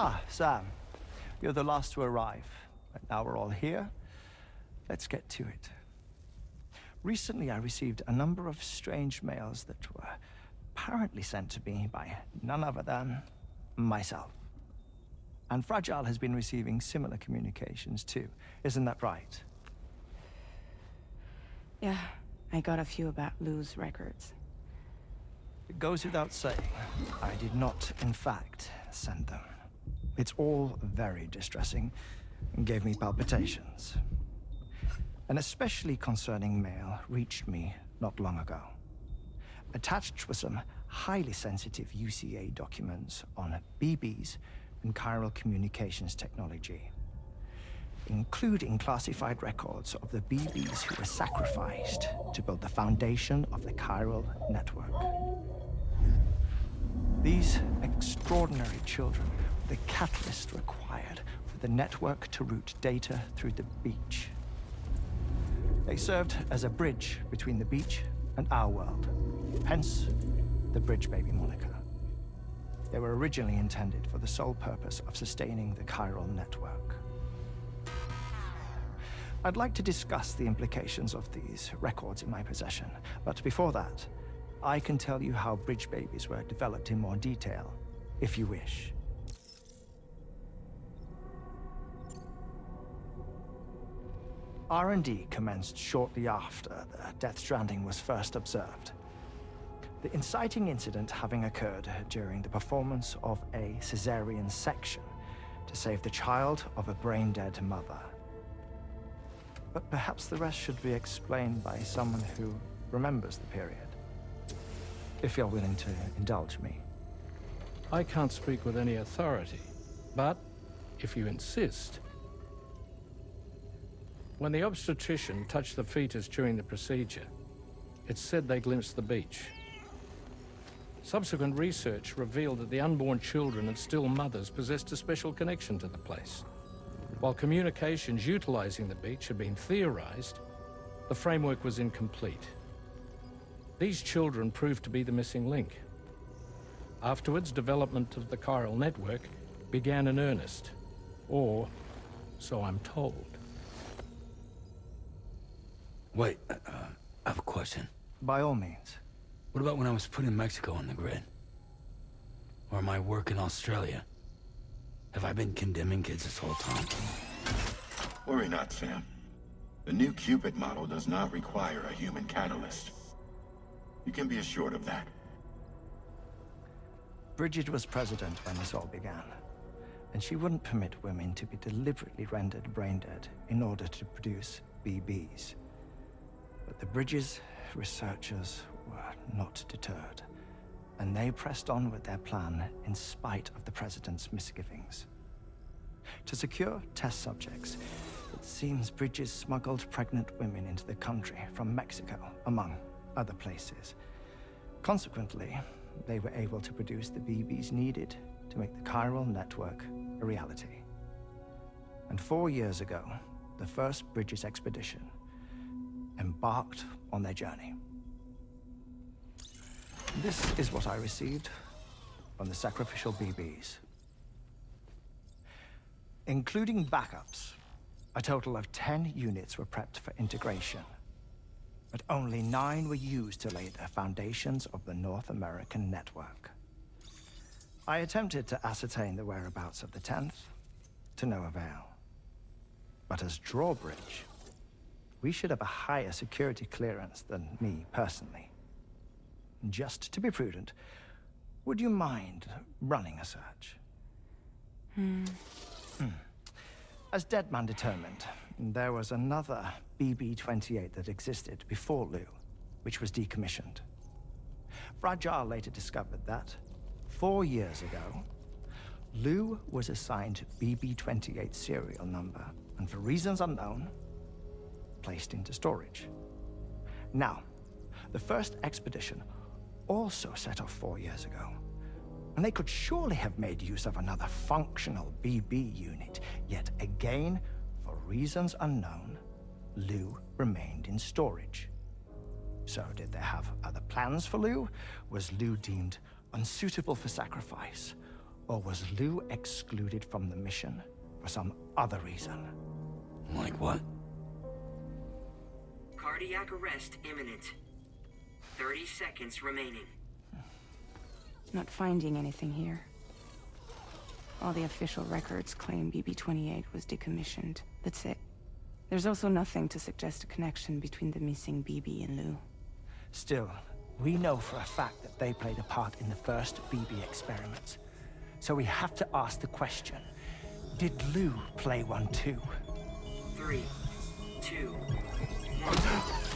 Ah, Sam. You're the last to arrive. But now we're all here. Let's get to it. Recently, I received a number of strange mails that were apparently sent to me by none other than myself. And Fragile has been receiving similar communications too. Isn't that right? Yeah, I got a few about Lou's records. It goes without saying, I did not, in fact, send them. It's all very distressing and gave me palpitations. An especially concerning mail reached me not long ago. Attached were some highly sensitive UCA documents on BBs and chiral communications technology, including classified records of the BBs who were sacrificed to build the foundation of the chiral network. These extraordinary children were the catalyst required for the network to route data through the beach. They served as a bridge between the beach and our world, hence the Bridge Baby moniker. They were originally intended for the sole purpose of sustaining the chiral network. I'd like to discuss the implications of these records in my possession, but before that, I can tell you how Bridge Babies were developed in more detail, if you wish. R&D commenced shortly after the Death Stranding was first observed. The inciting incident having occurred during the performance of a cesarean section to save the child of a brain-dead mother. But perhaps the rest should be explained by someone who remembers the period. If you're willing to indulge me. I can't speak with any authority, but if you insist. When the obstetrician touched the fetus during the procedure, it's said they glimpsed the beach. Subsequent research revealed that the unborn children and still mothers possessed a special connection to the place. While communications utilizing the beach had been theorized, the framework was incomplete. These children proved to be the missing link. Afterwards, development of the chiral network began in earnest, or so I'm told. Wait, I have a question. By all means. What about when I was putting Mexico on the grid? Or my work in Australia? Have I been condemning kids this whole time? Worry not, Sam. The new Cupid model does not require a human catalyst. You can be assured of that. Bridget was president when this all began, and she wouldn't permit women to be deliberately rendered brain-dead in order to produce BBs. But the Bridges researchers were not deterred, and they pressed on with their plan in spite of the president's misgivings. To secure test subjects, it seems Bridges smuggled pregnant women into the country from Mexico, among other places. Consequently, they were able to produce the BBs needed to make the chiral network a reality. And 4 years ago, the first Bridges expedition embarked on their journey. This is what I received from the sacrificial BBs. Including backups, a total of 10 units were prepped for integration, but only 9 were used to lay the foundations of the North American network. I attempted to ascertain the whereabouts of the 10th, to no avail. But as drawbridge, we should have a higher security clearance than me personally. Just to be prudent, would you mind running a search? As Deadman determined, there was another BB-28 that existed before Lou, which was decommissioned. Fragile later discovered that, 4 years ago, Lou was assigned BB-28 serial number, and for reasons unknown, placed into storage. Now, the first expedition also set off 4 years ago, and they could surely have made use of another functional BB unit, yet again, for reasons unknown, Lou remained in storage. So did they have other plans for Lou? Was Lou deemed unsuitable for sacrifice? Or was Lou excluded from the mission for some other reason? Like what? Cardiac arrest imminent. 30 seconds remaining. Not finding anything here. All the official records claim BB-28 was decommissioned. That's it. There's also nothing to suggest a connection between the missing BB and Lou. Still, we know for a fact that they played a part in the first BB experiments. So we have to ask the question, did Lou play one too? 3, 2, 1.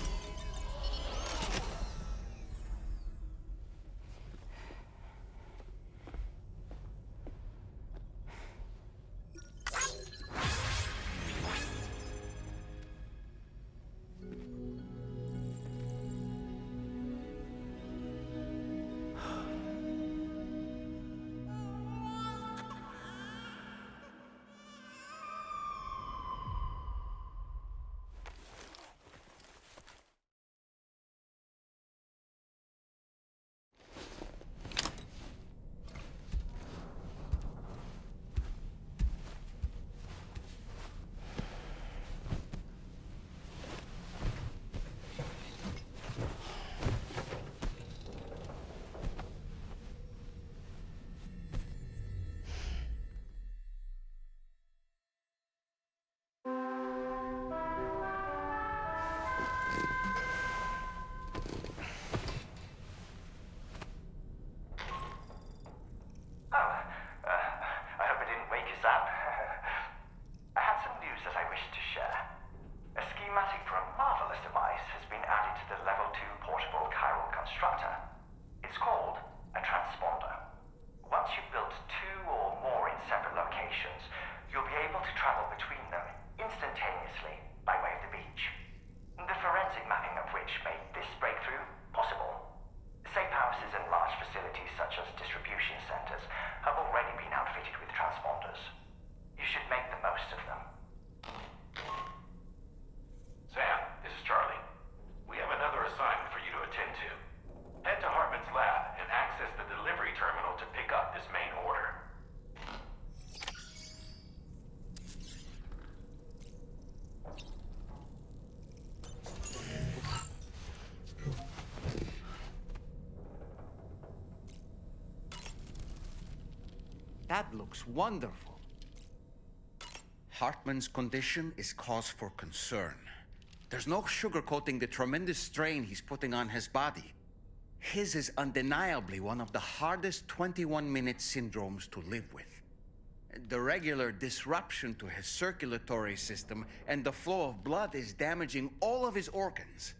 That looks wonderful. Hartman's condition is cause for concern. There's no sugarcoating the tremendous strain he's putting on his body. His is undeniably one of the hardest 21-minute syndromes to live with. The regular disruption to his circulatory system and the flow of blood is damaging all of his organs.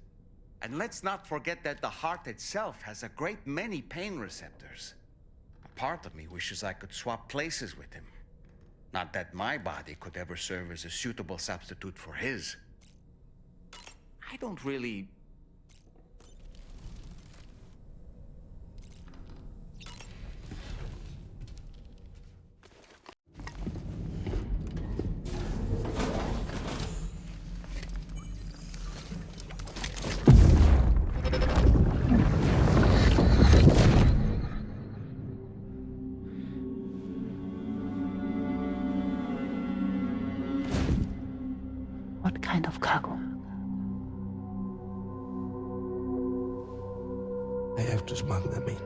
And let's not forget that the heart itself has a great many pain receptors. A part of me wishes I could swap places with him. Not that my body could ever serve as a suitable substitute for his. I don't really... What kind of cargo? I have to smuggle them in.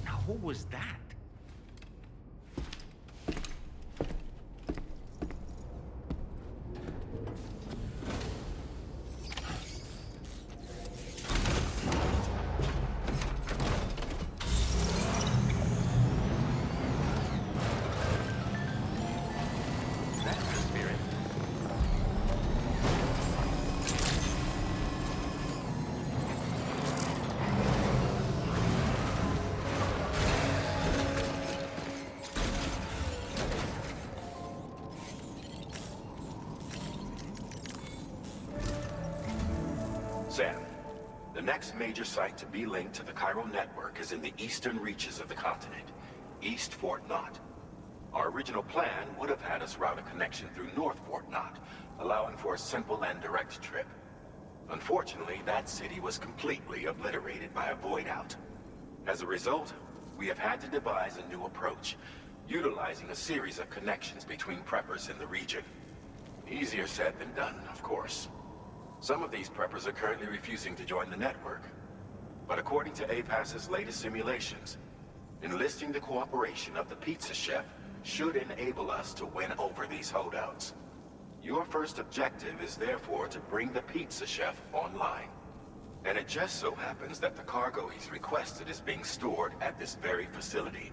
Now, who was that? Sam, the next major site to be linked to the chiral network is in the eastern reaches of the continent, East Fort Knott. Our original plan would have had us route a connection through North Fort Knott, allowing for a simple and direct trip. Unfortunately, that city was completely obliterated by a void out. As a result, we have had to devise a new approach, utilizing a series of connections between preppers in the region. Easier said than done, of course. Some of these preppers are currently refusing to join the network. But according to APAS's latest simulations, enlisting the cooperation of the pizza chef should enable us to win over these holdouts. Your first objective is therefore to bring the pizza chef online. And it just so happens that the cargo he's requested is being stored at this very facility.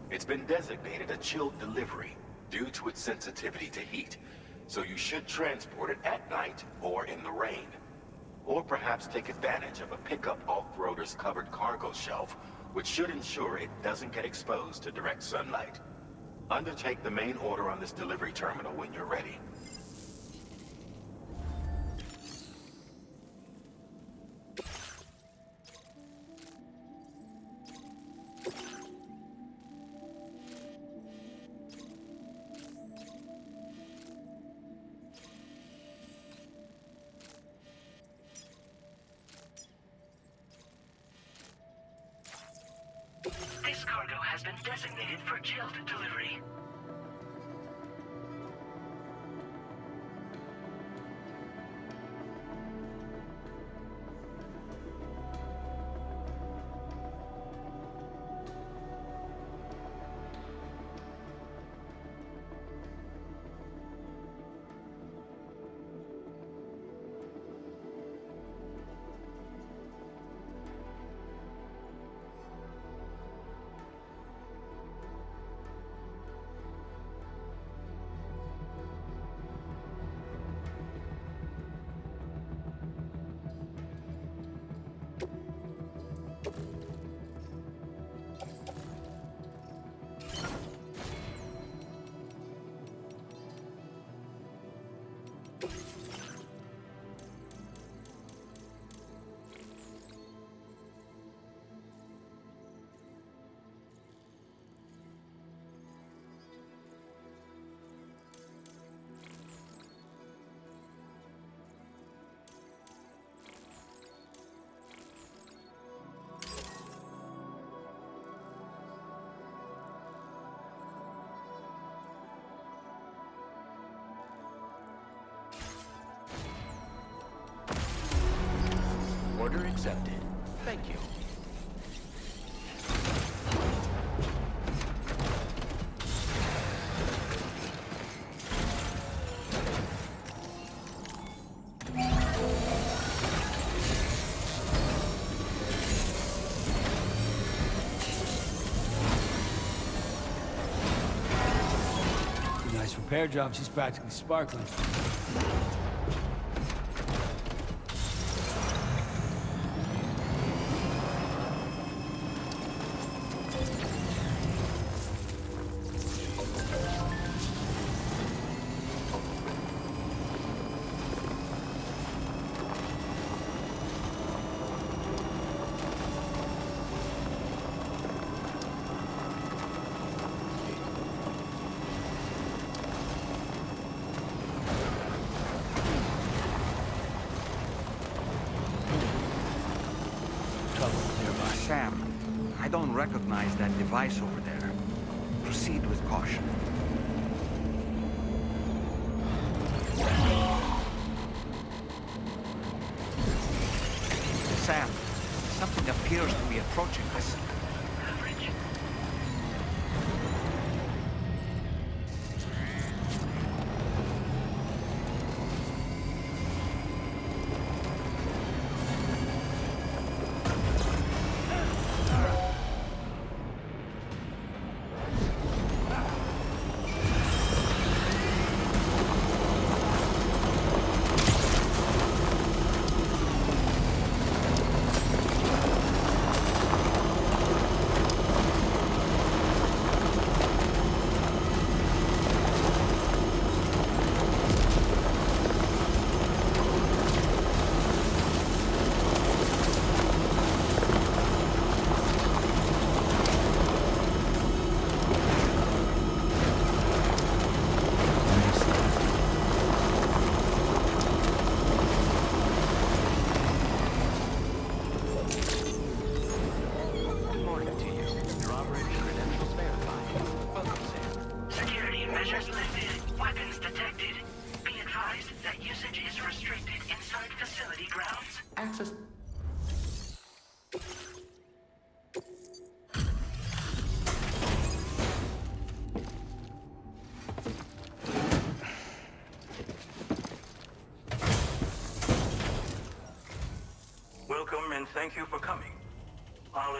It's been designated a chilled delivery due to its sensitivity to heat, so you should transport it at night or in the rain. Or perhaps take advantage of a pickup off-roader's covered cargo shelf, which should ensure it doesn't get exposed to direct sunlight. Undertake the main order on this delivery terminal when you're ready. This cargo has been designated for chilled delivery. Order accepted. Thank you. Nice repair job. She's practically sparkling. Sam, I don't recognize that device over there. Proceed with caution. Sam, something appears to be approaching us.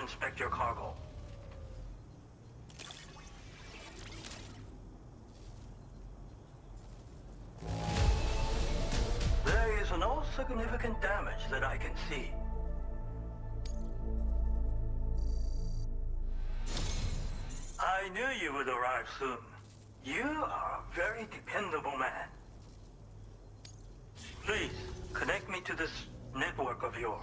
inspect your cargo. There is no significant damage that I can see. I knew you would arrive soon. You are a very dependable man. Please, connect me to this network of yours.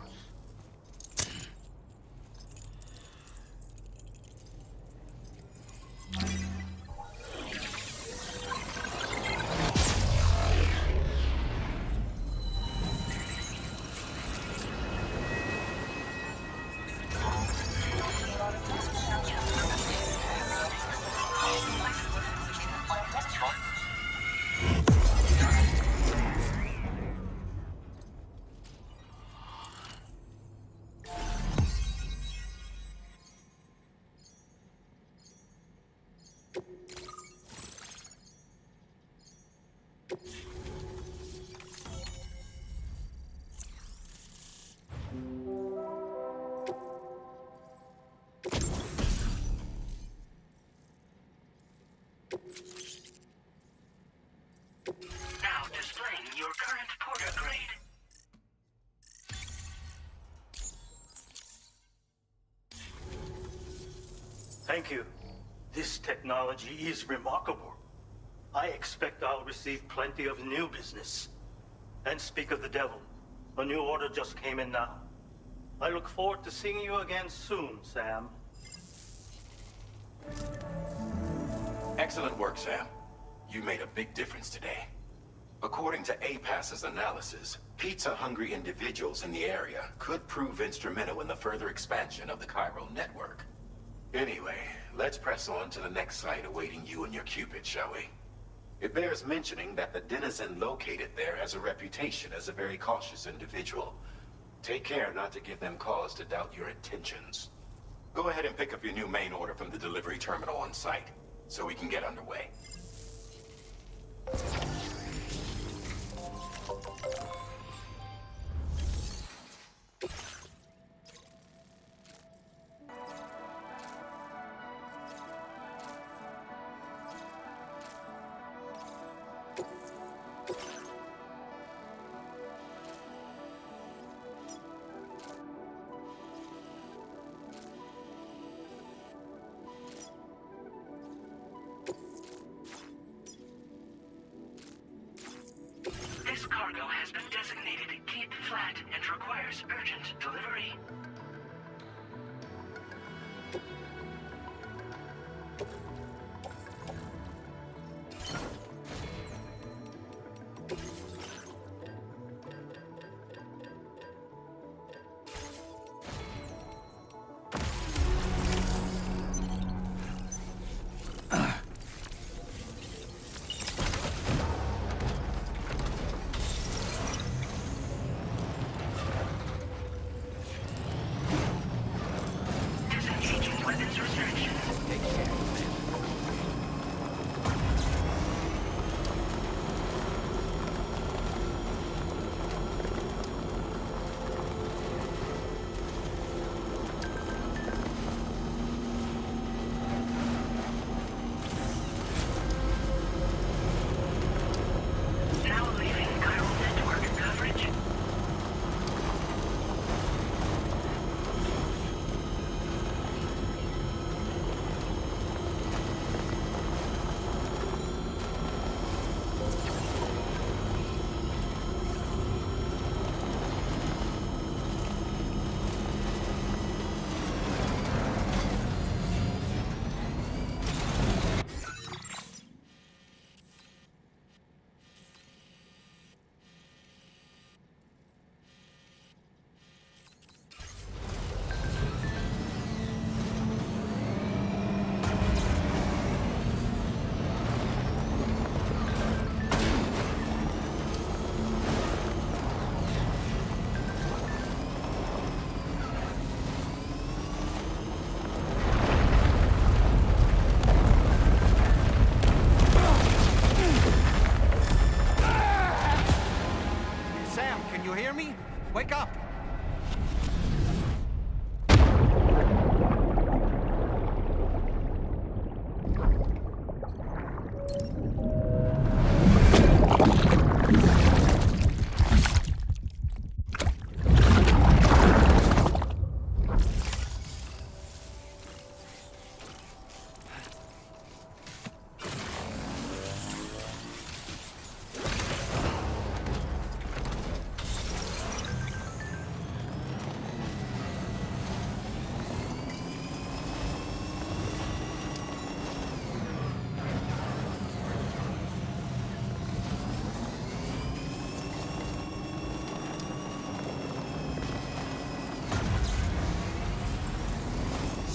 Now displaying your current porter grade. Thank you. This technology is remarkable. I expect I'll receive plenty of new business. And speak of the devil, a new order just came in now. I look forward to seeing you again soon, Sam. Excellent work, Sam. You made a big difference today. According to APAS's analysis, pizza-hungry individuals in the area could prove instrumental in the further expansion of the chiral network. Anyway, let's press on to the next site awaiting you and your Cupid, shall we? It bears mentioning that the denizen located there has a reputation as a very cautious individual. Take care not to give them cause to doubt your intentions. Go ahead and pick up your new main order from the delivery terminal on site, so we can get underway.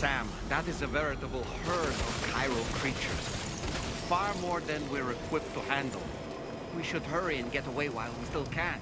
Sam, that is a veritable herd of chiral creatures. Far more than we're equipped to handle. We should hurry and get away while we still can.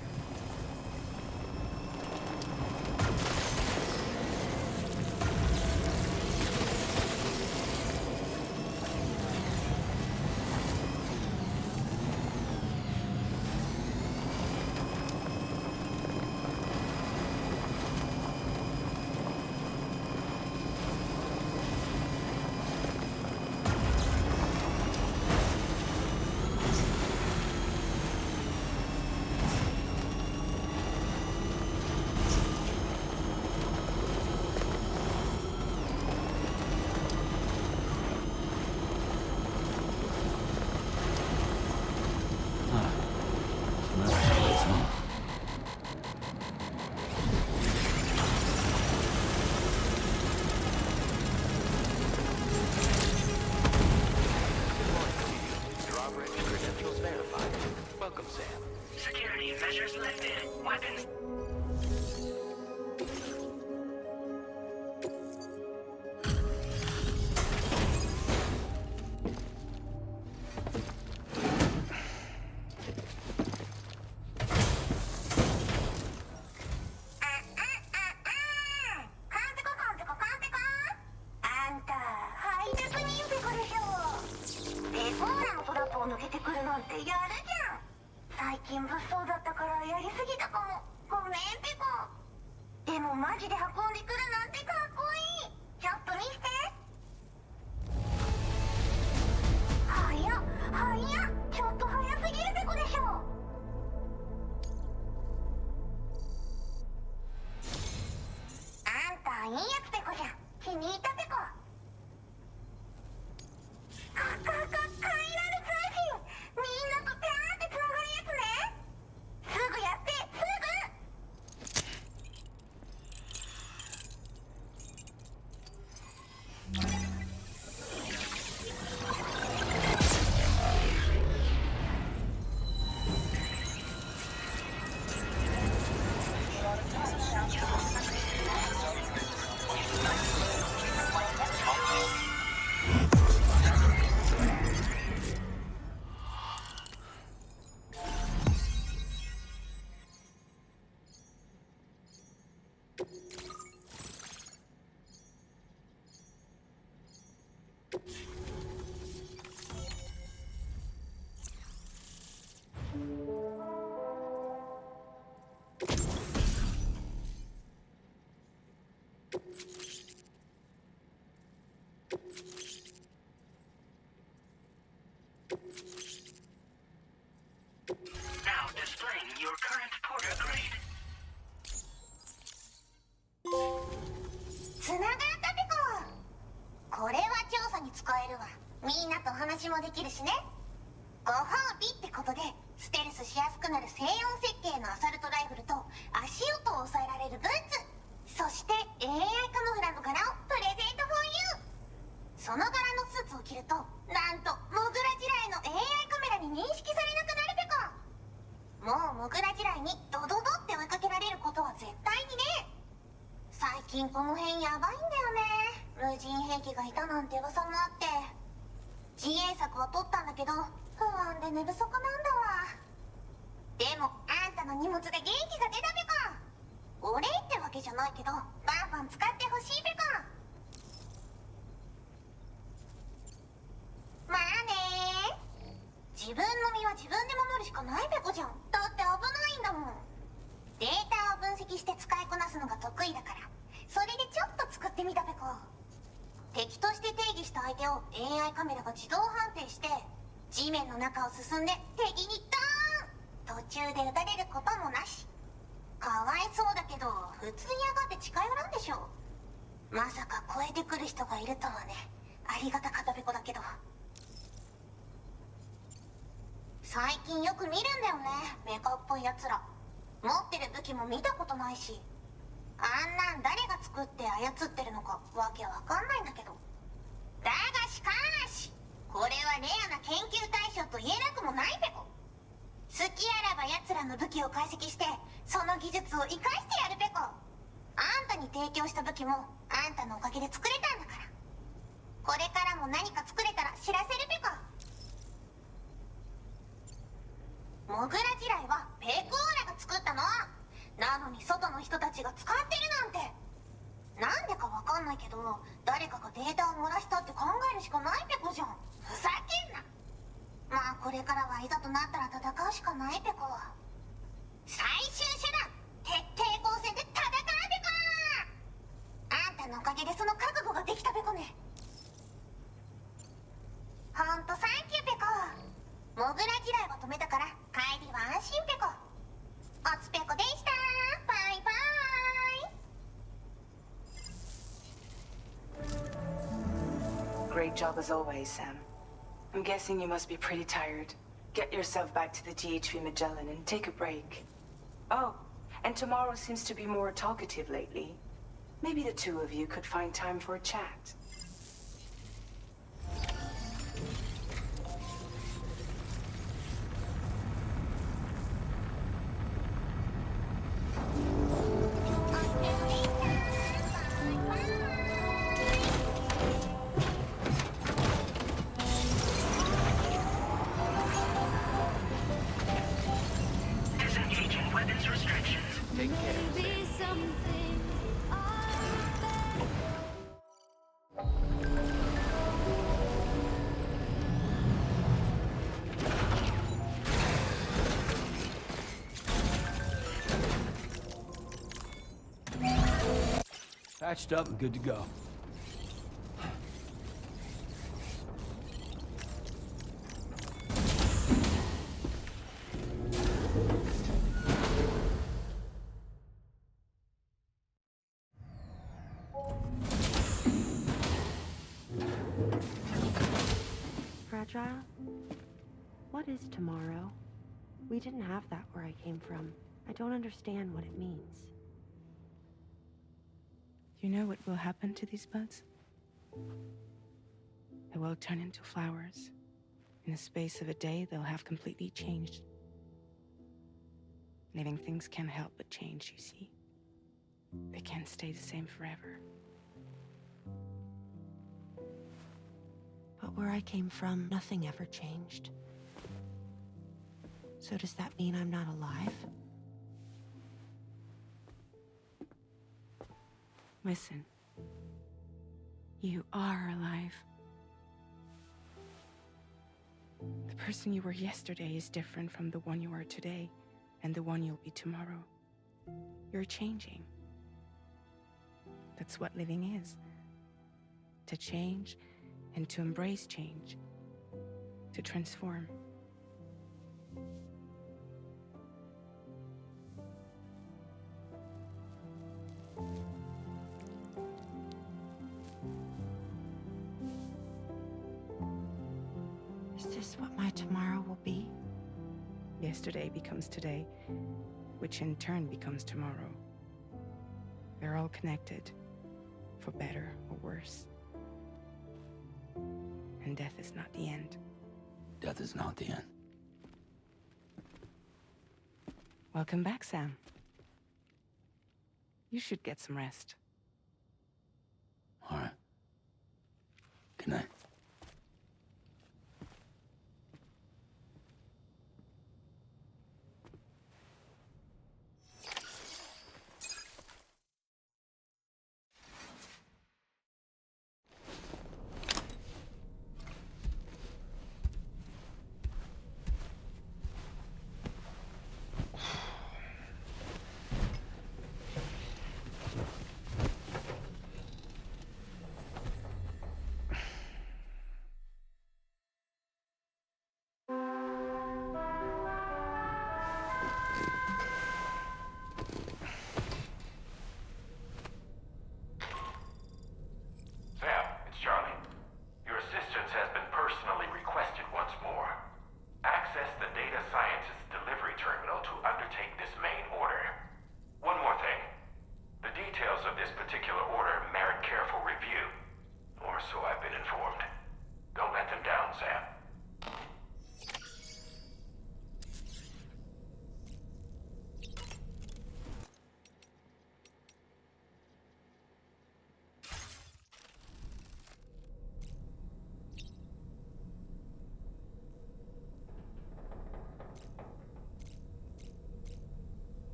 Now displaying your current porter grade. つながったペコ。これは調査に使えるわ。みんなと話もできるしね。ご褒美ってことでステルスしやすくなる静音設計のアサルトライフルと足音を抑えられるブーツ、そして AI カモフラの柄をプレゼント for you。 その柄のスーツを着るとなんとモグラ地雷の AI カメラに認識されなくなるペコ。もうモグラ地雷にドドドって追いかけられることは絶対にね。最近この辺やばいんだよね。無人兵器がいたなんて噂もあって自衛策は取ったんだけど不安で寝不足なんだわ。でもあんたの荷物で元気が出たペコ。お礼ってわけじゃないけどバンバン使ってほしいペコ。まあねー。自分の身は自分で守るしかないペコじゃん。だって危ないんだもん。データを分析して使いこなすのが得意だからそれでちょっと作ってみたペコ。敵として定義した相手を AI カメラが自動判定して地面の中を進んで敵にドーン。途中で撃たれることもなし。かわいそうだけど普通に上がって近寄らんでしょ。まさか超えてくる人がいるとはね。ありがたかったペコだけど最近よく見るんだよね、メカっぽいやつら。持ってる武器も見たことないしあんなん誰が作って操ってるのかわけわかんないんだけど。だがしかしこれはレアな研究対象と言えなくもないペコ。好きあらば奴らの武器を解析してその技術を生かしてやるペコ。あんたに提供した武器もあんたのおかげで作れたんだからも何か作れたら知らせるペコ。モグラ地雷はペコーラが作ったの。なのに外の人たちが使ってるなんて。なんでかわかんないけど、誰かがデータを漏らしたって考えるしかないペコじゃん。ふざけんな。まあこれからはいざとなったら戦うしかないペコ。最終手段、徹底抗戦で戦うペコ。あんたのおかげでその覚悟ができたペコね。ほんとサンキューペコ。モグラ嫌いは止めたから帰りは安心ペコ。おつペコでした。バイバイ。 Great job as always, Sam. I'm guessing you must be pretty tired. Get yourself back to the GHV Magellan and take a break. Oh, and tomorrow seems to be more talkative lately. Maybe the two of you could find time for a chat. Patched up and good to go. Fragile? What is tomorrow? We didn't have that where I came from. I don't understand what it means. You know what will happen to these buds? They will turn into flowers. In the space of a day, they'll have completely changed. Living things can't help but change, you see. They can't stay the same forever. But where I came from, nothing ever changed. So does that mean I'm not alive? Listen. You are alive. The person you were yesterday is different from the one you are today, and the one you'll be tomorrow. You're changing. That's what living is. To change, and to embrace change. To transform. Is this what my tomorrow will be? Yesterday becomes today, which in turn becomes tomorrow. They're all connected, for better or worse. And death is not the end. Death is not the end. Welcome back, Sam. You should get some rest. All right. Good night.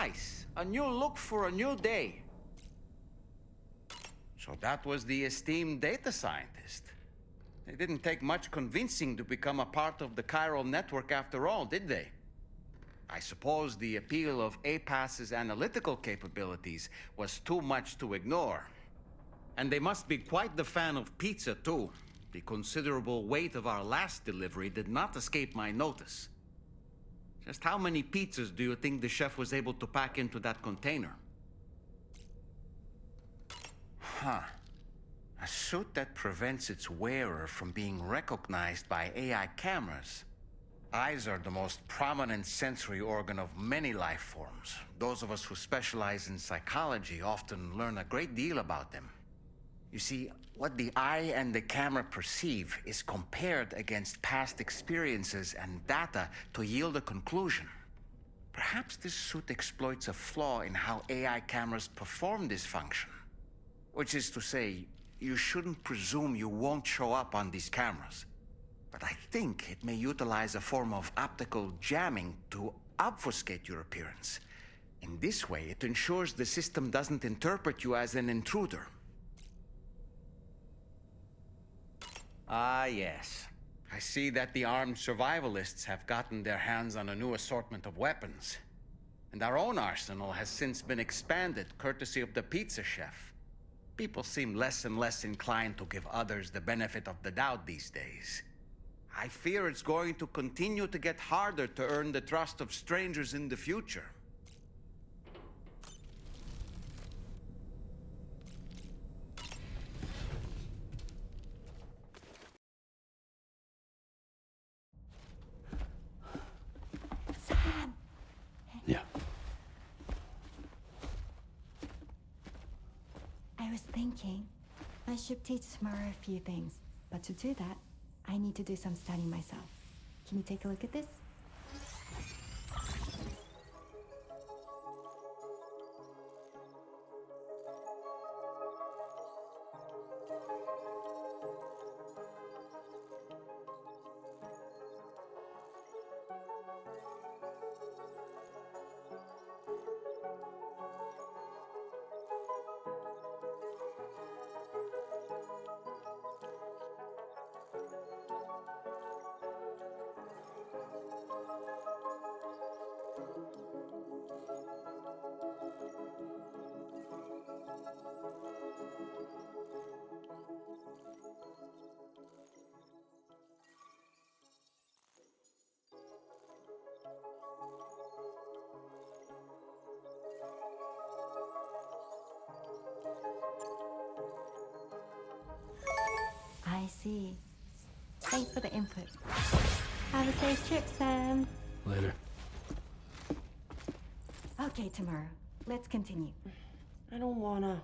Nice. A new look for a new day. So that was the esteemed data scientist. They didn't take much convincing to become a part of the chiral network after all, did they? I suppose the appeal of APAS's analytical capabilities was too much to ignore. And they must be quite the fan of pizza, too. The considerable weight of our last delivery did not escape my notice. Just how many pizzas do you think the chef was able to pack into that container? Huh. A suit that prevents its wearer from being recognized by AI cameras. Eyes are the most prominent sensory organ of many life forms. Those of us who specialize in psychology often learn a great deal about them. You see, what the eye and the camera perceive is compared against past experiences and data to yield a conclusion. Perhaps this suit exploits a flaw in how AI cameras perform this function. Which is to say, you shouldn't presume you won't show up on these cameras. But I think it may utilize a form of optical jamming to obfuscate your appearance. In this way, it ensures the system doesn't interpret you as an intruder. Ah, yes. I see that the armed survivalists have gotten their hands on a new assortment of weapons. And our own arsenal has since been expanded, courtesy of the pizza chef. People seem less and less inclined to give others the benefit of the doubt these days. I fear it's going to continue to get harder to earn the trust of strangers in the future. Sam! Yeah. I was thinking, I should teach tomorrow a few things, but to do that, I need to do some studying myself. Can you take a look at this? I see. Thanks for the input. Have a safe trip, Sam. Later. Okay, tomorrow. Let's continue. I don't wanna.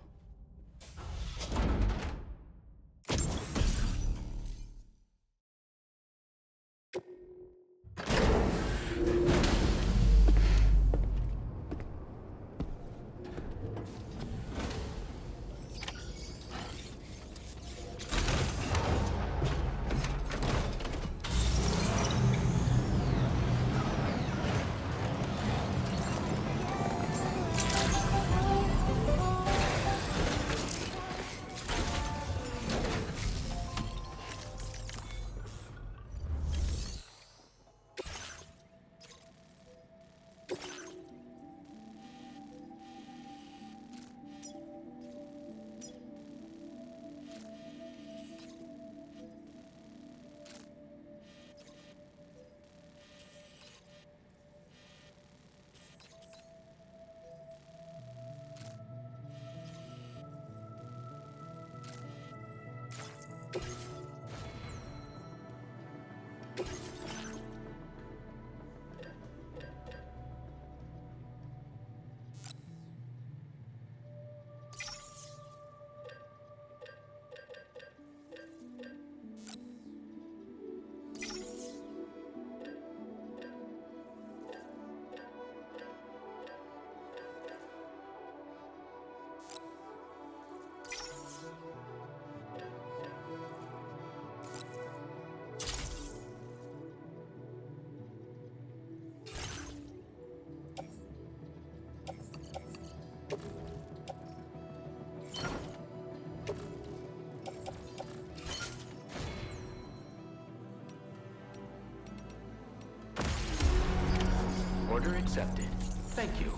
accepted. Thank you.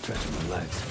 Stretch my legs.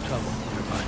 Trouble nearby.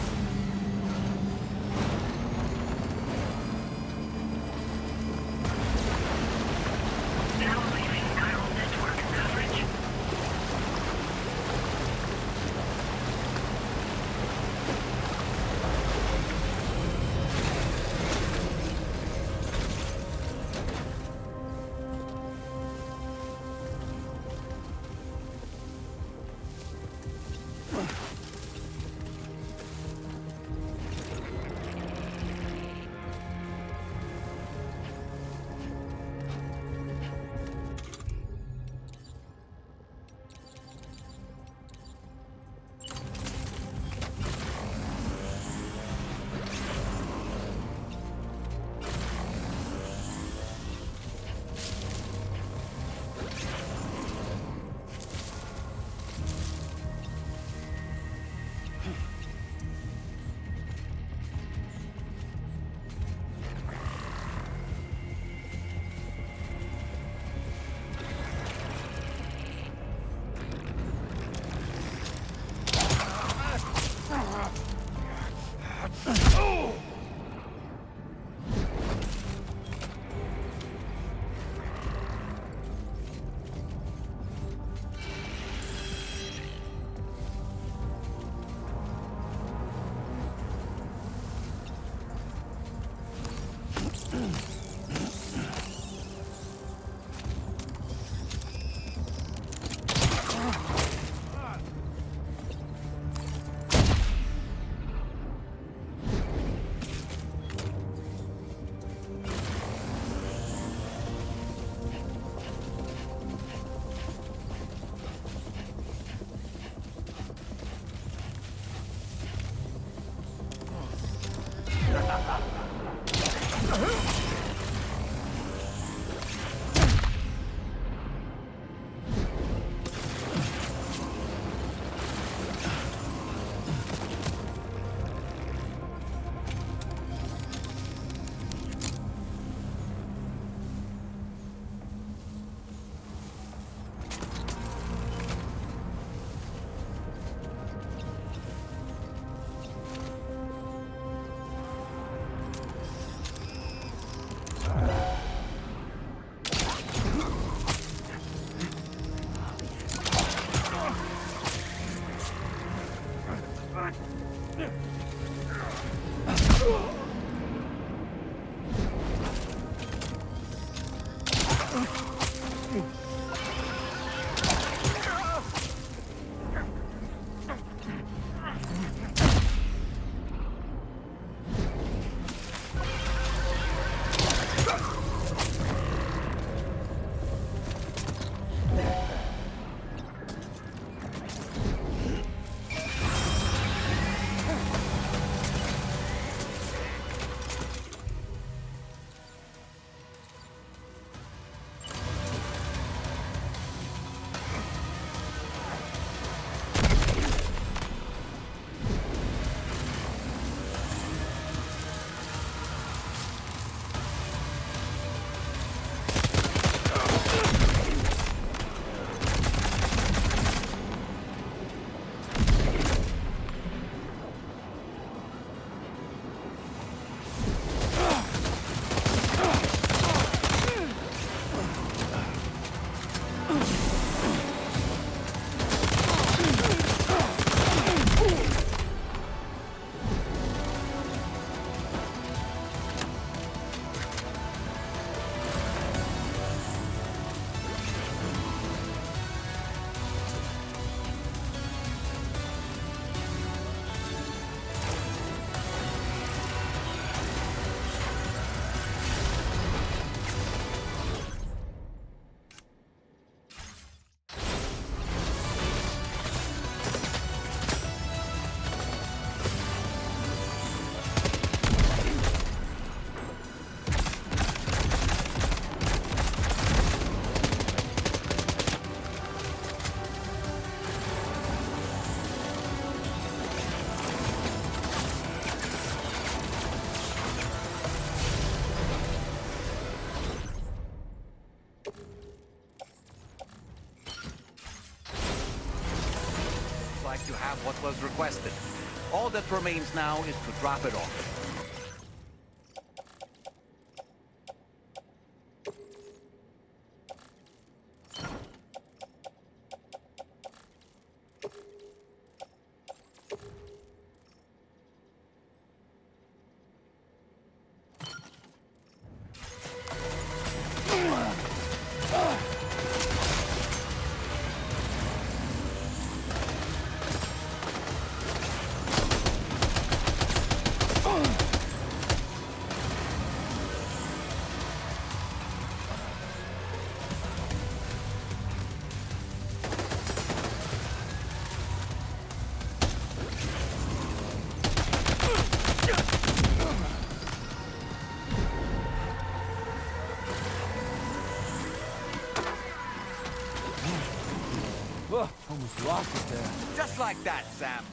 have what was requested. All that remains now is to drop it off. Almost lost it there. Just like that, Sam.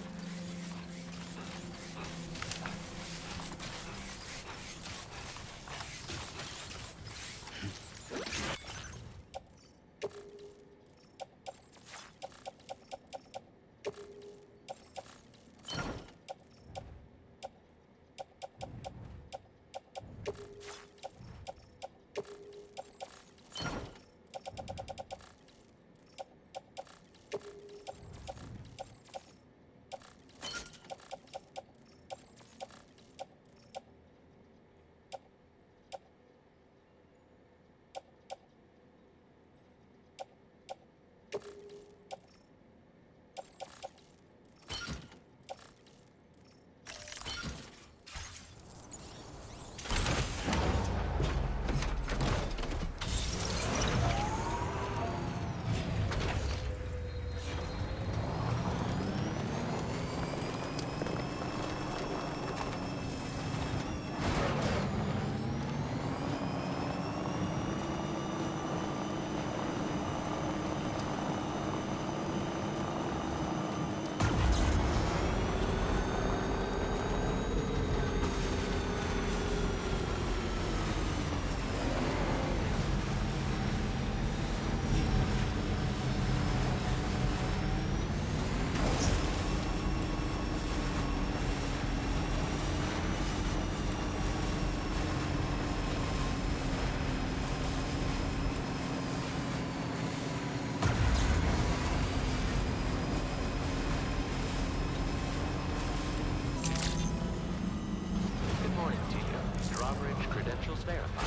Credentials verified.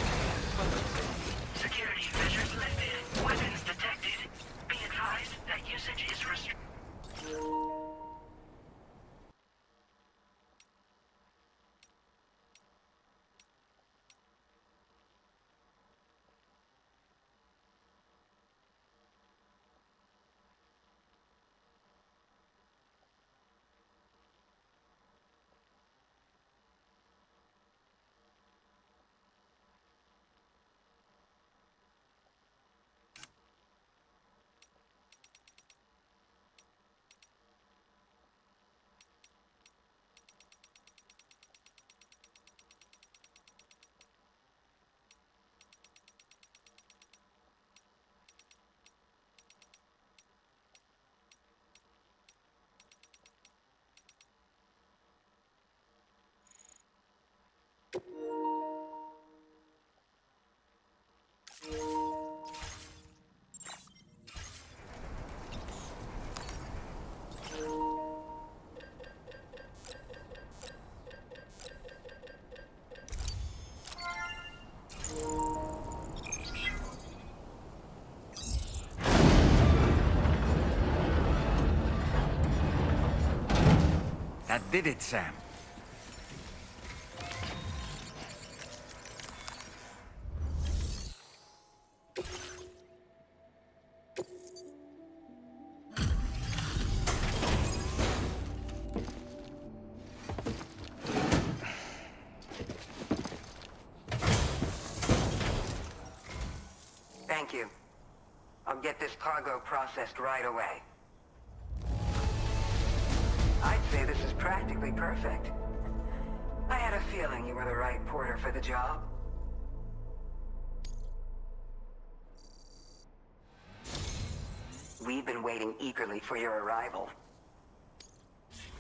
Security measures lifted. Weapons detected. Be advised that usage is restricted. That did it, Sam. Thank you. I'll get this cargo processed right away. I'd say this is practically perfect. I had a feeling you were the right porter for the job. We've been waiting eagerly for your arrival.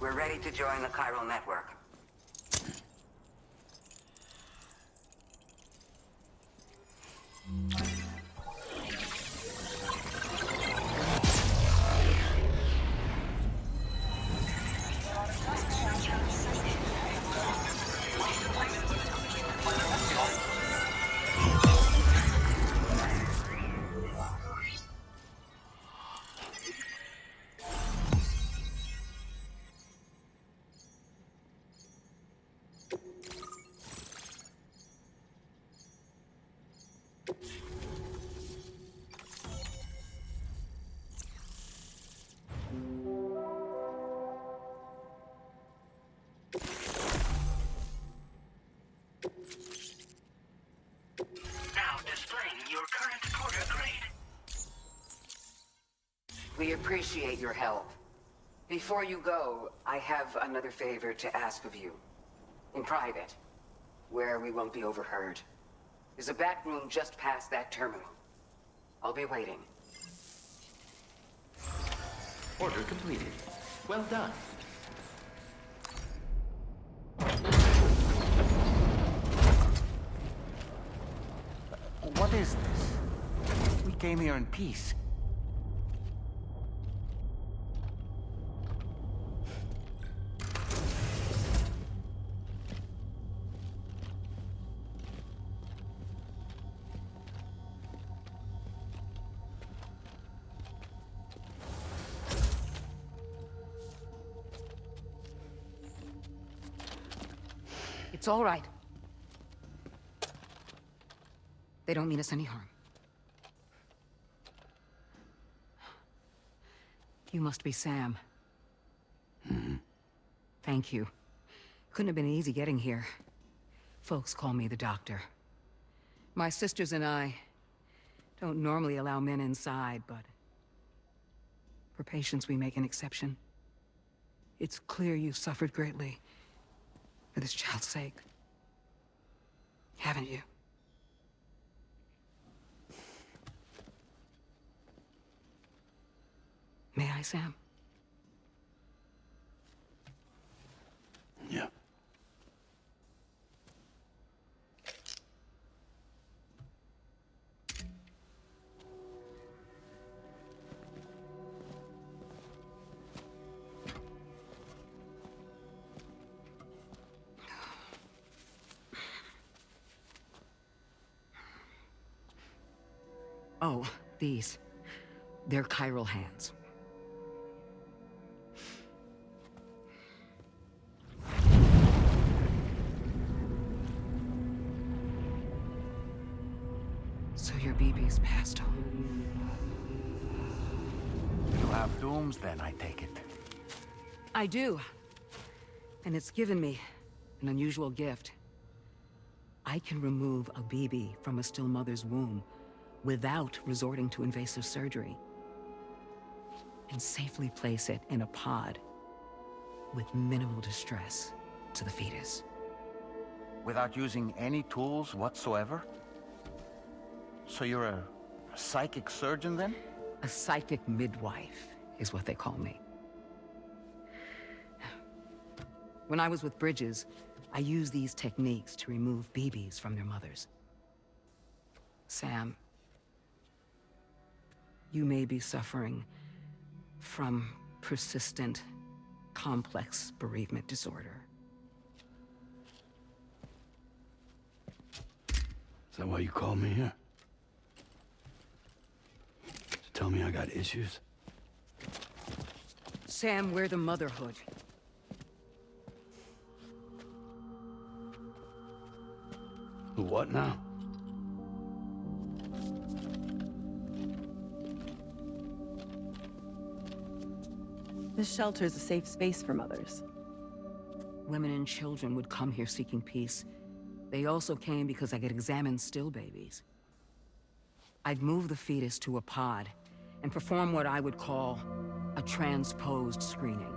We're ready to join the chiral network. We appreciate your help. Before you go, I have another favor to ask of you. In private, where we won't be overheard. There's a back room just past that terminal. I'll be waiting. Order completed. Well done. What is this? We came here in peace. It's all right. They don't mean us any harm. You must be Sam. Thank you. Couldn't have been easy getting here. Folks call me the doctor. My sisters and I don't normally allow men inside, but for patients we make an exception. It's clear you suffered greatly for this child's sake. Haven't you? May I, Sam? Yeah. Oh, these. They're chiral hands. So your BB's passed on. You have dooms then, I take it. I do. And it's given me an unusual gift. I can remove a BB from a still mother's womb without resorting to invasive surgery, and safely place it in a pod with minimal distress to the fetus. Without using any tools whatsoever? So you're a psychic surgeon then? A psychic midwife is what they call me. When I was with Bridges, I used these techniques to remove BBs from their mothers. Sam, you may be suffering from persistent, complex bereavement disorder. Is that why you called me here? To tell me I got issues? Sam, we're the motherhood. The what now? This shelter is a safe space for mothers. Women and children would come here seeking peace. They also came because I could examine still babies. I'd move the fetus to a pod and perform what I would call a transposed screening.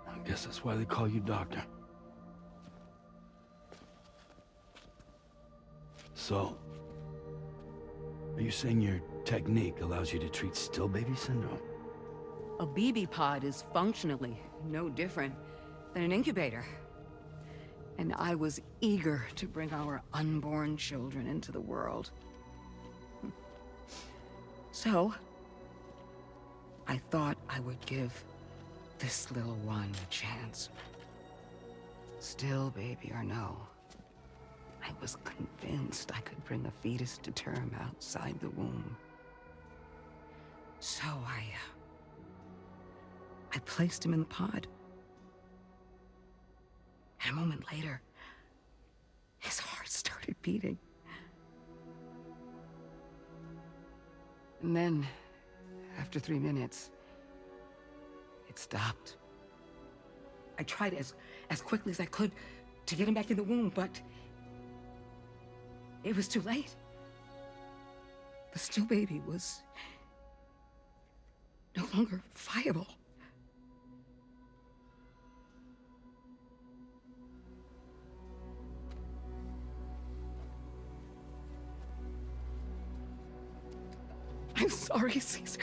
I guess that's why they call you doctor. So, are you saying your technique allows you to treat still baby syndrome? A BB pod is functionally no different than an incubator. And I was eager to bring our unborn children into the world. So, I thought I would give this little one a chance. Still, baby or no, I was convinced I could bring a fetus to term outside the womb. So I placed him in the pod. And a moment later, his heart started beating. And then, after 3 minutes, it stopped. I tried as quickly as I could to get him back in the womb, but it was too late. The still baby was no longer viable. I'm sorry, Caesar.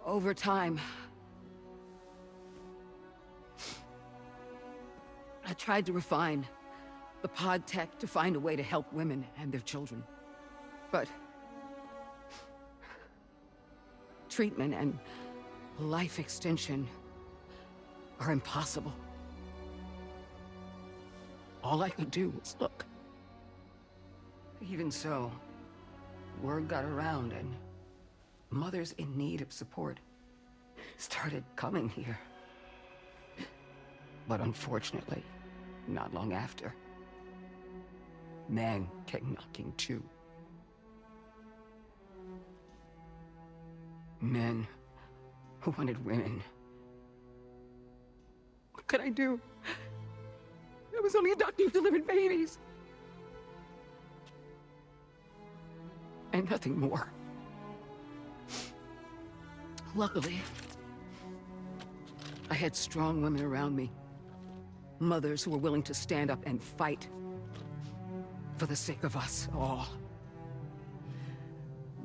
Over time, I tried to refine the pod tech to find a way to help women and their children. But treatment and life extension are impossible. All I could do was look. Even so, word got around and mothers in need of support started coming here. But unfortunately, not long after, men came knocking too. Men who wanted women. What could I do? I was only a doctor who delivered babies. And nothing more. Luckily, I had strong women around me. Mothers who were willing to stand up and fight for the sake of us all.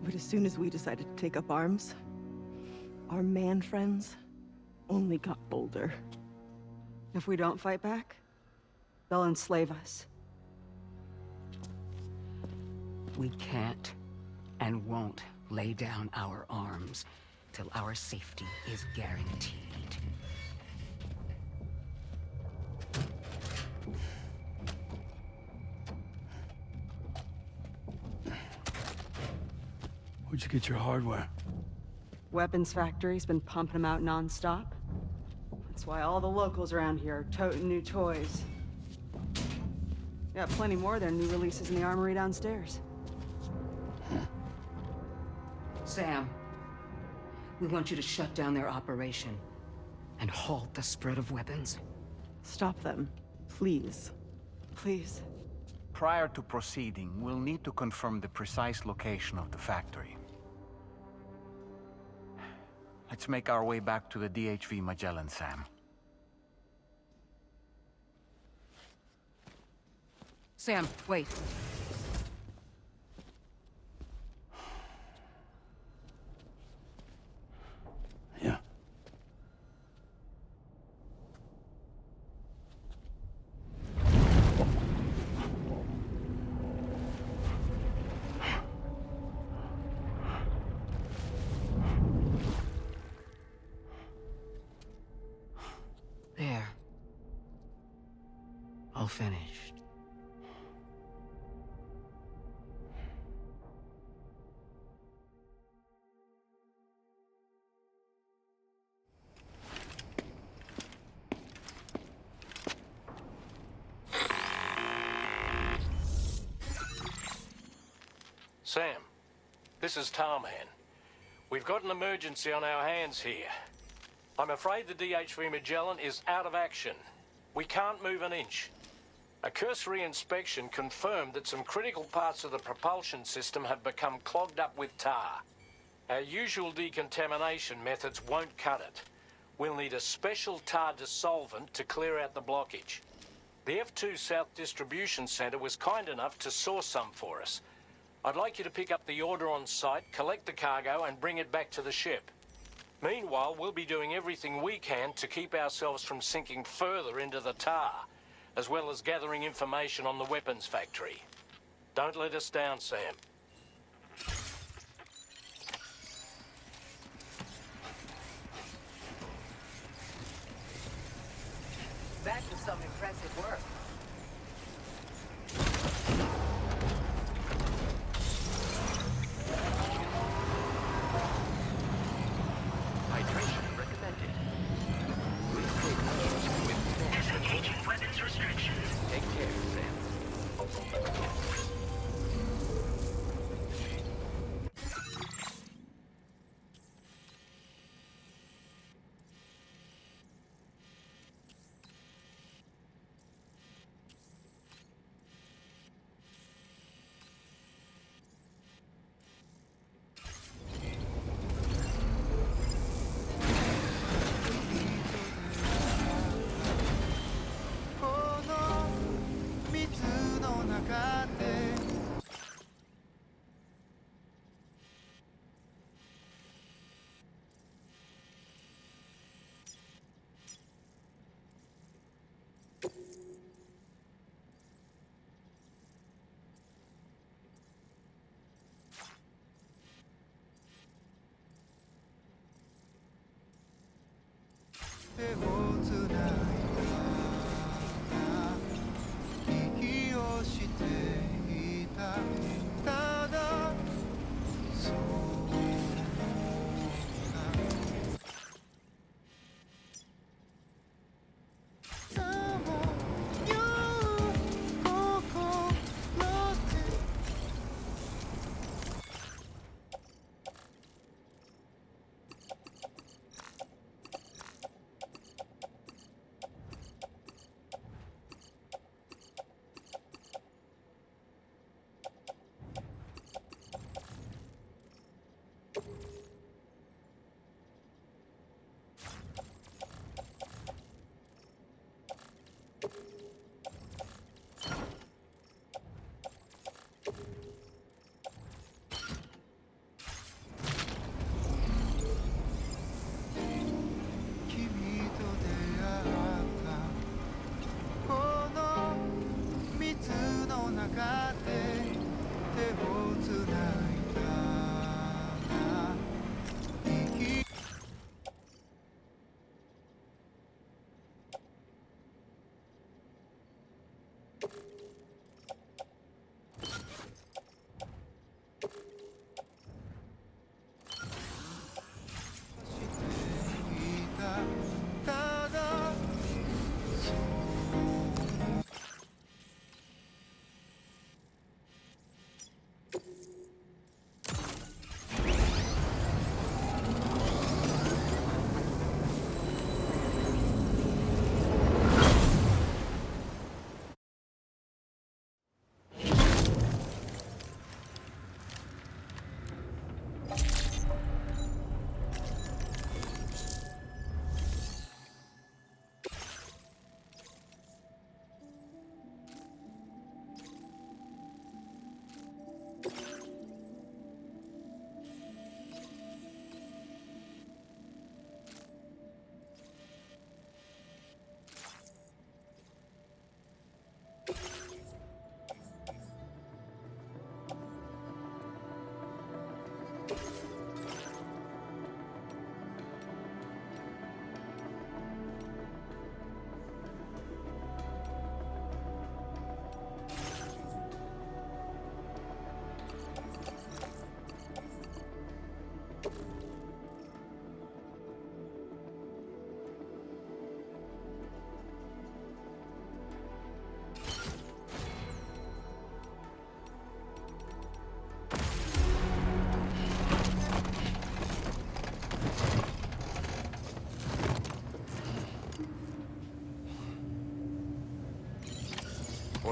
But as soon as we decided to take up arms, our man friends only got bolder. If we don't fight back, they'll enslave us. We can't and won't lay down our arms till our safety is guaranteed. Where'd you get your hardware? Weapons factory's been pumping them out non-stop. That's why all the locals around here are toting new toys. Got plenty more of their new releases in the armory downstairs. Sam, we want you to shut down their operation and halt the spread of weapons. Stop them, please. Please. Prior to proceeding, we'll need to confirm the precise location of the factory. Let's make our way back to the DHV Magellan, Sam. Sam, wait. Yeah. There. All finished. Sam, this is Tarman. We've got an emergency on our hands here. I'm afraid the DHV Magellan is out of action. We can't move an inch. A cursory inspection confirmed that some critical parts of the propulsion system have become clogged up with tar. Our usual decontamination methods won't cut it. We'll need a special tar dissolvent to clear out the blockage. The F2 South Distribution Centre was kind enough to source some for us. I'd like you to pick up the order on site, collect the cargo, and bring it back to the ship. Meanwhile, we'll be doing everything we can to keep ourselves from sinking further into the tar, as well as gathering information on the weapons factory. Don't let us down, Sam. That was some impressive work. Hydration recommended. Disengaging weapons restrictions. Take care, Sam.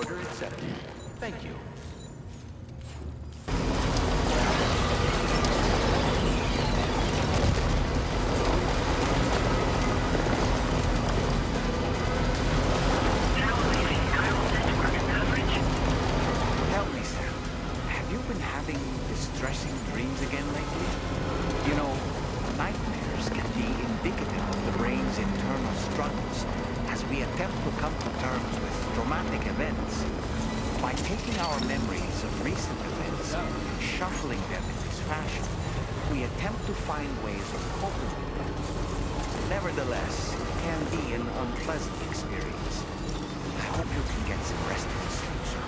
Order accepted. Thank you. Tell me, Sam, have you been having distressing dreams again lately? You know, nightmares can be indicative of the brain's internal struggles as we attempt to come to terms with traumatic events. By taking our memories of recent events and shuffling them in this fashion, we attempt to find ways of coping with them. Nevertheless, it can be an unpleasant experience. I hope you can get some restful sleep soon.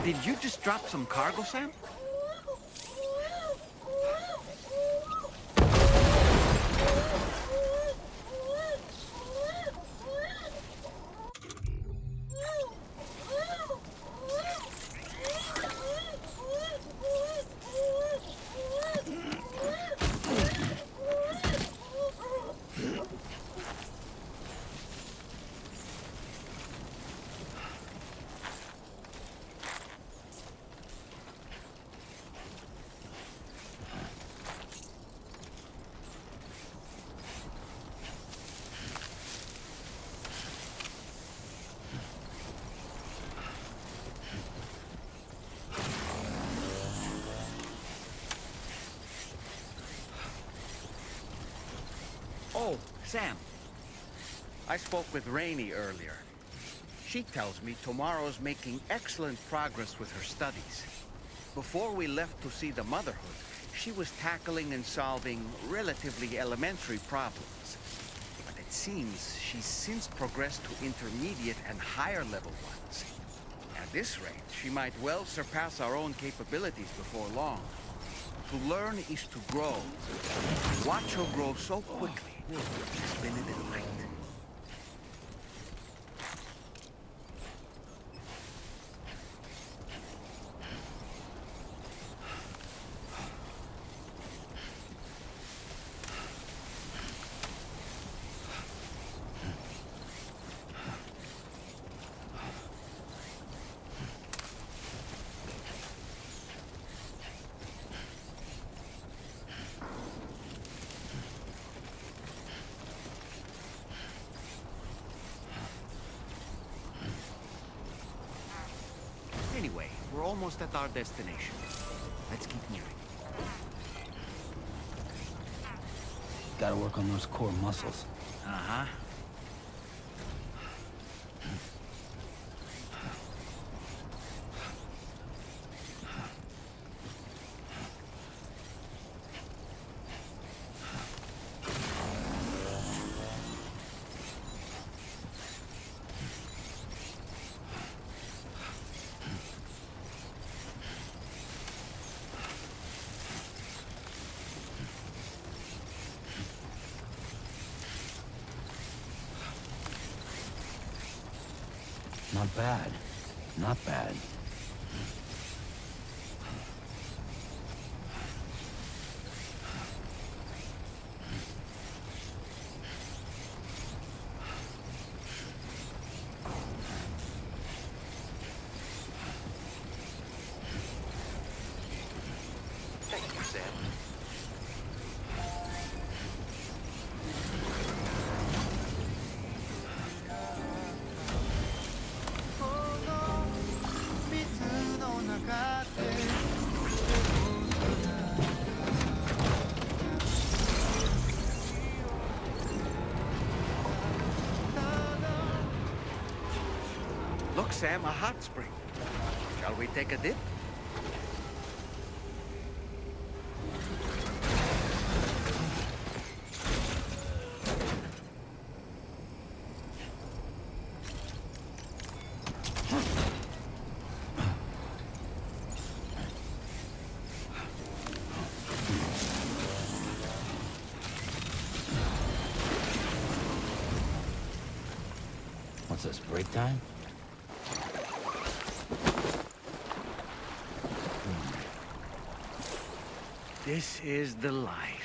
Did you just drop some cargo, Sam? Oh, Sam. I spoke with Rainey earlier. She tells me Tomorrow's making excellent progress with her studies. Before we left to see the Motherhood, she was tackling and solving relatively elementary problems. But it seems she's since progressed to intermediate and higher level ones. At this rate, she might well surpass our own capabilities before long. To learn is to grow. Watch her grow so quickly. It's been a delight. Anyway, we're almost at our destination. Let's keep moving. Gotta work on those core muscles. Uh-huh. Not bad. Not bad. Thank you, Sam. Sam a hot spring. Shall we take a dip? What's this, break time? This is the life.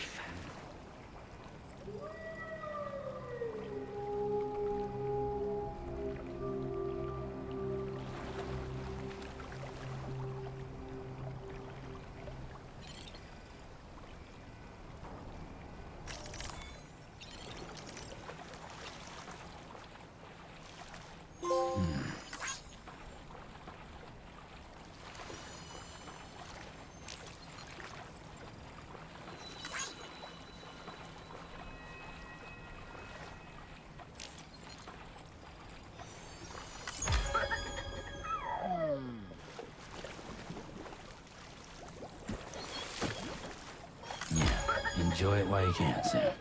Enjoy it while you can, Sam.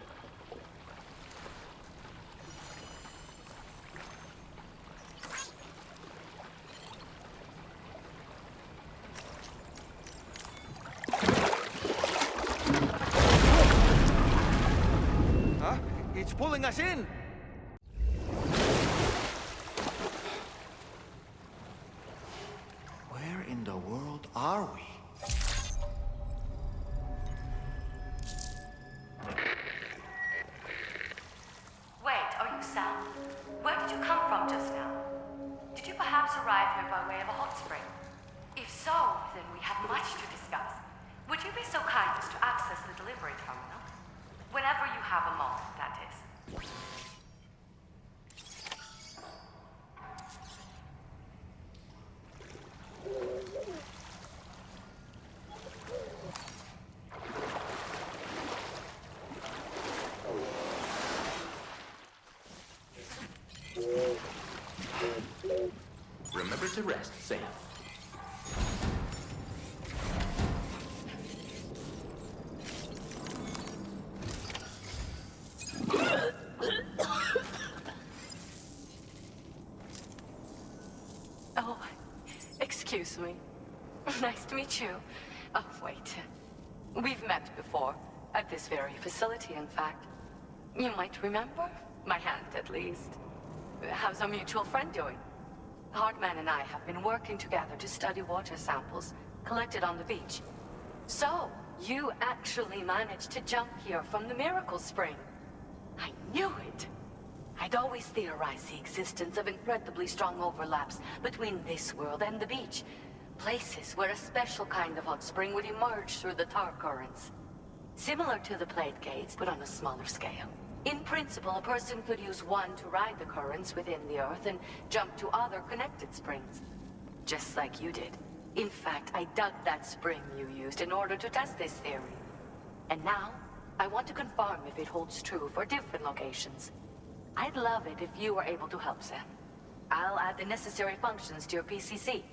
Huh? It's pulling us in! Where in the world are we? Wait, are you Sam? Where did you come from just now? Did you perhaps arrive here by way of a hot spring? If so, then we have much to discuss. Would you be so kind as to access the delivery terminal? Whenever you have a moment, that is. Remember to rest, Sam. Oh, excuse me. Nice to meet you. Oh, wait. We've met before. At this very facility, in fact. You might remember? My hand, at least. How's our mutual friend doing? Hartman and I have been working together to study water samples collected on the beach. So, you actually managed to jump here from the Miracle Spring. I knew it. I'd always theorized the existence of incredibly strong overlaps between this world and the beach. Places where a special kind of hot spring would emerge through the tar currents. Similar to the plate gates, but on a smaller scale. In principle, a person could use one to ride the currents within the Earth and jump to other connected springs. Just like you did. In fact, I dug that spring you used in order to test this theory. And now, I want to confirm if it holds true for different locations. I'd love it if you were able to help, Sam. I'll add the necessary functions to your PCC.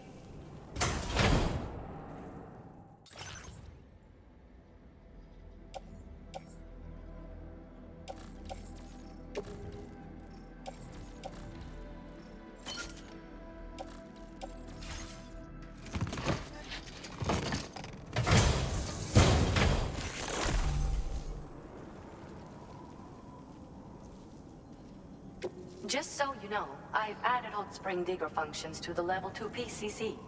Just so you know, I've added hot spring digger functions to the level 2 PCC.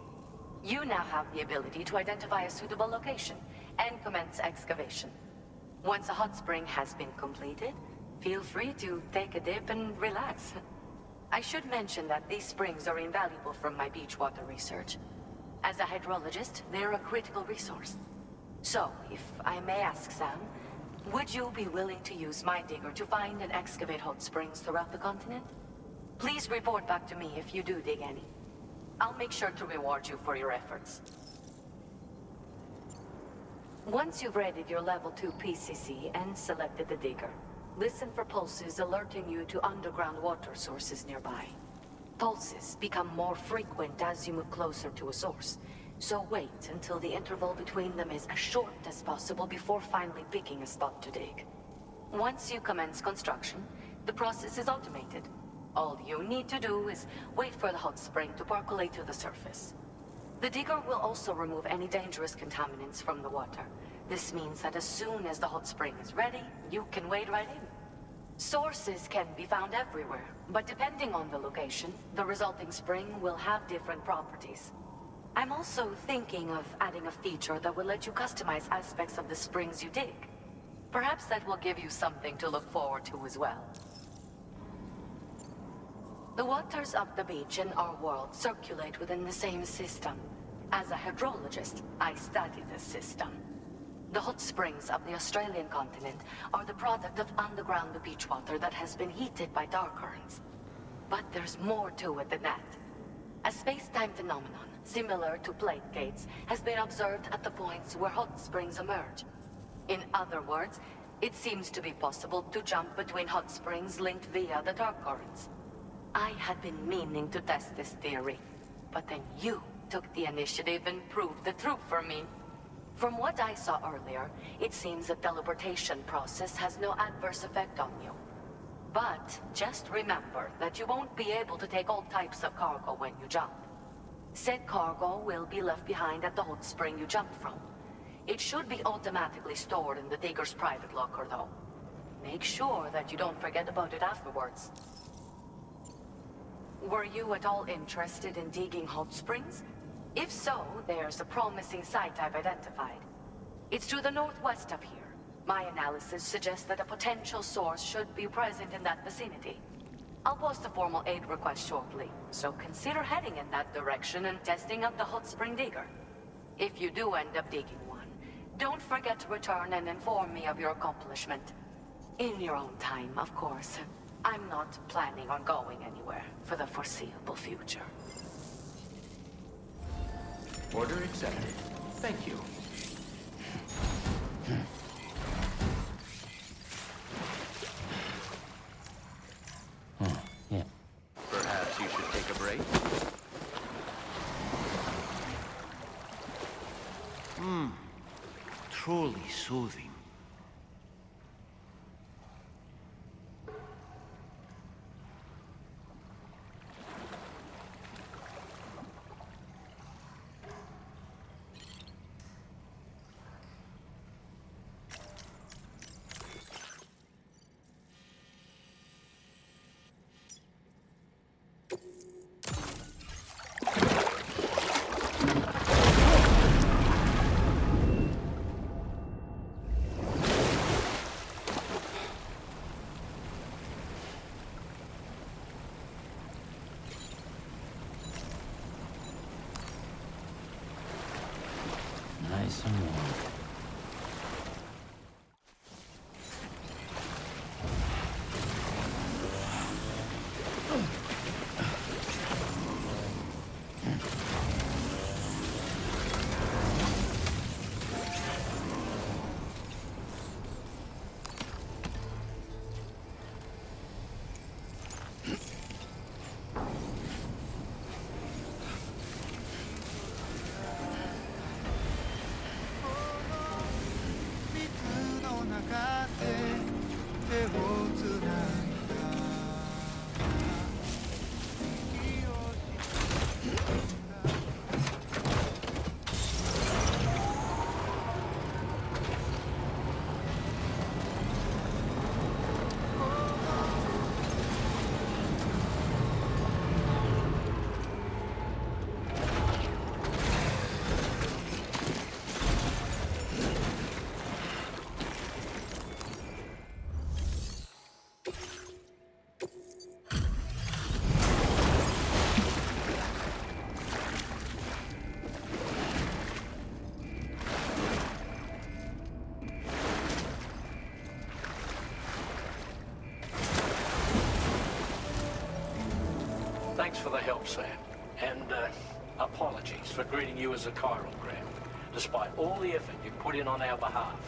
You now have the ability to identify a suitable location and commence excavation. Once a hot spring has been completed, feel free to take a dip and relax. I should mention that these springs are invaluable from my beach water research. As a hydrologist, they're a critical resource. So, if I may ask, Sam, would you be willing to use my digger to find and excavate hot springs throughout the continent? Please report back to me if you do dig any. I'll make sure to reward you for your efforts. Once you've readied your level 2 PCC and selected the digger, listen for pulses alerting you to underground water sources nearby. Pulses become more frequent as you move closer to a source. So wait until the interval between them is as short as possible before finally picking a spot to dig. Once you commence construction, the process is automated. All you need to do is wait for the hot spring to percolate to the surface. The digger will also remove any dangerous contaminants from the water. This means that as soon as the hot spring is ready, you can wade right in. Sources can be found everywhere, but depending on the location, the resulting spring will have different properties. I'm also thinking of adding a feature that will let you customize aspects of the springs you dig. Perhaps that will give you something to look forward to as well. The waters of the beach in our world circulate within the same system. As a hydrologist, I study this system. The hot springs of the Australian continent are the product of underground beach water that has been heated by dark currents. But there's more to it than that. A space-time phenomenon, similar to plate gates, has been observed at the points where hot springs emerge. In other words, it seems to be possible to jump between hot springs linked via the dark currents. I had been meaning to test this theory, but then you took the initiative and proved the truth for me. From what I saw earlier, it seems the teleportation process has no adverse effect on you. But just remember that you won't be able to take all types of cargo when you jump. Said cargo will be left behind at the hot spring you jumped from. It should be automatically stored in the digger's private locker, though. Make sure that you don't forget about it afterwards. Were you at all interested in digging hot springs? If so, there's a promising site I've identified. It's to the northwest of here. My analysis suggests that a potential source should be present in that vicinity. I'll post a formal aid request shortly, so consider heading in that direction and testing out the hot spring digger. If you do end up digging one, don't forget to return and inform me of your accomplishment. In your own time, of course. I'm not planning on going anywhere for the foreseeable future. Order accepted. Thank you. Yeah. Perhaps you should take a break? Truly soothing. Nice and warm. Thanks for the help, Sam. And apologies for greeting you as a chiral gram, despite all the effort you put in on our behalf.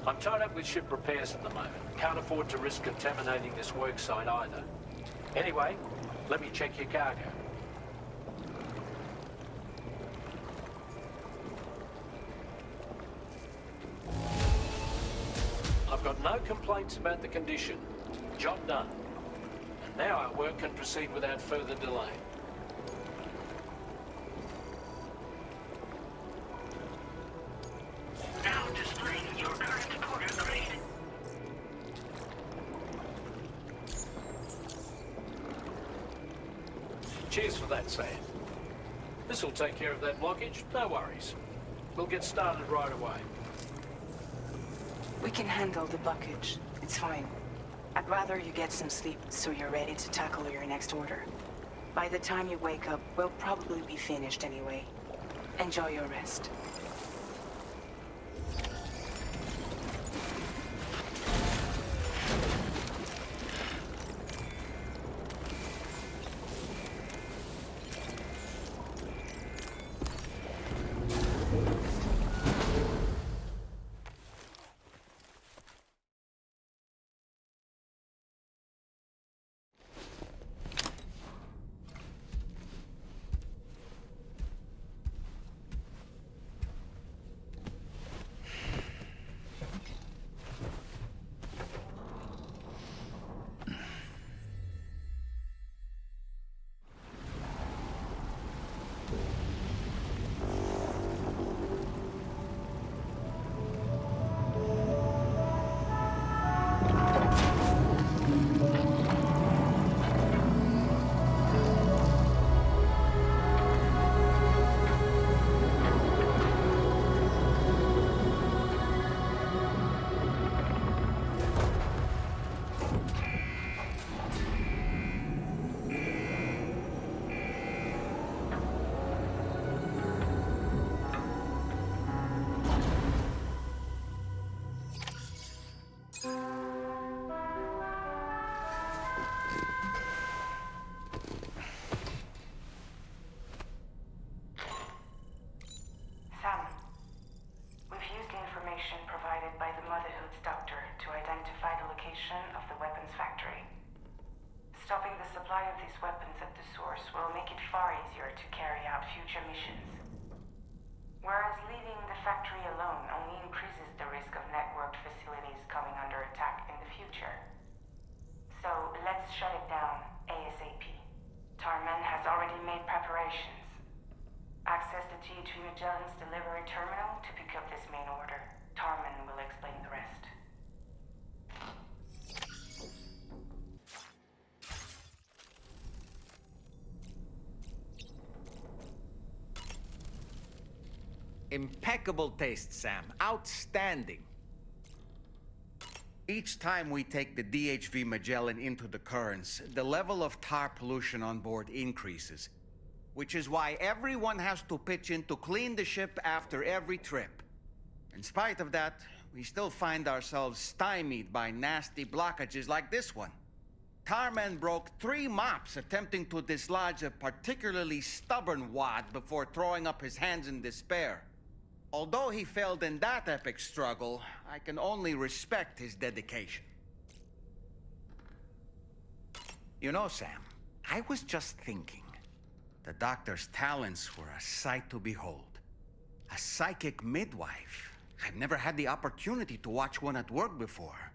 I'm tied up with ship repairs at the moment. Can't afford to risk contaminating this work site either. Anyway, Let me check your cargo. I've got no complaints about the condition. Job done. And now our work can proceed without further delay. Now displaying your current order grade. Cheers for that, Sam. This'll take care of that blockage, no worries. We'll get started right away. We can handle the blockage. It's fine. I'd rather you get some sleep so you're ready to tackle your next order. By the time you wake up, we'll probably be finished anyway. Enjoy your rest. Stopping the supply of these weapons at the source will make it far easier to carry out future missions. Whereas leaving the factory alone only increases the risk of networked facilities coming under attack in the future. So let's shut it down ASAP. Tarman has already made preparations. Access the G3 Magellan's delivery terminal to pick up this main order. Tarman will explain the rest. Impeccable taste, Sam. Outstanding. Each time we take the DHV Magellan into the currents, the level of tar pollution on board increases, which is why everyone has to pitch in to clean the ship after every trip. In spite of that, we still find ourselves stymied by nasty blockages like this one. Tarman broke 3 mops attempting to dislodge a particularly stubborn wad before throwing up his hands in despair. Although he failed in that epic struggle, I can only respect his dedication. You know, Sam, I was just thinking. The doctor's talents were a sight to behold. A psychic midwife. I've never had the opportunity to watch one at work before.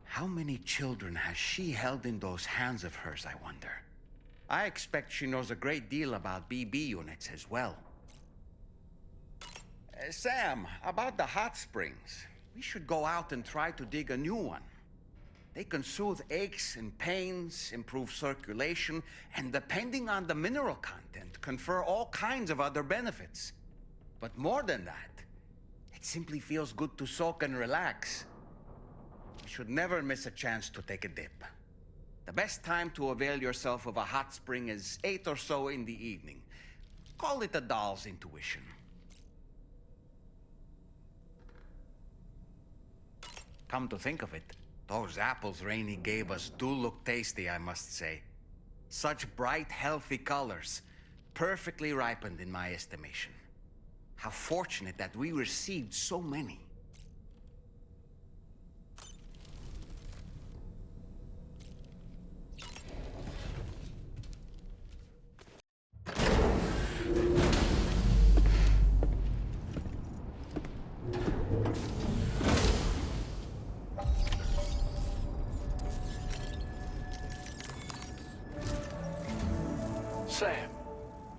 How many children has she held in those hands of hers, I wonder? I expect she knows a great deal about BB units as well. Sam, about the hot springs. We should go out and try to dig a new one. They can soothe aches and pains, improve circulation, and depending on the mineral content, confer all kinds of other benefits. But more than that, it simply feels good to soak and relax. You should never miss a chance to take a dip. The best time to avail yourself of a hot spring is 8 or so in the evening. Call it a doll's intuition. Come to think of it, those apples Rainey gave us do look tasty, I must say. Such bright, healthy colors. Perfectly ripened in my estimation. How fortunate that we received so many.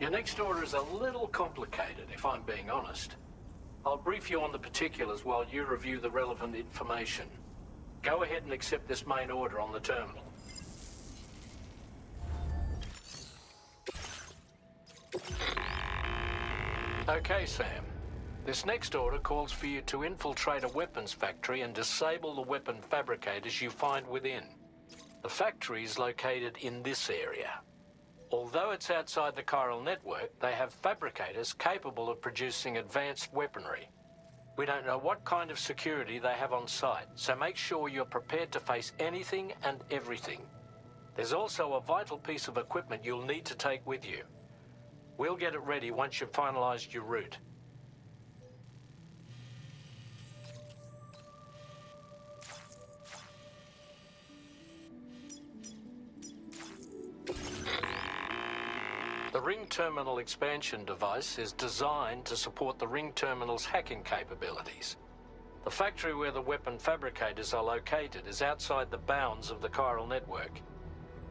Your next order is a little complicated, if I'm being honest. I'll brief you on the particulars while you review the relevant information. Go ahead and accept this main order on the terminal. Okay, Sam. This next order calls for you to infiltrate a weapons factory and disable the weapon fabricators you find within. The factory is located in this area. Although it's outside the chiral network, they have fabricators capable of producing advanced weaponry. We don't know what kind of security they have on site, so make sure you're prepared to face anything and everything. There's also a vital piece of equipment you'll need to take with you. We'll get it ready once you've finalized your route. The Ring Terminal expansion device is designed to support the Ring Terminal's hacking capabilities. The factory where the weapon fabricators are located is outside the bounds of the chiral network,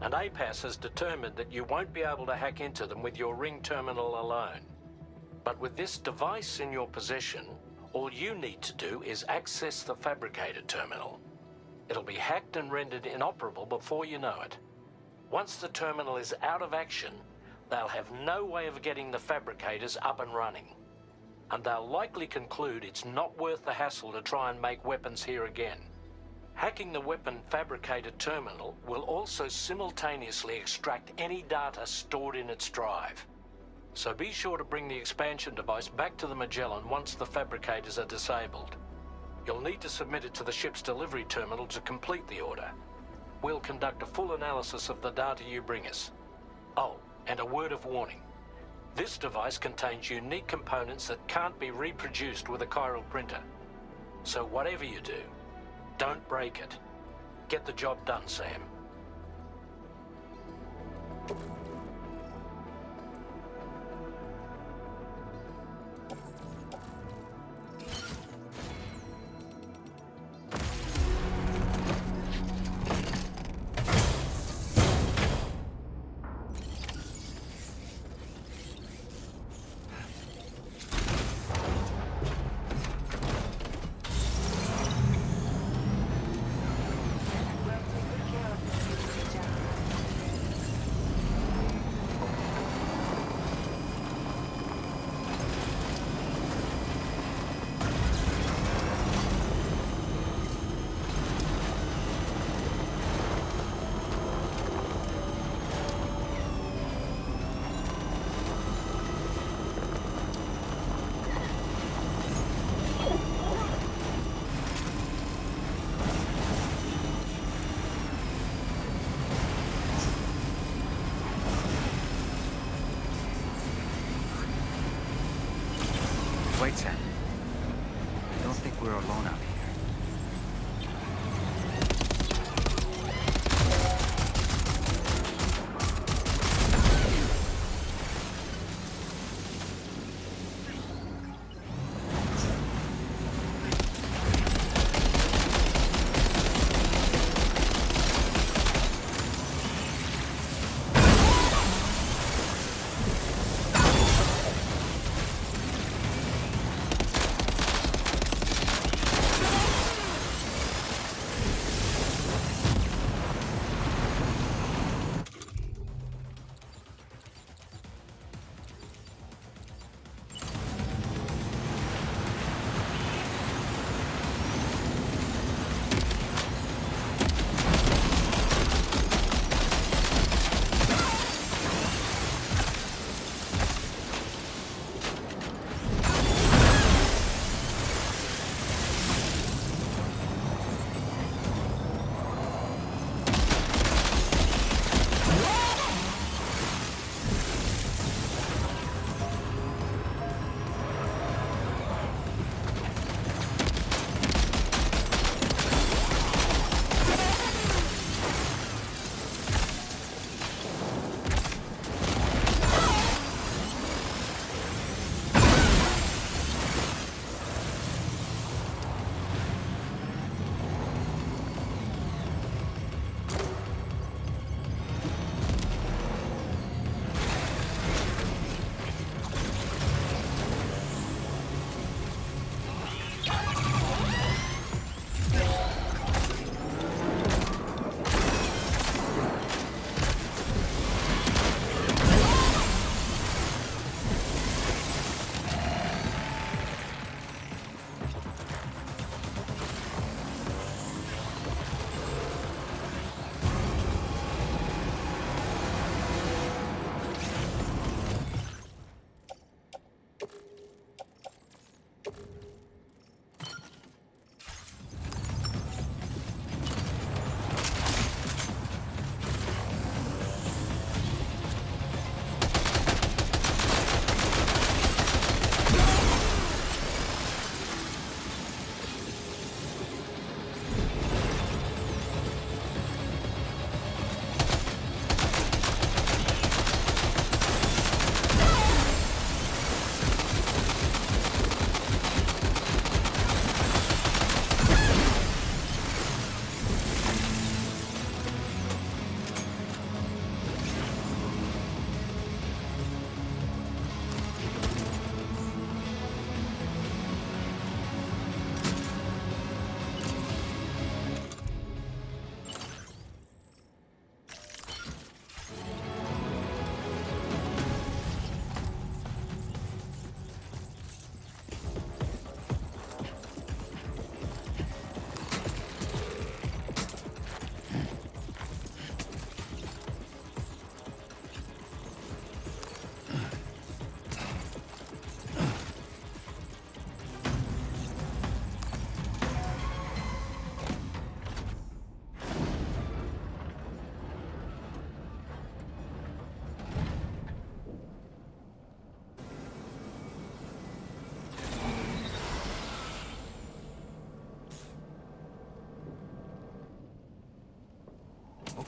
and APAS has determined that you won't be able to hack into them with your Ring Terminal alone. But with this device in your possession, all you need to do is access the fabricator terminal. It'll be hacked and rendered inoperable before you know it. Once the terminal is out of action, they'll have no way of getting the fabricators up and running. And they'll likely conclude it's not worth the hassle to try and make weapons here again. Hacking the weapon fabricator terminal will also simultaneously extract any data stored in its drive. So be sure to bring the expansion device back to the Magellan once the fabricators are disabled. You'll need to submit it to the ship's delivery terminal to complete the order. We'll conduct a full analysis of the data you bring us. Oh, and a word of warning. This device contains unique components that can't be reproduced with a chiral printer. So whatever you do, don't break it. Get the job done, Sam. Wait, Sam. I don't think we're alone out here.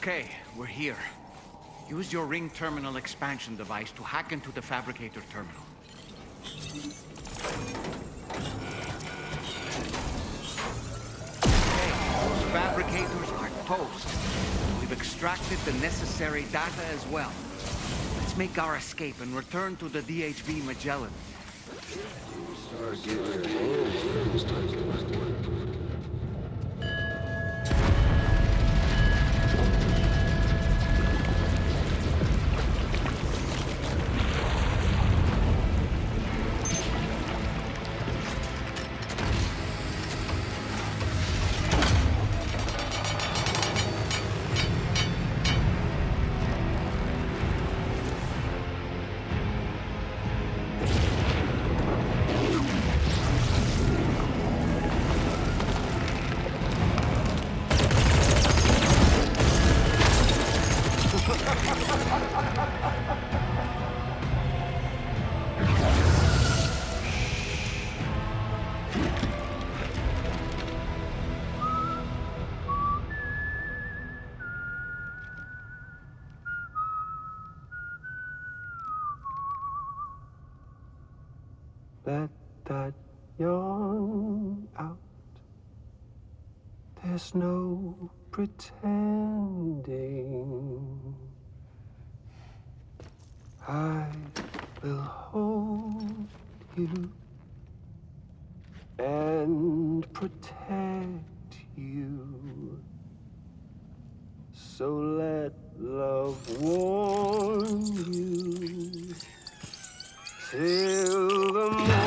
Okay, we're here. Use your ring terminal expansion device to hack into the fabricator terminal. Okay, those fabricators are toast. We've extracted the necessary data as well. Let's make our escape and return to the DHB Magellan. Let that yawn out. There's no pretending. I will hold you and protect you. So let love warm you till the morning.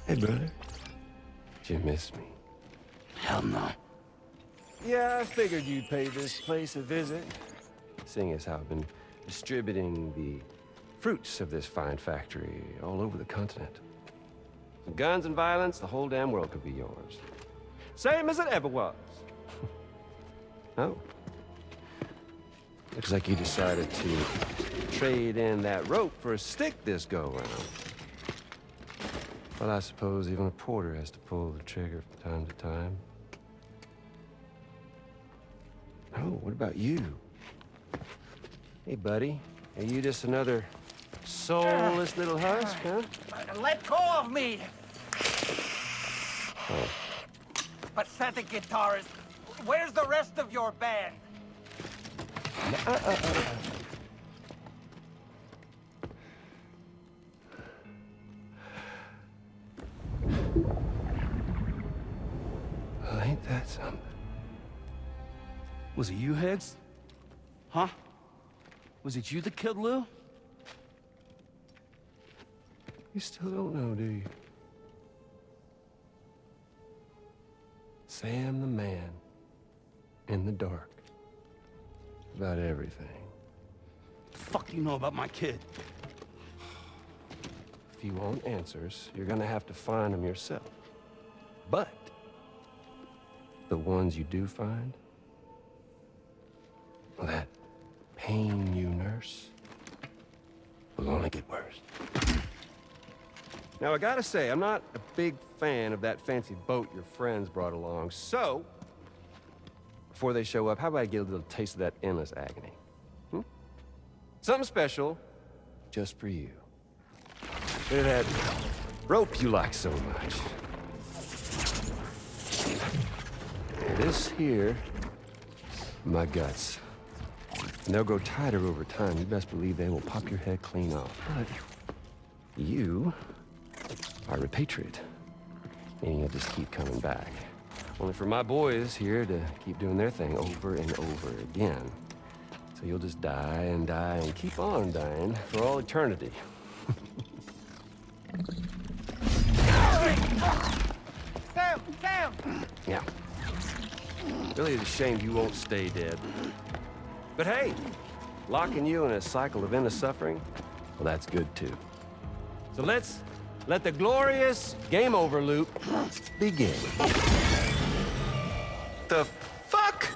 Hey, brother. Did you miss me? Hell no. Yeah, I figured you'd pay this place a visit, seeing as how I've been distributing the fruits of this fine factory all over the continent. With guns and violence, the whole damn world could be yours. Same as it ever was. Oh. Looks like you decided to trade in that rope for a stick this go-round. Well, I suppose even a porter has to pull the trigger from time to time. Oh, what about you? Hey, buddy. Are you just another soulless little husk, huh? Let go of me! Oh. Pathetic guitarist. Where's the rest of your band? Well, ain't that something? Was it you, Higgs? Huh? Was it you that killed Lou? You still don't know, do you? Sam the man. In the dark. About everything. The fuck do you know about my kid? If you want answers, you're gonna have to find them yourself. But the ones you do find, well, that pain you nurse will only get worse. Now, I gotta say, I'm not a big fan of that fancy boat your friends brought along, so before they show up, how about I get a little taste of that endless agony? Hmm? Something special just for you. Look at that rope you like so much. This here, my guts. And they'll grow tighter over time. You best believe they will pop your head clean off. But you are a patriot, meaning you'll just keep coming back. Only for my boys here to keep doing their thing over and over again. So you'll just die and die and keep on dying for all eternity. Sam! Sam! Yeah. Really, it's a shame you won't stay dead. But hey, locking you in a cycle of endless suffering, well, that's good too. So let's let the glorious game over loop begin. The fuck?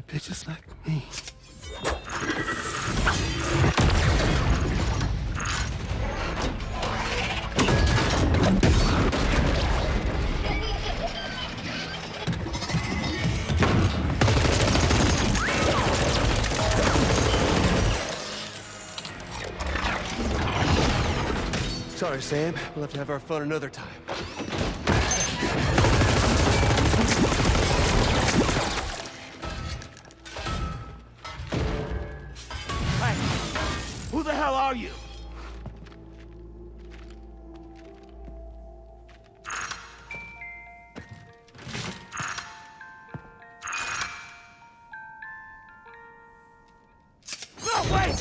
Bitches like me. Sorry, Sam. We'll have to have our fun another time. Who the hell are you? No, wait!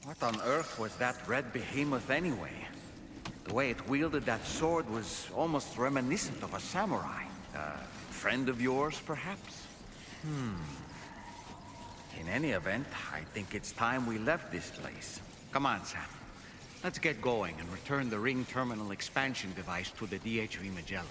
What on earth was that red behemoth anyway? The way it wielded that sword was almost reminiscent of a samurai. A friend of yours, perhaps? In any event, I think it's time we left this place. Come on, Sam. Let's get going and return the ring terminal expansion device to the DHV Magellan.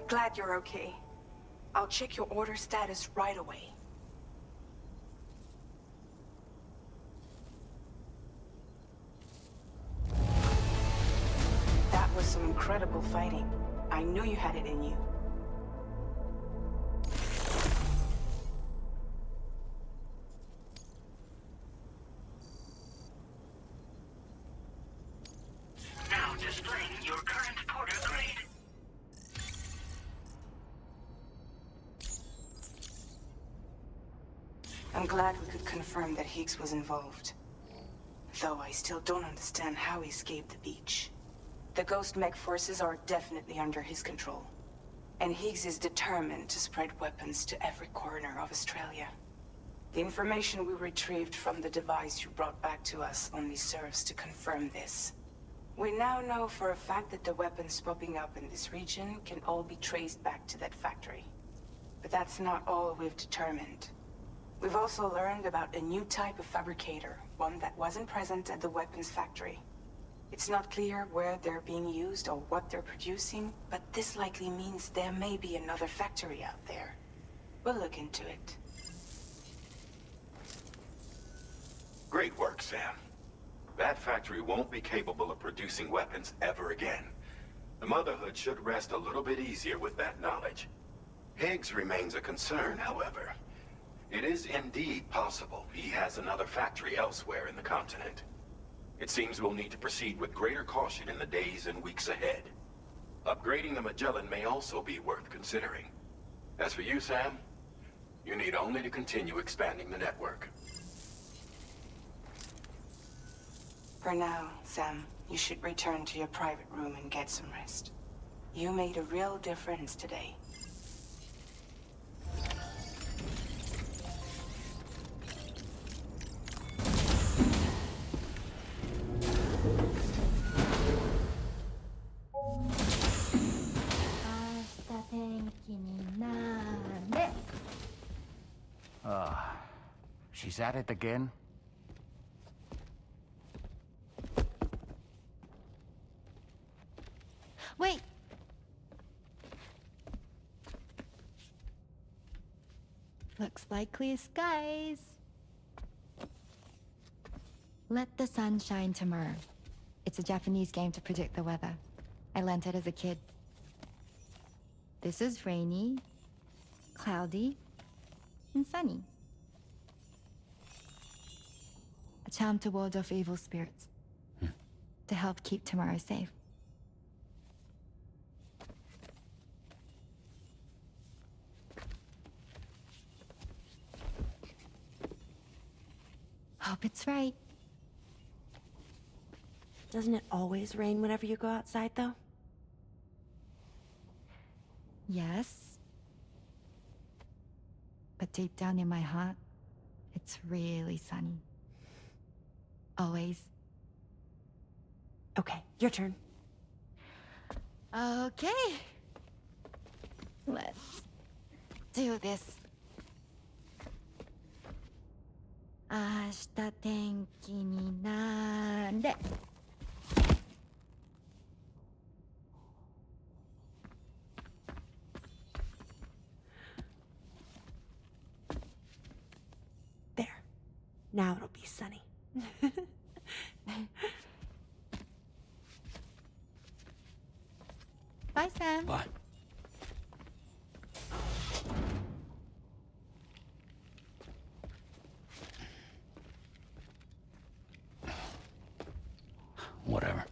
Glad you're okay. I'll check your order status right away. That was some incredible fighting. I knew you had it in you. Now displaying your current porter grade. I'm glad we could confirm that Higgs was involved. Though I still don't understand how he escaped the beach. The Ghost Mech forces are definitely under his control. And Higgs is determined to spread weapons to every corner of Australia. The information we retrieved from the device you brought back to us only serves to confirm this. We now know for a fact that the weapons popping up in this region can all be traced back to that factory. But that's not all we've determined. We've also learned about a new type of fabricator, one that wasn't present at the weapons factory. It's not clear where they're being used or what they're producing, but this likely means there may be another factory out there. We'll look into it. Great work, Sam. That factory won't be capable of producing weapons ever again. The Motherhood should rest a little bit easier with that knowledge. Higgs remains a concern, however. It is indeed possible he has another factory elsewhere in the continent. It seems we'll need to proceed with greater caution in the days and weeks ahead. Upgrading the Magellan may also be worth considering. As for you, Sam, you need only to continue expanding the network. For now, Sam, you should return to your private room and get some rest. You made a real difference today. She's at it again? Wait! Looks like clear skies. Let the sun shine tomorrow. It's a Japanese game to predict the weather. I learned it as a kid. This is rainy, cloudy, and sunny. A charm to ward off evil spirits. To help keep tomorrow safe. Hope it's right. Doesn't it always rain whenever you go outside, though? Yes. But deep down in my heart, it's really sunny. Always. Okay, your turn. Okay. Let's do this. 明日天気になれ。There. Now it'll be sunny. Bye, Sam. Bye. Whatever.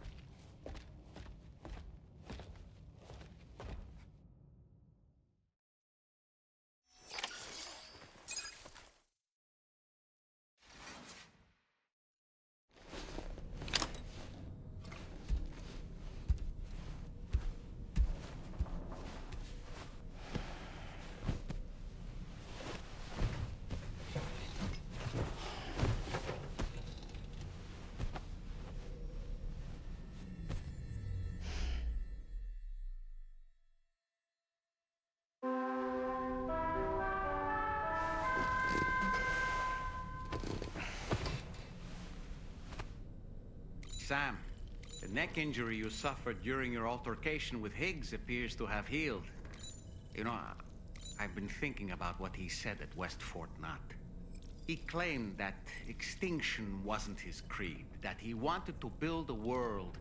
Sam, the neck injury you suffered during your altercation with Higgs appears to have healed. You know, I've been thinking about what he said at West Fort Knot. He claimed that extinction wasn't his creed, that he wanted to build a world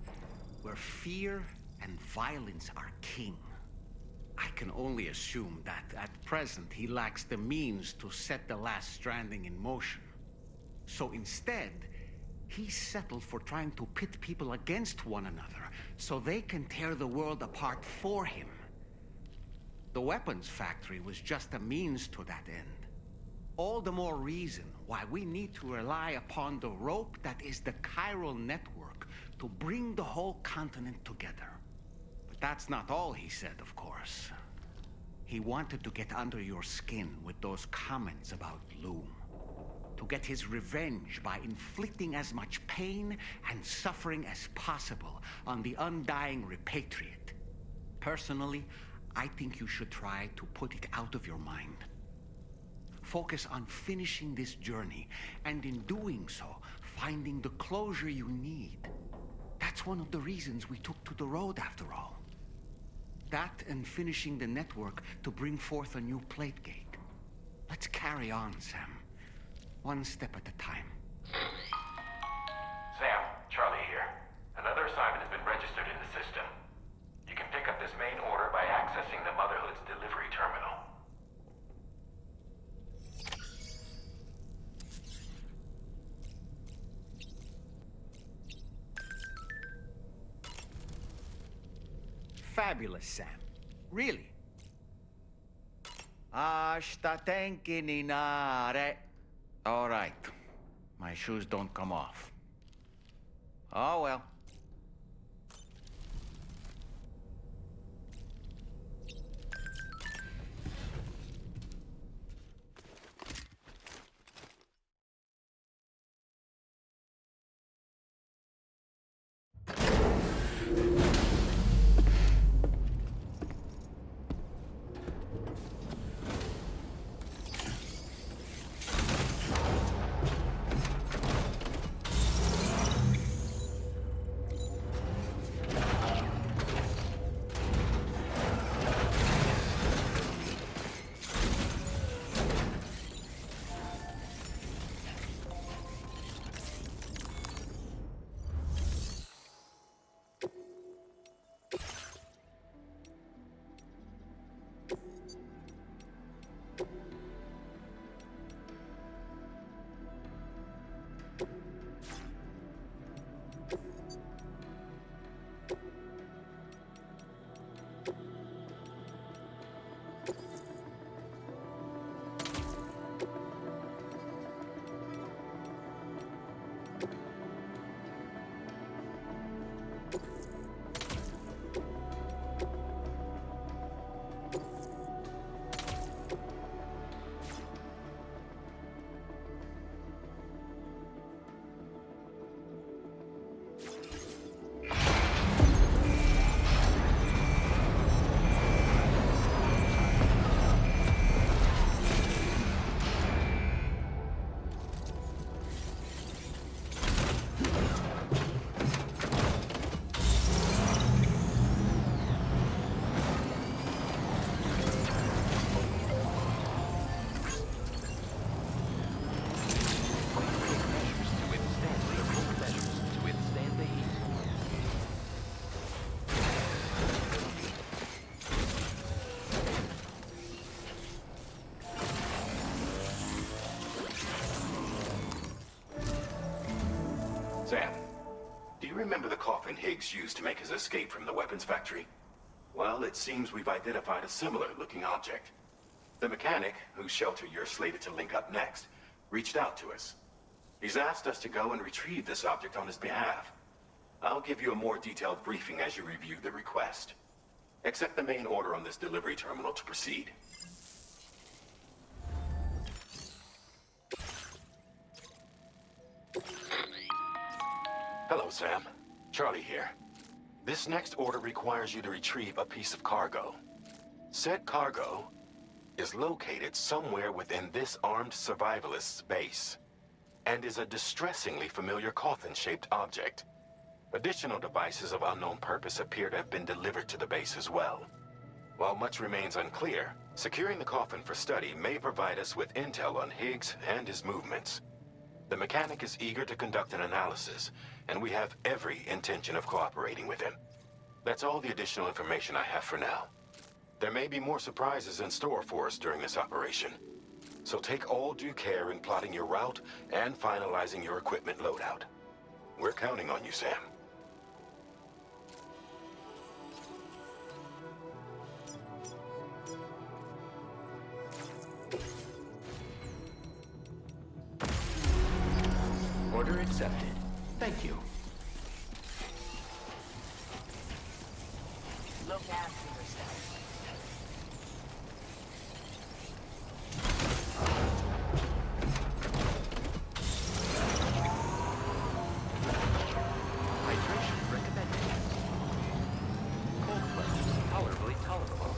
where fear and violence are king. I can only assume that at present he lacks the means to set the last stranding in motion. So instead, he settled for trying to pit people against one another so they can tear the world apart for him. The weapons factory was just a means to that end. All the more reason why we need to rely upon the rope that is the chiral network to bring the whole continent together. But that's not all he said, of course. He wanted to get under your skin with those comments about Loom. To get his revenge by inflicting as much pain and suffering as possible on the undying repatriate. Personally, I think you should try to put it out of your mind. Focus on finishing this journey, and in doing so, finding the closure you need. That's one of the reasons we took to the road, after all. That and finishing the network to bring forth a new plate gate. Let's carry on, Sam. One step at a time. Sam, Charlie here. Another assignment has been registered in the system. You can fabulous, Sam. Really. Hasta tenkinare. All right. My shoes don't come off. Oh, well. Sam, do you remember the coffin Higgs used to make his escape from the weapons factory? Well, it seems we've identified a similar-looking object. The mechanic, whose shelter you're slated to link up next, reached out to us. He's asked us to go and retrieve this object on his behalf. I'll give you a more detailed briefing as you review the request. Accept the main order on this delivery terminal to proceed. Hello, Sam. Charlie here. This next order requires you to retrieve a piece of cargo. Said cargo is located somewhere within this armed survivalist's base, and is a distressingly familiar coffin-shaped object. Additional devices of unknown purpose appear to have been delivered to the base as well. While much remains unclear, securing the coffin for study may provide us with intel on Higgs and his movements. The mechanic is eager to conduct an analysis, and we have every intention of cooperating with him. That's all the additional information I have for now. There may be more surprises in store for us during this operation, so take all due care in plotting your route and finalizing your equipment loadout. We're counting on you, Sam. Order accepted. Thank you. Look after yourself. Hydration recommended. Cold plunge tolerably tolerable.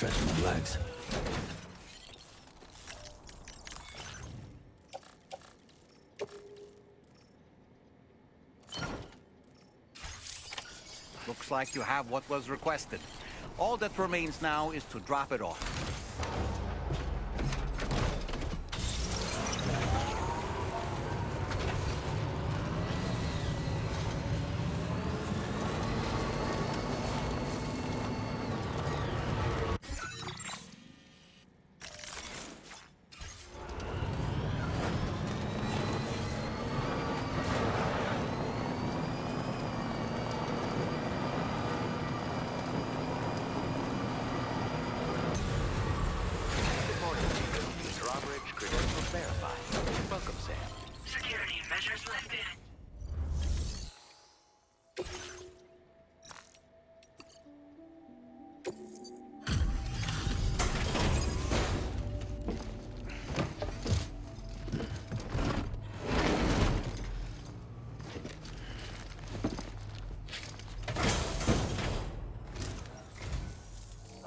stretch my legs. Looks like you have what was requested. All that remains now is to drop it off.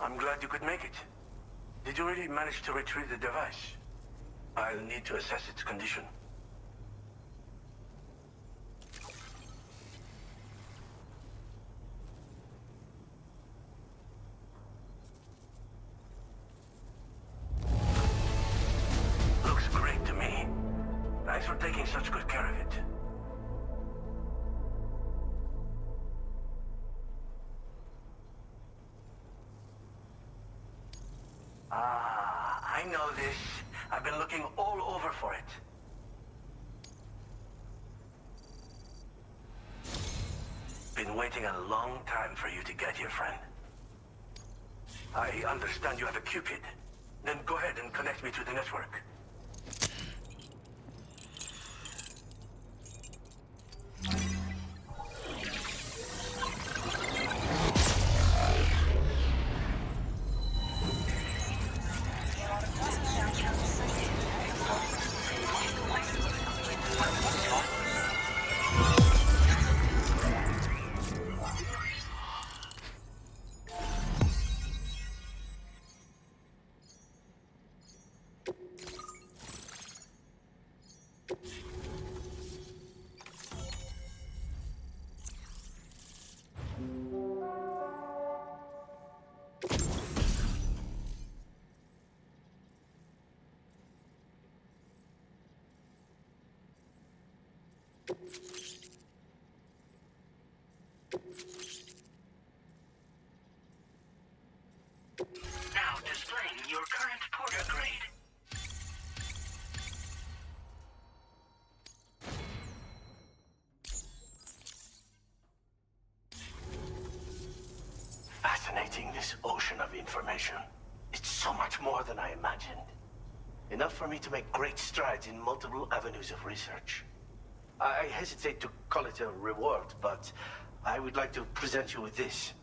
I'm glad you could make it. Did you really manage to retrieve the device? I'll need to assess its condition. Looks great to me. Thanks for taking such good care of it. I know this. I've been looking all over for it. Been waiting a long time for you to get here, friend. I understand you have a Cupid. Then go ahead and connect me to the network. Now displaying your current porter grade. Fascinating, this ocean of information. It's so much more than I imagined. Enough for me to make great strides in multiple avenues of research. I hesitate to call it a reward, but I would like to present you with this.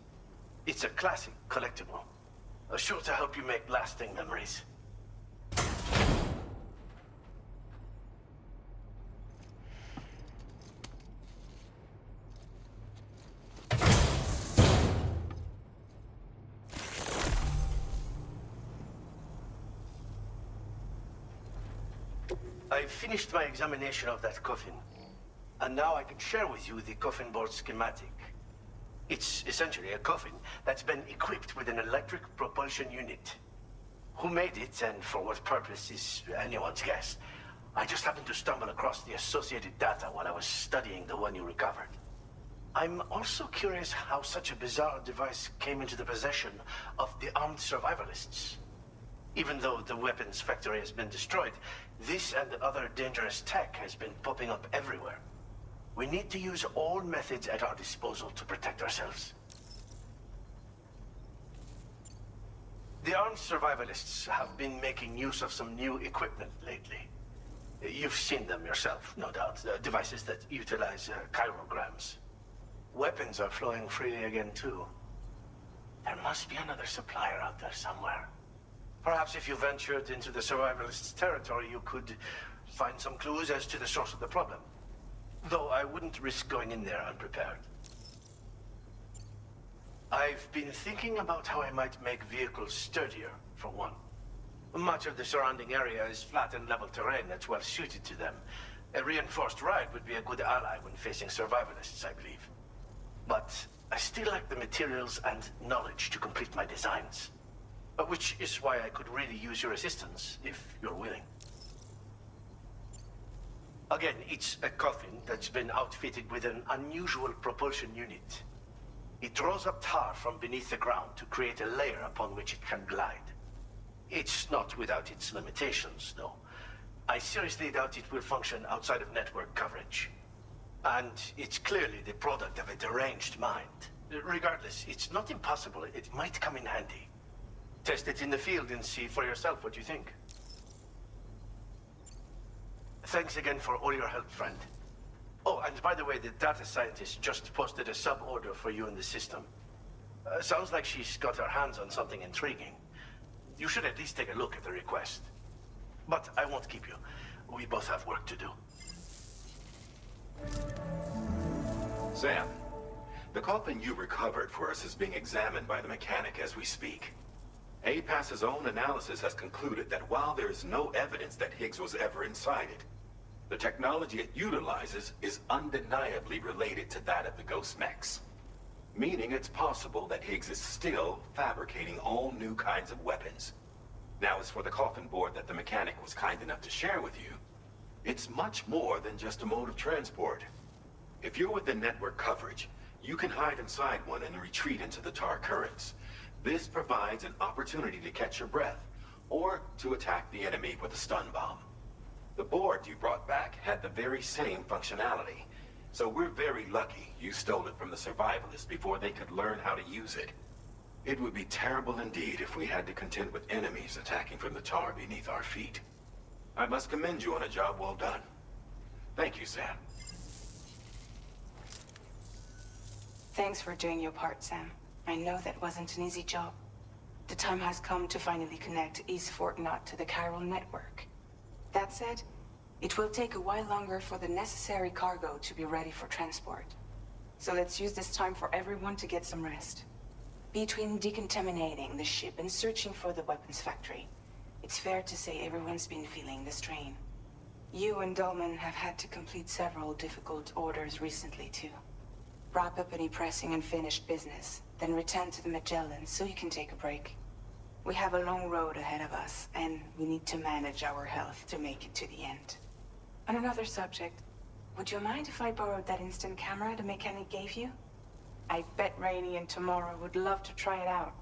It's a classic collectible. Sure to help you make lasting memories. I finished my examination of that coffin, and now I can share with you the coffin board schematic. It's essentially a coffin that's been equipped with an electric propulsion unit. Who made it and for what purpose is anyone's guess. I just happened to stumble across the associated data while I was studying the one you recovered. I'm also curious how such a bizarre device came into the possession of the armed survivalists. Even though the weapons factory has been destroyed, this and other dangerous tech has been popping up everywhere. We need to use all methods at our disposal to protect ourselves. The armed survivalists have been making use of some new equipment lately. You've seen them yourself, no doubt. Devices that utilize chirograms. Weapons are flowing freely again, too. There must be another supplier out there somewhere. Perhaps if you ventured into the survivalists' territory, you could find some clues as to the source of the problem. Though I wouldn't risk going in there unprepared. I've been thinking about how I might make vehicles sturdier, for one. Much of the surrounding area is flat and level terrain that's well suited to them. A reinforced ride would be a good ally when facing survivalists, I believe. But I still lack the materials and knowledge to complete my designs. Which is why I could really use your assistance, if you're willing. Again, it's a coffin that's been outfitted with an unusual propulsion unit. It draws up tar from beneath the ground to create a layer upon which it can glide. It's not without its limitations, though. I seriously doubt it will function outside of network coverage. And it's clearly the product of a deranged mind. Regardless, it's not impossible. It might come in handy. Test it in the field and see for yourself what you think. Thanks again for all your help, friend. Oh, and by the way, the data scientist just posted a sub-order for you in the system. Sounds like she's got her hands on something intriguing. You should at least take a look at the request. But I won't keep you. We both have work to do. Sam, the coffin you recovered for us is being examined by the mechanic as we speak. APAS's own analysis has concluded that while there is no evidence that Higgs was ever inside it, the technology it utilizes is undeniably related to that of the Ghost Mechs. Meaning it's possible that Higgs is still fabricating all new kinds of weapons. Now, as for the coffin board that the mechanic was kind enough to share with you, it's much more than just a mode of transport. If you're within network coverage, you can hide inside one and retreat into the tar currents. This provides an opportunity to catch your breath, or to attack the enemy with a stun bomb. The board you brought back had the very same functionality, so we're very lucky you stole it from the survivalists before they could learn how to use it. It would be terrible indeed if we had to contend with enemies attacking from the tar beneath our feet. I must commend you on a job well done. Thank you, Sam. Thanks for doing your part, Sam. I know that wasn't an easy job. The time has come to finally connect East Fort Knot to the chiral network. That said, it will take a while longer for the necessary cargo to be ready for transport. So let's use this time for everyone to get some rest. Between decontaminating the ship and searching for the weapons factory, it's fair to say everyone's been feeling the strain. You and Dolman have had to complete several difficult orders recently, too. Wrap up any pressing and finished business, then return to the Magellan so you can take a break. We have a long road ahead of us, and we need to manage our health to make it to the end. On another subject, would you mind if I borrowed that instant camera the mechanic gave you? I bet Rainey and Tamara would love to try it out.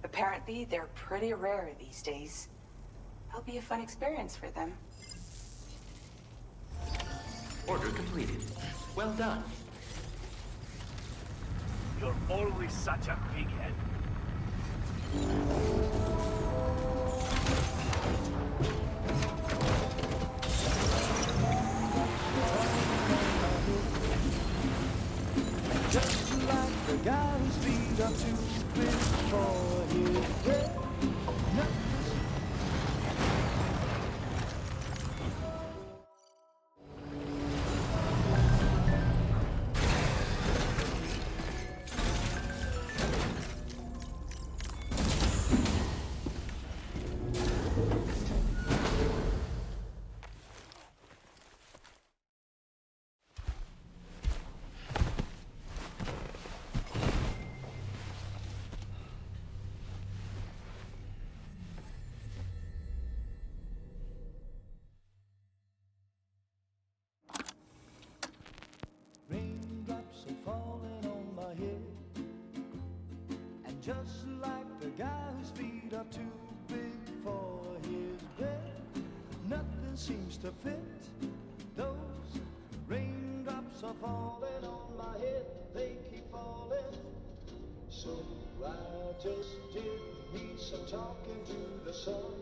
Apparently, they're pretty rare these days. It'll be a fun experience for them. Order completed. Well done. You're always such a big head. Just like the guy whose feet are too big for his head. Raindrops are falling on my head, and just like the guy whose feet are too big for his bed, nothing seems to fit. Those raindrops are falling on my head, they keep falling. So I just did me some talking to the sun,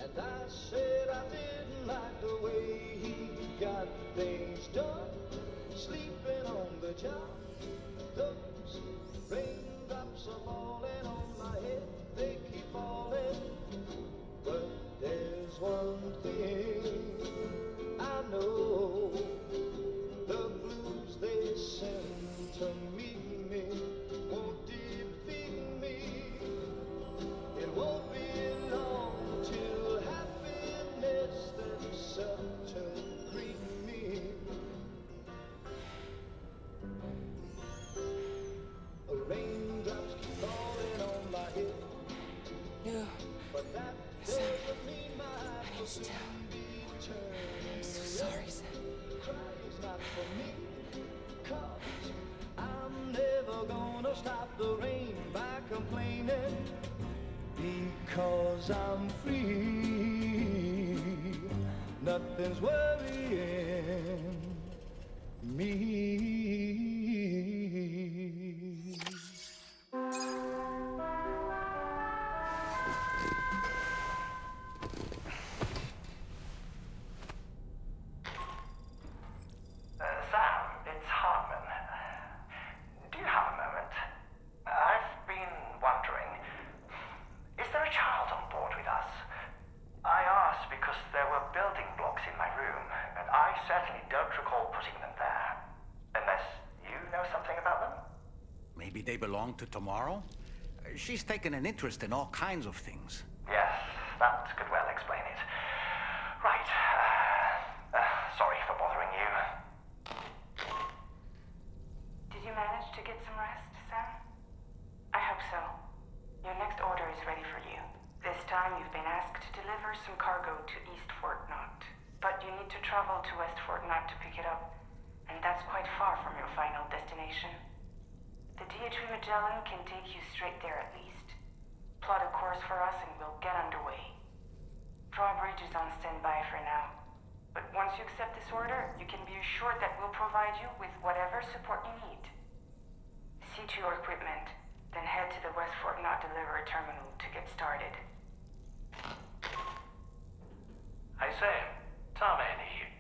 and I said I didn't like the way he got things done, sleeping on the job. Those raindrops are falling on my head, they keep falling. But there's one thing I know, the blues they send to meet me gonna stop the rain by complaining, because I'm free. Nothing's worrying me. Sam, it's Hartman. Do you have a moment? I've been wondering, is there a child on board with us? I asked because there were building blocks in my room, and I certainly don't recall putting them there. Unless you know something about them? Maybe they belong to Tomorrow? She's taken an interest in all kinds of things. Yes, that could well explain it. Right. Sorry for bothering you. Did you manage to get some rest, Sam? I hope so. Your next order is ready for you. This time you've been asked to deliver some cargo to East Fort Knott. But you need to travel to West Fort Knott to pick it up. And that's quite far from your final destination. The DHV Magellan can take you straight there at least. Plot a course for us and we'll get underway. Drawbridge is on standby for now. But once you accept this order, you can be assured that we'll provide you with whatever support you need. See to your equipment, then head to the West Fort Knott delivery terminal to get started. Hey Sam, Tarman here.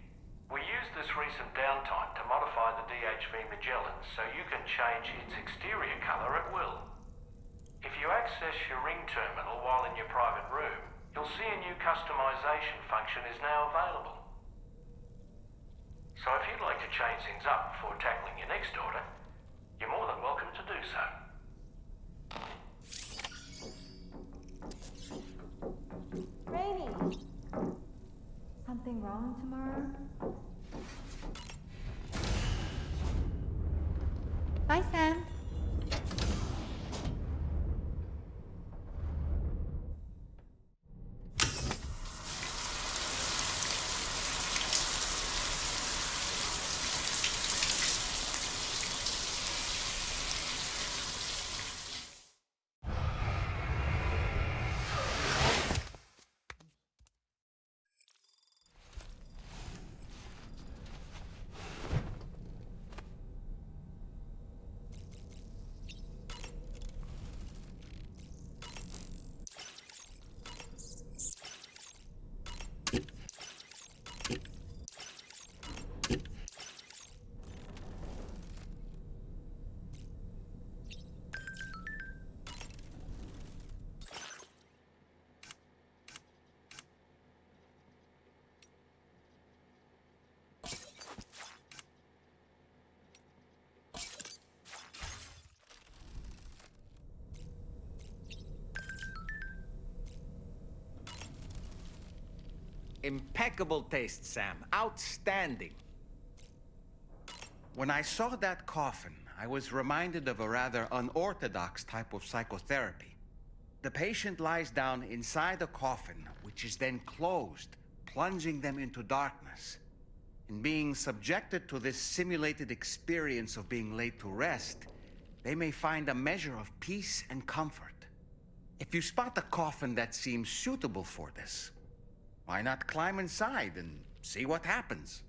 We used this recent downtime to modify the DHV Magellan so you can change its exterior color at will. If you access your ring terminal while in your private room, you'll see a new customization function is now available. So if you'd like to change things up before tackling your next order, you're more than welcome to do so. Rainy! Something wrong tomorrow? Bye, Sam. Impeccable taste, Sam. Outstanding. When I saw that coffin, I was reminded of a rather unorthodox type of psychotherapy. The patient lies down inside a coffin, which is then closed, plunging them into darkness. In being subjected to this simulated experience of being laid to rest, they may find a measure of peace and comfort. If you spot a coffin that seems suitable for this, why not climb inside and see what happens?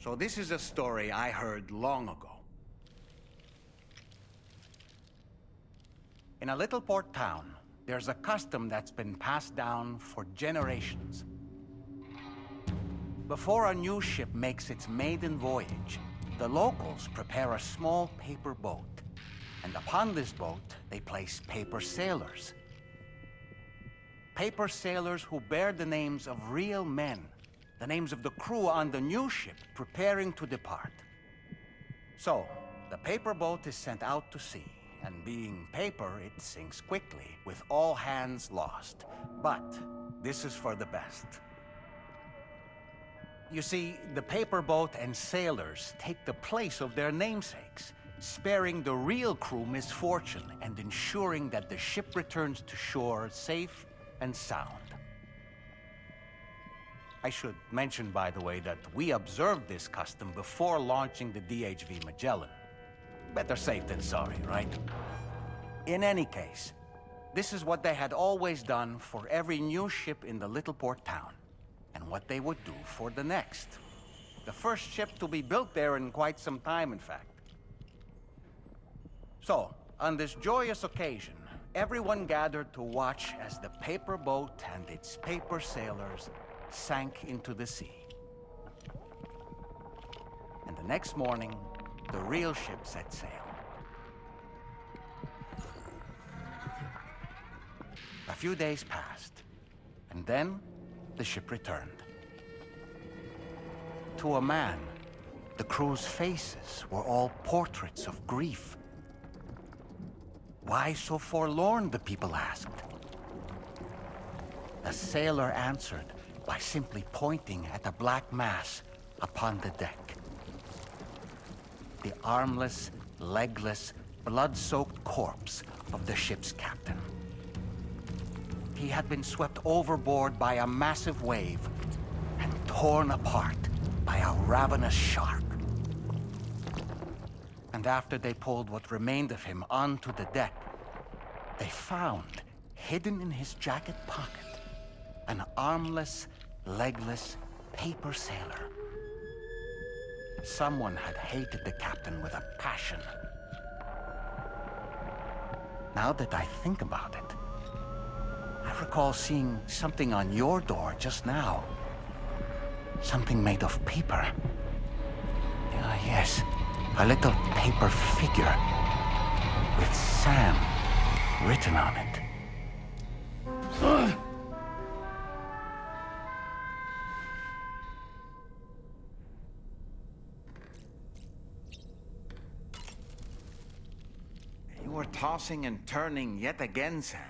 So this is a story I heard long ago. In a little port town, there's a custom that's been passed down for generations. Before a new ship makes its maiden voyage, the locals prepare a small paper boat. And upon this boat, they place paper sailors. Paper sailors who bear the names of real men, the names of the crew on the new ship preparing to depart. So, the paper boat is sent out to sea, and being paper, it sinks quickly, with all hands lost. But this is for the best. You see, the paper boat and sailors take the place of their namesakes, sparing the real crew misfortune and ensuring that the ship returns to shore safe and sound. I should mention, by the way, that we observed this custom before launching the DHV Magellan. Better safe than sorry, right? In any case, this is what they had always done for every new ship in the little port town, and what they would do for the next. The first ship to be built there in quite some time, in fact. So, on this joyous occasion, everyone gathered to watch as the paper boat and its paper sailors sank into the sea. And the next morning, the real ship set sail. A few days passed, and then the ship returned. To a man, the crew's faces were all portraits of grief. Why so forlorn, the people asked. The sailor answered by simply pointing at a black mass upon the deck. The armless, legless, blood-soaked corpse of the ship's captain. He had been swept overboard by a massive wave and torn apart by a ravenous shark. And after they pulled what remained of him onto the deck, they found, hidden in his jacket pocket, an armless, legless paper sailor. Someone had hated the captain with a passion. Now that I think about it, I recall seeing something on your door just now. Something made of paper. Yes, a little paper figure with Sam written on it. You were tossing and turning yet again, Sam.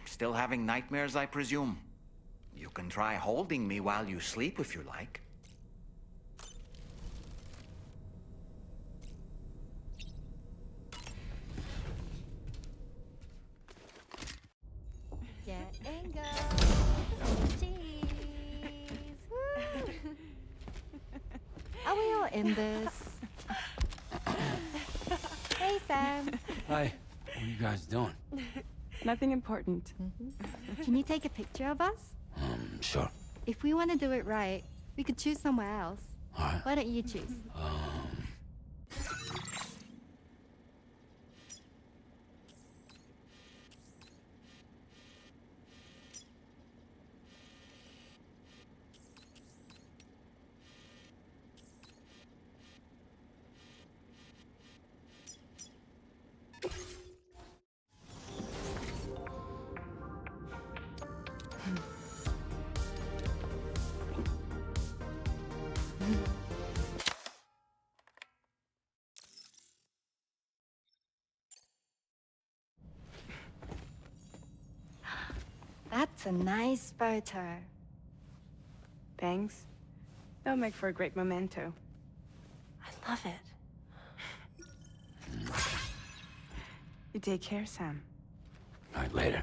Still having nightmares, I presume? You can try holding me while you sleep if you like. Getting go. Cheese. Woo. Are we all in this? Hey, Sam. Hi. What are you guys doing? Nothing important. Can you take a picture of us? Sure. If we want to do it right, we could choose somewhere else. All right. Why don't you choose? That's a nice photo. Thanks. They'll make for a great memento. I love it. You take care, Sam. All right, later.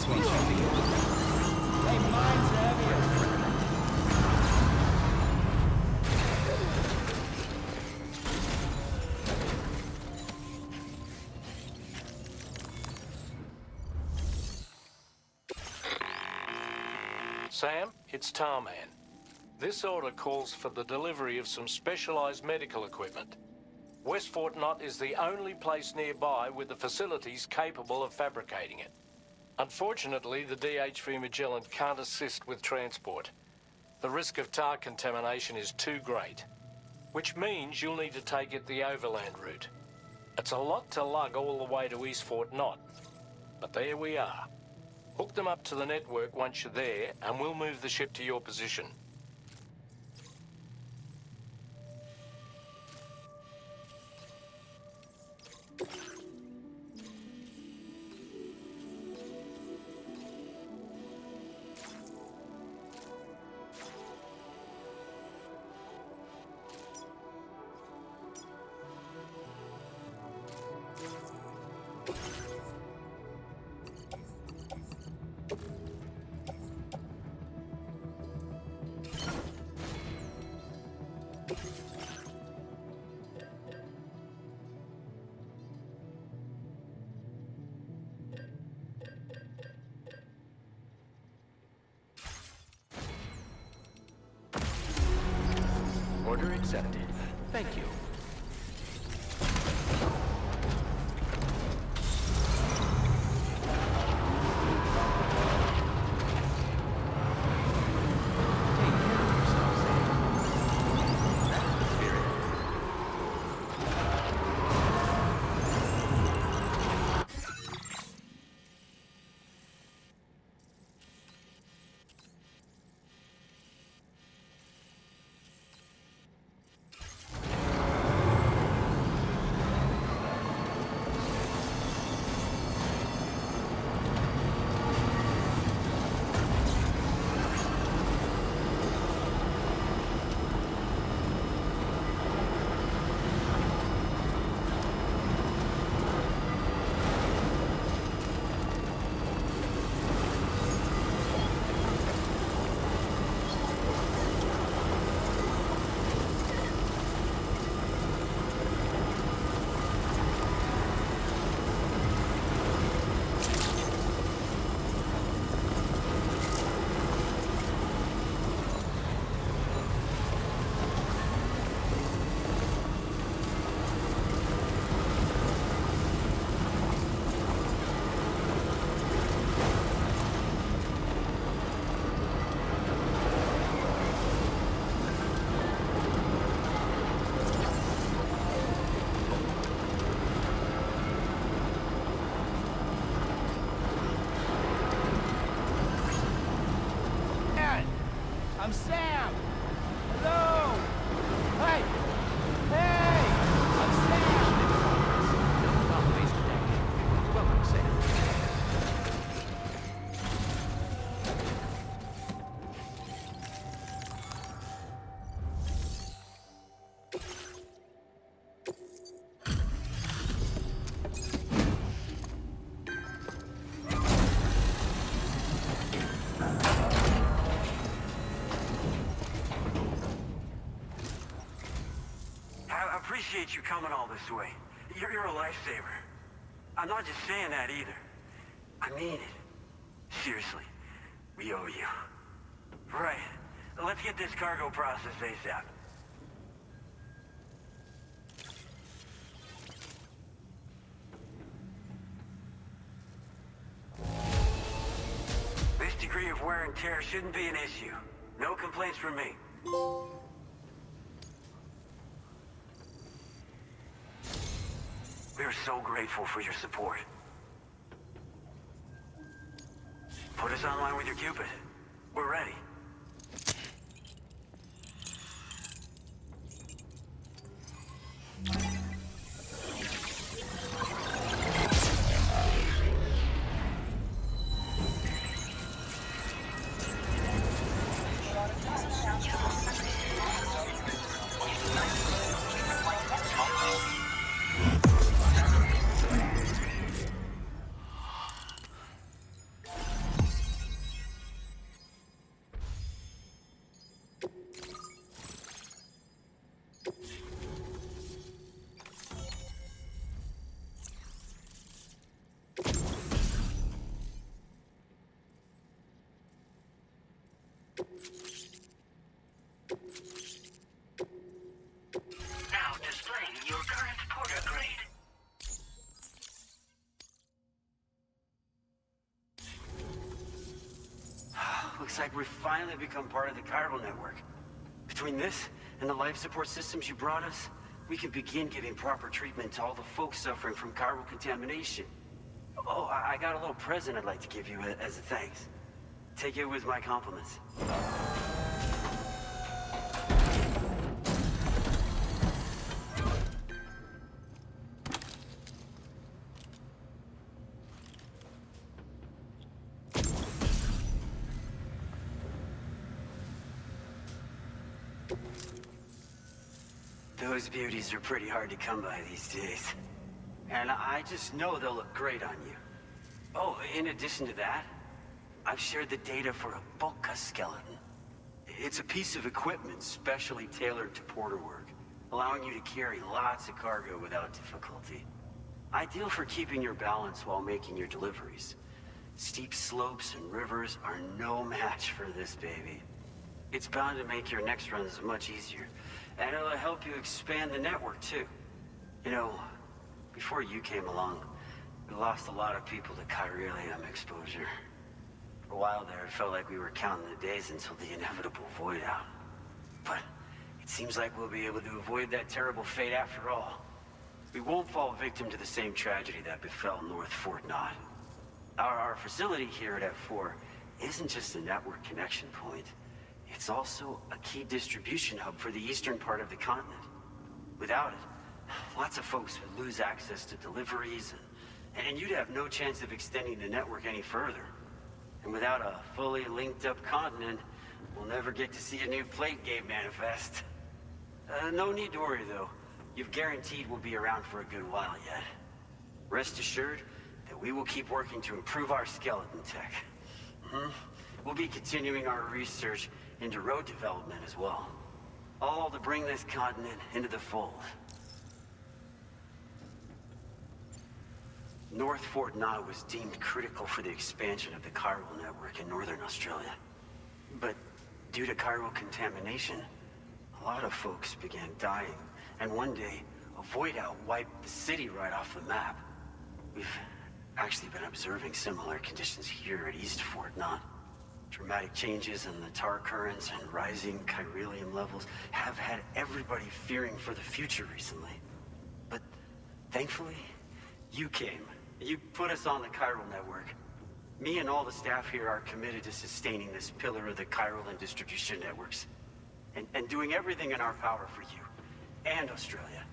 This one's heavy. Hey, mine's heavier. Sam, it's Tarman. This order calls for the delivery of some specialized medical equipment. West Fort Knott is the only place nearby with the facilities capable of fabricating it. Unfortunately, the DHV Magellan can't assist with transport. The risk of tar contamination is too great, which means you'll need to take it the overland route. It's a lot to lug all the way to East Fort Knott, but there we are. Hook them up to the network once you're there, and we'll move the ship to your position. Order accepted. Thank you. I'm Sam! Hello! Hey! Hey! I'm Sam! Welcome, Sam. I appreciate you coming all this way. You're a lifesaver. I'm not just saying that either. I mean it. Seriously. We owe you. Right. Let's get this cargo processed ASAP. This degree of wear and tear shouldn't be an issue. No complaints from me. We're so grateful for your support. Put us online with your Cupid. We're ready. like we've finally become part of the chiral network. Between this and the life support systems you brought us, we can begin giving proper treatment to all the folks suffering from chiral contamination. Oh, I got a little present I'd like to give you as a thanks. Take it with my compliments. Those beauties are pretty hard to come by these days. And I just know they'll look great on you. Oh, in addition to that, I've shared the data for a Baytuh skeleton. It's a piece of equipment specially tailored to porter work, allowing you to carry lots of cargo without difficulty. Ideal for keeping your balance while making your deliveries. Steep slopes and rivers are no match for this baby. It's bound to make your next runs much easier, and it'll help you expand the network too. You know, before you came along, we lost a lot of people to chiralium exposure. For a while there, it felt like we were counting the days until the inevitable void out. But it seems like we'll be able to avoid that terrible fate after all. We won't fall victim to the same tragedy that befell North Fort Knott. Our facility here at F4 isn't just a network connection point. It's also a key distribution hub for the eastern part of the continent. Without it, lots of folks would lose access to deliveries, and you'd have no chance of extending the network any further. And without a fully linked up continent, we'll never get to see a new plate game manifest. No need to worry though. You've guaranteed we'll be around for a good while yet. Rest assured that we will keep working to improve our skeleton tech. We'll be continuing our research into road development as well. All to bring this continent into the fold. North Fort Knott was deemed critical for the expansion of the chiral network in northern Australia. But due to chiral contamination, a lot of folks began dying, and one day, a void out wiped the city right off the map. We've actually been observing similar conditions here at East Fort Knott. Dramatic changes in the tar currents and rising chiralium levels have had everybody fearing for the future recently. But thankfully, you came. You put us on the chiral network. Me and all the staff here are committed to sustaining this pillar of the chiral and distribution networks. And doing everything in our power for you and Australia.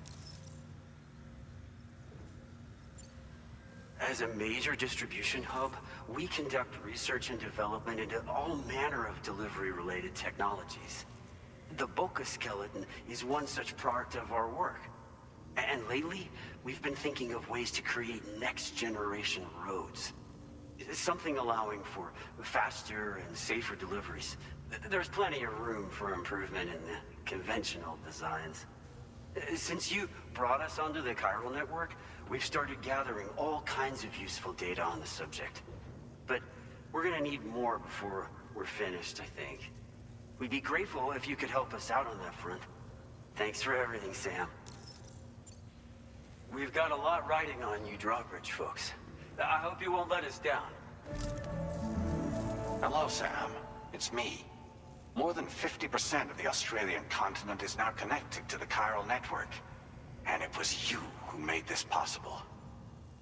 As a major distribution hub, we conduct research and development into all manner of delivery-related technologies. The Baytuh skeleton is one such product of our work. And lately, we've been thinking of ways to create next-generation roads. Something allowing for faster and safer deliveries. There's plenty of room for improvement in the conventional designs. Since you brought us onto the chiral network, we've started gathering all kinds of useful data on the subject. But we're gonna need more before we're finished, I think. We'd be grateful if you could help us out on that front. Thanks for everything, Sam. We've got a lot riding on you Drawbridge folks. I hope you won't let us down. Hello, Sam. It's me. More than 50% of the Australian continent is now connected to the chiral network. And it was you who made this possible.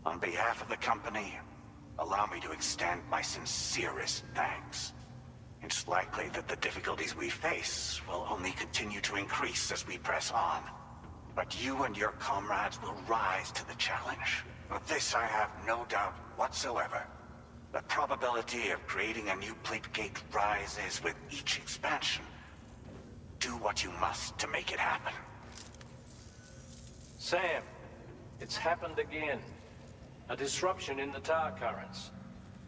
On behalf of the company, allow me to extend my sincerest thanks. It's likely that the difficulties we face will only continue to increase as we press on. But you and your comrades will rise to the challenge. Of this I have no doubt whatsoever. The probability of creating a new plate gate rises with each expansion. Do what you must to make it happen. Sam, it's happened again. A disruption in the tar currents.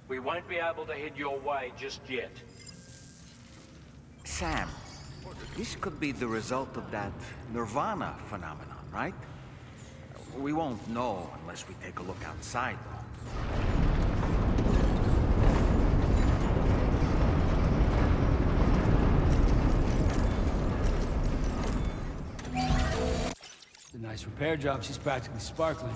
We won't be able to head your way just yet. Sam, this could be the result of that Nirvana phenomenon, right? We won't know unless we take a look outside, though. It's a nice repair job. She's practically sparkling.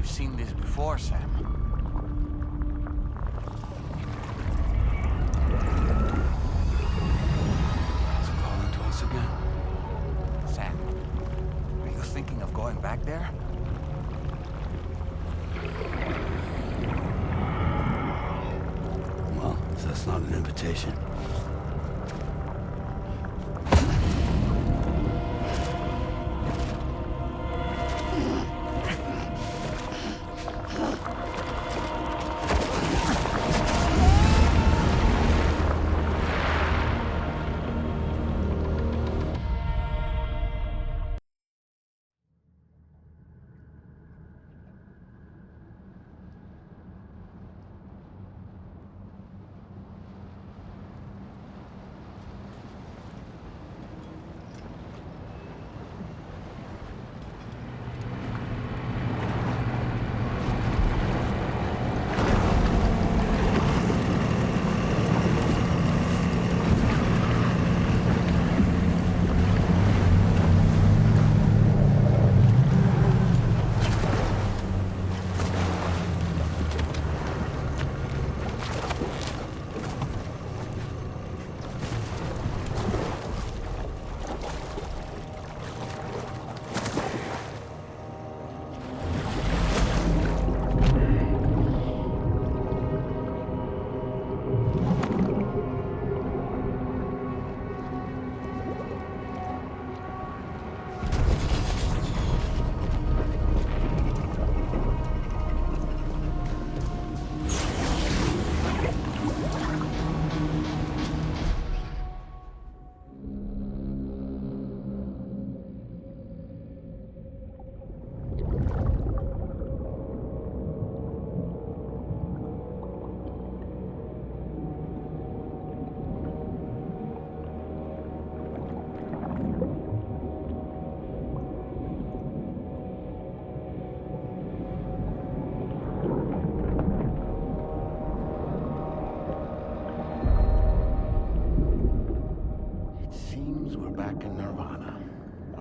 we've seen this before, Sam. It's calling to us again. Sam, are you thinking of going back there? Well, if that's not an invitation.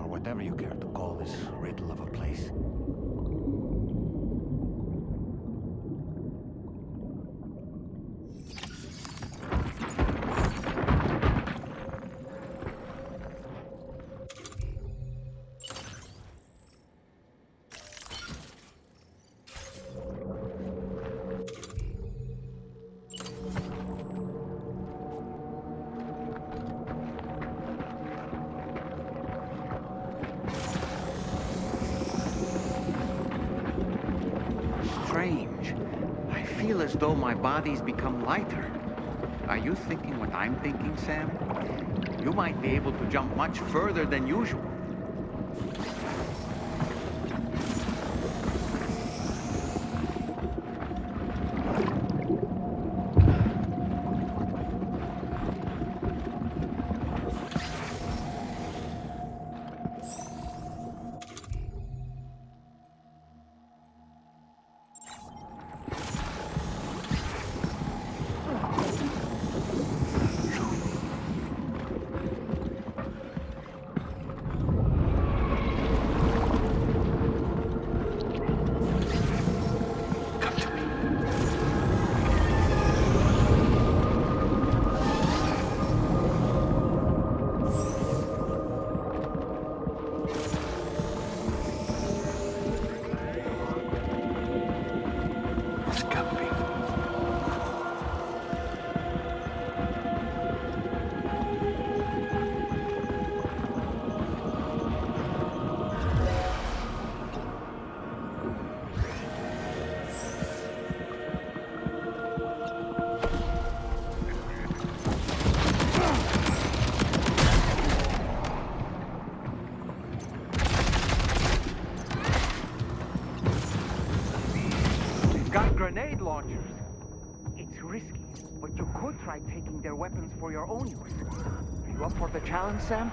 Whatever you care to call this riddle of a place. Strange. I feel as though my body's become lighter. Are you thinking what I'm thinking, Sam? You might be able to jump much further than usual. Grenade launchers. It's risky, but you could try taking their weapons for your own use. Are you up for the challenge, Sam?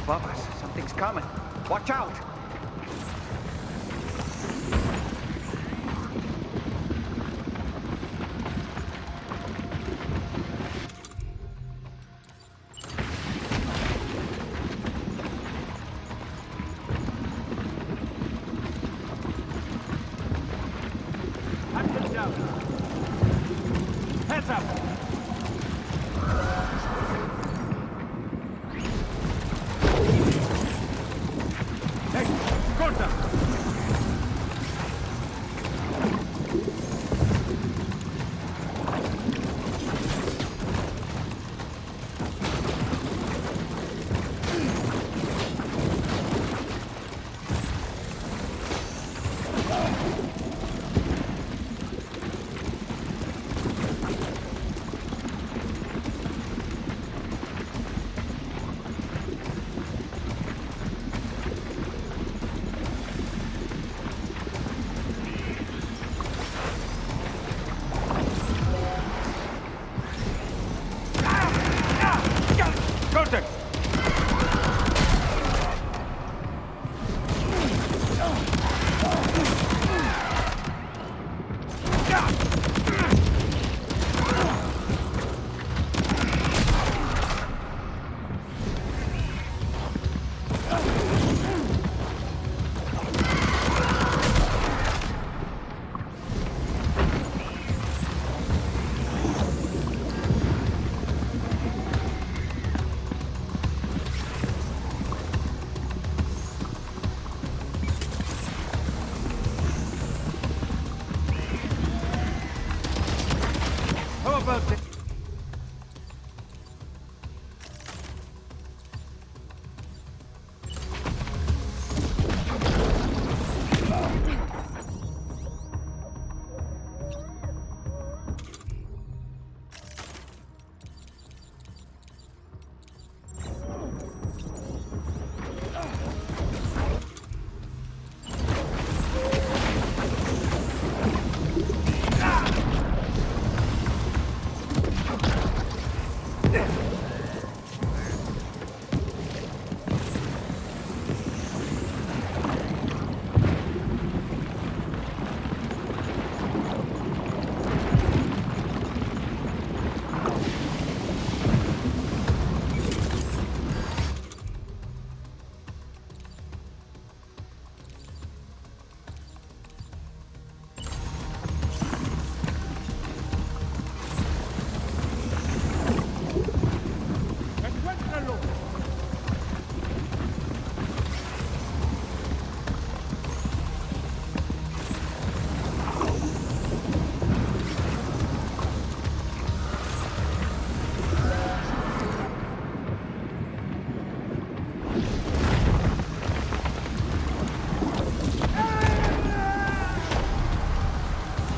Above us, something's coming. Watch out! Heads up! about it?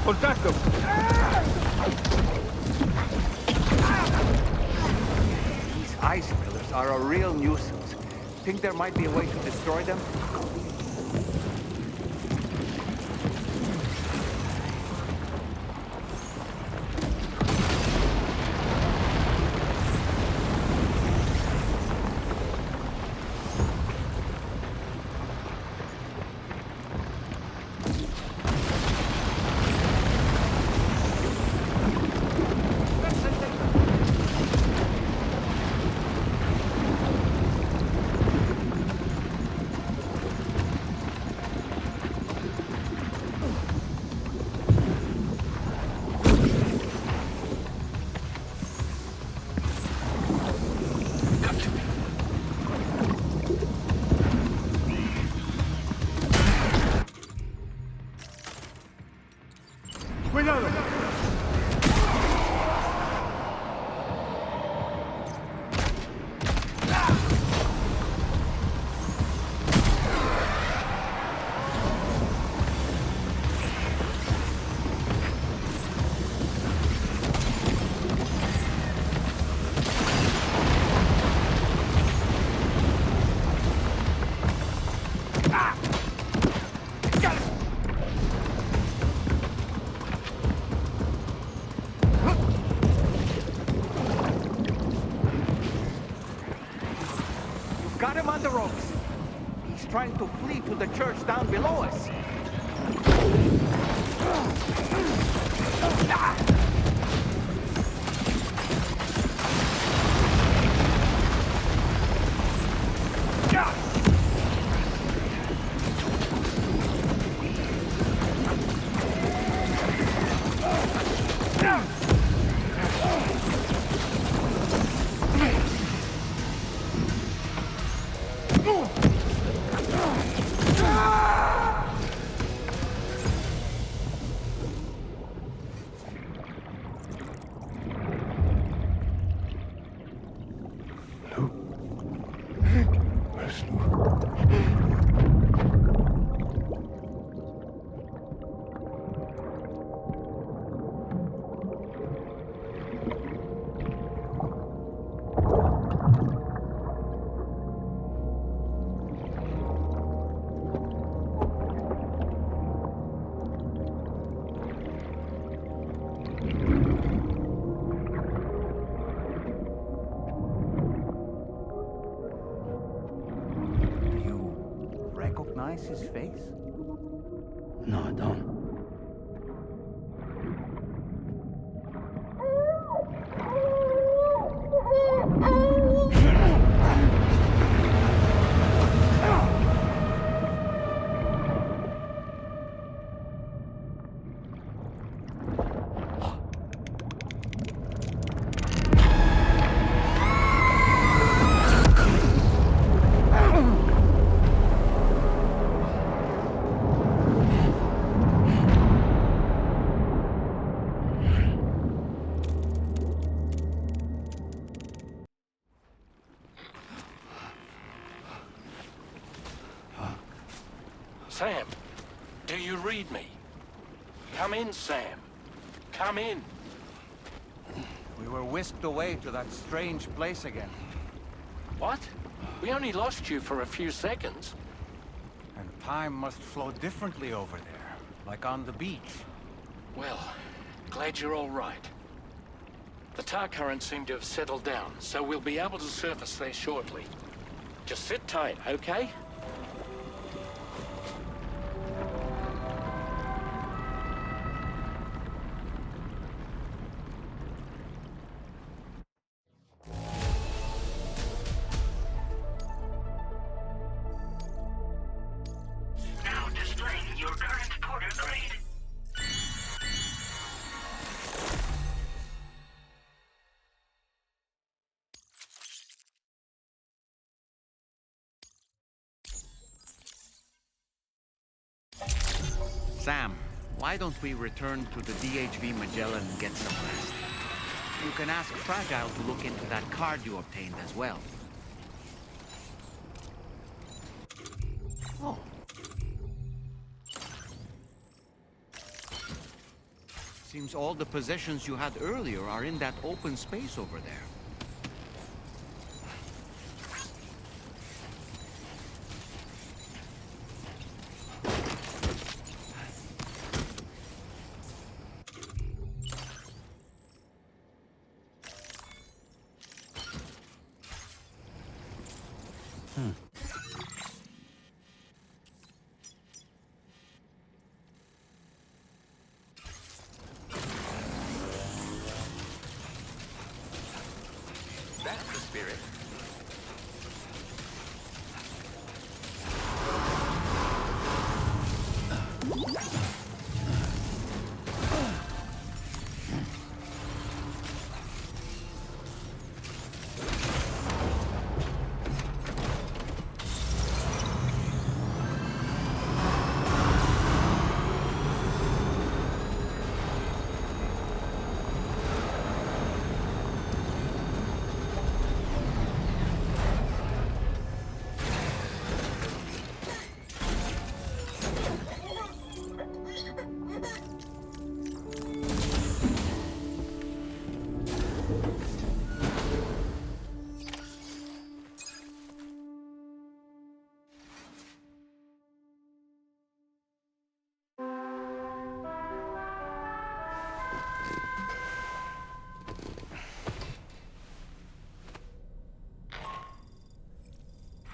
Contacto! These ice pillars are a real nuisance. Think there might be a way to destroy them? Got him on the ropes. He's trying to flee to the church down below us. His face? No, I don't. Sam, do you read me? Come in, Sam. Come in. We were whisked away to that strange place again. What? We only lost you for a few seconds. And time must flow differently over there, like on the beach. Well, glad you're all right. The tar currents seem to have settled down, so we'll be able to surface there shortly. Just sit tight, okay? Now displaying your current porter grade. Sam, why don't we return to the DHV Magellan and get some rest? You can ask Fragile to look into that card you obtained as well. Oh. Seems all the possessions you had earlier are in that open space over there. That's the spirit.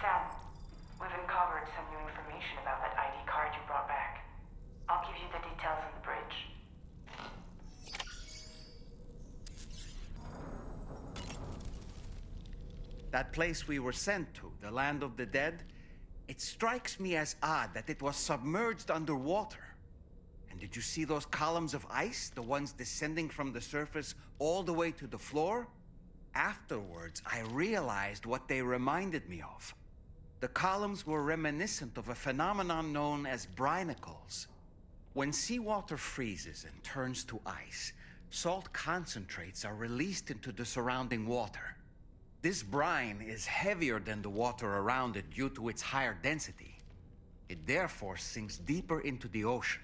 Sam, we've uncovered some new information about that ID card you brought back. I'll give you the details on the bridge. That place we were sent to, the land of the dead, it strikes me as odd that it was submerged underwater. And did you see those columns of ice, the ones descending from the surface all the way to the floor? Afterwards, I realized what they reminded me of. The columns were reminiscent of a phenomenon known as brinicles. When seawater freezes and turns to ice, salt concentrates are released into the surrounding water. This brine is heavier than the water around it due to its higher density. It therefore sinks deeper into the ocean.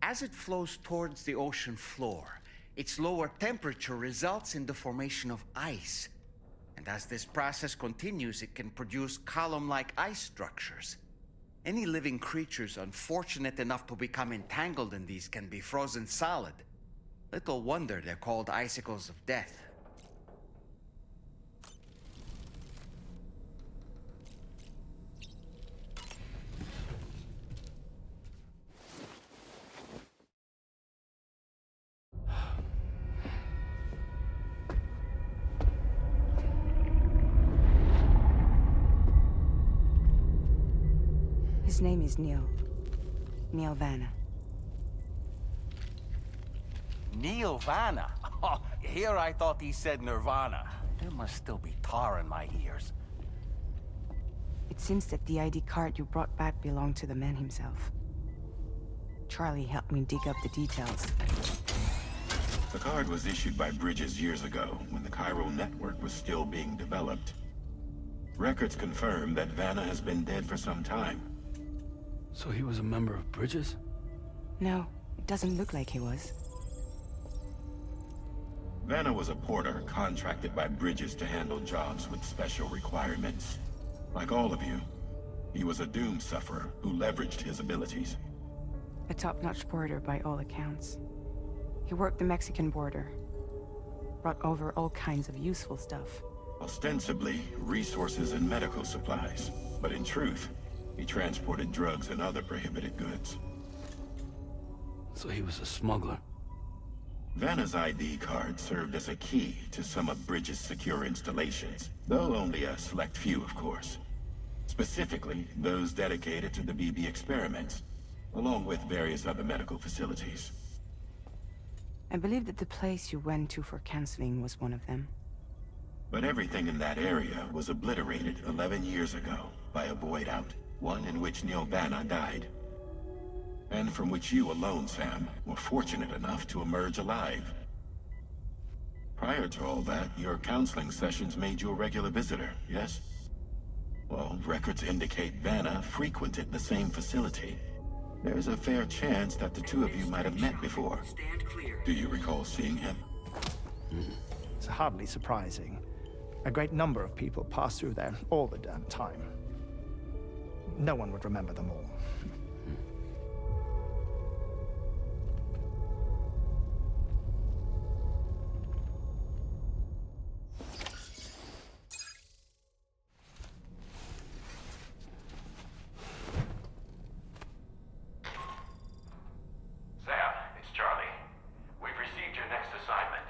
As it flows towards the ocean floor, its lower temperature results in the formation of ice. And as this process continues, it can produce column-like ice structures. Any living creatures unfortunate enough to become entangled in these can be frozen solid. Little wonder they're called icicles of death. His name is Neil. Neil Vanna. Neil Vanna? Oh, here I thought he said Nirvana. There must still be tar in my ears. It seems that the ID card you brought back belonged to the man himself. Charlie helped me dig up the details. The card was issued by Bridges years ago, when the chiral network was still being developed. Records confirm that Vanna has been dead for some time. So he was a member of Bridges? No, it doesn't look like he was. Vanna was a porter contracted by Bridges to handle jobs with special requirements. Like all of you, he was a doom sufferer who leveraged his abilities. A top-notch porter by all accounts. He worked the Mexican border. Brought over all kinds of useful stuff. Ostensibly, resources and medical supplies. But in truth, he transported drugs and other prohibited goods. So he was a smuggler. Vanna's ID card served as a key to some of Bridges' secure installations, though only a select few, of course. Specifically, those dedicated to the BB experiments, along with various other medical facilities. I believe that the place you went to for counseling was one of them. But everything in that area was obliterated 11 years ago by a void out, one in which Neil Vanna died. And from which you alone, Sam, were fortunate enough to emerge alive. Prior to all that, your counseling sessions made you a regular visitor, yes? Well, records indicate Vanna frequented the same facility. There's a fair chance that the two of you might have met before. Do you recall seeing him? It's hardly surprising. A great number of people pass through there all the damn time. No one would remember them all. Sam, it's Charlie. We've received your next assignment.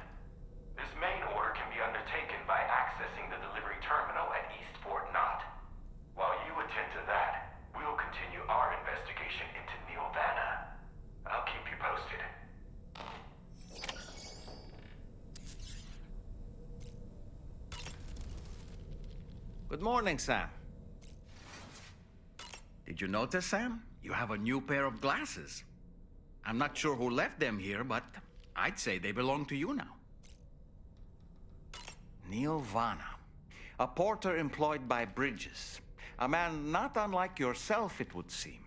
This main order can be undertaken by accessing the delivery terminal at East Fort Knott. While you attend to that, we'll continue our investigation into Neil Vanna. I'll keep you posted. Good morning, Sam. Did you notice, Sam? You have a new pair of glasses. I'm not sure who left them here, but I'd say they belong to you now. Neil Vanna, a porter employed by Bridges. A man not unlike yourself, it would seem.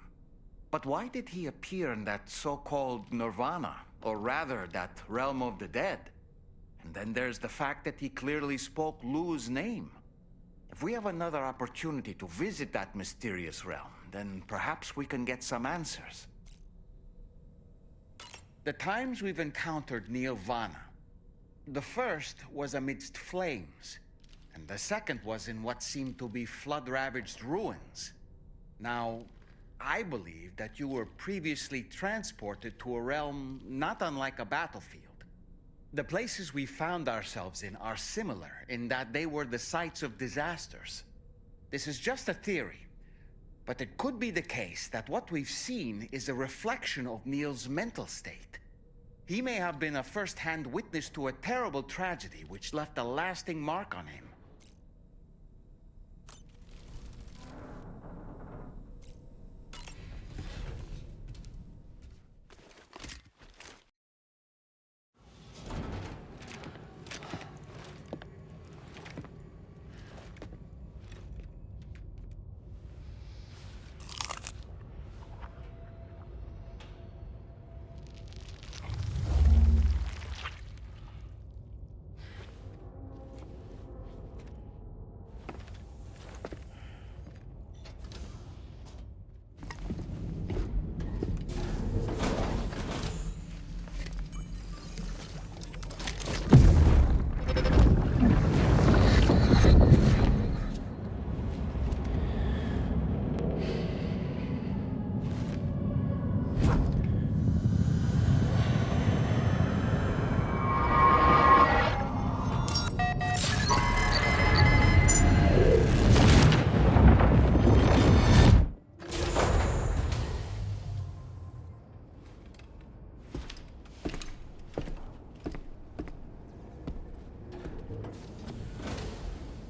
But why did he appear in that so-called Nirvana, or rather, that realm of the dead? And then there's the fact that he clearly spoke Lou's name. If we have another opportunity to visit that mysterious realm, then perhaps we can get some answers. The times we've encountered Neil Vanna, the first was amidst flames, and the second was in what seemed to be flood-ravaged ruins. Now, I believe that you were previously transported to a realm not unlike a battlefield. The places we found ourselves in are similar in that they were the sites of disasters. This is just a theory, but it could be the case that what we've seen is a reflection of Neil's mental state. He may have been a first-hand witness to a terrible tragedy which left a lasting mark on him.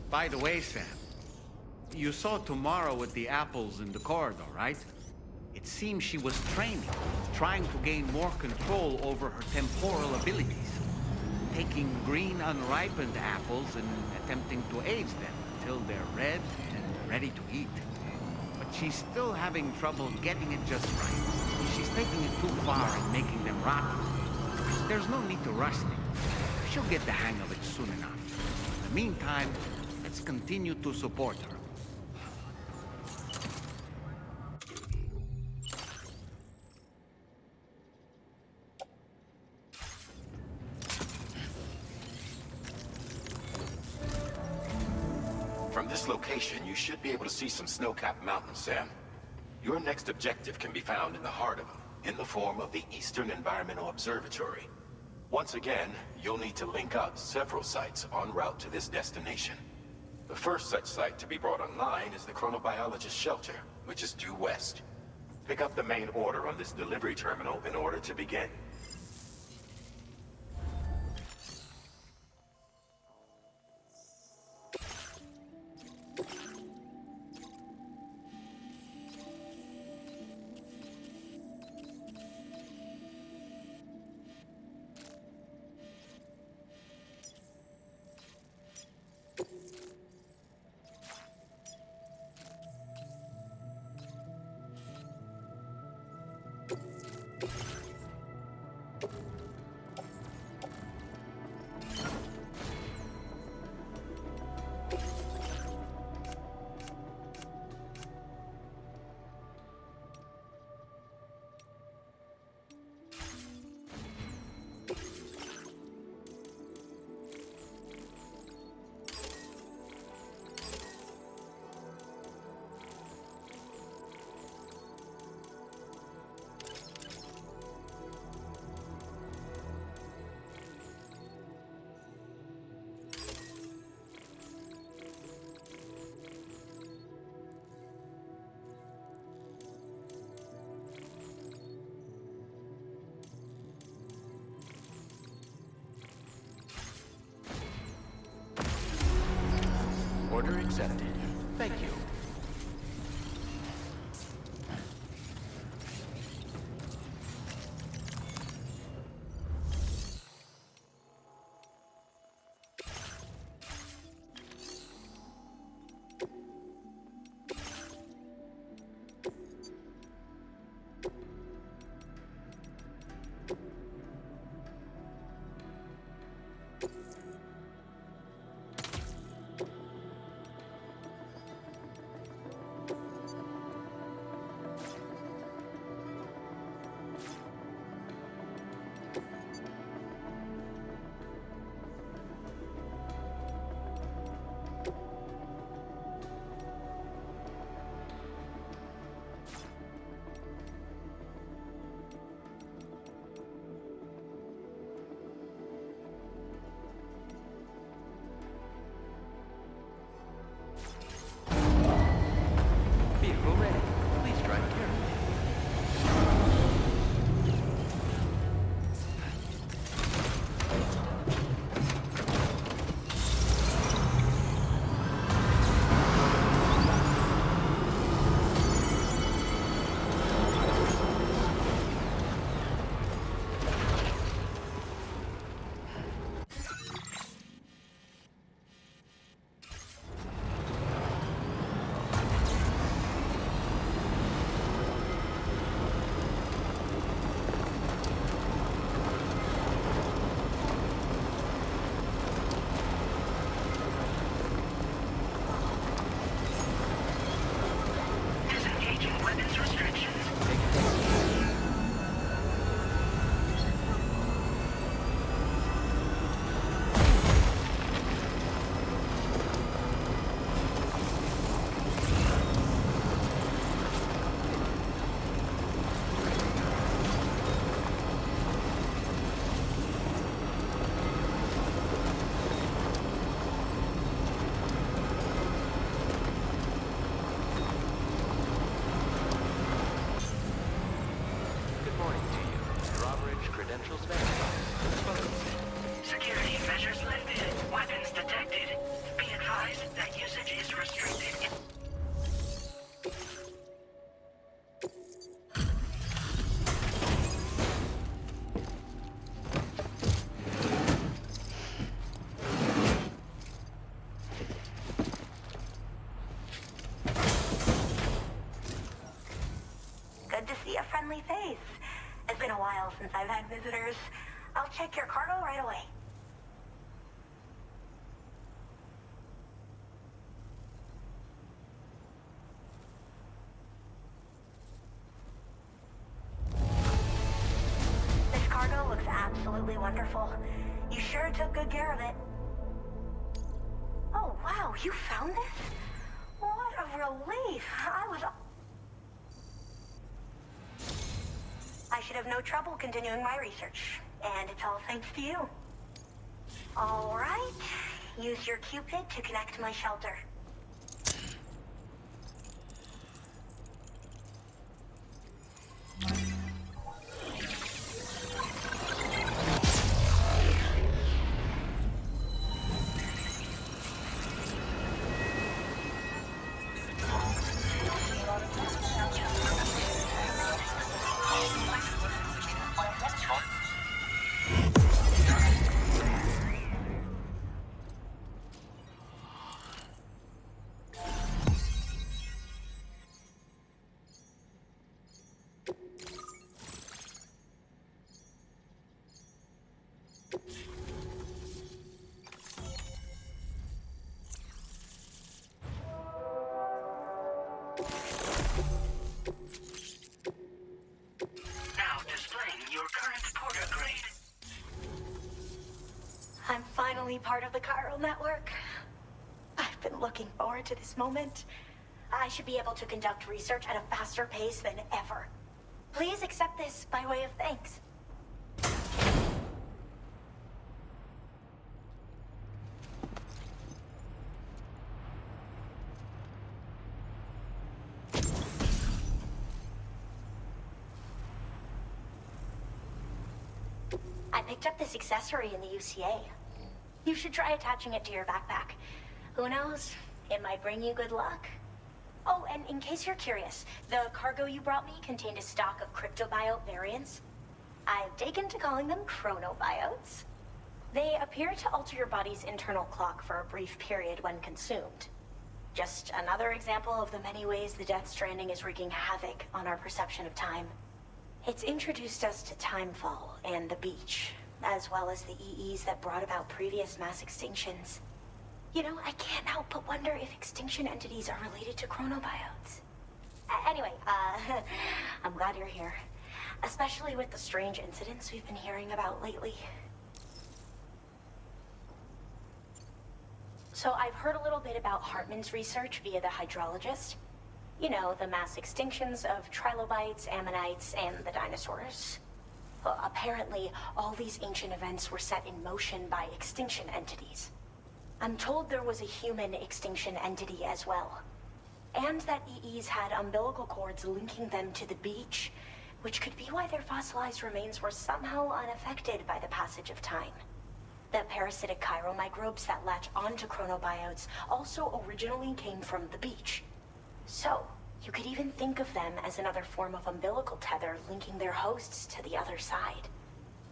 By the way, Sam, you saw Tamara with the apples in the corridor, right? It seems she was training, trying to gain more control over her temporal abilities, taking green unripened apples and attempting to age them until they're red and ready to eat. But but she's still having trouble getting it just right. She's taking it too far and making them rotten. There's no need to rush things. She'll get the hang of it soon enough. In the meantime, let's continue to support her. From this location, you should be able to see some snow-capped mountains, Sam. Your next objective can be found in the heart of them, in the form of the Eastern Environmental Observatory. Once again, you'll need to link up several sites en route to this destination. The first such site to be brought online is the Chronobiologist Shelter, which is due west. Pick up the main order on this delivery terminal in order to begin. Order accepted. Thank you. Vehicle ready. Please drive carefully. Disengaging weapons restrictions. Good morning to you. Drawbridge credentials verified. Security measures lifted. Weapons detected. Be advised that usage is restricted. friendly face. It's been a while since I've had visitors. I'll check your cargo right away. This cargo looks absolutely wonderful. You sure took good care of it. Oh, wow, you found this? What a relief. I should have no trouble continuing my research. And it's all thanks to you. All right. Use your Cupid to connect my shelter. Now displaying your current porter grade. I'm finally part of the chiral network. I've been looking forward to this moment. I should be able to conduct research at a faster pace than ever. Please accept this by way of thanks. I picked up this accessory in the UCA. You should try attaching it to your backpack. Who knows? It might bring you good luck. Oh, and in case you're curious, the cargo you brought me contained a stock of cryptobiote variants. I've taken to calling them chronobiotes. They appear to alter your body's internal clock for a brief period when consumed. Just another example of the many ways the Death Stranding is wreaking havoc on our perception of time. It's introduced us to Timefall and the beach, as well as the EEs that brought about previous mass extinctions. You know, I can't help but wonder if extinction entities are related to chronobiotes. Anyway, I'm glad you're here. Especially with the strange incidents we've been hearing about lately. So I've heard a little bit about Hartman's research via the hydrologist. You know, the mass extinctions of trilobites, ammonites, and the dinosaurs. Well, apparently, all these ancient events were set in motion by extinction entities. I'm told there was a human extinction entity as well. And that EEs had umbilical cords linking them to the beach, which could be why their fossilized remains were somehow unaffected by the passage of time. The parasitic chiral microbes that latch onto chronobiotes also originally came from the beach. So, you could even think of them as another form of umbilical tether linking their hosts to the other side.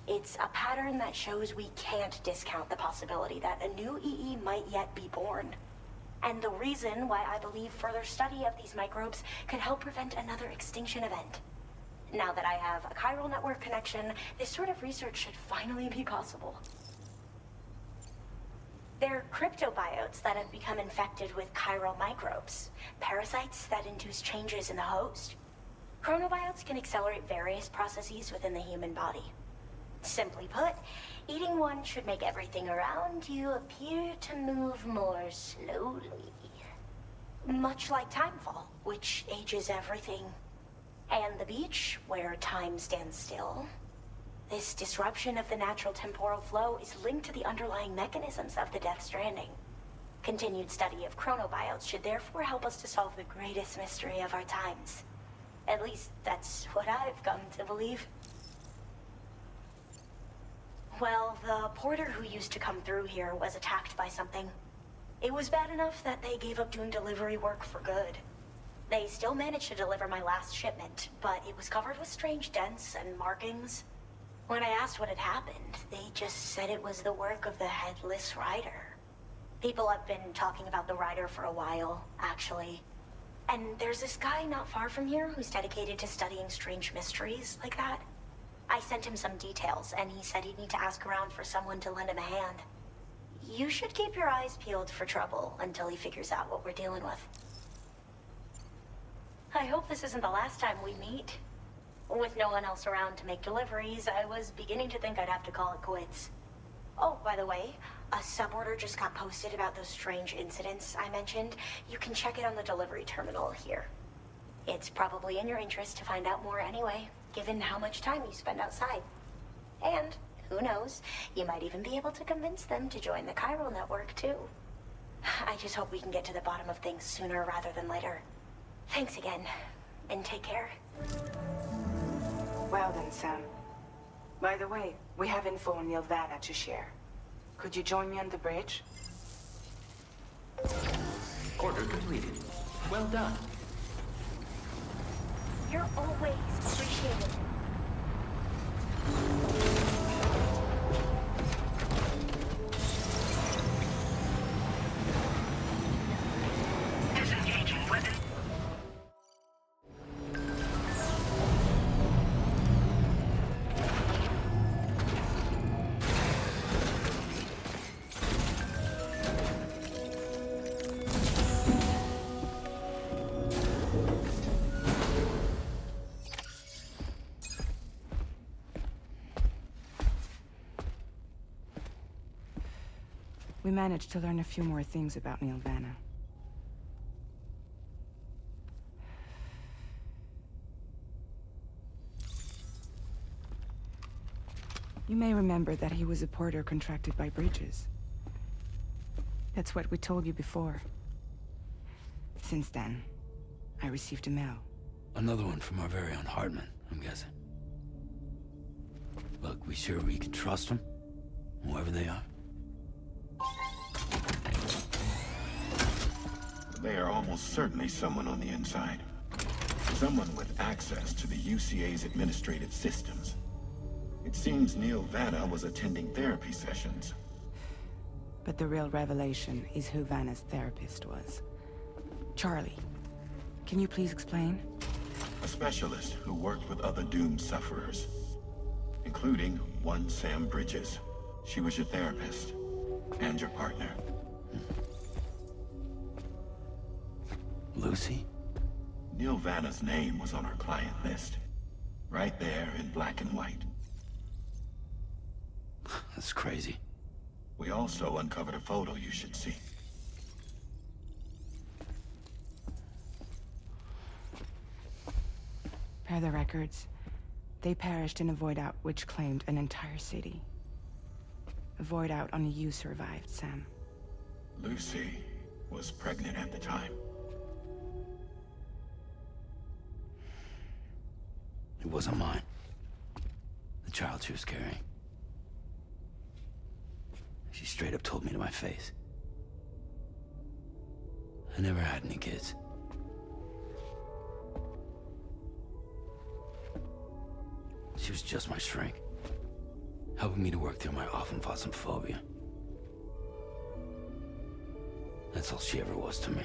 It's a pattern that shows we can't discount the possibility that a new EE might yet be born. And the reason why I believe further study of these microbes could help prevent another extinction event. Now that I have a chiral network connection, this sort of research should finally be possible. They're cryptobiotes that have become infected with chiral microbes, parasites that induce changes in the host. Chronobiotes can accelerate various processes within the human body. Simply put, eating one should make everything around you appear to move more slowly. Much like Timefall, which ages everything. And the beach, where time stands still. This disruption of the natural temporal flow is linked to the underlying mechanisms of the Death Stranding. Continued study of chronobiotes should therefore help us to solve the greatest mystery of our times. At least, that's what I've come to believe. Well, the porter who used to come through here was attacked by something. It was bad enough that they gave up doing delivery work for good. They still managed to deliver my last shipment, but it was covered with strange dents and markings. When I asked what had happened, they just said it was the work of the Headless Rider. People have been talking about the Rider for a while, actually. And there's this guy not far from here who's dedicated to studying strange mysteries like that. I sent him some details, and he said he'd need to ask around for someone to lend him a hand. You should keep your eyes peeled for trouble until he figures out what we're dealing with. I hope this isn't the last time we meet. With no one else around to make deliveries, I was beginning to think I'd have to call it quits. Oh, by the way, a suborder just got posted about those strange incidents I mentioned. You can check it on the delivery terminal here. It's probably in your interest to find out more anyway, given how much time you spend outside. And, who knows, you might even be able to convince them to join the chiral network, too. I just hope we can get to the bottom of things sooner rather than later. Thanks again, and take care. Well then, Sam. By the way, we have info on Nilvana to share. Could you join me on the bridge? Order completed. Well done. You're always appreciated. Disengaging weapon. We managed to learn a few more things about Nilvana. You may remember that he was a porter contracted by Bridges. That's what we told you before. Since then, I received a mail. Another one from our very own Hartman, I'm guessing. Look, we sure we can trust them? Whoever they are? They are almost certainly someone on the inside. Someone with access to the UCA's administrative systems. It seems Neil Vanna was attending therapy sessions. But the real revelation is who Vanna's therapist was. Charlie, can you please explain? A specialist who worked with other doomed sufferers, including one Sam Bridges. She was your therapist and your partner. Lucy? Neil Vanna's name was on our client list. Right there in black and white. That's crazy. We also uncovered a photo you should see. Per the records, they perished in a void out which claimed an entire city. A void out only you survived, Sam. Lucy was pregnant at the time. It wasn't mine. The child she was carrying. She straight up told me to my face. I never had any kids. She was just my shrink, helping me to work through my often phobia. That's all she ever was to me.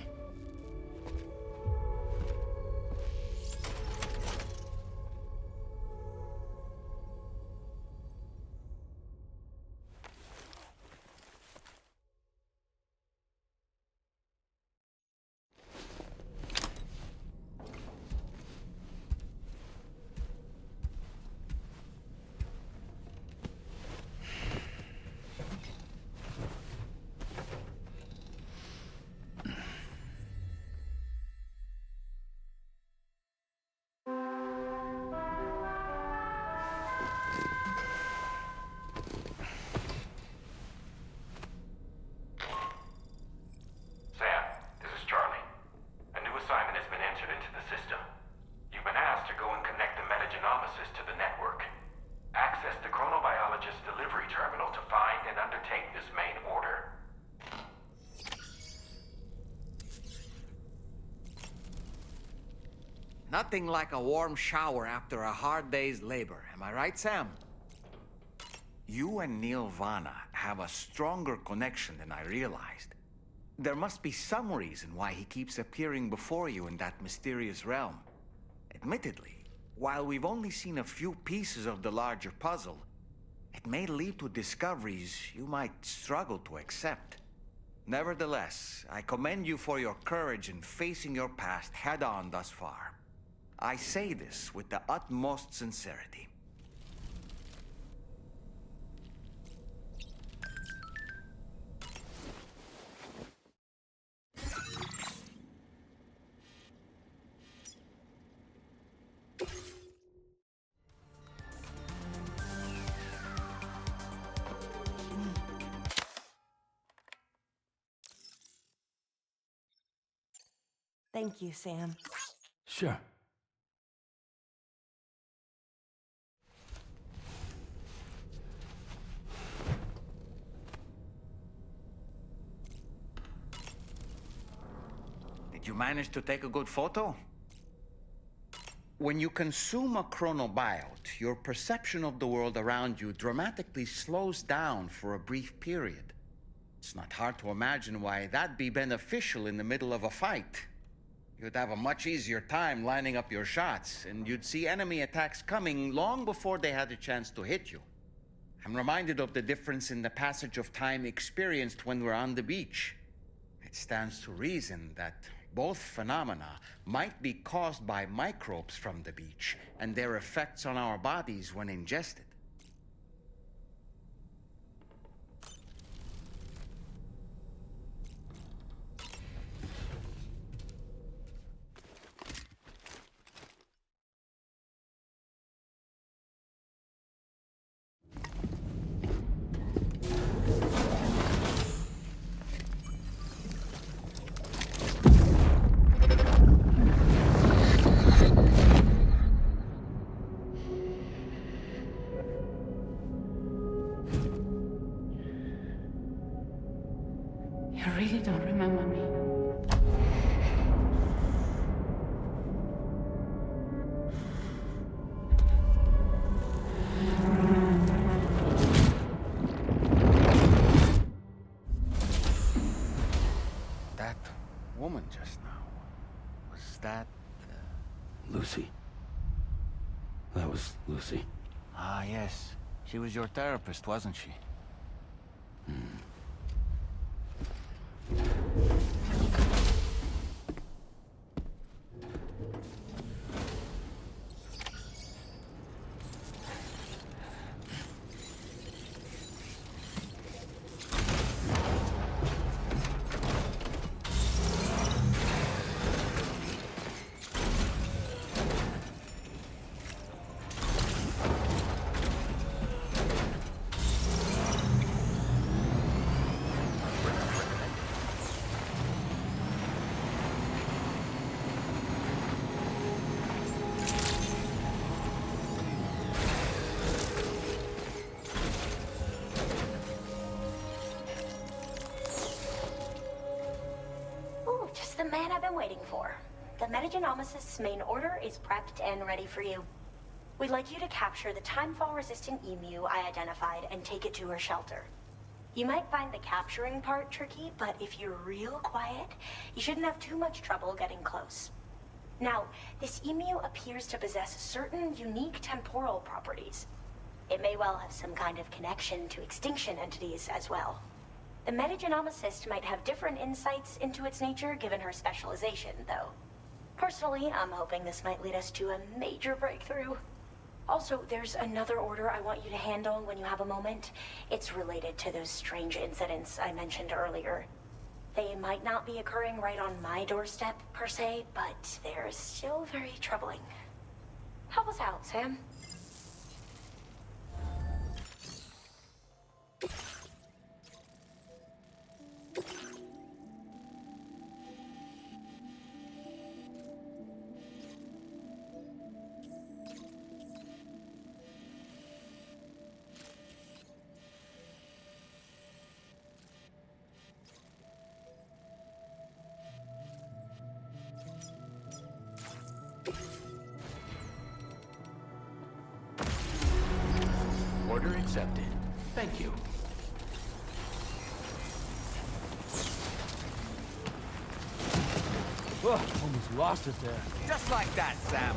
Nothing like a warm shower after a hard day's labor. Am I right, Sam? You and Neil Vanna have a stronger connection than I realized. There must be some reason why he keeps appearing before you in that mysterious realm. Admittedly, while we've only seen a few pieces of the larger puzzle, it may lead to discoveries you might struggle to accept. Nevertheless, I commend you for your courage in facing your past head-on thus far. I say this with the utmost sincerity. Thank you, Sam. Sure. Did you manage to take a good photo? When you consume a chronobiote, your perception of the world around you dramatically slows down for a brief period. It's not hard to imagine why that'd be beneficial in the middle of a fight. You'd have a much easier time lining up your shots, and you'd see enemy attacks coming long before they had a chance to hit you. I'm reminded of the difference in the passage of time experienced when we're on the beach. It stands to reason that both phenomena might be caused by microbes from the beach and their effects on our bodies when ingested. You really don't remember me. That woman just now, was that... Lucy. That was Lucy. Ah, yes. She was your therapist, wasn't she? The man I've been waiting for. The Metagenomicist's main order is prepped and ready for you. We'd like you to capture the timefall-resistant emu I identified and take it to her shelter. You might find the capturing part tricky, but if you're real quiet, you shouldn't have too much trouble getting close. Now, this emu appears to possess certain unique temporal properties. It may well have some kind of connection to extinction entities as well. The Metagenomicist might have different insights into its nature given her specialization, though. Personally, I'm hoping this might lead us to a major breakthrough. Also, there's another order I want you to handle when you have a moment. It's related to those strange incidents I mentioned earlier. They might not be occurring right on my doorstep, per se, but they're still very troubling. Help us out, Sam. Order accepted. Thank you. Almost lost it there. Just like that, Sam.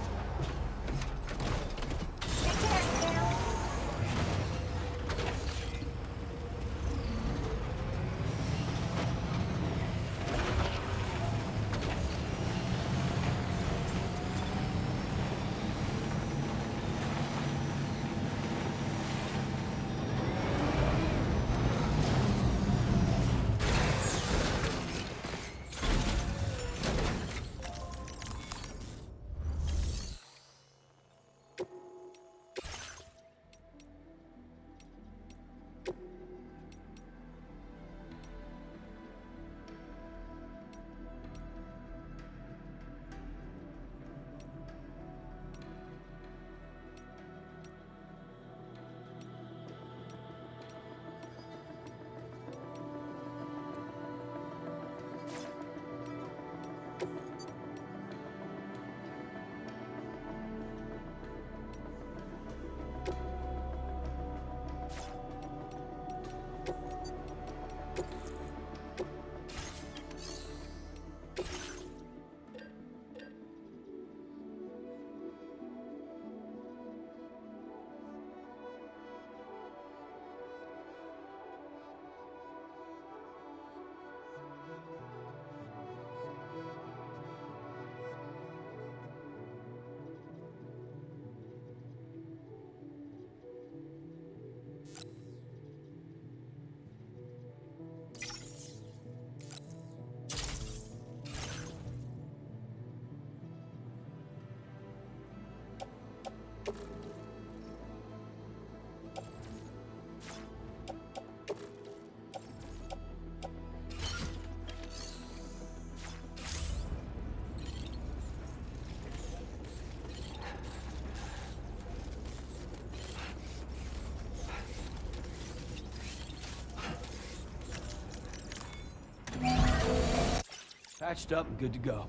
Patched up and good to go.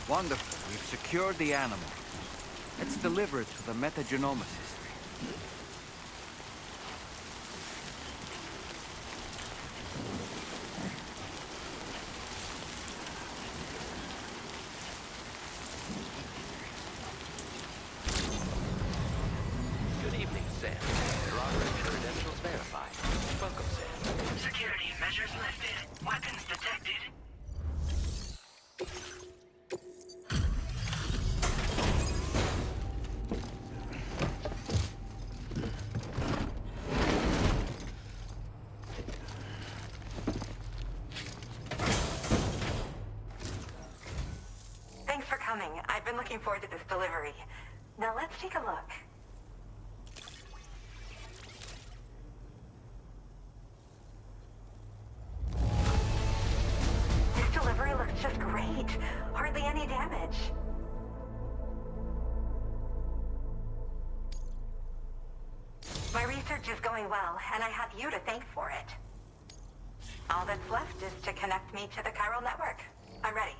Wonderful. We've secured the animal. Let's deliver it to the metagenomicist. Good evening, Sam. Your operating credentials verified. Welcome, Sam. Security measures lifted. Weapons detected. Thanks for coming. I've been looking forward to this delivery. Now let's take a look. This delivery looks just great. Hardly any damage. My research is going well, and I have you to thank for it. All that's left is to connect me to the chiral network. I'm ready.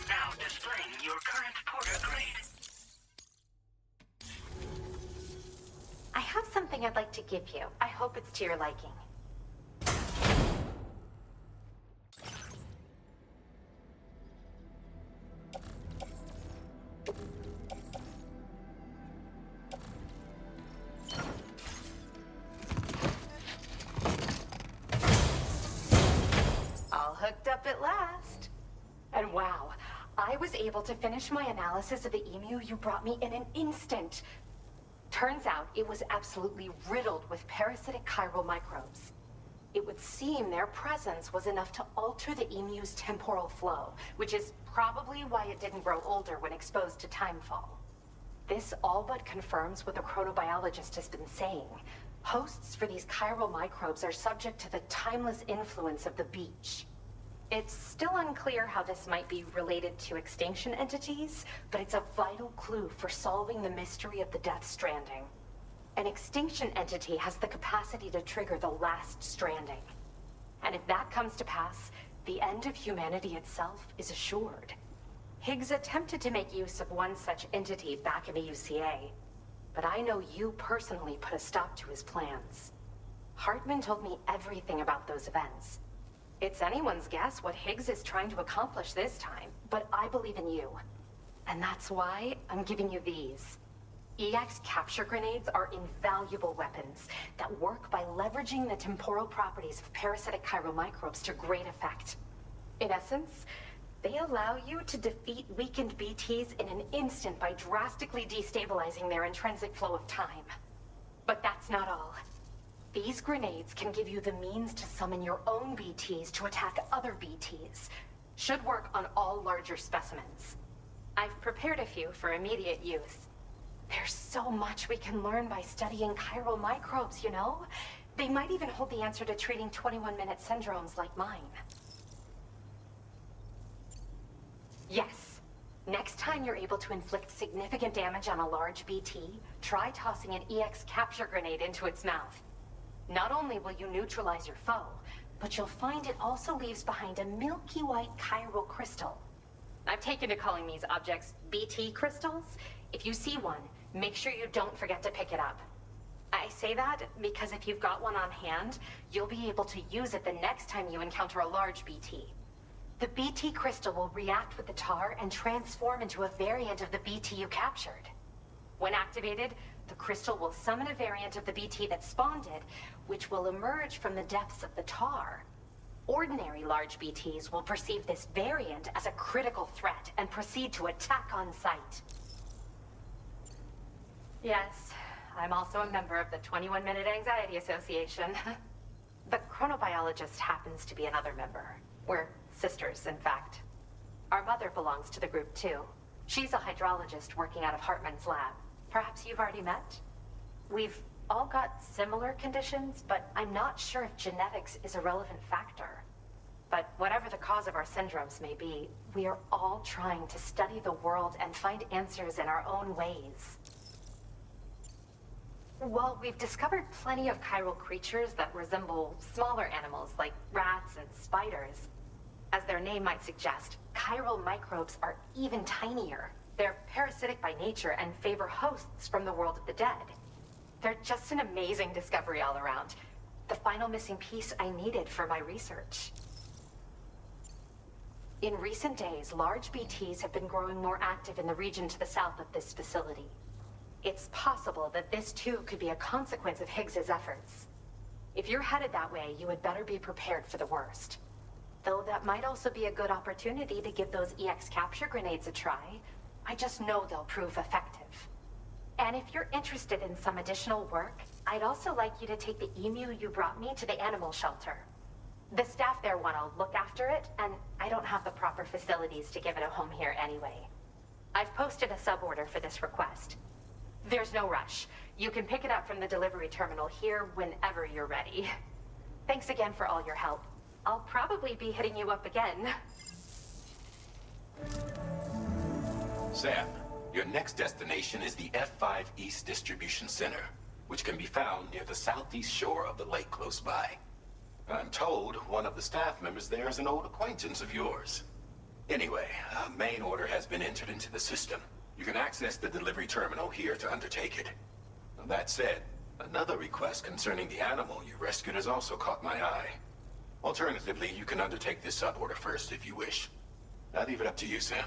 Now displaying your current Porter grade. I have something I'd like to give you. I hope it's to your liking. All hooked up at last. And wow, I was able to finish my analysis of the emu you brought me in an instant. Turns out it was absolutely riddled with parasitic chiral microbes. It would seem their presence was enough to alter the emu's temporal flow, which is probably why it didn't grow older when exposed to timefall. This all but confirms what the chronobiologist has been saying. Hosts for these chiral microbes are subject to the timeless influence of the beach. It's still unclear how this might be related to extinction entities, but it's a vital clue for solving the mystery of the Death Stranding. An extinction entity has the capacity to trigger the last stranding. And if that comes to pass, the end of humanity itself is assured. Higgs attempted to make use of one such entity back in the UCA, but I know you personally put a stop to his plans. Hartman told me everything about those events. It's anyone's guess what Higgs is trying to accomplish this time, but I believe in you. And that's why I'm giving you these. EX capture grenades are invaluable weapons that work by leveraging the temporal properties of parasitic chiral microbes to great effect. In essence, they allow you to defeat weakened BTs in an instant by drastically destabilizing their intrinsic flow of time. But that's not all. These grenades can give you the means to summon your own BTs to attack other BTs. Should work on all larger specimens. I've prepared a few for immediate use. There's so much we can learn by studying chiral microbes, you know? They might even hold the answer to treating 21-minute syndromes like mine. Yes. Next time you're able to inflict significant damage on a large BT, try tossing an EX capture grenade into its mouth. Not only will you neutralize your foe, but you'll find it also leaves behind a milky white chiral crystal. I've taken to calling these objects BT crystals. If you see one, make sure you don't forget to pick it up. I say that because if you've got one on hand, you'll be able to use it the next time you encounter a large BT. The BT crystal will react with the tar and transform into a variant of the BT you captured. When activated, the crystal will summon a variant of the BT that spawned it, which will emerge from the depths of the tar. Ordinary large BTs will perceive this variant as a critical threat and proceed to attack on sight. Yes, I'm also a member of the 21-Minute Anxiety Association. The chronobiologist happens to be another member. We're sisters, in fact. Our mother belongs to the group, too. She's a hydrologist working out of Hartman's lab. Perhaps you've already met? We've all got similar conditions, but I'm not sure if genetics is a relevant factor. But whatever the cause of our syndromes may be, we are all trying to study the world and find answers in our own ways. While we've discovered plenty of chiral creatures that resemble smaller animals like rats and spiders, as their name might suggest, chiral microbes are even tinier. They're parasitic by nature and favor hosts from the world of the dead. They're just an amazing discovery all around. The final missing piece I needed for my research. In recent days, large BTs have been growing more active in the region to the south of this facility. It's possible that this too could be a consequence of Higgs's efforts. If you're headed that way, you had better be prepared for the worst. Though that might also be a good opportunity to give those EX capture grenades a try. I just know they'll prove effective. And if you're interested in some additional work, I'd also like you to take the emu you brought me to the animal shelter. The staff there want to look after it, and I don't have the proper facilities to give it a home here anyway. I've posted a suborder for this request. There's no rush. You can pick it up from the delivery terminal here whenever you're ready. Thanks again for all your help. I'll probably be hitting you up again. Sam, your next destination is the F5 East Distribution Center, which can be found near the southeast shore of the lake close by. I'm told one of the staff members there is an old acquaintance of yours. Anyway, a main order has been entered into the system. You can access the delivery terminal here to undertake it. That said, another request concerning the animal you rescued has also caught my eye. Alternatively, you can undertake this suborder first if you wish. I'll leave it up to you, Sam.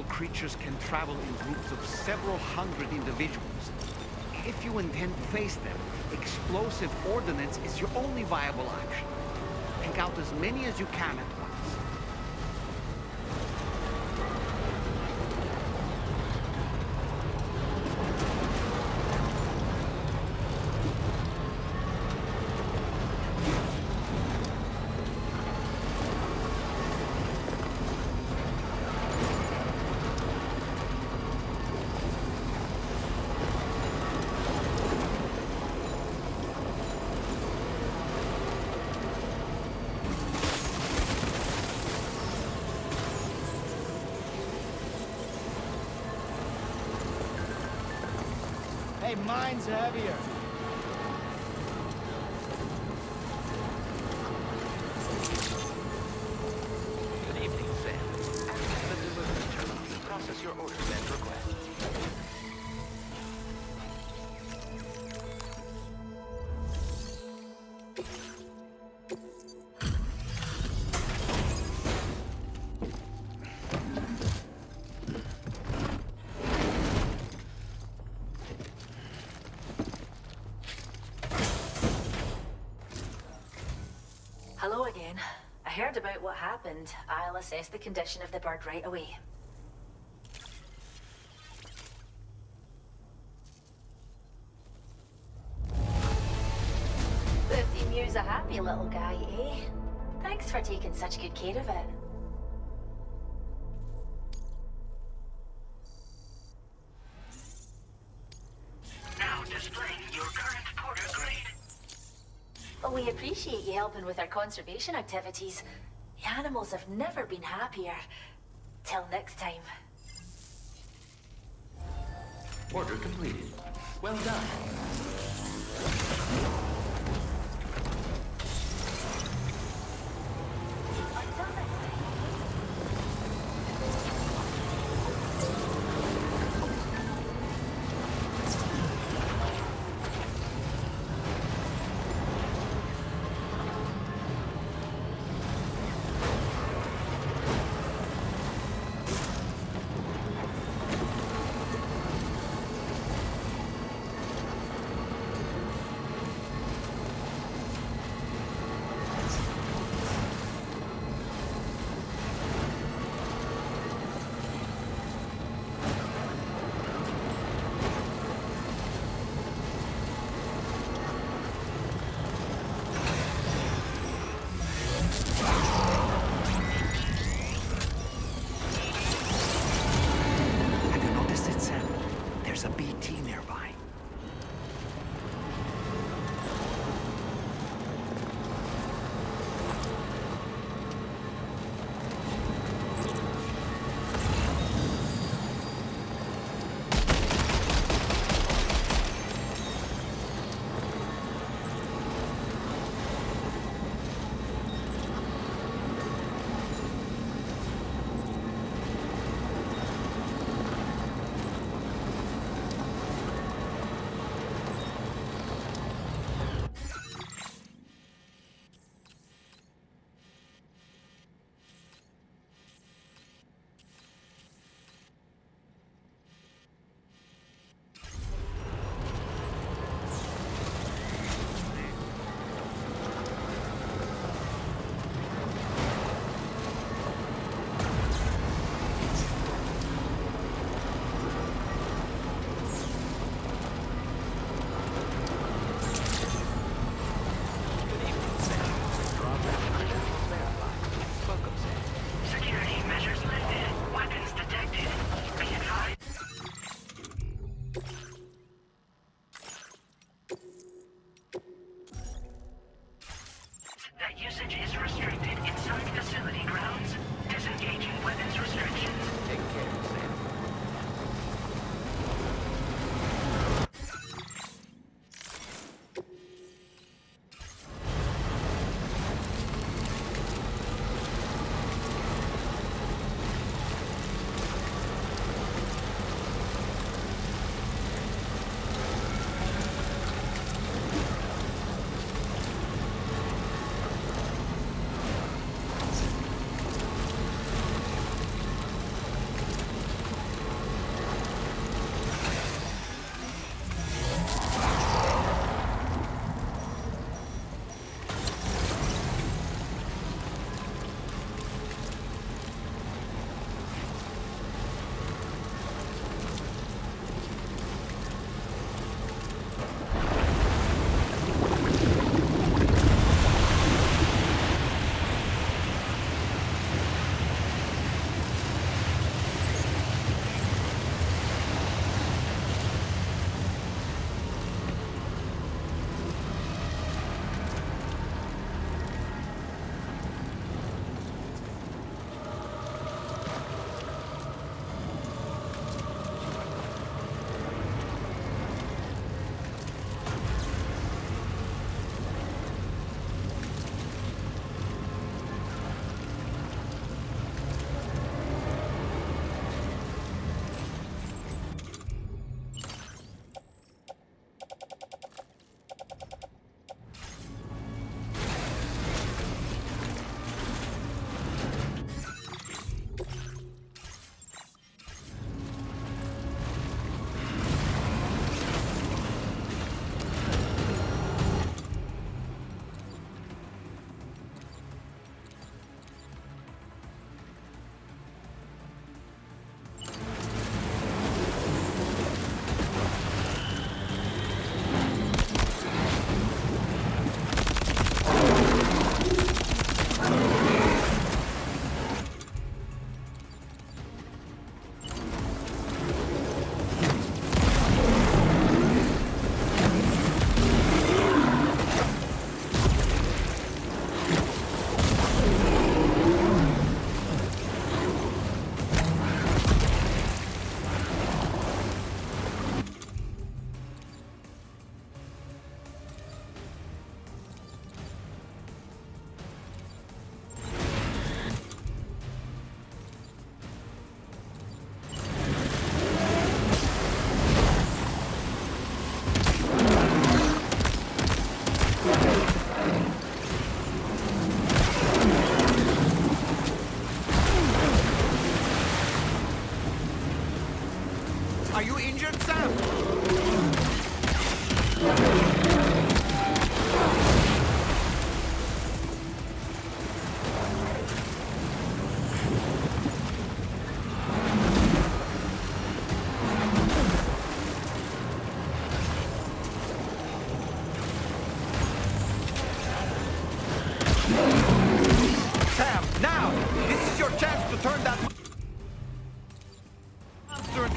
animal creatures can travel in groups of several hundred individuals. If you intend to face them, explosive ordnance is your only viable option. Take out as many as you can at once. Hey, mine's heavier. Good evening, Sam. Access the delivery terminal to process your orders and requests. Hello again. I heard about what happened. I'll assess the condition of the bird right away. The emu's a happy little guy, eh? Thanks for taking such good care of it. Now displaying your current porter grade. Well, we appreciate you helping with our conservation activities. The animals have never been happier. Till next time. Order completed. Well done.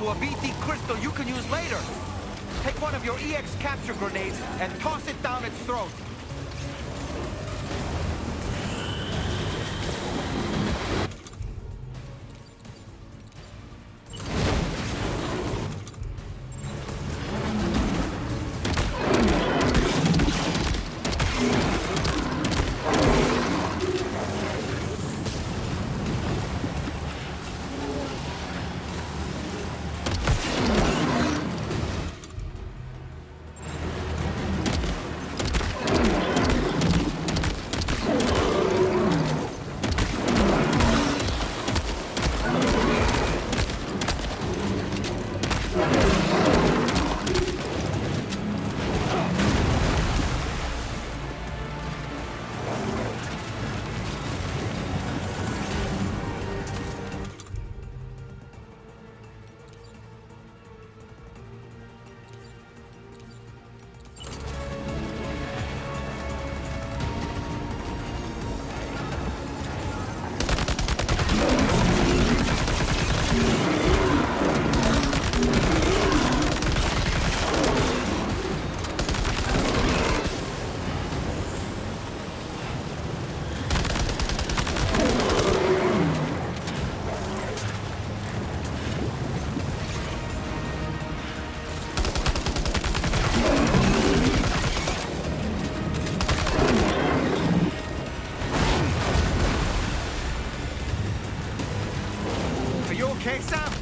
into a BT crystal you can use later. Take one of your EX capture grenades and toss it down its throat. Okay, Sam?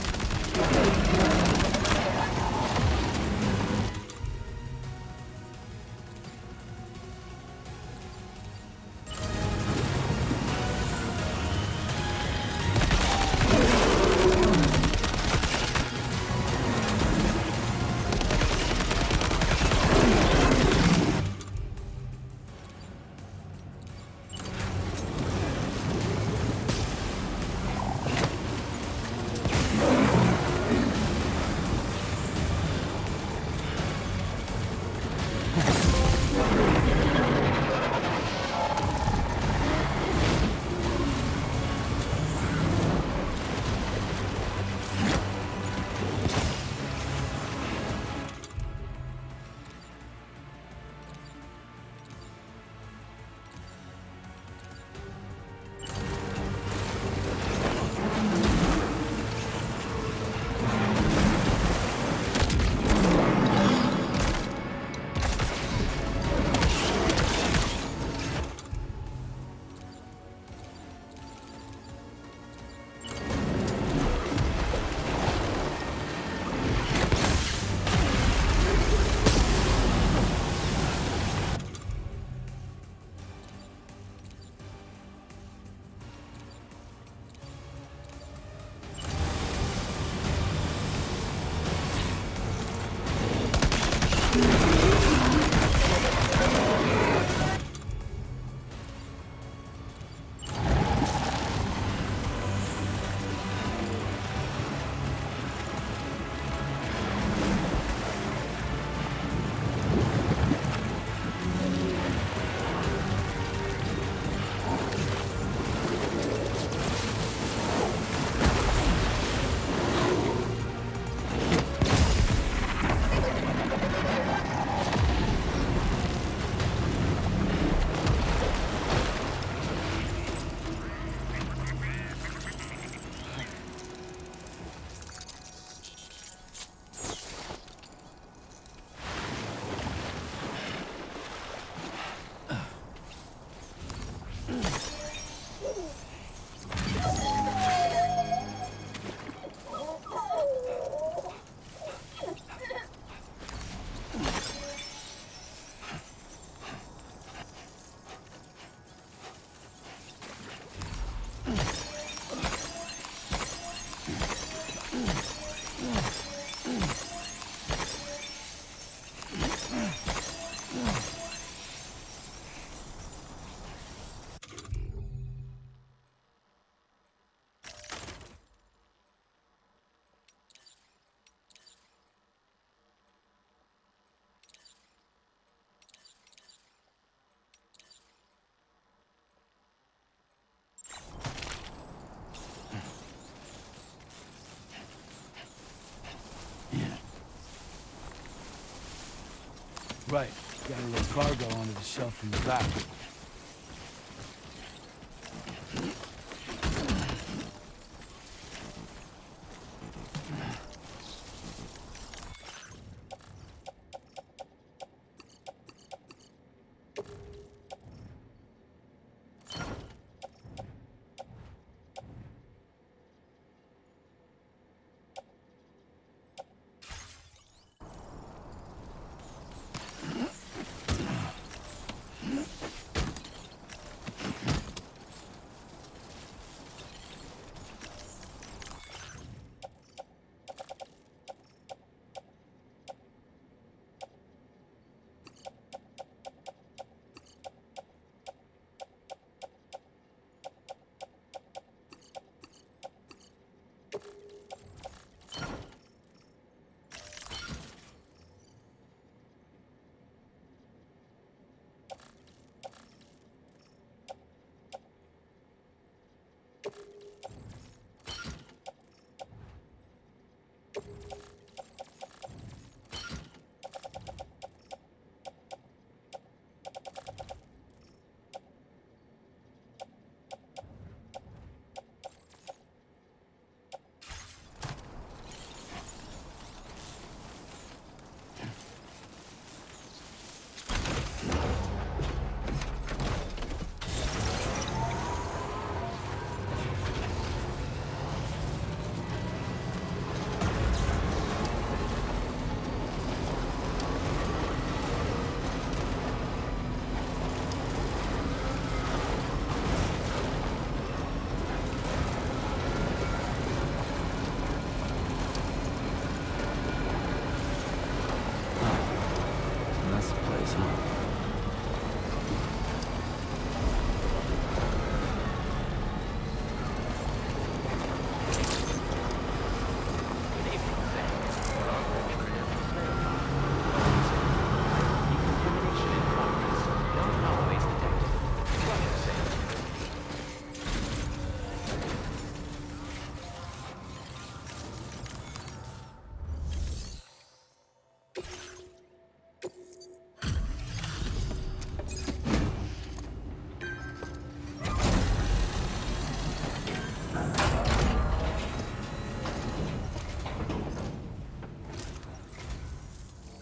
Right. Got a little cargo under the shelf in the back.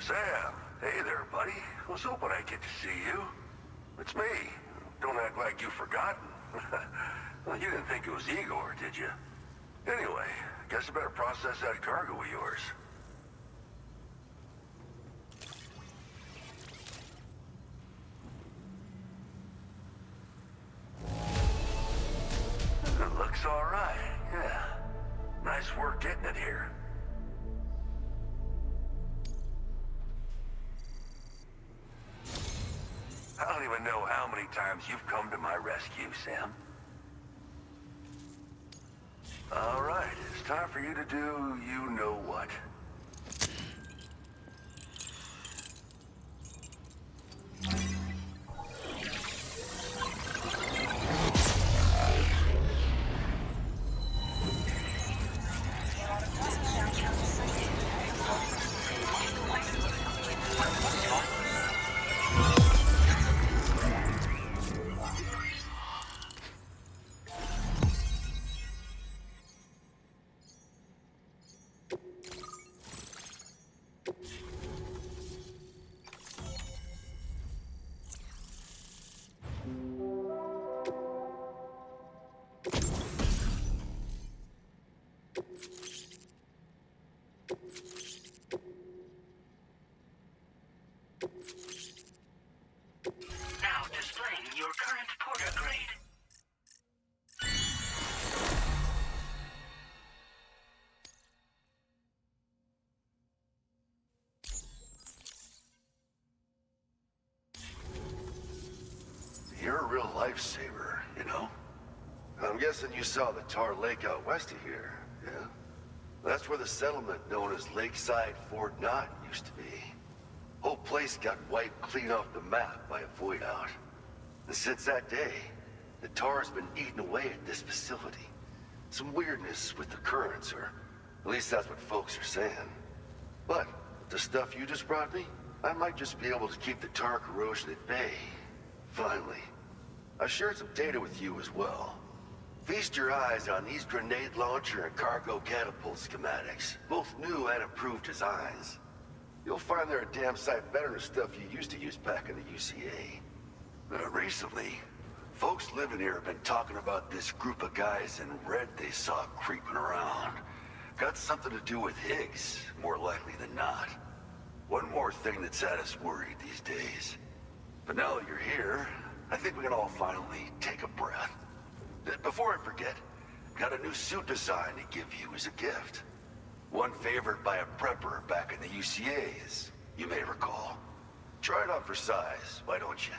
Sam, hey there, buddy. Was hoping I'd get to see you. It's me. Don't act like you've forgotten. Well, you didn't think it was Igor, did you? Anyway, guess I better process that cargo of yours. It looks all right, yeah. Nice work getting it here. I don't even know how many times you've come to my rescue, Sam. All right, it's time for you to do you-know-what. Now displaying your current porter grade. You're a real lifesaver, you know? I'm guessing you saw the Tar Lake out west of here, yeah? That's where the settlement known as Lakeside Fort Knott used to be. Whole place got wiped clean off the map by a void out. And since that day, the tar's been eating away at this facility. Some weirdness with the currents, or at least that's what folks are saying. But the stuff you just brought me, I might just be able to keep the tar corrosion at bay. Finally. I've shared some data with you as well. Feast your eyes on these grenade launcher and cargo catapult schematics, both new and improved designs. You'll find they're a damn sight better than stuff you used to use back in the UCA. Recently, folks living here have been talking about this group of guys in red they saw creeping around. Got something to do with Higgs, more likely than not. One more thing that's had us worried these days. But now that you're here, I think we can all finally take a breath. Before I forget, got a new suit design to give you as a gift. One favored by a prepper back in the UCAs, you may recall. Try it on for size, why don't you?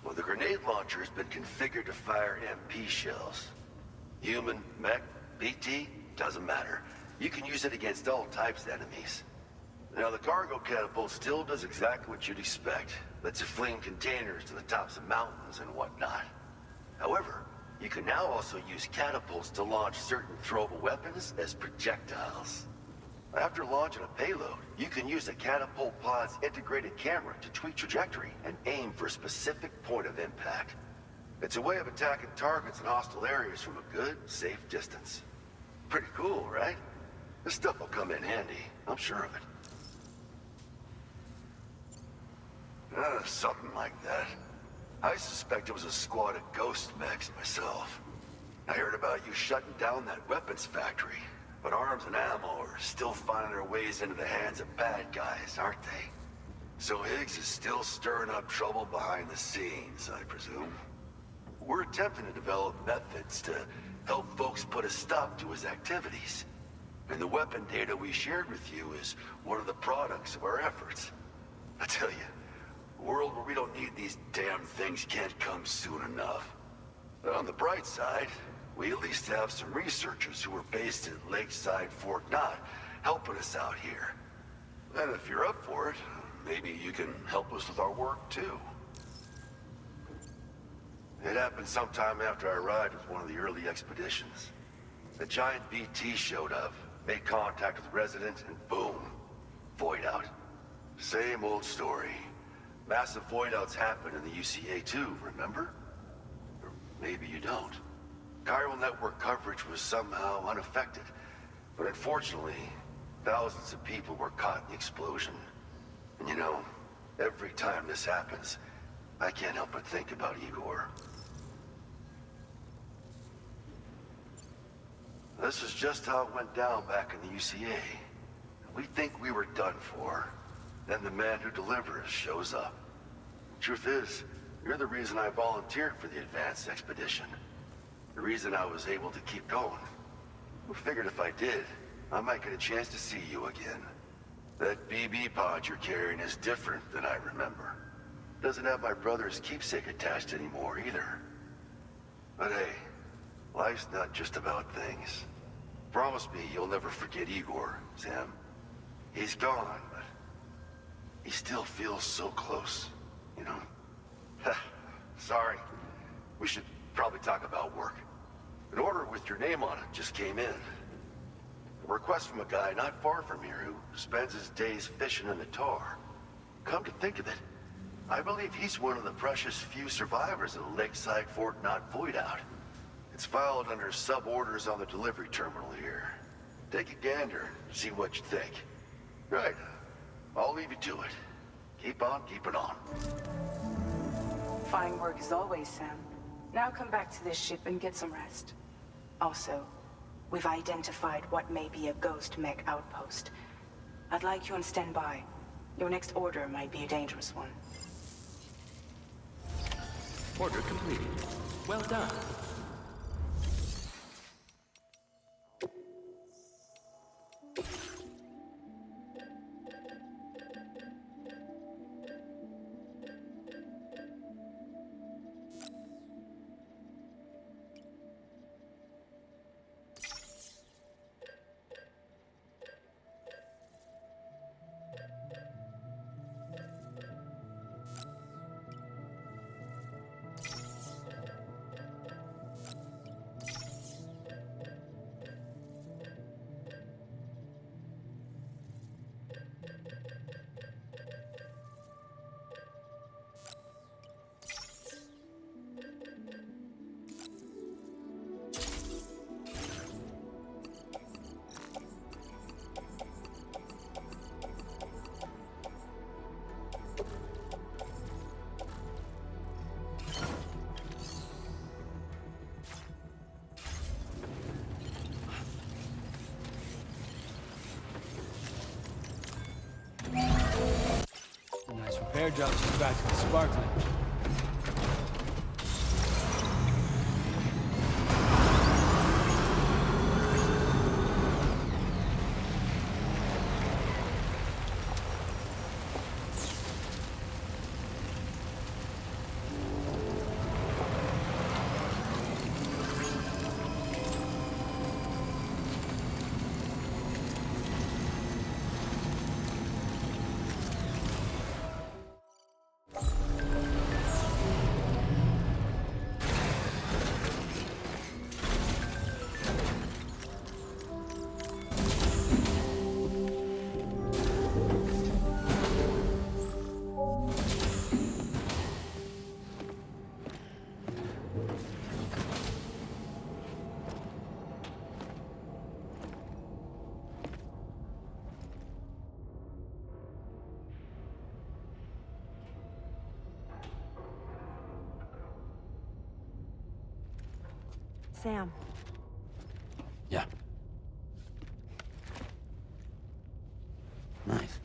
Well, the grenade launcher has been configured to fire MP shells. Human, mech, BT, doesn't matter. You can use it against all types of enemies. Now, the cargo catapult still does exactly what you'd expect. Lets you fling containers to the tops of mountains and whatnot. However, you can now also use catapults to launch certain throwable weapons as projectiles. After launching a payload, you can use a catapult pod's integrated camera to tweak trajectory and aim for a specific point of impact. It's a way of attacking targets in hostile areas from a good, safe distance. Pretty cool, right? This stuff will come in handy, I'm sure of it. Something like that. I suspect it was a squad of ghost mechs myself. I heard about you shutting down that weapons factory, but arms and ammo are still finding their ways into the hands of bad guys, aren't they? So Higgs is still stirring up trouble behind the scenes, I presume. We're attempting to develop methods to help folks put a stop to his activities. And the weapon data we shared with you is one of the products of our efforts. I tell you, a world where we don't need these damn things can't come soon enough. But on the bright side, we at least have some researchers who are based in Lakeside Fort Knott helping us out here. And if you're up for it, maybe you can help us with our work too. It happened sometime after I arrived with one of the early expeditions. A giant BT showed up, made contact with residents, and boom, void out. Same old story. Massive void outs happen in the UCA too, remember? Or maybe you don't. Chiral network coverage was somehow unaffected, but unfortunately, thousands of people were caught in the explosion. And you know, every time this happens, I can't help but think about Igor. This is just how it went down back in the UCA. We think we were done for. Then the man who delivers shows up. Truth is, you're the reason I volunteered for the advanced expedition. The reason I was able to keep going. I figured if I did, I might get a chance to see you again. That BB pod you're carrying is different than I remember. Doesn't have my brother's keepsake attached anymore either. But hey, life's not just about things. Promise me you'll never forget Igor, Sam. He's gone, but he still feels so close, you know? Sorry. We should probably talk about work. An order with your name on it just came in. A request from a guy not far from here who spends his days fishing in the tar. Come to think of it, I believe he's one of the precious few survivors of the Lakeside Fort Knott void out. It's filed under sub-orders on the delivery terminal here. Take a gander and see what you think. Right. I'll leave you to it. Keep on keeping on. Fine work as always, Sam. Now come back to this ship and get some rest. Also, we've identified what may be a ghost mech outpost. I'd like you on standby. Your next order might be a dangerous one. Order completed. Well done. airdrops us back to the Sparkling. Sam. Yeah. Nice.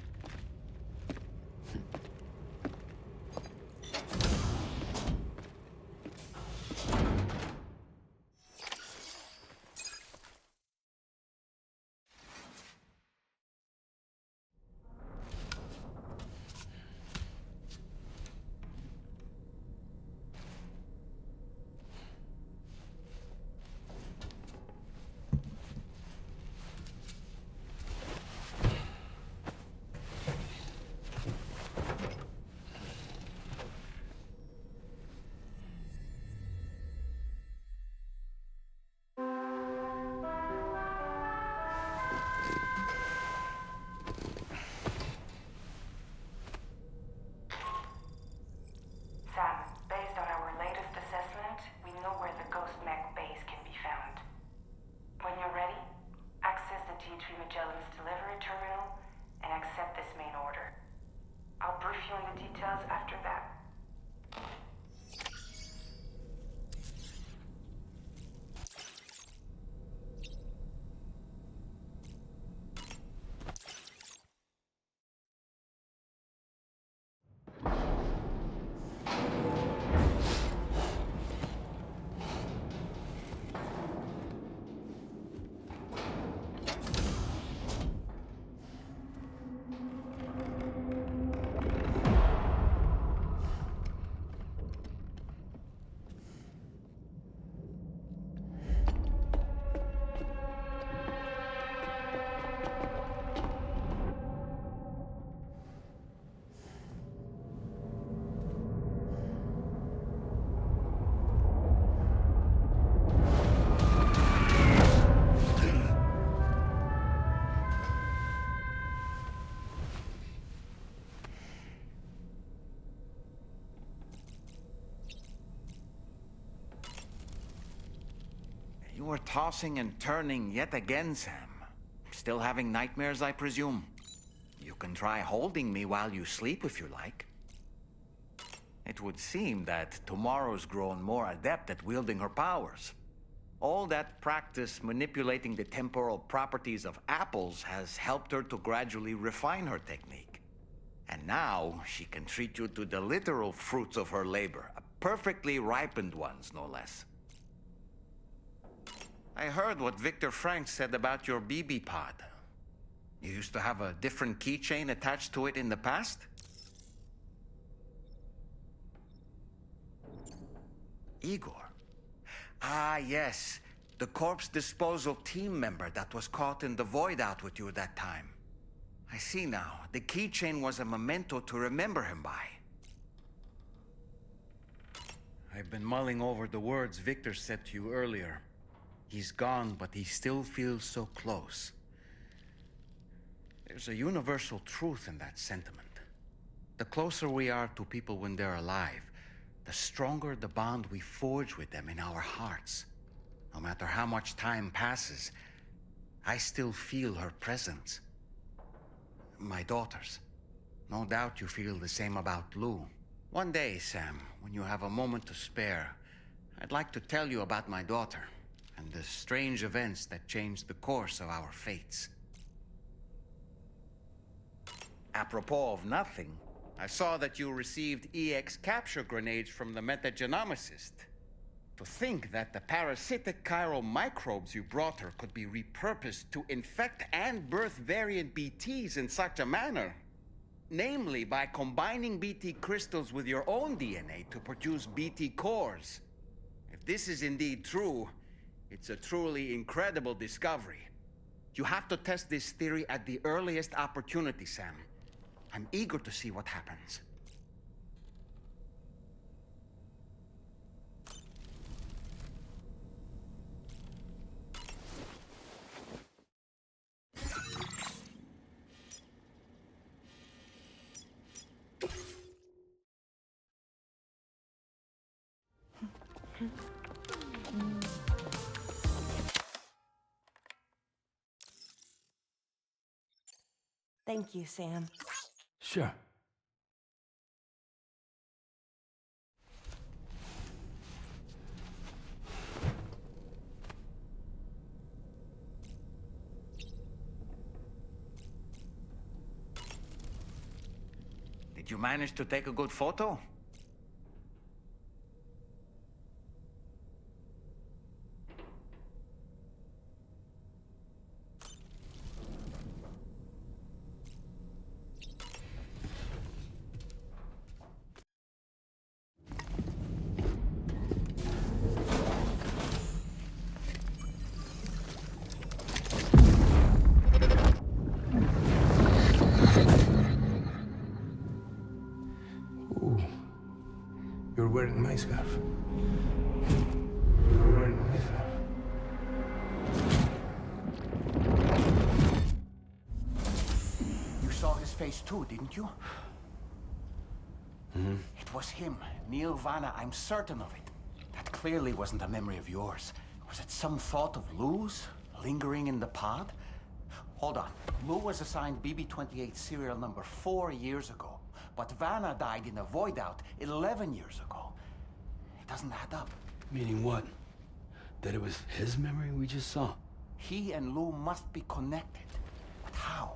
Sam, based on our latest assessment, we know where the Ghost Mech base can be found. When you're ready, access the T3 Magellan's delivery terminal and accept this main order. I'll brief you on the details after that. You were tossing and turning yet again, Sam. Still having nightmares, I presume? You can try holding me while you sleep if you like. It would seem that tomorrow's grown more adept at wielding her powers. All that practice manipulating the temporal properties of apples has helped her to gradually refine her technique. And now she can treat you to the literal fruits of her labor, perfectly ripened ones, no less. I heard what Victor Frank said about your BB pod. You used to have a different keychain attached to it in the past? Igor. Ah, yes. The corpse disposal team member that was caught in the void out with you that time. I see now. The keychain was a memento to remember him by. I've been mulling over the words Victor said to you earlier. He's gone, but he still feels so close. There's a universal truth in that sentiment. The closer we are to people when they're alive, the stronger the bond we forge with them in our hearts. No matter how much time passes, I still feel her presence. My daughters. No doubt you feel the same about Lou. One day, Sam, when you have a moment to spare, I'd like to tell you about my daughter and the strange events that changed the course of our fates. Apropos of nothing, I saw that you received EX capture grenades from the metagenomicist. To think that the parasitic chiral microbes you brought her could be repurposed to infect and birth variant BTs in such a manner. Namely, by combining BT crystals with your own DNA to produce BT cores. If this is indeed true, it's a truly incredible discovery. You have to test this theory at the earliest opportunity, Sam. I'm eager to see what happens. Thank you, Sam. Sure. Did you manage to take a good photo? You're wearing my scarf. You're wearing my scarf. You saw his face too, didn't you? Mm-hmm. It was him, Neil Vanna, I'm certain of it. That clearly wasn't a memory of yours. Was it some thought of Lou's, lingering in the pod? Hold on. Lou was assigned BB-28 serial number 4 years ago. But Vanna died in a void out 11 years ago. It doesn't add up. Meaning what? That it was his memory we just saw? He and Lou must be connected. But how?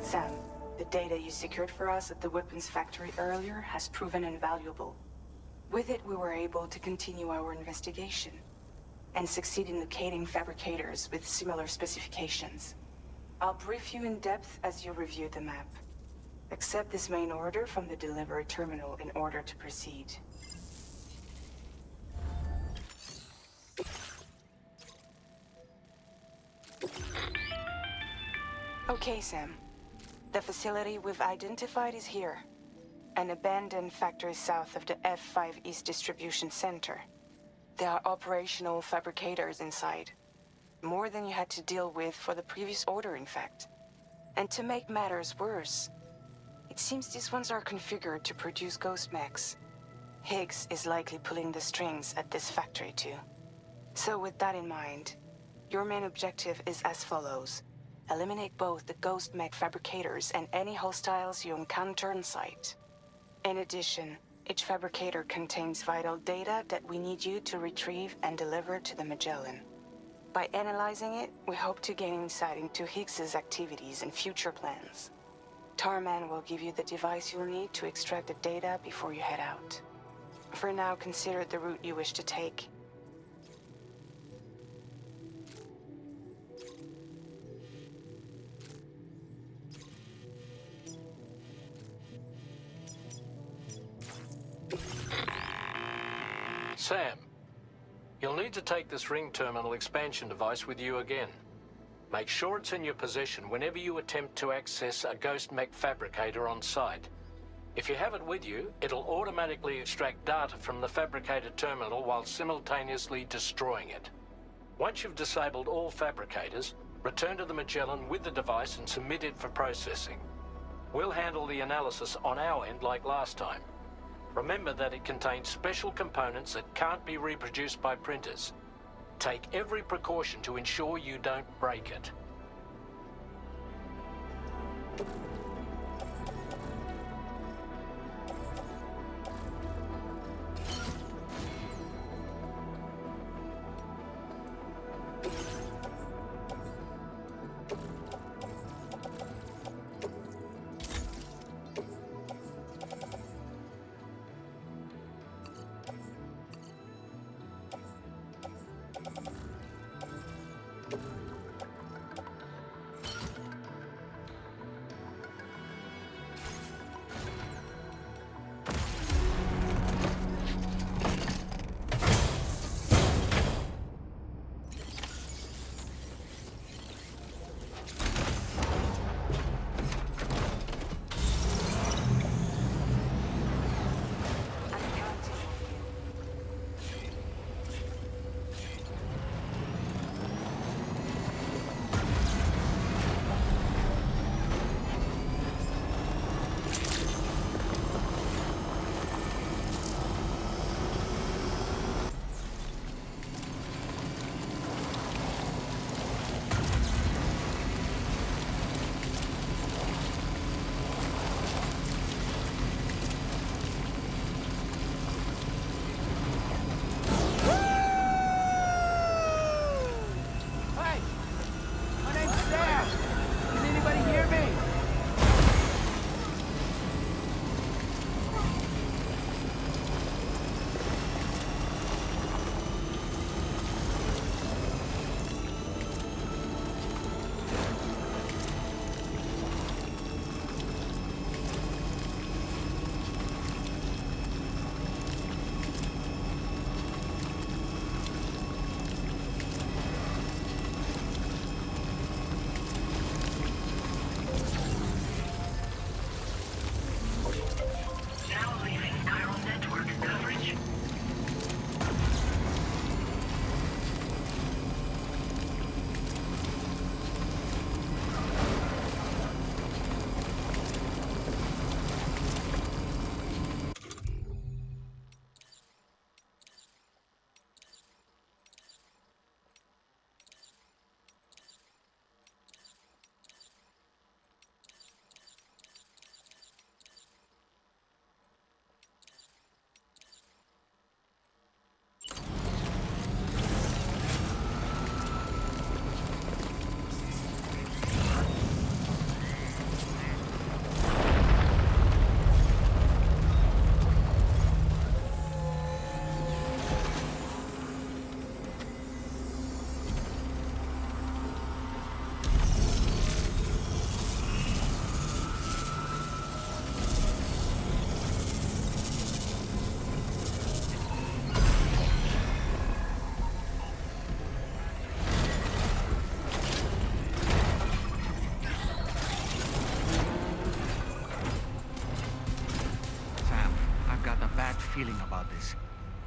Sam, the data you secured for us at the weapons factory earlier has proven invaluable. With it, we were able to continue our investigation and succeed in locating fabricators with similar specifications. I'll brief you in depth as you review the map. Accept this main order from the delivery terminal in order to proceed. Okay, Sam. The facility we've identified is here. An abandoned factory south of the F5 East Distribution Center. There are operational fabricators inside. More than you had to deal with for the previous order, in fact. And to make matters worse, it seems these ones are configured to produce ghost mechs. Higgs is likely pulling the strings at this factory too. So with that in mind, your main objective is as follows. Eliminate both the ghost mech fabricators and any hostiles you encounter on site. In addition, each fabricator contains vital data that we need you to retrieve and deliver to the Magellan. By analyzing it, we hope to gain insight into Higgs's activities and future plans. Tarman will give you the device you'll need to extract the data before you head out. For now, consider the route you wish to take. Sam, you'll need to take this ring terminal expansion device with you again. Make sure it's in your possession whenever you attempt to access a ghost mech fabricator on site. If you have it with you, it'll automatically extract data from the fabricator terminal while simultaneously destroying it. Once you've disabled all fabricators, return to the Magellan with the device and submit it for processing. We'll handle the analysis on our end like last time. Remember that it contains special components that can't be reproduced by printers. Take every precaution to ensure you don't break it.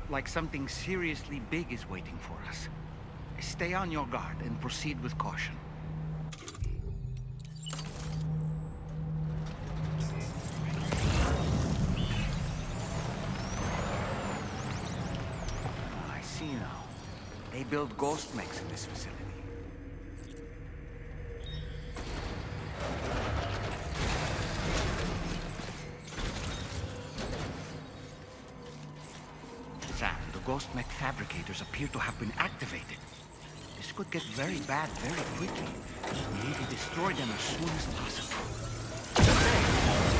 like something seriously big is waiting for us. Stay on your guard and proceed with caution. I see now. They build ghost mechs in this facility. Sam, the ghost mech fabricators appear to have been activated. This could get very bad very quickly. We need to destroy them as soon as possible.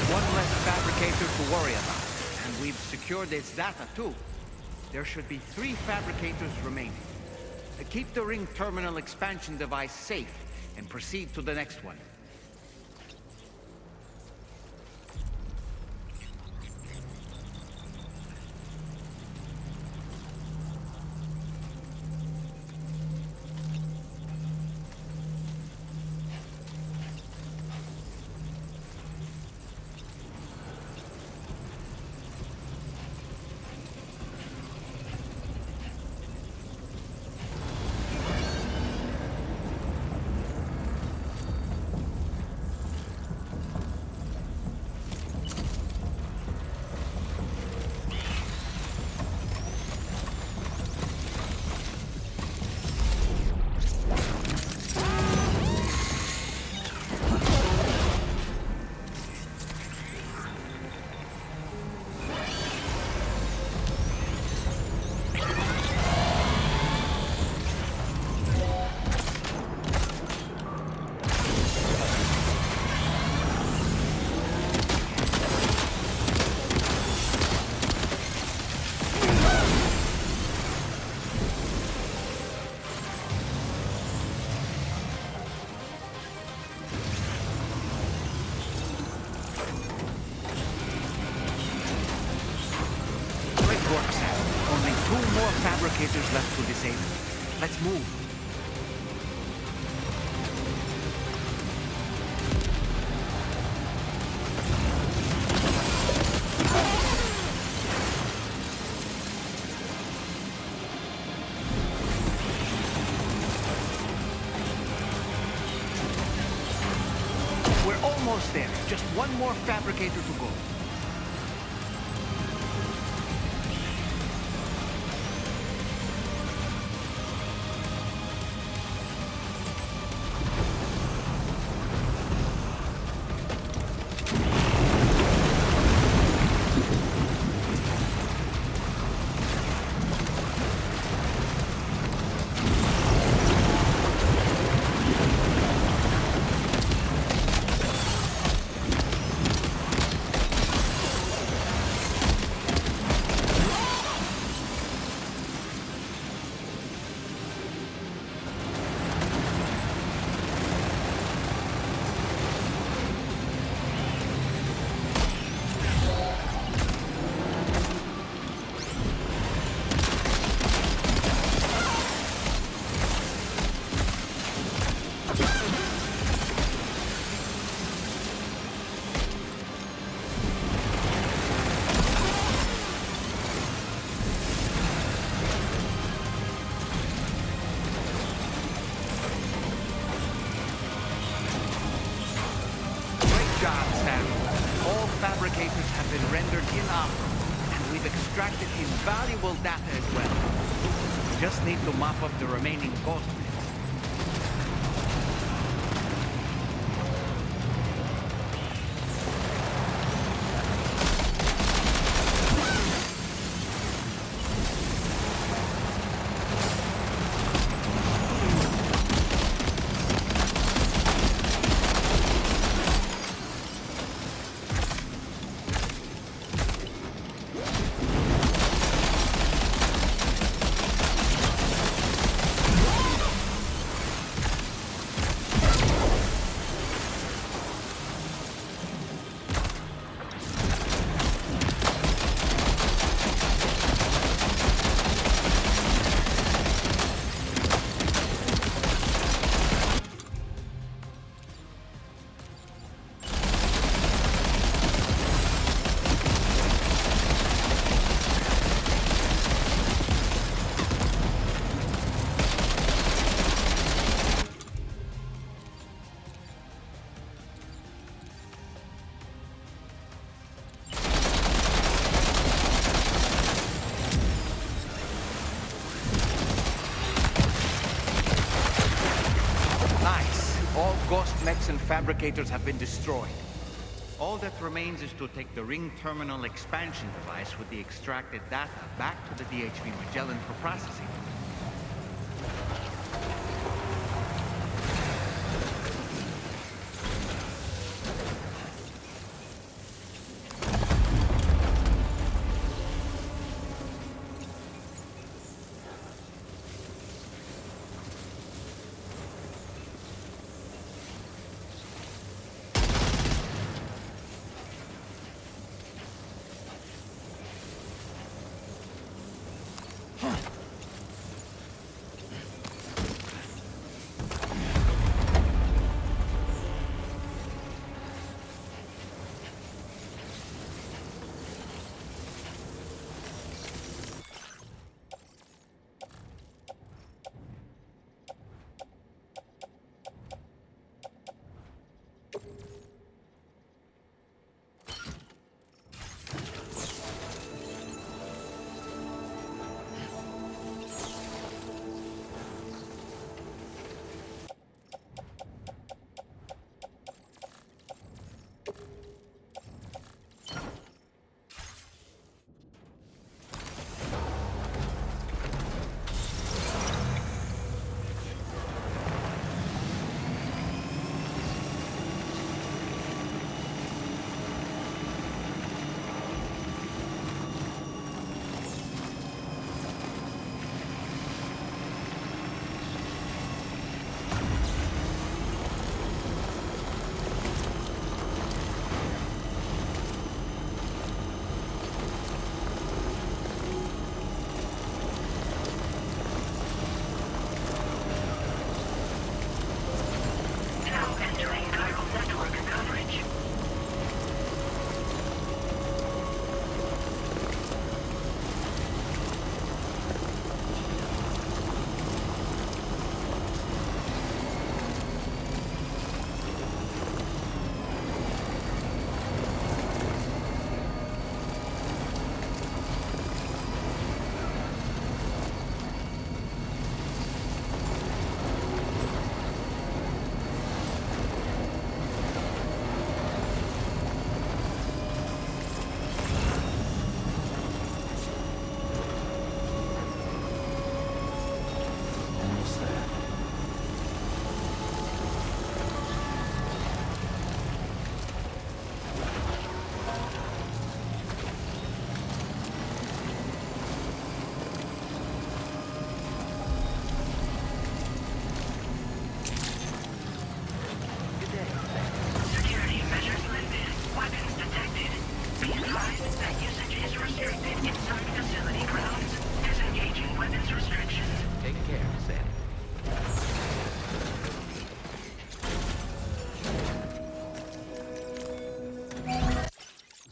One less fabricator to worry about. And we've secured its data too. There should be 3 fabricators remaining. Keep the ring terminal expansion device safe and proceed to the next one. Fabricators left to disable. Let's move. We're almost there. Just one more fabricator to go. Fabricators have been rendered inoperable, and we've extracted invaluable data as well. We just need to mop up the remaining ghost mechs. Ghost mechs and fabricators have been destroyed. All that remains is to take the ring terminal expansion device with the extracted data back to the DHV Magellan for processing.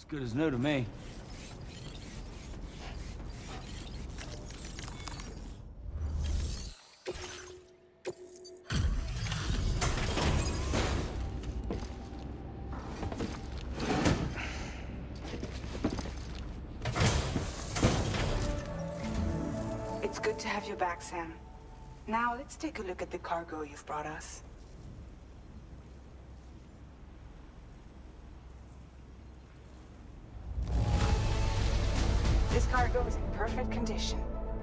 Good as new to me. It's good to have you back, Sam. Now let's take a look at the cargo you've brought us. This cargo is in perfect condition.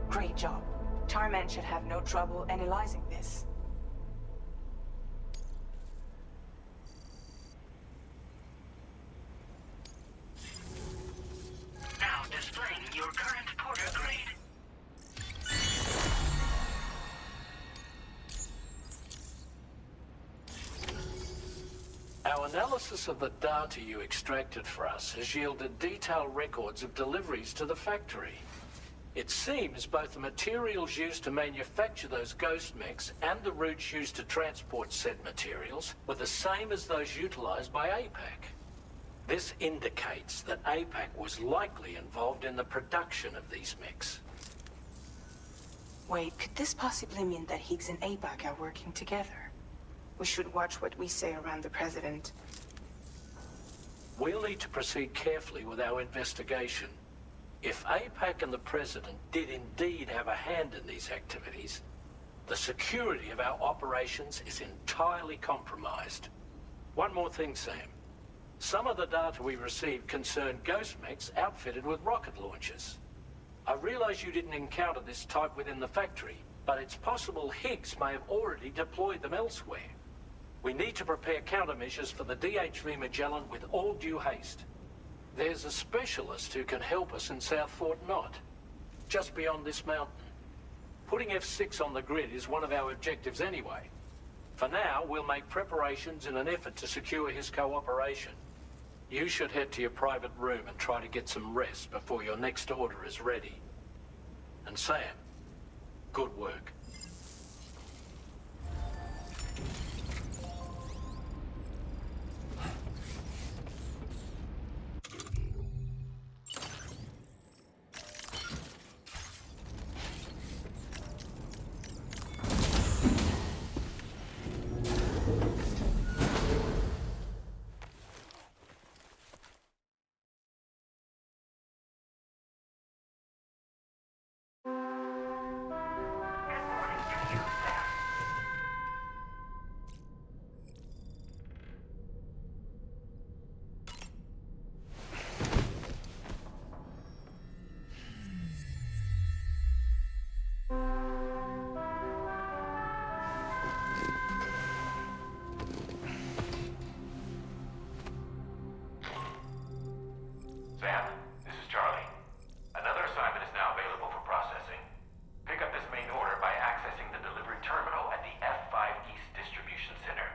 Great job. Tarman should have no trouble analyzing this. Now displaying your current porter grade. Our analysis of the data you extracted for us has yielded detailed records of deliveries to the factory. It seems both the materials used to manufacture those ghost mechs and the routes used to transport said materials were the same as those utilized by APAC. This indicates that APAC was likely involved in the production of these mechs. Wait, could this possibly mean that Higgs and APAC are working together? We should watch what we say around the President. We'll need to proceed carefully with our investigation. If APAC and the President did indeed have a hand in these activities, The security of our operations is entirely compromised. One more thing, Sam. Some of the data we received concerned ghost mechs outfitted with rocket launchers. I realize you didn't encounter this type within the factory, but it's possible Higgs may have already deployed them elsewhere. We need to prepare countermeasures for the DHV Magellan with all due haste. There's a specialist who can help us in South Fort Knott, just beyond this mountain. Putting F6 on the grid is one of our objectives anyway. For now, we'll make preparations in an effort to secure his cooperation. You should head to your private room and try to get some rest before your next order is ready. And Sam, good work. Sam, this is Charlie. Another assignment is now available for processing. Pick up this main order by accessing the delivery terminal at the F5 East Distribution Center.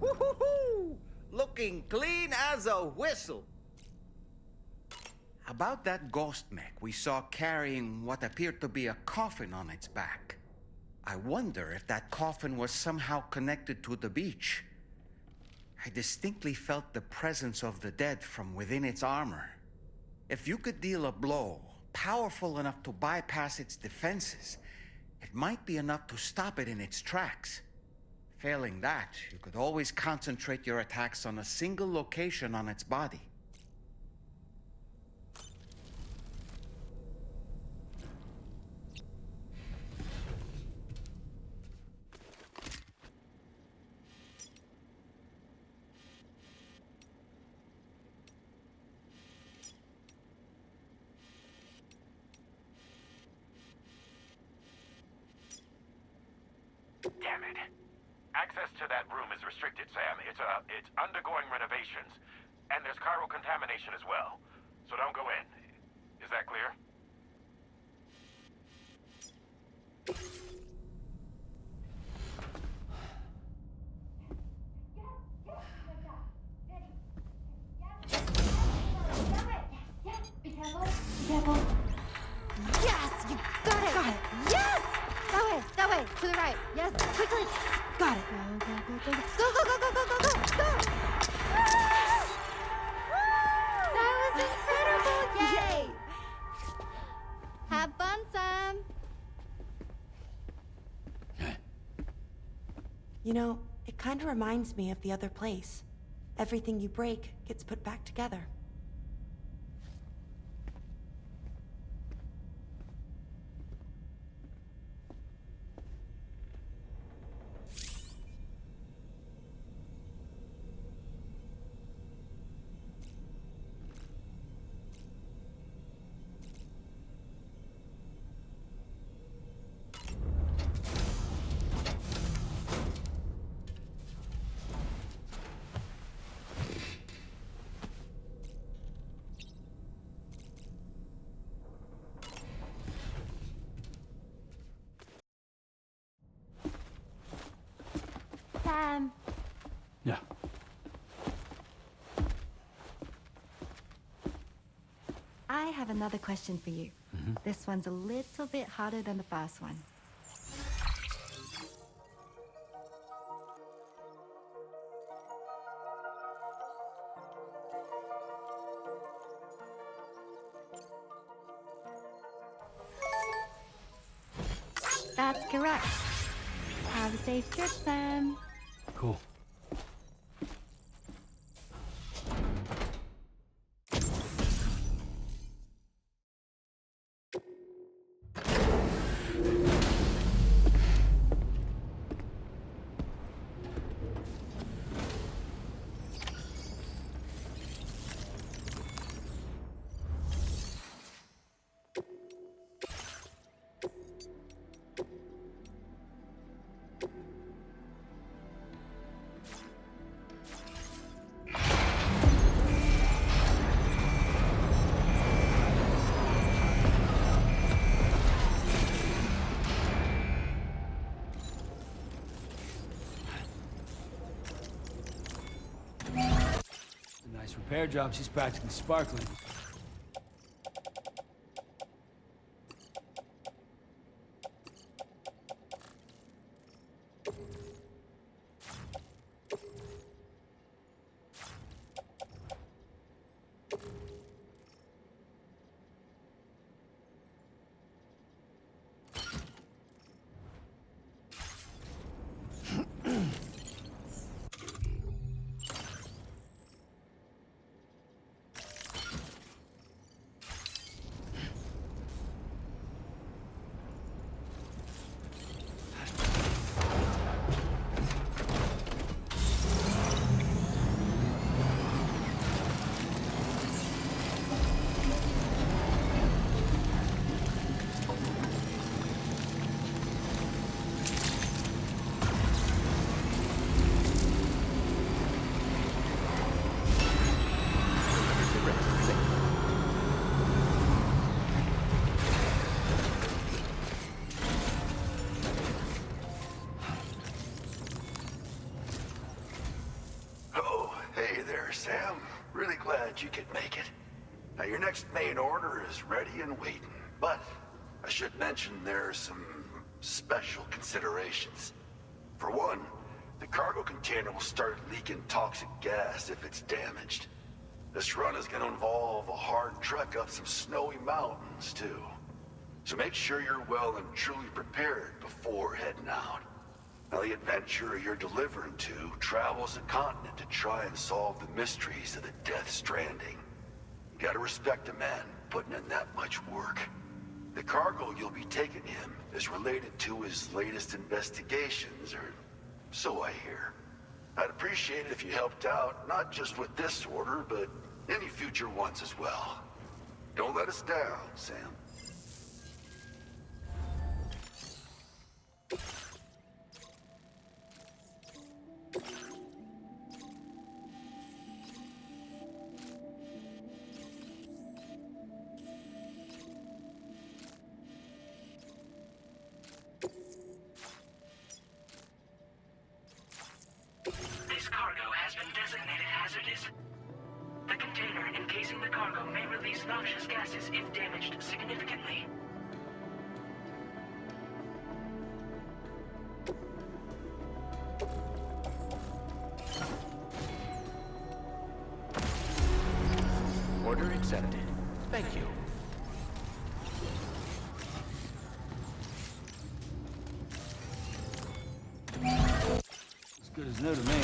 Woo-hoo-hoo! Looking clean as a whistle. About that ghost mech we saw carrying what appeared to be a coffin on its back. I wonder if that coffin was somehow connected to the beach. I distinctly felt the presence of the dead from within its armor. If you could deal a blow powerful enough to bypass its defenses, it might be enough to stop it in its tracks. Failing that, you could always concentrate your attacks on a single location on its body. Damn it. Access to that room is restricted, Sam. It's undergoing renovations, and there's chiral contamination as well. So don't go in. Is that clear? Yes! You got it! Got it! Yes! That way! To the right! Yes! Quickly! Got it! Go! Go! That was incredible! Yay! Have fun, Sam! You know, it kind of reminds me of the other place. Everything you break gets put back together. Sam. Yeah. I have another question for you. This one's a little bit harder than the first one. That's correct. Have a safe trip, Sam. Cool. repair job, she's practically sparkling. Sam. Really glad you could make it. Now, your next main order is ready and waiting. But I should mention there are some special considerations. For one, the cargo container will start leaking toxic gas if it's damaged. This run is going to involve a hard trek up some snowy mountains, too. So make sure you're well and truly prepared before heading out. Now, the adventurer you're delivering to travels the continent to try and solve the mysteries of the Death Stranding. You gotta respect a man putting in that much work. The cargo you'll be taking him is related to his latest investigations, or so I hear. I'd appreciate it if you helped out, not just with this order, but any future ones as well. Don't let us down, Sam. This cargo has been designated hazardous. The container encasing the cargo may release noxious gases if damaged significantly. Order accepted. Thank you. As good as new to me.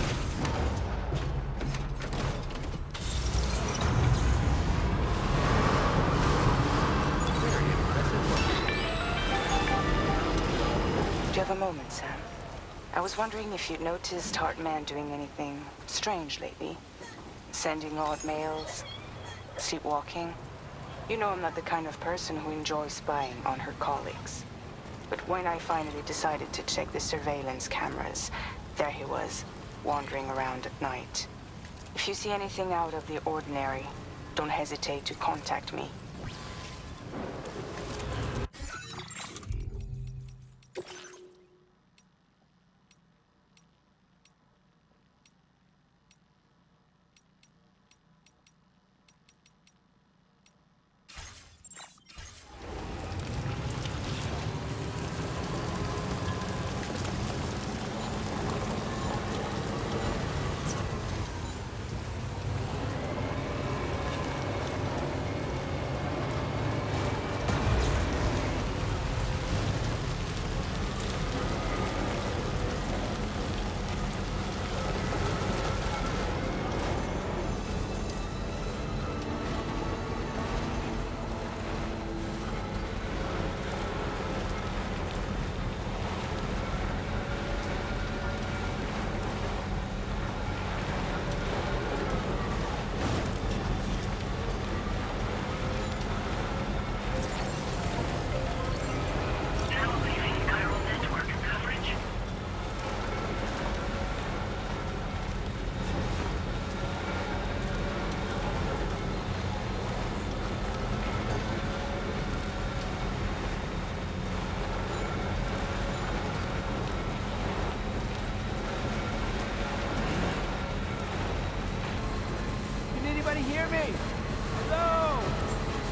Do you have a moment, Sam? I was wondering if you'd noticed Hartman doing anything strange lately. Sending odd mails, sleepwalking. You know I'm not the kind of person who enjoys spying on her colleagues. But when I finally decided to check the surveillance cameras, there he was, wandering around at night. If you see anything out of the ordinary, don't hesitate to contact me.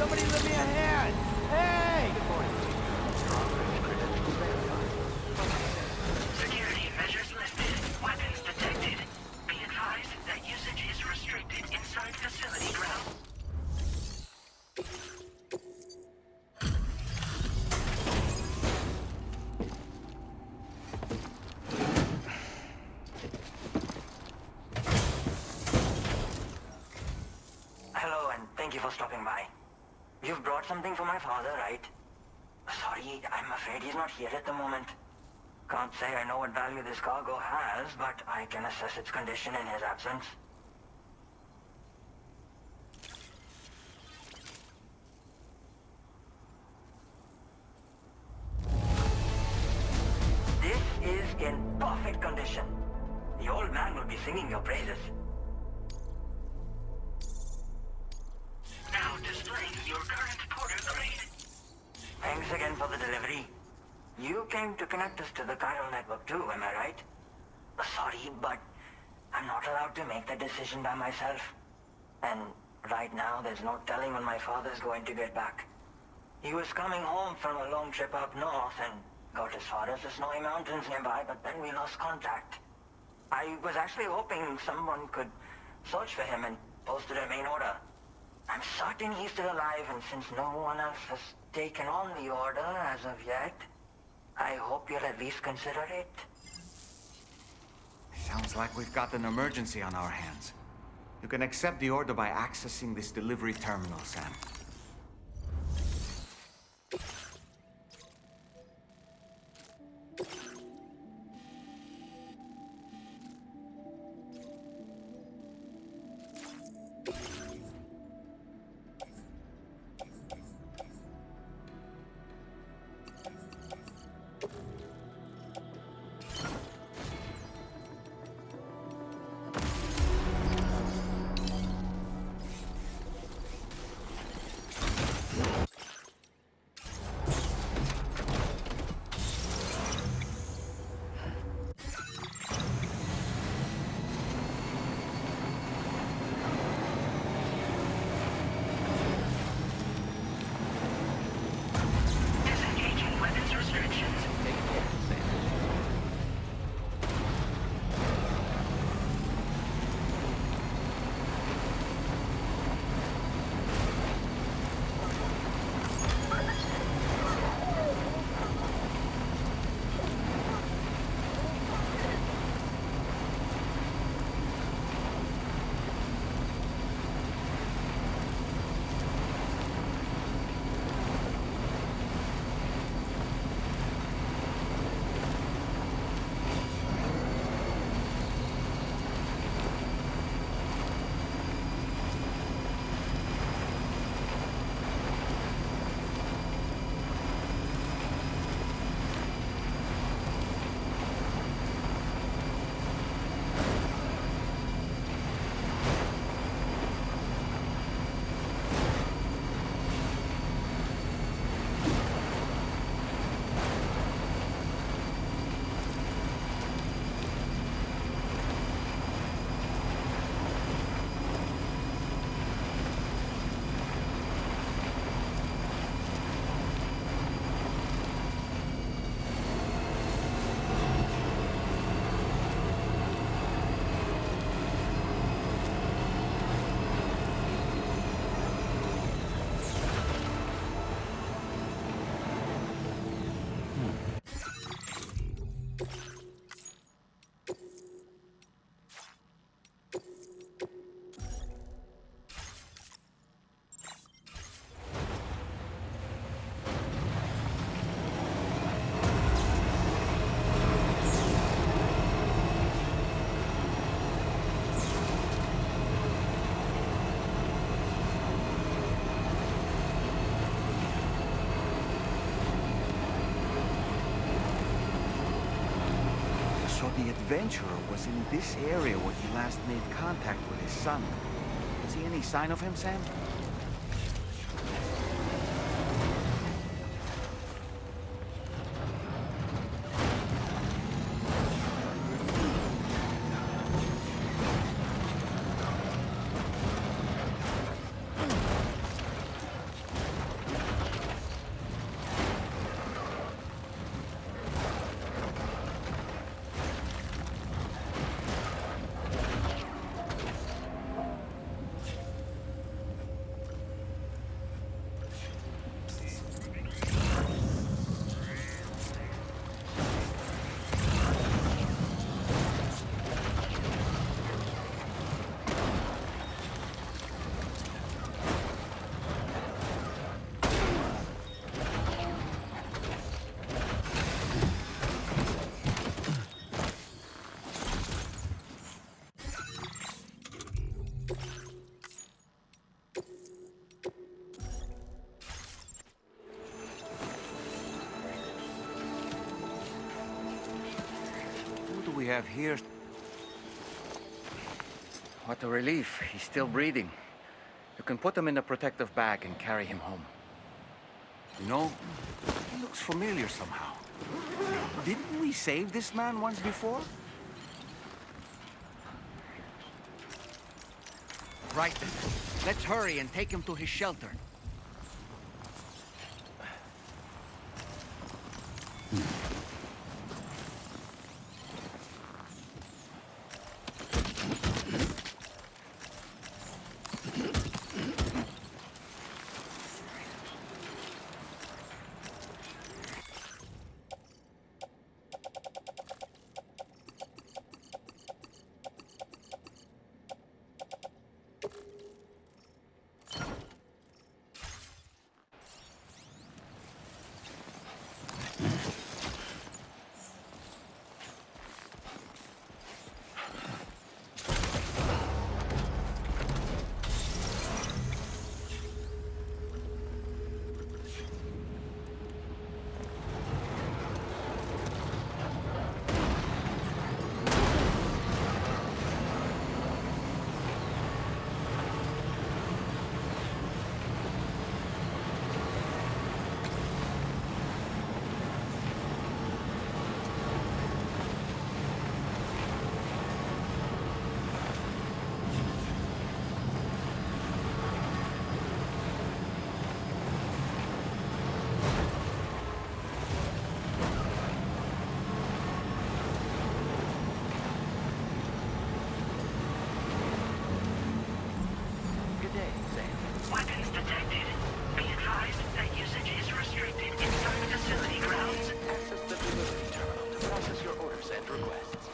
Somebody lend me a hand! Hey! Security measures lifted. Weapons detected. Be advised that usage is restricted inside facility grounds. Hello, and thank you for stopping by. You've brought something for my father, right? Sorry, I'm afraid he's not here at the moment. Can't say I know what value this cargo has, but I can assess its condition in his absence. This is in perfect condition. The old man will be singing your praises. Now displaying your current porter grade. Thanks again for the delivery. You came to connect us to the chiral network too, am I right? Sorry, but I'm not allowed to make that decision by myself. And right now, there's no telling when my father's going to get back. He was coming home from a long trip up north and got as far as the snowy mountains nearby, but then we lost contact. I was actually hoping someone could search for him and posted a main order. I'm certain he's still alive, and since no one else has taken on the order as of yet, I hope you'll at least consider it. Sounds like we've got an emergency on our hands. You can accept the order by accessing this delivery terminal, Sam. Disengaging weapons restrictions. So the adventurer was in this area where he last made contact with his son. See any sign of him, Sam? have here... What a relief. He's still breathing. You can put him in a protective bag and carry him home. You know, he looks familiar somehow. Didn't we save this man once before? Right then. Let's hurry and take him to his shelter. Weapons detected. Be advised that usage is restricted inside facility grounds. Access the delivery terminal to process your orders and requests.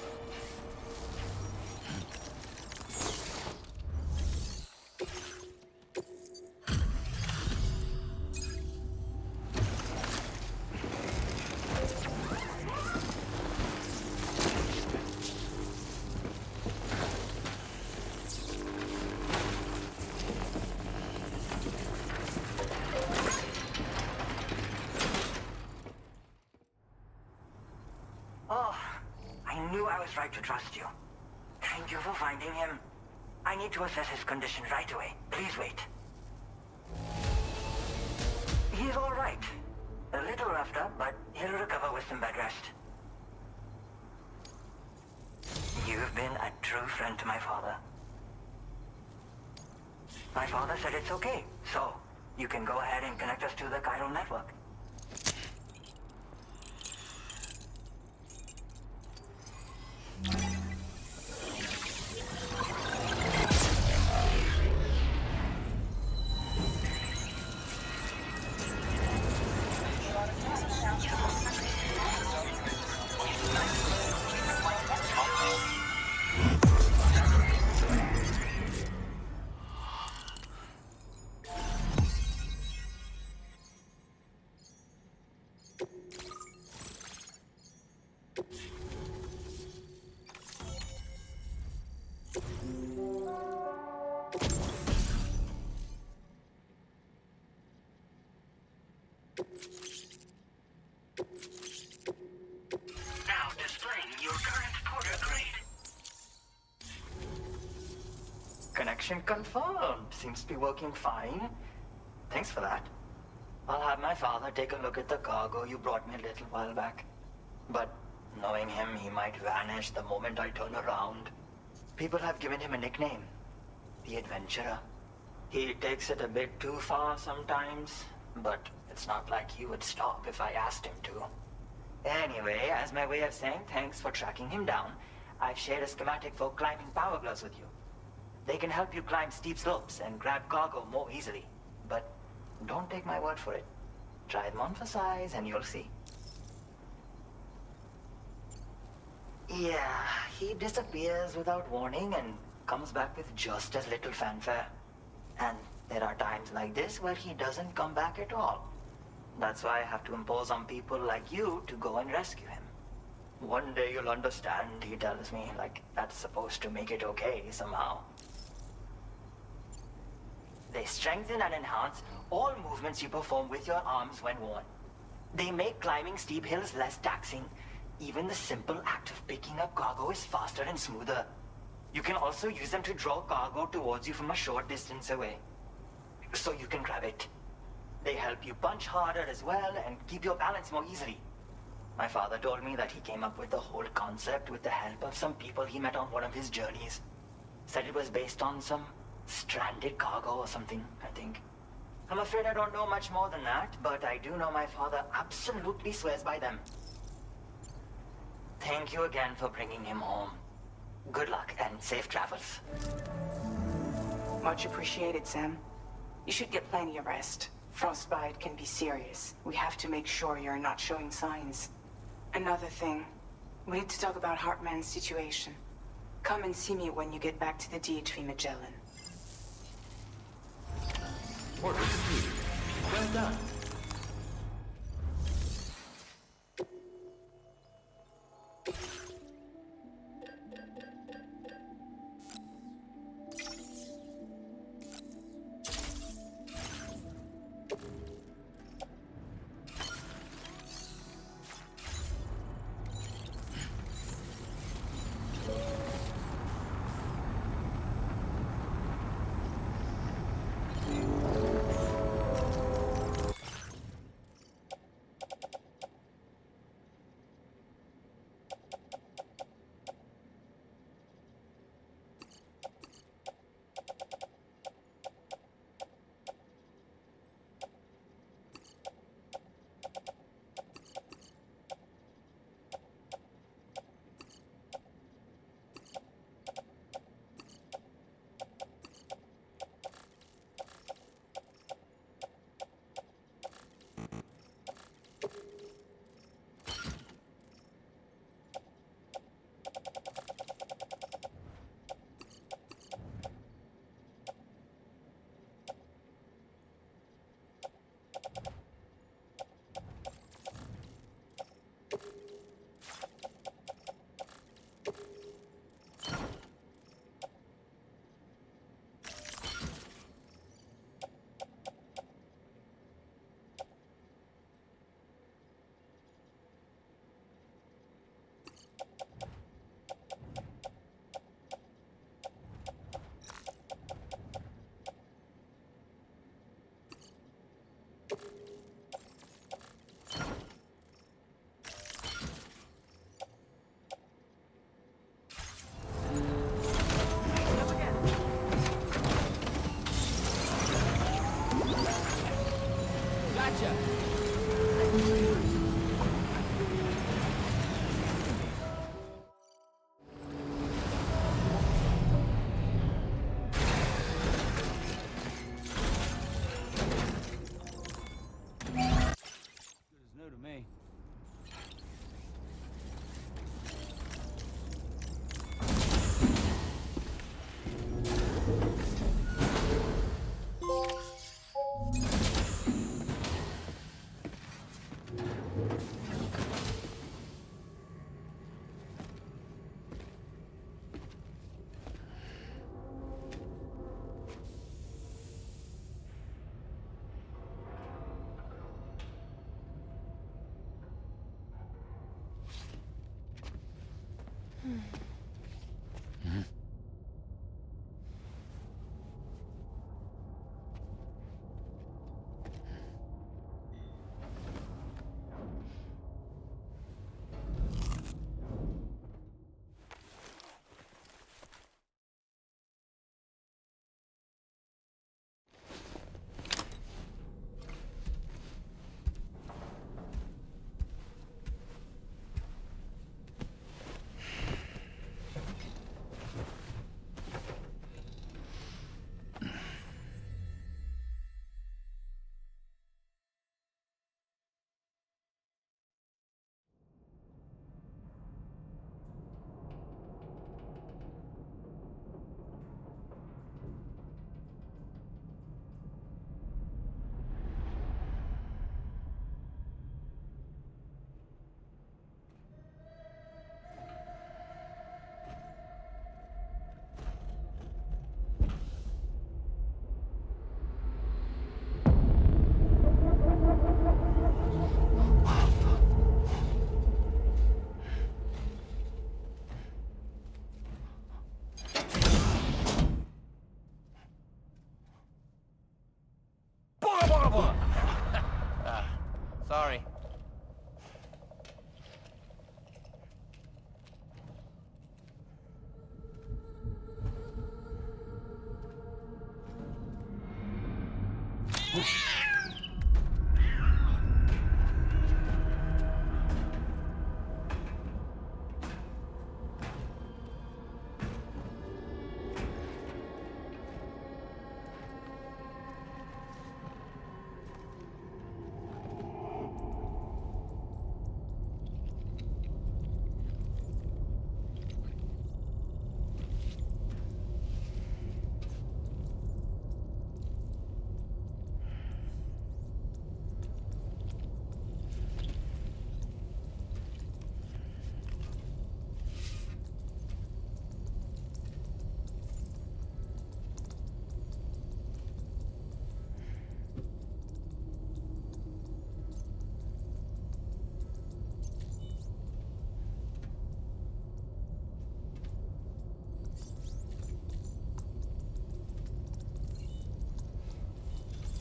Right to trust you. Thank you for finding him. I need to assess his condition right away. Please wait. He's all right. A little roughed up, but he'll recover with some bed rest. You've been a true friend to my father. My father said it's okay, so you can go ahead and connect us to the chiral network. Now displaying your current porter grade. Connection confirmed. Seems to be working fine. Thanks for that. I'll have my father take a look at the cargo you brought me a little while back. But knowing him, he might vanish the moment I turn around. People have given him a nickname. The Adventurer. He takes it a bit too far sometimes, but it's not like he would stop if I asked him to. Anyway, as my way of saying thanks for tracking him down, I've shared a schematic for climbing power gloves with you. They can help you climb steep slopes and grab cargo more easily. But don't take my word for it. Try them on for size and you'll see. Yeah, he disappears without warning and comes back with just as little fanfare. And there are times like this where he doesn't come back at all. That's why I have to impose on people like you to go and rescue him. One day you'll understand, he tells me, like that's supposed to make it okay somehow. They strengthen and enhance all movements you perform with your arms when worn. They make climbing steep hills less taxing, Even the simple act of picking up cargo is faster and smoother. You can also use them to draw cargo towards you from a short distance away, so you can grab it. They help you punch harder as well and keep your balance more easily. My father told me that he came up with the whole concept with the help of some people he met on one of his journeys. Said it was based on some stranded cargo or something, I think. I'm afraid I don't know much more than that, but I do know my father absolutely swears by them. Thank you again for bringing him home. Good luck and safe travels. Much appreciated, Sam. You should get plenty of rest. Frostbite can be serious. We have to make sure you're not showing signs. Another thing, we need to talk about Hartman's situation. Come and see me when you get back to the DHV Magellan. Order received. Well done. horrible! Sorry.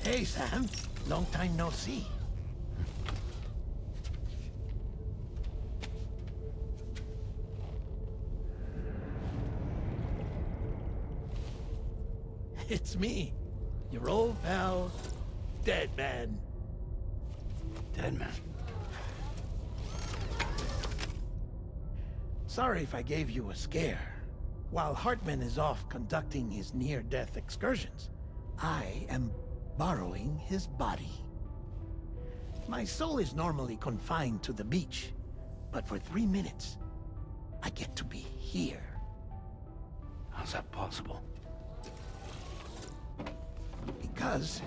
Hey, Sam. Long time no see. It's me, your old pal, Dead Man. Dead Man? Sorry if I gave you a scare. While Hartman is off conducting his near-death excursions, I am borrowing his body. My soul is normally confined to the beach, but for 3 minutes, I get to be here. How's that possible? Because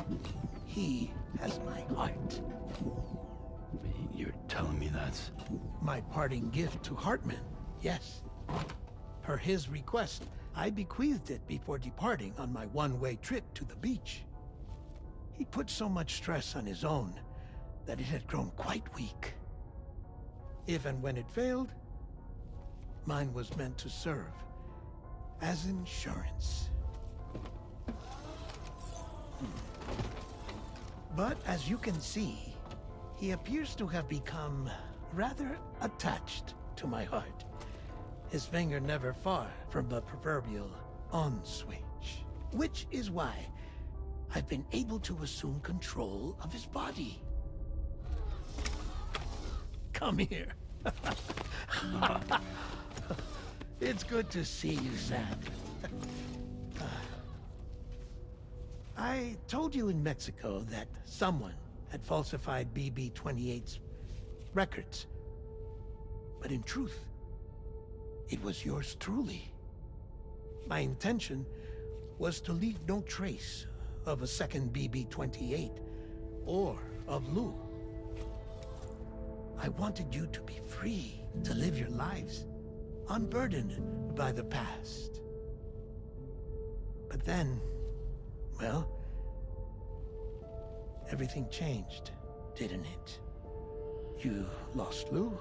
he has my heart. You're telling me that's... My parting gift to Hartman, yes. Per his request, I bequeathed it before departing on my one-way trip to the beach. He put so much stress on his own that it had grown quite weak. If and when it failed, mine was meant to serve as insurance. But as you can see, he appears to have become rather attached to my heart. His finger never far from the proverbial on switch, which is why I've been able to assume control of his body. Come here. It's good to see you, Sam. I told you in Mexico that someone had falsified BB-28's records. But in truth, it was yours truly. My intention was to leave no trace of a second BB-28 or of Lou. I wanted you to be free to live your lives, unburdened by the past. But then, well, everything changed, didn't it? You lost Lou,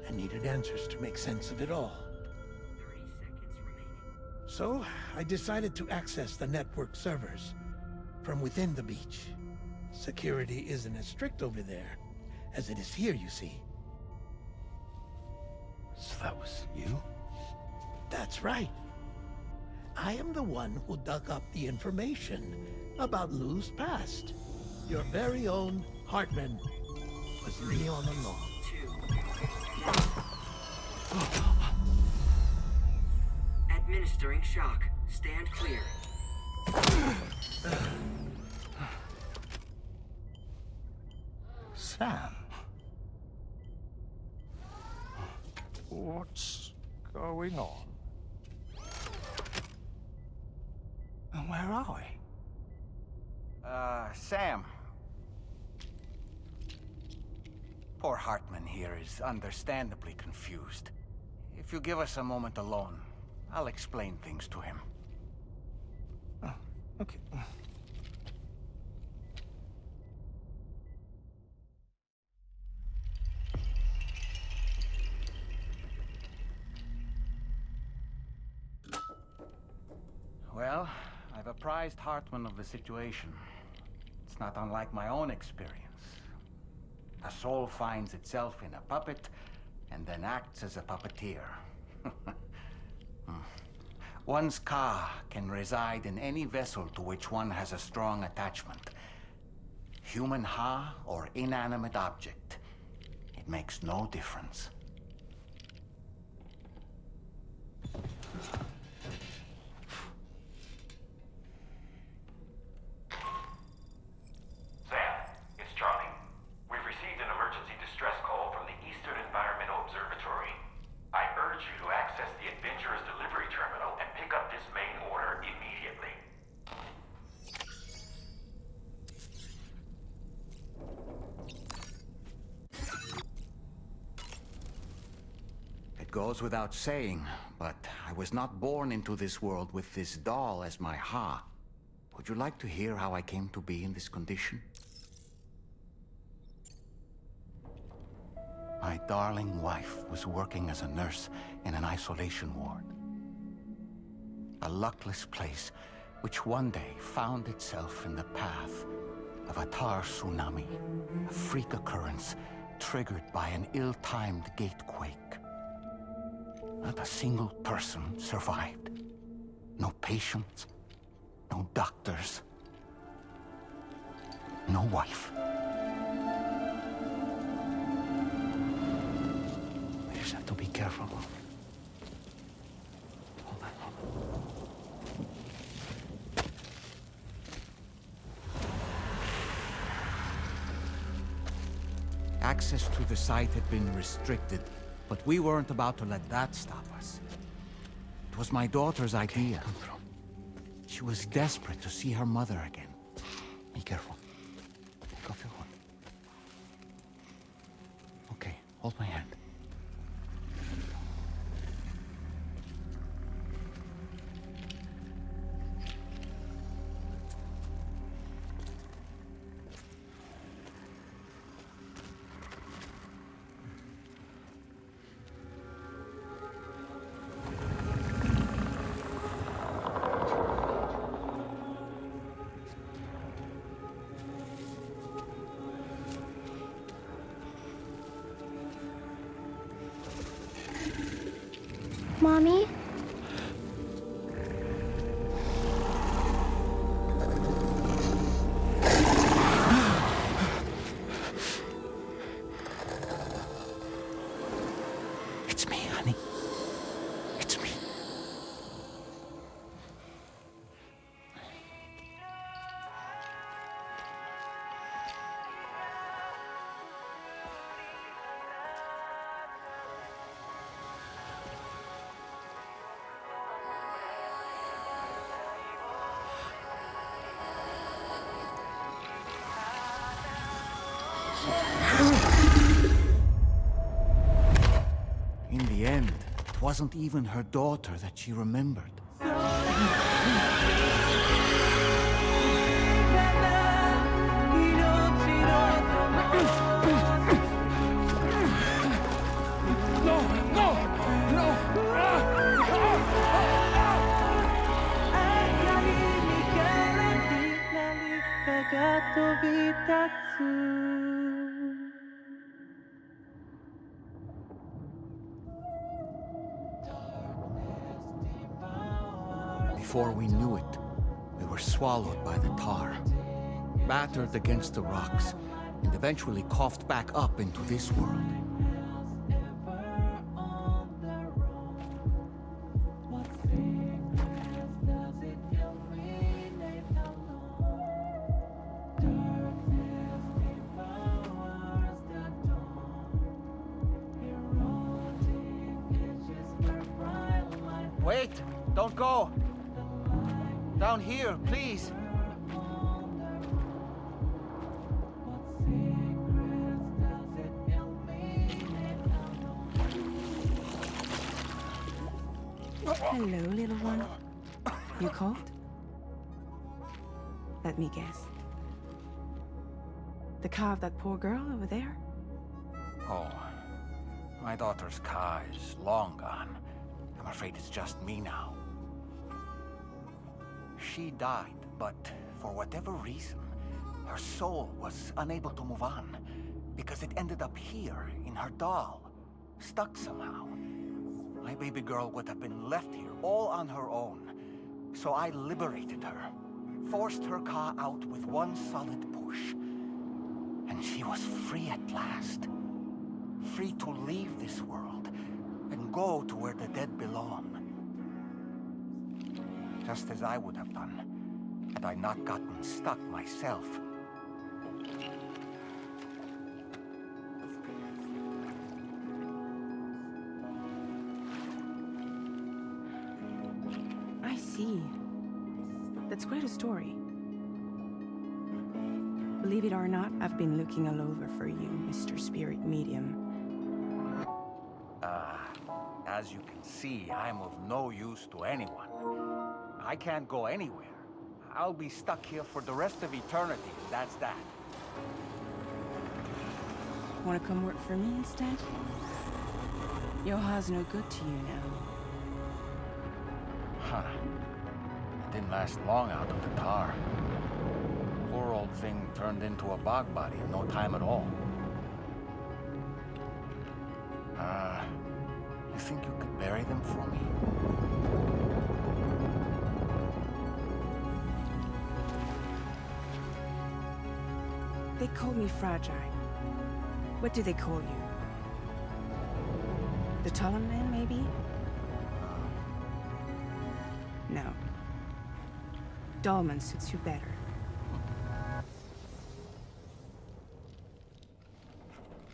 and needed answers to make sense of it all. 30 seconds remaining. So, I decided to access the network servers from within the beach. Security isn't as strict over there as it is here, you see. So that was you? That's right. I am the one who dug up the information about Lou's past. Your very own Hartman was me all along. Administering shock. Stand clear. Sam. What's going on? And where are we? Sam. Poor Hartman here is understandably confused. If you give us a moment alone, I'll explain things to him. Oh, okay. Well, I've apprised Hartman of the situation. It's It's not unlike my own experience. A soul finds itself in a puppet and then acts as a puppeteer. One's ka can reside in any vessel to which one has a strong attachment. Human ha or inanimate object. It makes no difference. Sam, it's Charlie. We've received an emergency distress call from the Eastern Environmental Observatory. I urge you to access the Adventurer's delivery terminal and pick up this main order immediately. It goes without saying, but I was not born into this world with this doll as my ha. Would you like to hear how I came to be in this condition? My darling wife was working as a nurse in an isolation ward. A luckless place which one day found itself in the path of a tar tsunami, a freak occurrence triggered by an ill-timed gatequake. Not a single person survived. No patients, no doctors, no wife. We just have to be careful. Hold on. Access to the site had been restricted, but we weren't about to let that stop us. It was my daughter's idea. She was desperate to see her mother again. Be careful. Take off your hood. Okay, hold my hand. Mommy? It's me, honey. It's me. In the end, it wasn't even her daughter that she remembered. Before we knew it, we were swallowed by the tar, battered against the rocks, and eventually coughed back up into this world. Wait! Don't go! Down here, please! Hello, little one. You cold? Let me guess. The car of that poor girl over there? Oh, my daughter's car is long gone. I'm afraid it's just me now. She died, but for whatever reason, her soul was unable to move on because it ended up here, in her doll, stuck somehow. My baby girl would have been left here all on her own. So I liberated her, forced her ka out with one solid push. And she was free at last. Free to leave this world and go to where the dead belong. Just as I would have done, had I not gotten stuck myself. I see. That's quite a story. Believe it or not, I've been looking all over for you, Mr. Spirit Medium. As you can see, I'm of no use to anyone. I can't go anywhere. I'll be stuck here for the rest of eternity, and that's that. Want to come work for me instead? Yoha's no good to you now. Huh. It didn't last long out of the tar. Poor old thing turned into a bog body in no time at all. You think you could bury them for me? They call me fragile. What do they call you? The taller man, maybe? No. Dolman suits you better.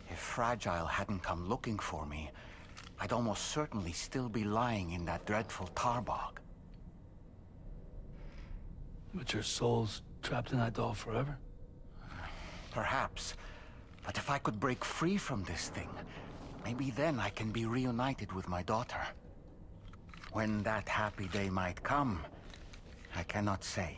If Fragile hadn't come looking for me, I'd almost certainly still be lying in that dreadful tar bog. But your soul's trapped in that doll forever? Perhaps. But if I could break free from this thing, maybe then I can be reunited with my daughter. When that happy day might come, I cannot say.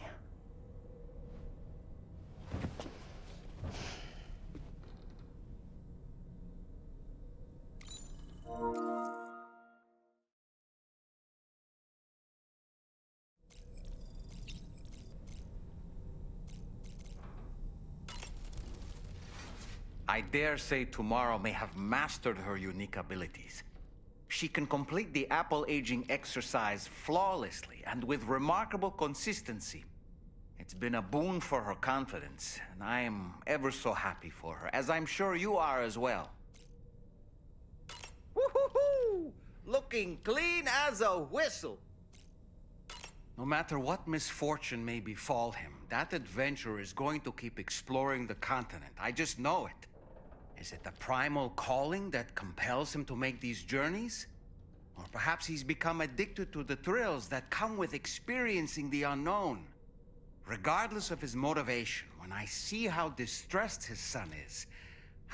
I dare say tomorrow may have mastered her unique abilities. She can complete the apple aging exercise flawlessly and with remarkable consistency. It's been a boon for her confidence, and I am ever so happy for her, as I'm sure you are as well. Woo-hoo-hoo! Looking clean as a whistle! No matter what misfortune may befall him, that adventurer is going to keep exploring the continent. I just know it. Is it the primal calling that compels him to make these journeys? Or perhaps he's become addicted to the thrills that come with experiencing the unknown. Regardless of his motivation, when I see how distressed his son is,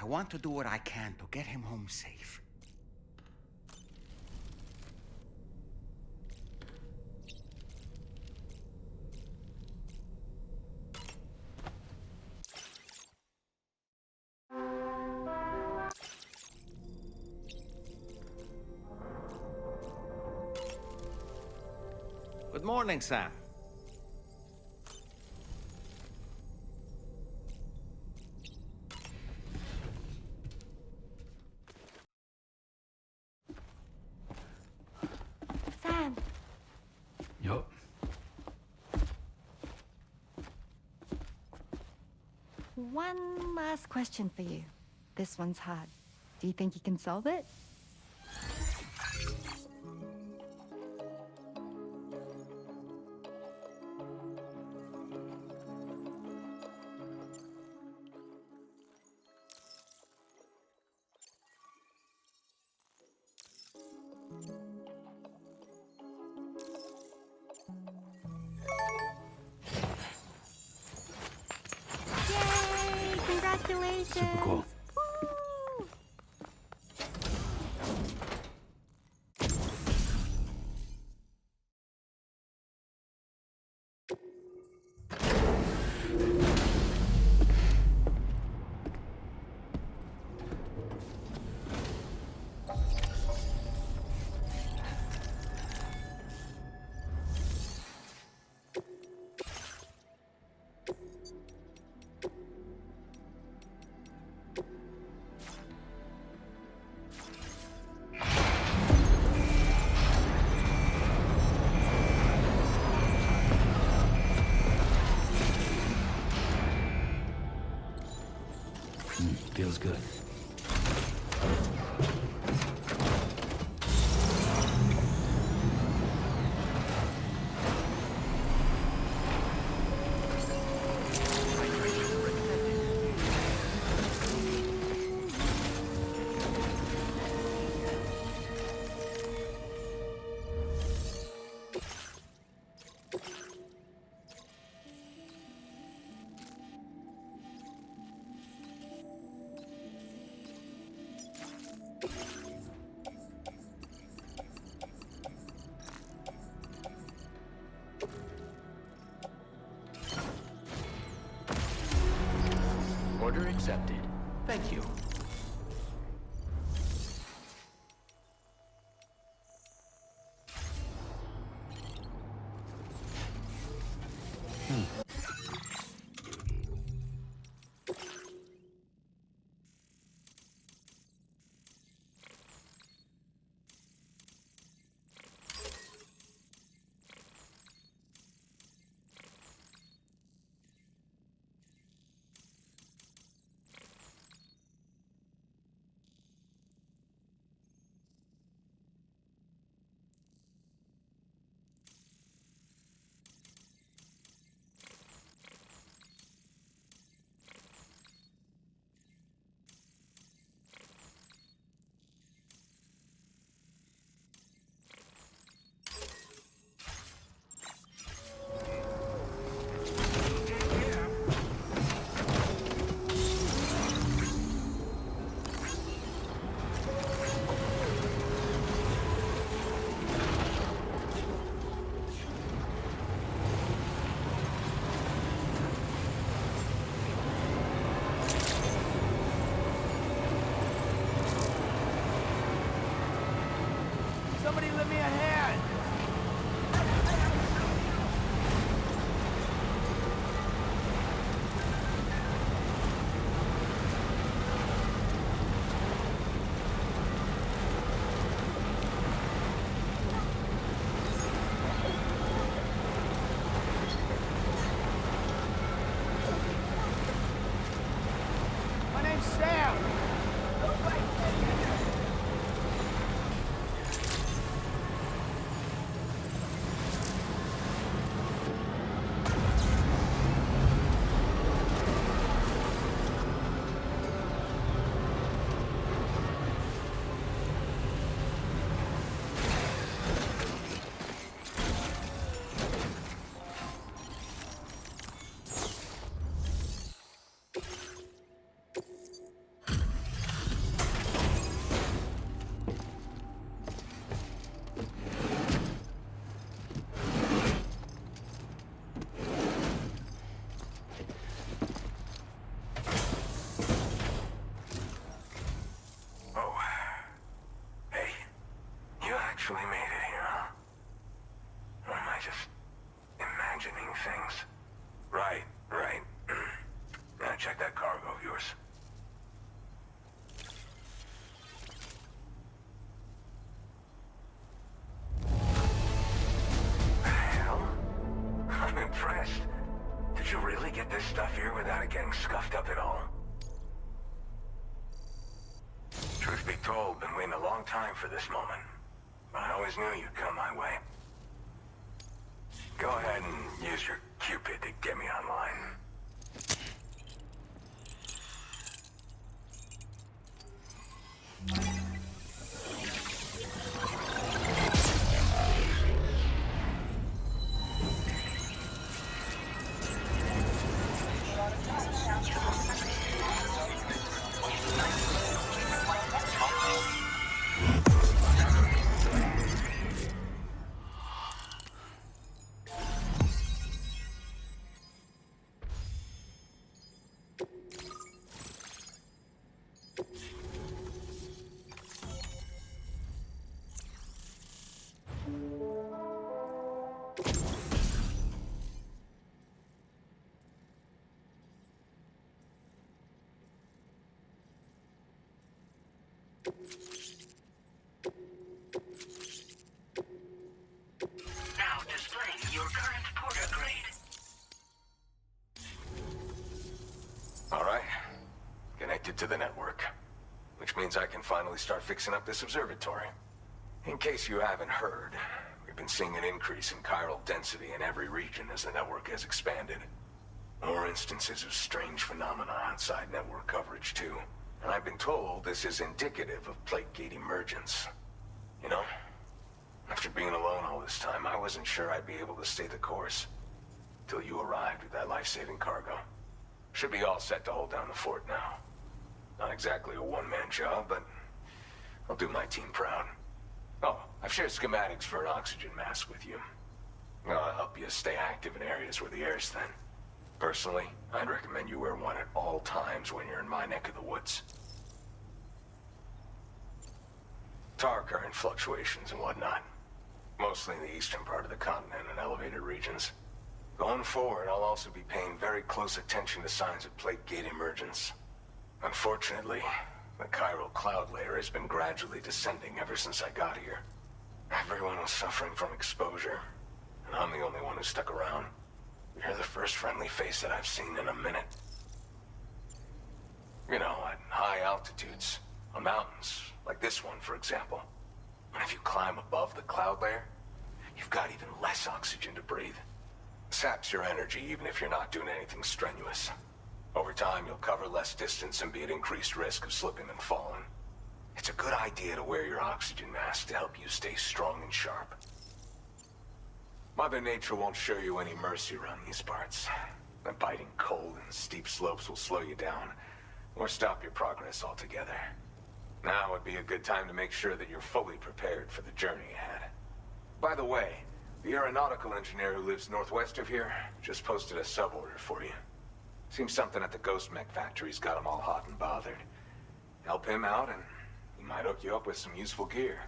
I want to do what I can to get him home safe. Good morning, Sam. Sam. Yup. One last question for you. This one's hard. Do you think you can solve it? Yay! Congratulations! Super cool. Woo! Feels good. Order accepted. Thank you. Somebody lend me a hand! My name's Sam! Actually made it here, huh? Or am I just imagining things? Right. Now check that cargo of yours. Hell? I'm impressed. Did you really get this stuff here without it getting scuffed up at all? Truth be told, been waiting a long time for this moment. But I always knew you'd come my way. Go ahead and use your Cupid to get me online. connected to the network, which means I can finally start fixing up this observatory. In case you haven't heard, we've been seeing an increase in chiral density in every region as the network has expanded. More instances of strange phenomena outside network coverage, too. And I've been told this is indicative of plate gate emergence. You know, after being alone all this time, I wasn't sure I'd be able to stay the course. Till you arrived with that life-saving cargo. Should be all set to hold down the fort now. Not exactly a one-man job, but I'll do my team proud. Oh, I've shared schematics for an oxygen mask with you. I'll help you stay active in areas where the air's thin. Personally, I'd recommend you wear one at all times when you're in my neck of the woods. Tar current fluctuations and whatnot. Mostly in the eastern part of the continent and elevated regions. Going forward, I'll also be paying very close attention to signs of plate gate emergence. Unfortunately, the chiral cloud layer has been gradually descending ever since I got here. Everyone was suffering from exposure, and I'm the only one who stuck around. You're the first friendly face that I've seen in a minute. You know, at high altitudes, on mountains, like this one, for example. And if you climb above the cloud layer, you've got even less oxygen to breathe. Saps your energy even if you're not doing anything strenuous. Over time, you'll cover less distance and be at increased risk of slipping and falling. It's a good idea to wear your oxygen mask to help you stay strong and sharp. Mother Nature won't show you any mercy around these parts. The biting cold and steep slopes will slow you down, or stop your progress altogether. Now would be a good time to make sure that you're fully prepared for the journey ahead. By the way, the aeronautical engineer who lives northwest of here just posted a sub-order for you. Seems something at the Ghost Mech factory's got him all hot and bothered. Help him out and he might hook you up with some useful gear.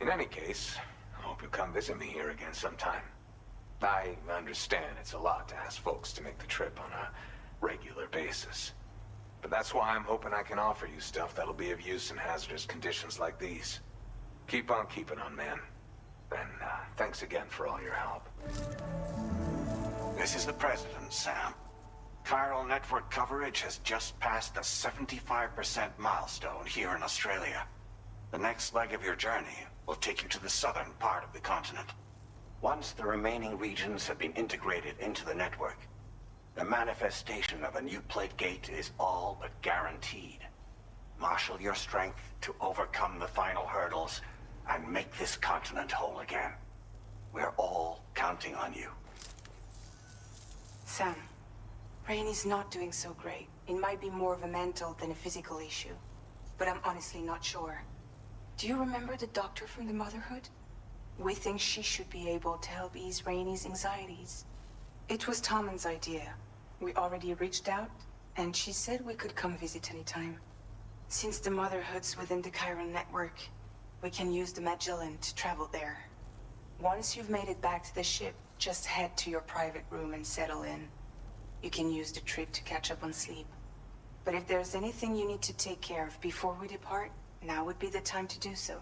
In any case, I hope you'll come visit me here again sometime. I understand it's a lot to ask folks to make the trip on a regular basis. But that's why I'm hoping I can offer you stuff that'll be of use in hazardous conditions like these. Keep on keeping on, man. And thanks again for all your help. This is the President, Sam. Chiral network coverage has just passed the 75% milestone here in Australia. The next leg of your journey will take you to the southern part of the continent. Once the remaining regions have been integrated into the network, the manifestation of a new plate gate is all but guaranteed. Marshal your strength to overcome the final hurdles and make this continent whole again. We're all counting on you. Sam, Rainey's not doing so great. It might be more of a mental than a physical issue, but I'm honestly not sure. Do you remember the doctor from the Motherhood? We think she should be able to help ease Rainey's anxieties. It was Tommen's idea. We already reached out, and she said we could come visit anytime. Since the Motherhood's within the chiral network, we can use the Magellan to travel there. Once you've made it back to the ship, just head to your private room and settle in. You can use the trip to catch up on sleep. But if there's anything you need to take care of before we depart, now would be the time to do so.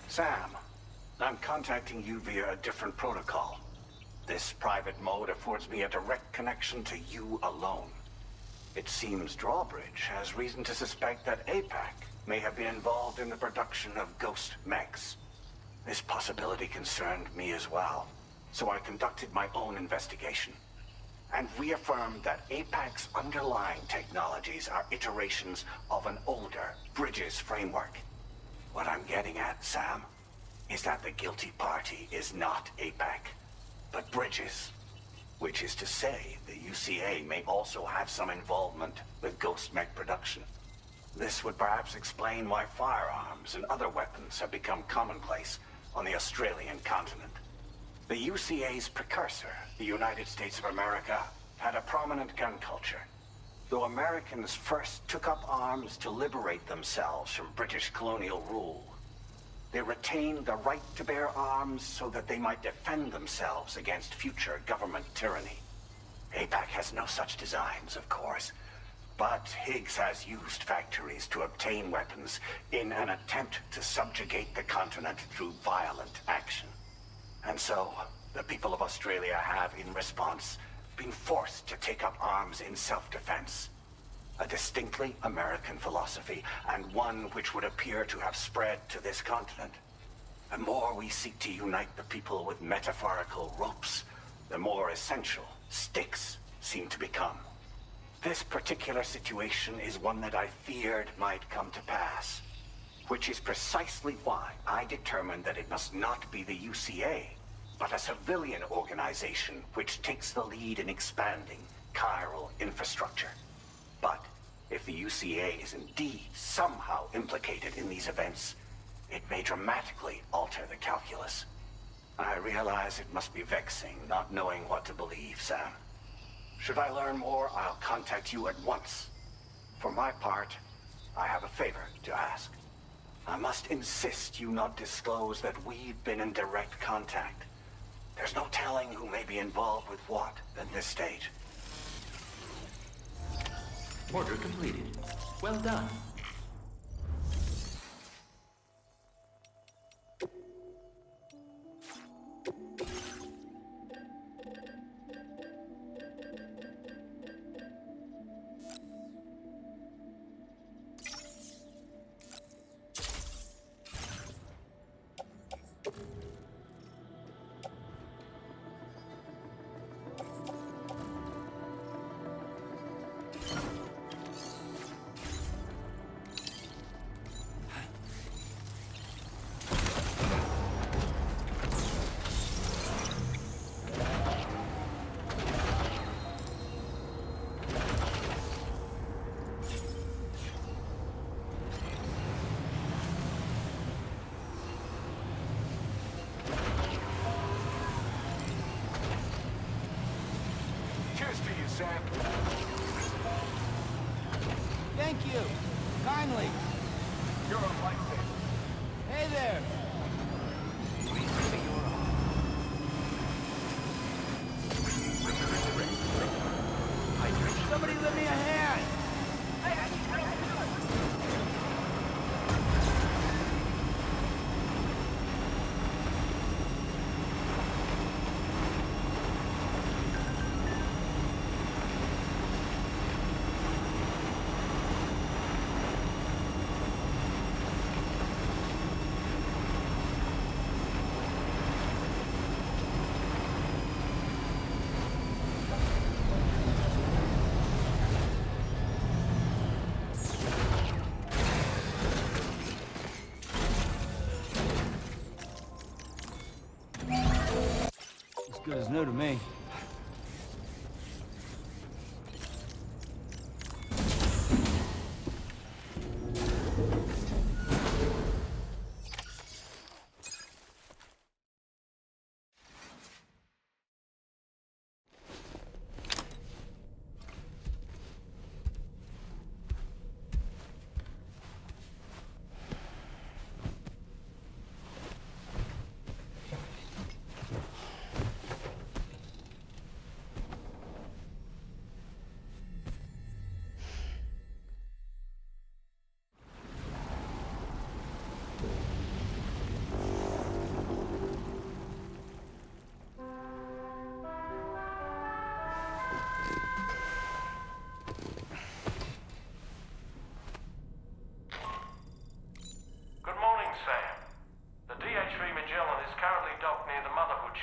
Sam, I'm contacting you via a different protocol. This private mode affords me a direct connection to you alone. It seems Drawbridge has reason to suspect that APAC may have been involved in the production of ghost mechs. This possibility concerned me as well, so I conducted my own investigation and reaffirmed that APAC's underlying technologies are iterations of an older Bridges framework. What I'm getting at, Sam, is that the guilty party is not APAC, but Bridges. Which is to say, the UCA may also have some involvement with ghost mech production. This would perhaps explain why firearms and other weapons have become commonplace on the Australian continent. The UCA's precursor, the United States of America, had a prominent gun culture. Though Americans first took up arms to liberate themselves from British colonial rule, they retained the right to bear arms so that they might defend themselves against future government tyranny. APAC has no such designs, of course, but Higgs has used factories to obtain weapons in an attempt to subjugate the continent through violent action. And so, the people of Australia have, in response, been forced to take up arms in self-defense. A distinctly American philosophy, and one which would appear to have spread to this continent. The more we seek to unite the people with metaphorical ropes, the more essential sticks seem to become. This particular situation is one that I feared might come to pass, which is precisely why I determined that it must not be the UCA, but a civilian organization which takes the lead in expanding chiral infrastructure. But if the UCA is indeed somehow implicated in these events, it may dramatically alter the calculus. I realize it must be vexing not knowing what to believe, Sam. Should I learn more, I'll contact you at once. For my part, I have a favor to ask. I must insist you not disclose that we've been in direct contact. There's no telling who may be involved with what at this stage. Order completed. Well done. Sam. Thank you. Kindly. You're a lifesaver. Hey there. Somebody lend me a hand. Good as new to me.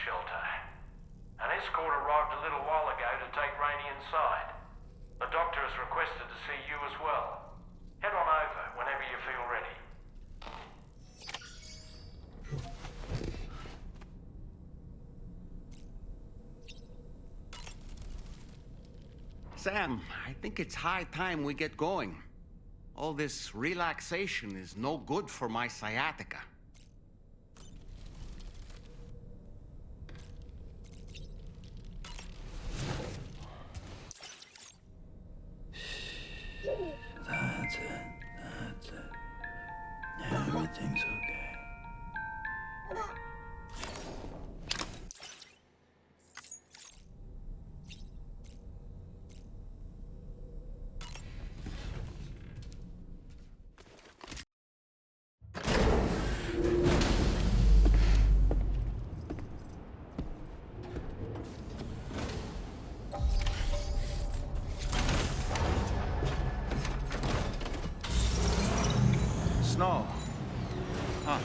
Shelter. An escort arrived a little while ago to take Rainey inside. The doctor has requested to see you as well. Head on over whenever you feel ready. Sam, I think it's high time we get going. All this relaxation is no good for my sciatica. That's it. That's it. Everything's okay. No. Huh.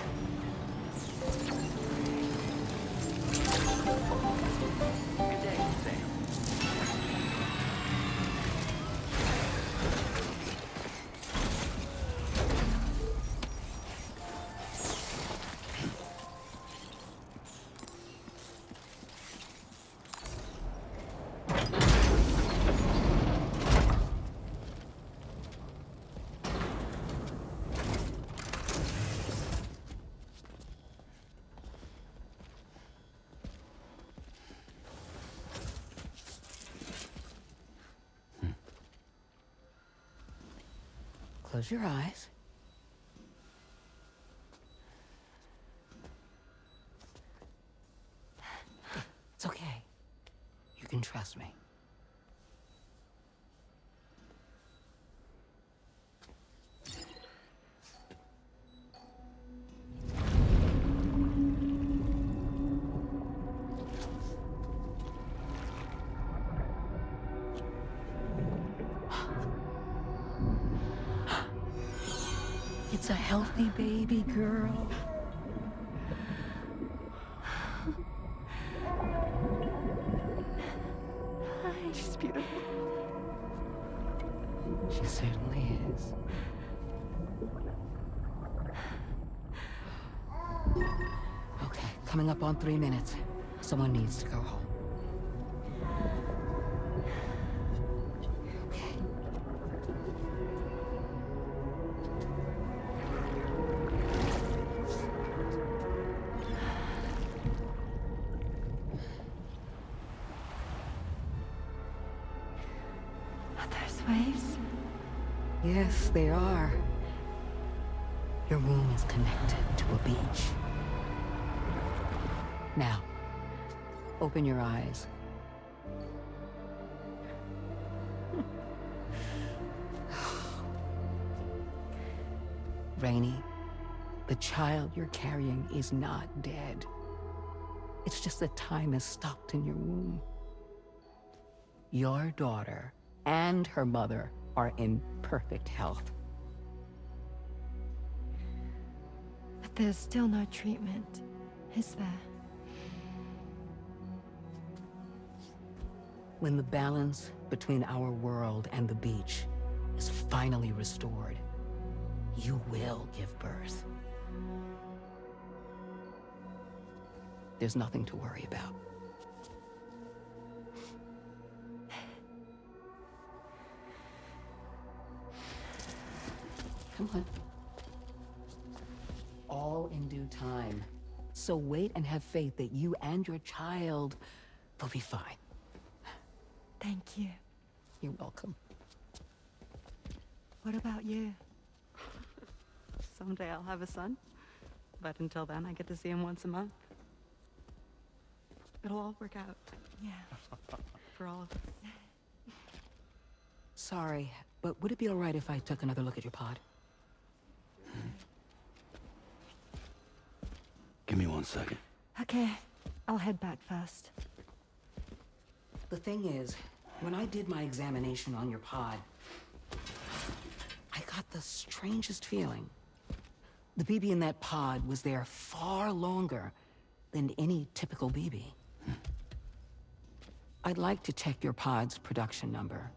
Good day, Sam. Close your eyes. It's okay. You can trust me. It's a healthy baby girl. She's beautiful. She certainly is. Okay, coming up on 3 minutes. Someone needs to go home. Waves? Yes, they are. Your womb is connected to a beach. Now, open your eyes. Rainey, the child you're carrying is not dead. It's just that time has stopped in your womb. Your daughter and her mother are in perfect health. But there's still no treatment, is there? When the balance between our world and the beach is finally restored, you will give birth. There's nothing to worry about. Come on. All in due time. So wait and have faith that you and your child will be fine. Thank you. You're welcome. What about you? Someday I'll have a son, but until then I get to see him once a month. It'll all work out. Yeah. For all of us. Sorry, but would it be all right if I took another look at your pod? Give me 1 second. Okay, I'll head back first. The thing is, when I did my examination on your pod, I got the strangest feeling. The BB in that pod was there far longer than any typical BB. I'd like to check your pod's production number.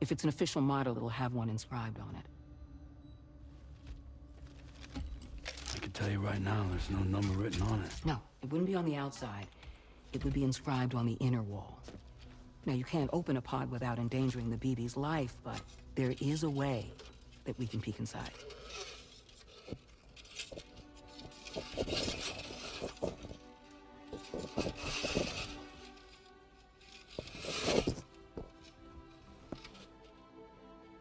If it's an official model, it'll have one inscribed on it. I can tell you right now, there's no number written on it. No, it wouldn't be on the outside. It would be inscribed on the inner wall. Now, you can't open a pod without endangering the BB's life, but there is a way that we can peek inside.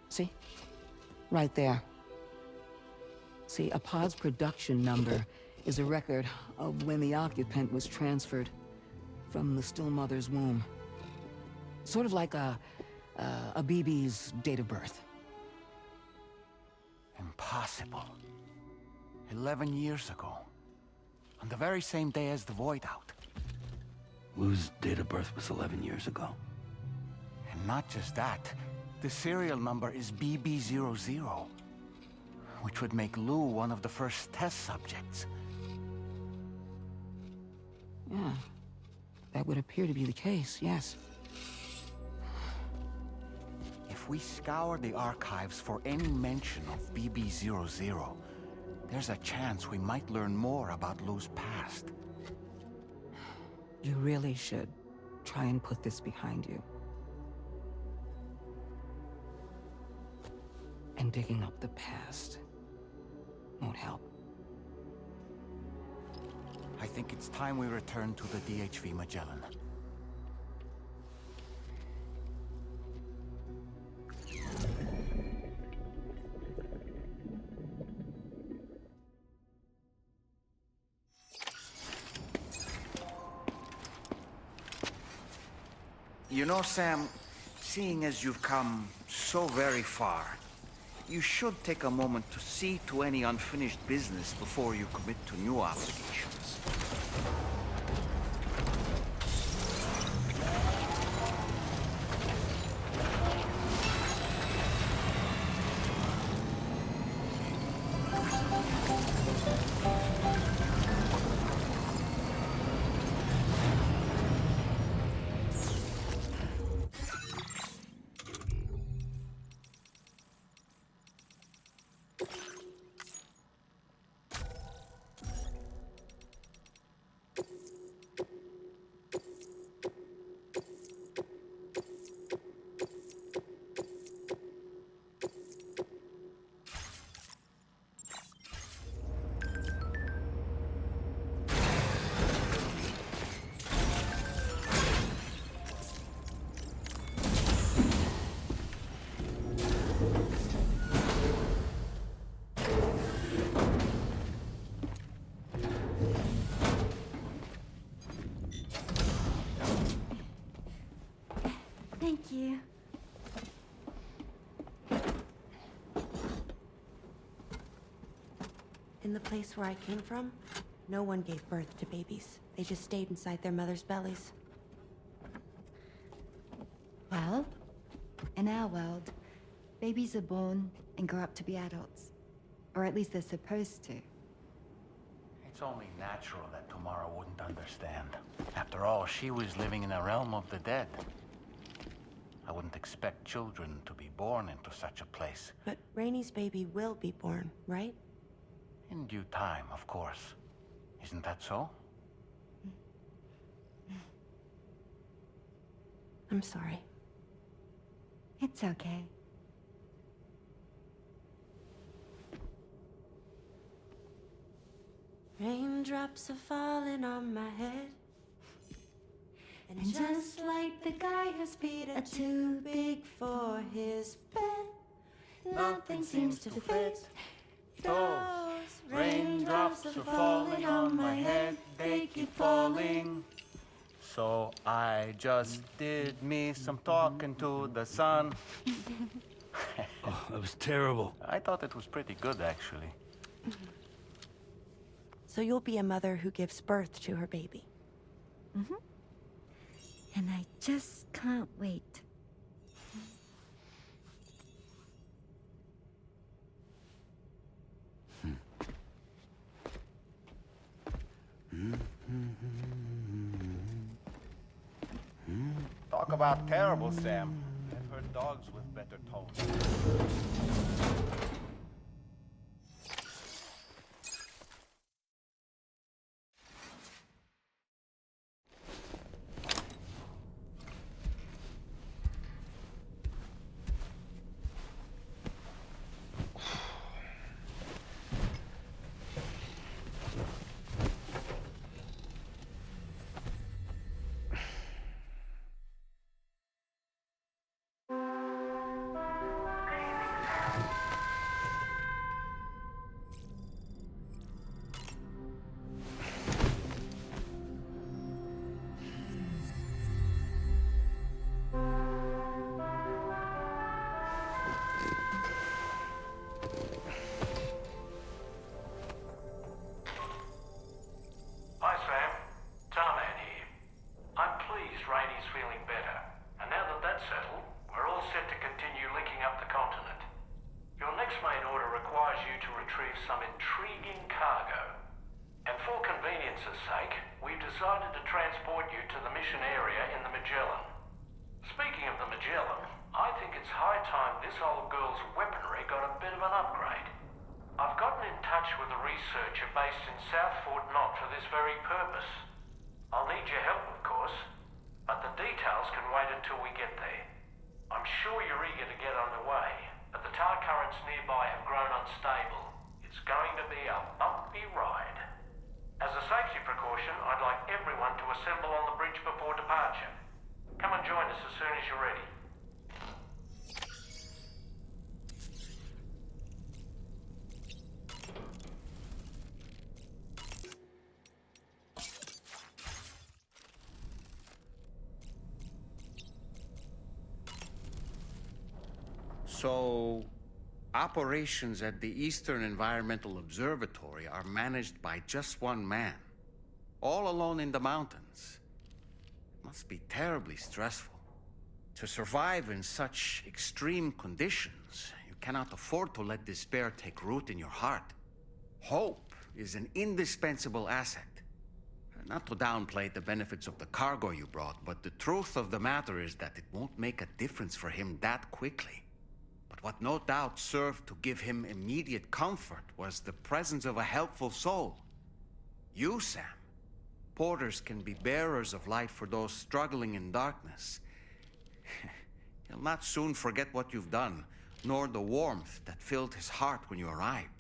See? Right there. See, a pod's production number is a record of when the occupant was transferred from the still mother's womb. Sort of like a BB's date of birth. Impossible. 11 years ago. On the very same day as the void out. Lou's date of birth was 11 years ago. And not just that. The serial number is BB00. which would make Lou one of the first test subjects. Yeah, that would appear to be the case, yes. If we scour the archives for any mention of BB-00, there's a chance we might learn more about Lou's past. You really should try and put this behind you. And digging up the past won't help. I think it's time we return to the DHV Magellan. You know, Sam, seeing as you've come so very far, you should take a moment to see to any unfinished business before you commit to new obligations. Thank you. In the place where I came from, no one gave birth to babies. They just stayed inside their mother's bellies. Well, in our world, babies are born and grow up to be adults. Or at least they're supposed to. It's only natural that Tamara wouldn't understand. After all, she was living in a realm of the dead. I wouldn't expect children to be born into such a place. But Rainey's baby will be born, right? In due time, of course. Isn't that so? I'm sorry. It's okay. Raindrops are falling on my head. And just like the guy whose feet are too big for his bed, nothing seems to fit. Those raindrops are falling on my head, they keep falling. So I just did me some talking to the sun. Oh, that was terrible. I thought it was pretty good, actually. So you'll be a mother who gives birth to her baby. Mm-hmm. And I just can't wait. Talk about terrible, Sam. I've heard dogs with better tones. researcher based in South Fort Knott for this very purpose. I'll need your help, of course, but the details can wait until we get there. I'm sure you're eager to get underway, but the tower currents nearby have grown unstable. It's going to be a bumpy ride. As a safety precaution, I'd like everyone to assemble on the bridge before departure. Come and join us as soon as you're ready. So, operations at the Eastern Environmental Observatory are managed by just one man, all alone in the mountains. Must be terribly stressful. To survive in such extreme conditions, you cannot afford to let despair take root in your heart. Hope is an indispensable asset. Not to downplay the benefits of the cargo you brought, but the truth of the matter is that it won't make a difference for him that quickly. But what no doubt served to give him immediate comfort was the presence of a helpful soul. You, Sam. Porters can be bearers of light for those struggling in darkness. He'll not soon forget what you've done, nor the warmth that filled his heart when you arrived.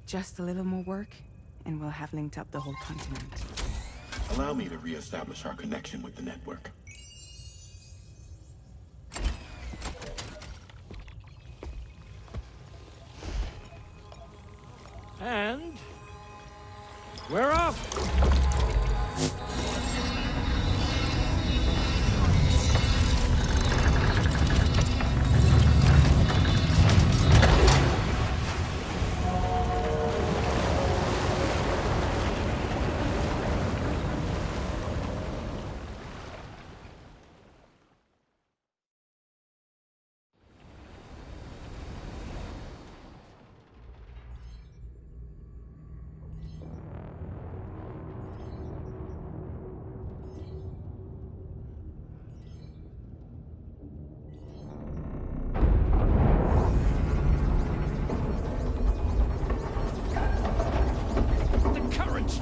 Just a little more work, and we'll have linked up the whole continent. Allow me to re-establish our connection with the network. And we're off!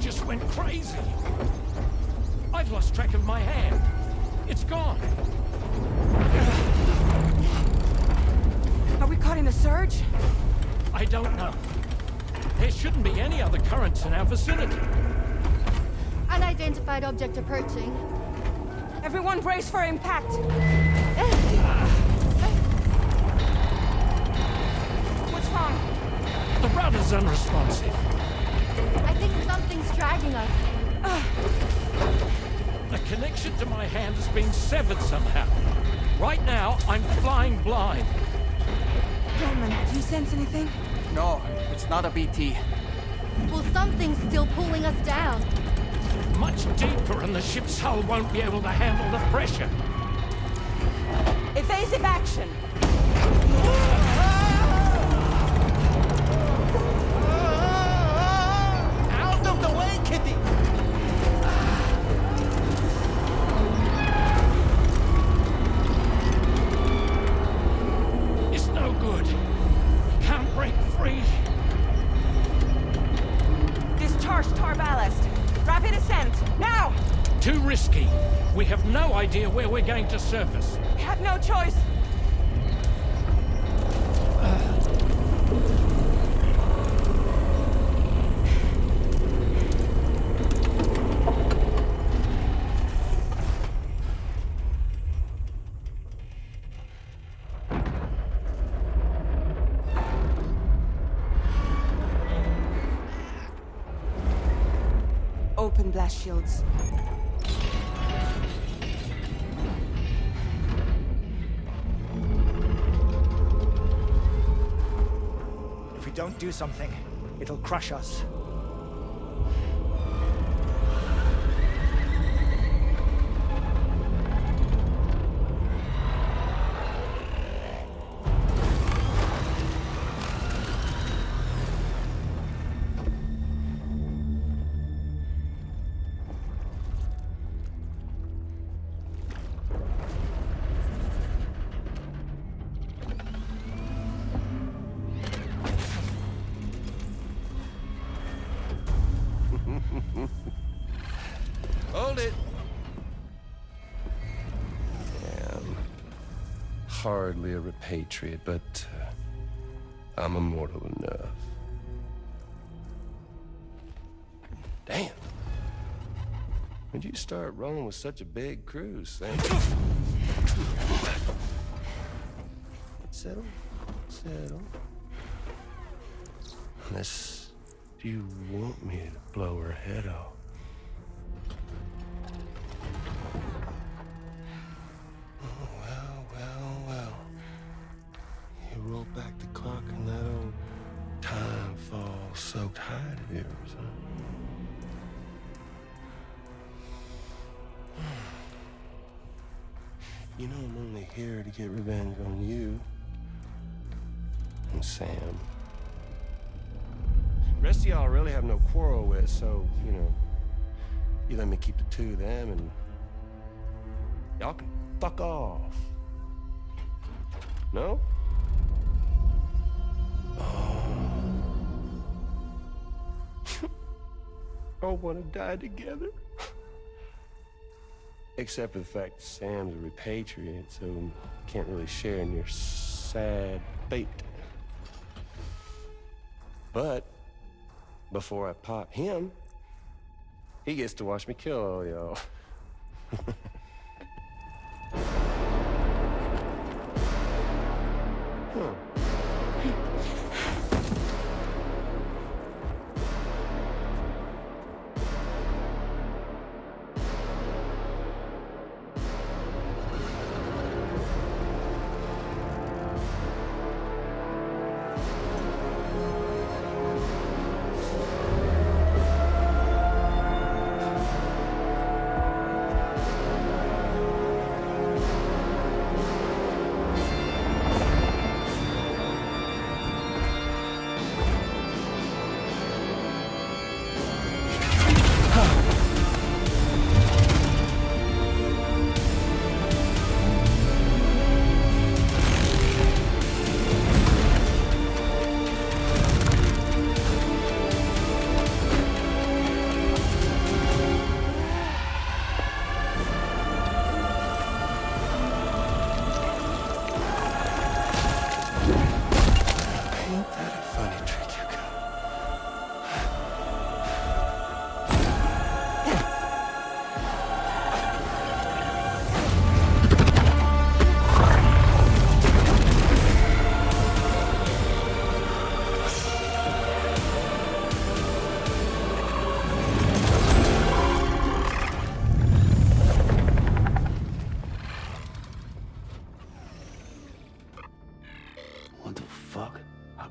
Just went crazy. I've lost track of my hand. It's gone. Are we caught in a surge? I don't know. There shouldn't be any other currents in our vicinity. Unidentified object approaching. Everyone brace for impact. What's wrong? The rudder's unresponsive. I think something's dragging us. The connection to my hand has been severed somehow. Right now, I'm flying blind. Dolman, do you sense anything? No, it's not a BT. Well, something's still pulling us down. Much deeper, and the ship's hull won't be able to handle the pressure. Evasive action! Out of the way, Kitty! It's no good. Can't break free. Discharge tar ballast. Rapid ascent, now! Too risky. We have no idea where we're going to surface. We have no choice. Open blast shields. If we don't do something, it'll crush us. hardly a repatriate, but I'm immortal enough. Damn. When'd you start rolling with such a big crew, Sam? Settle. Unless you want me to blow her head off. Well. You roll back the clock and that old time fall soaked hide of yours, huh? You know I'm only here to get revenge on you and Sam. Rest of y'all really have no quarrel with, so, you know, you let me keep the two of them and y'all can fuck off. No? All want to die together. Except for the fact that Sam's a repatriate, so can't really share in your sad fate. But before I pop him, he gets to watch me kill all y'all.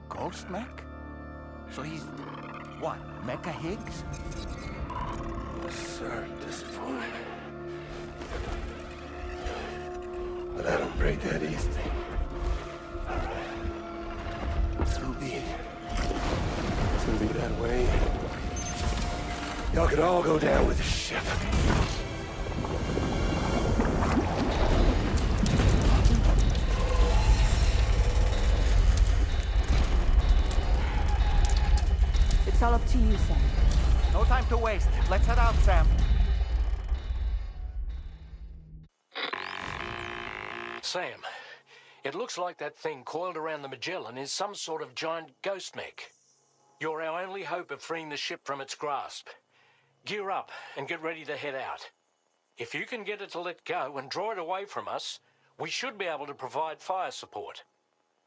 Ghost mech? So he's, what, Mecha Higgs? Sorry to disappoint. But I don't break that easy. All right. So be it. It's gonna be that way. Y'all can all go down with the ship. It's all up to you, Sam. No time to waste. Let's head out, Sam. Sam, it looks like that thing coiled around the Magellan is some sort of giant ghost mech. You're our only hope of freeing the ship from its grasp. Gear up and get ready to head out. If you can get it to let go and draw it away from us, we should be able to provide fire support.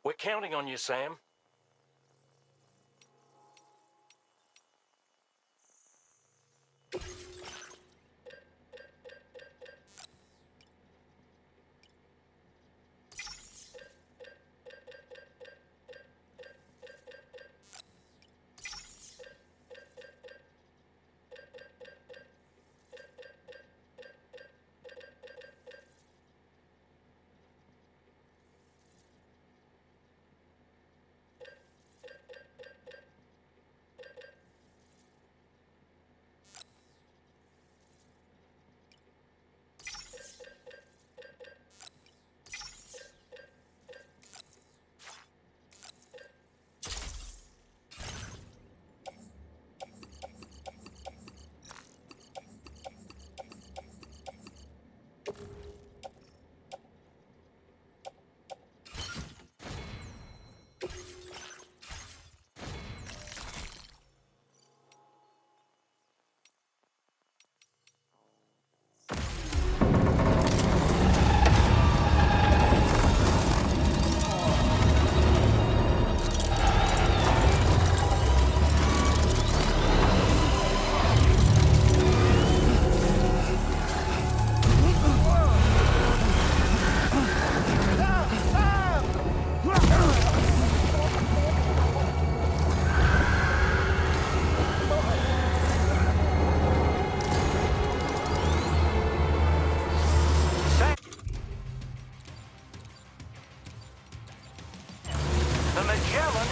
We're counting on you, Sam.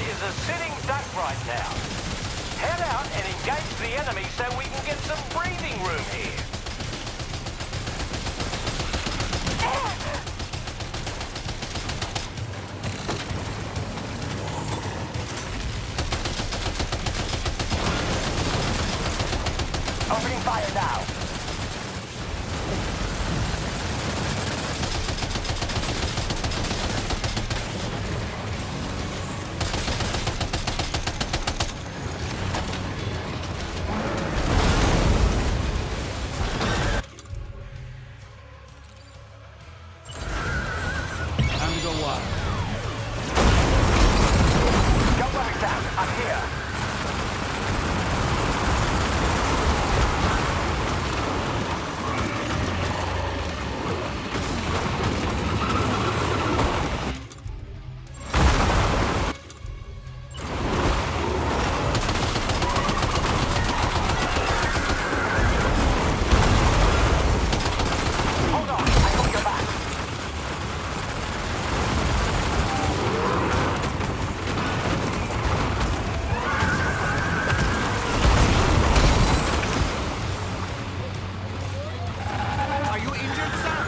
is a sitting duck right now. Head out and engage the enemy so we can get some breathing room here. Opening fire now. Time to go wild. Don't worry, Sam. I'm here. Hold on. I got your back. Are you injured, Sam?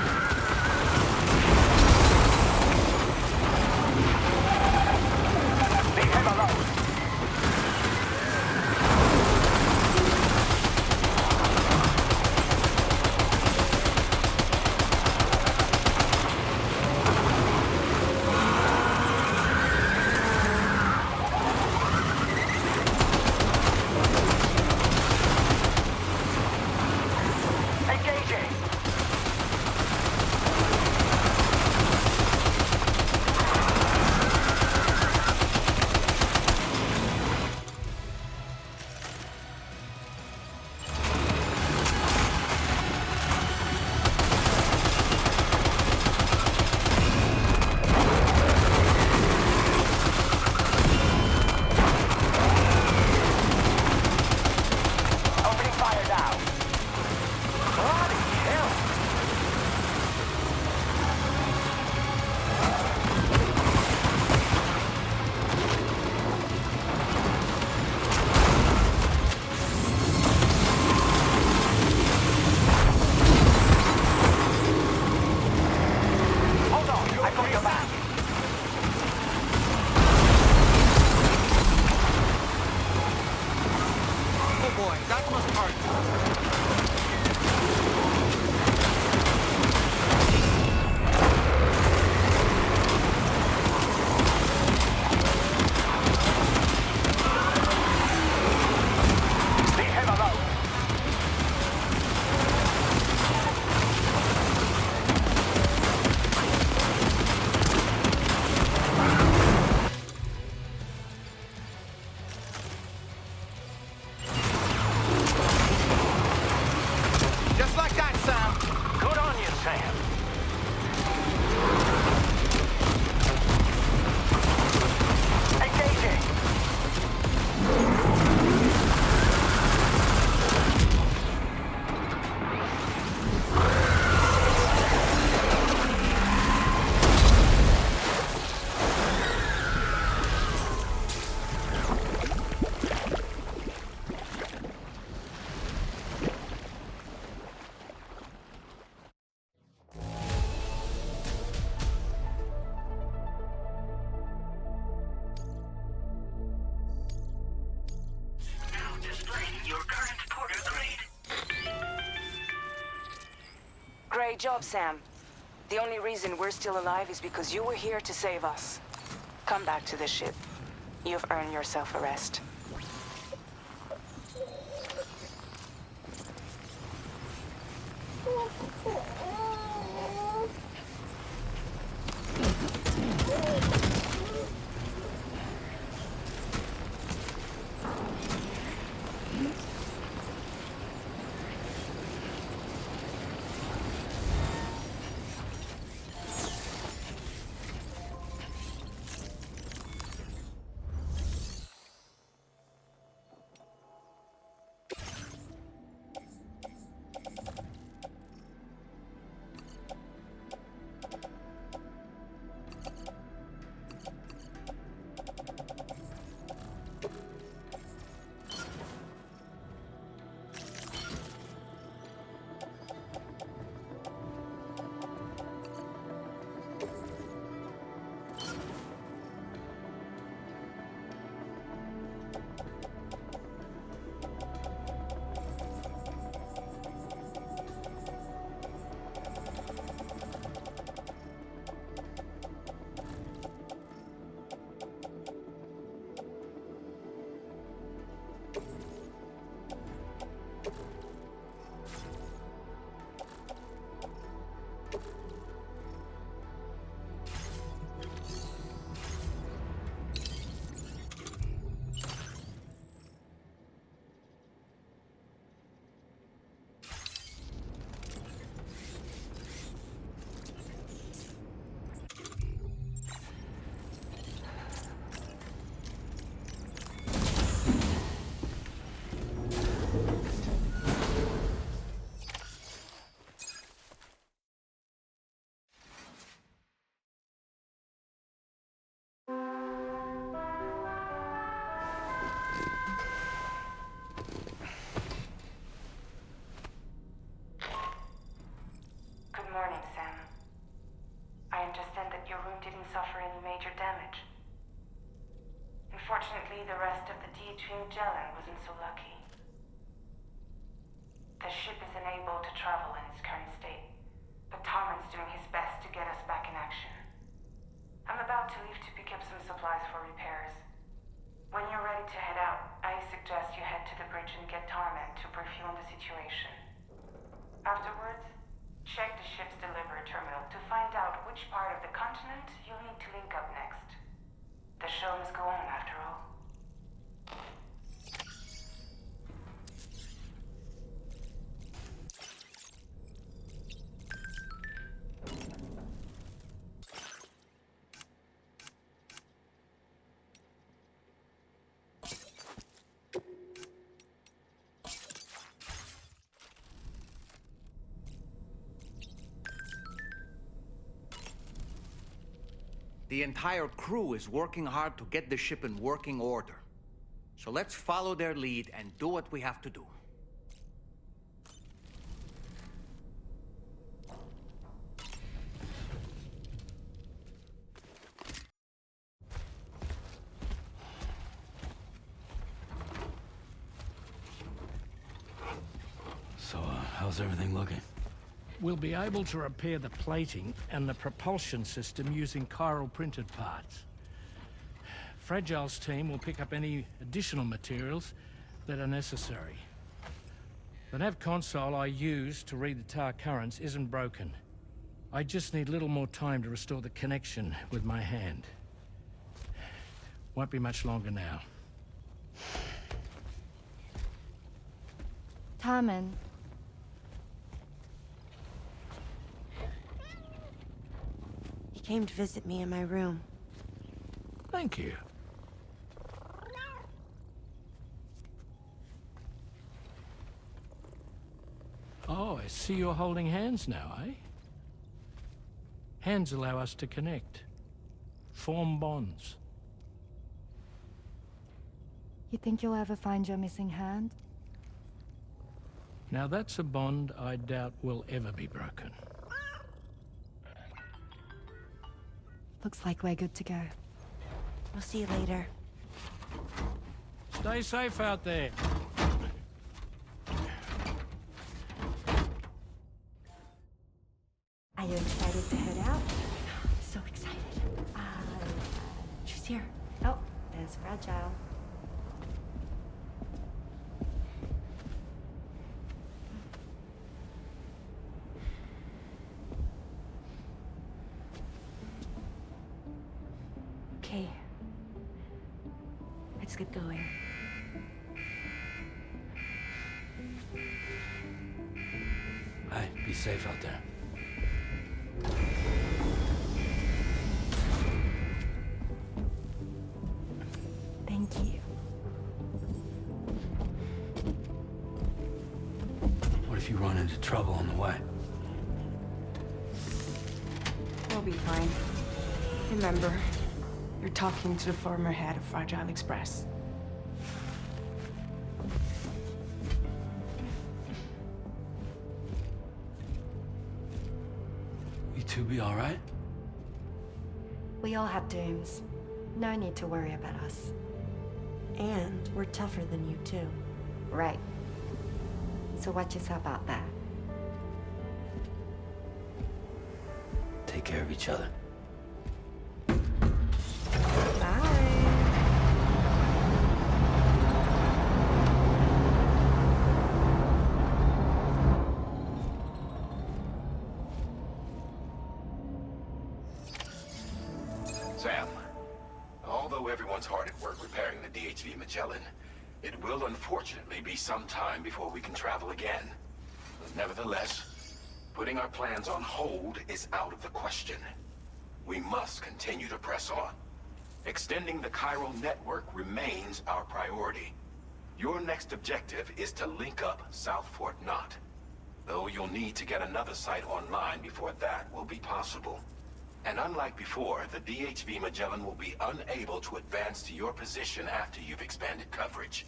Leave him alone. Engaging. Opening fire now. Bloody hell. Hold on. I got your back. Oh boy, that must hurt. Leave him alone. Just like that, Sam. Good on you, Sam. Engaging. Now displaying your current porter grade. Great job, Sam. The only reason we're still alive is because you were here to save us. Come back to the ship. You've earned yourself a rest. rest of the DHV Magellan wasn't so lucky. The ship is unable to travel in its current state, but Tarman's doing his best to get us back in action. I'm about to leave to pick up some supplies for repairs. When you're ready to head out, I suggest you head to the bridge and get Tarman to brief you on the situation. Afterwards, check the ship's delivery terminal to find out which part of the continent you'll need to link up next. The show must go on after all. The entire crew is working hard to get the ship in working order. So let's follow their lead and do what we have to do. So, how's everything looking? We'll be able to repair the plating and the propulsion system using chiral printed parts. Fragile's team will pick up any additional materials that are necessary. The nav console I used to read the tar currents isn't broken. I just need a little more time to restore the connection with my hand. Won't be much longer now. Tarman. He came to visit me in my room. Thank you. Oh, I see you're holding hands now, eh? Hands allow us to connect. Form bonds. You think you'll ever find your missing hand? Now that's a bond I doubt will ever be broken. Looks like we're good to go. We'll see you later. Stay safe out there. Are you excited to head out? So excited. She's here. Oh, there's Fragile. Okay. Let's get going. Hey, be safe out there. Thank you. What if you run into trouble on the way? We'll be fine. Remember, you're talking to the former head of Fragile Express. You two be all right? We all have dooms. No need to worry about us. And we're tougher than you, too. Right. So watch yourself out there. Take care of each other. Sam, although everyone's hard at work repairing the DHV Magellan, it will unfortunately be some time before we can travel again. Nevertheless, putting our plans on hold is out of the question. We must continue to press on. Extending the chiral network remains our priority. Your next objective is to link up South Fort Knot, though you'll need to get another site online before that will be possible. And unlike before, the DHV Magellan will be unable to advance to your position after you've expanded coverage.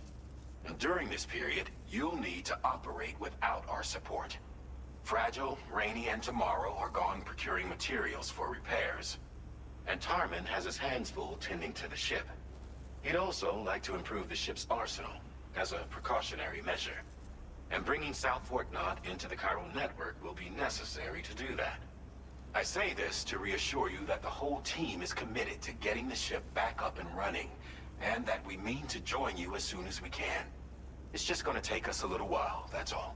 And during this period, you'll need to operate without our support. Fragile, Rainey, and Tomorrow are gone procuring materials for repairs. And Tarman has his hands full tending to the ship. He'd also like to improve the ship's arsenal as a precautionary measure. And bringing South Fort Knot into the chiral network will be necessary to do that. I say this to reassure you that the whole team is committed to getting the ship back up and running, and that we mean to join you as soon as we can. It's just gonna take us a little while, that's all.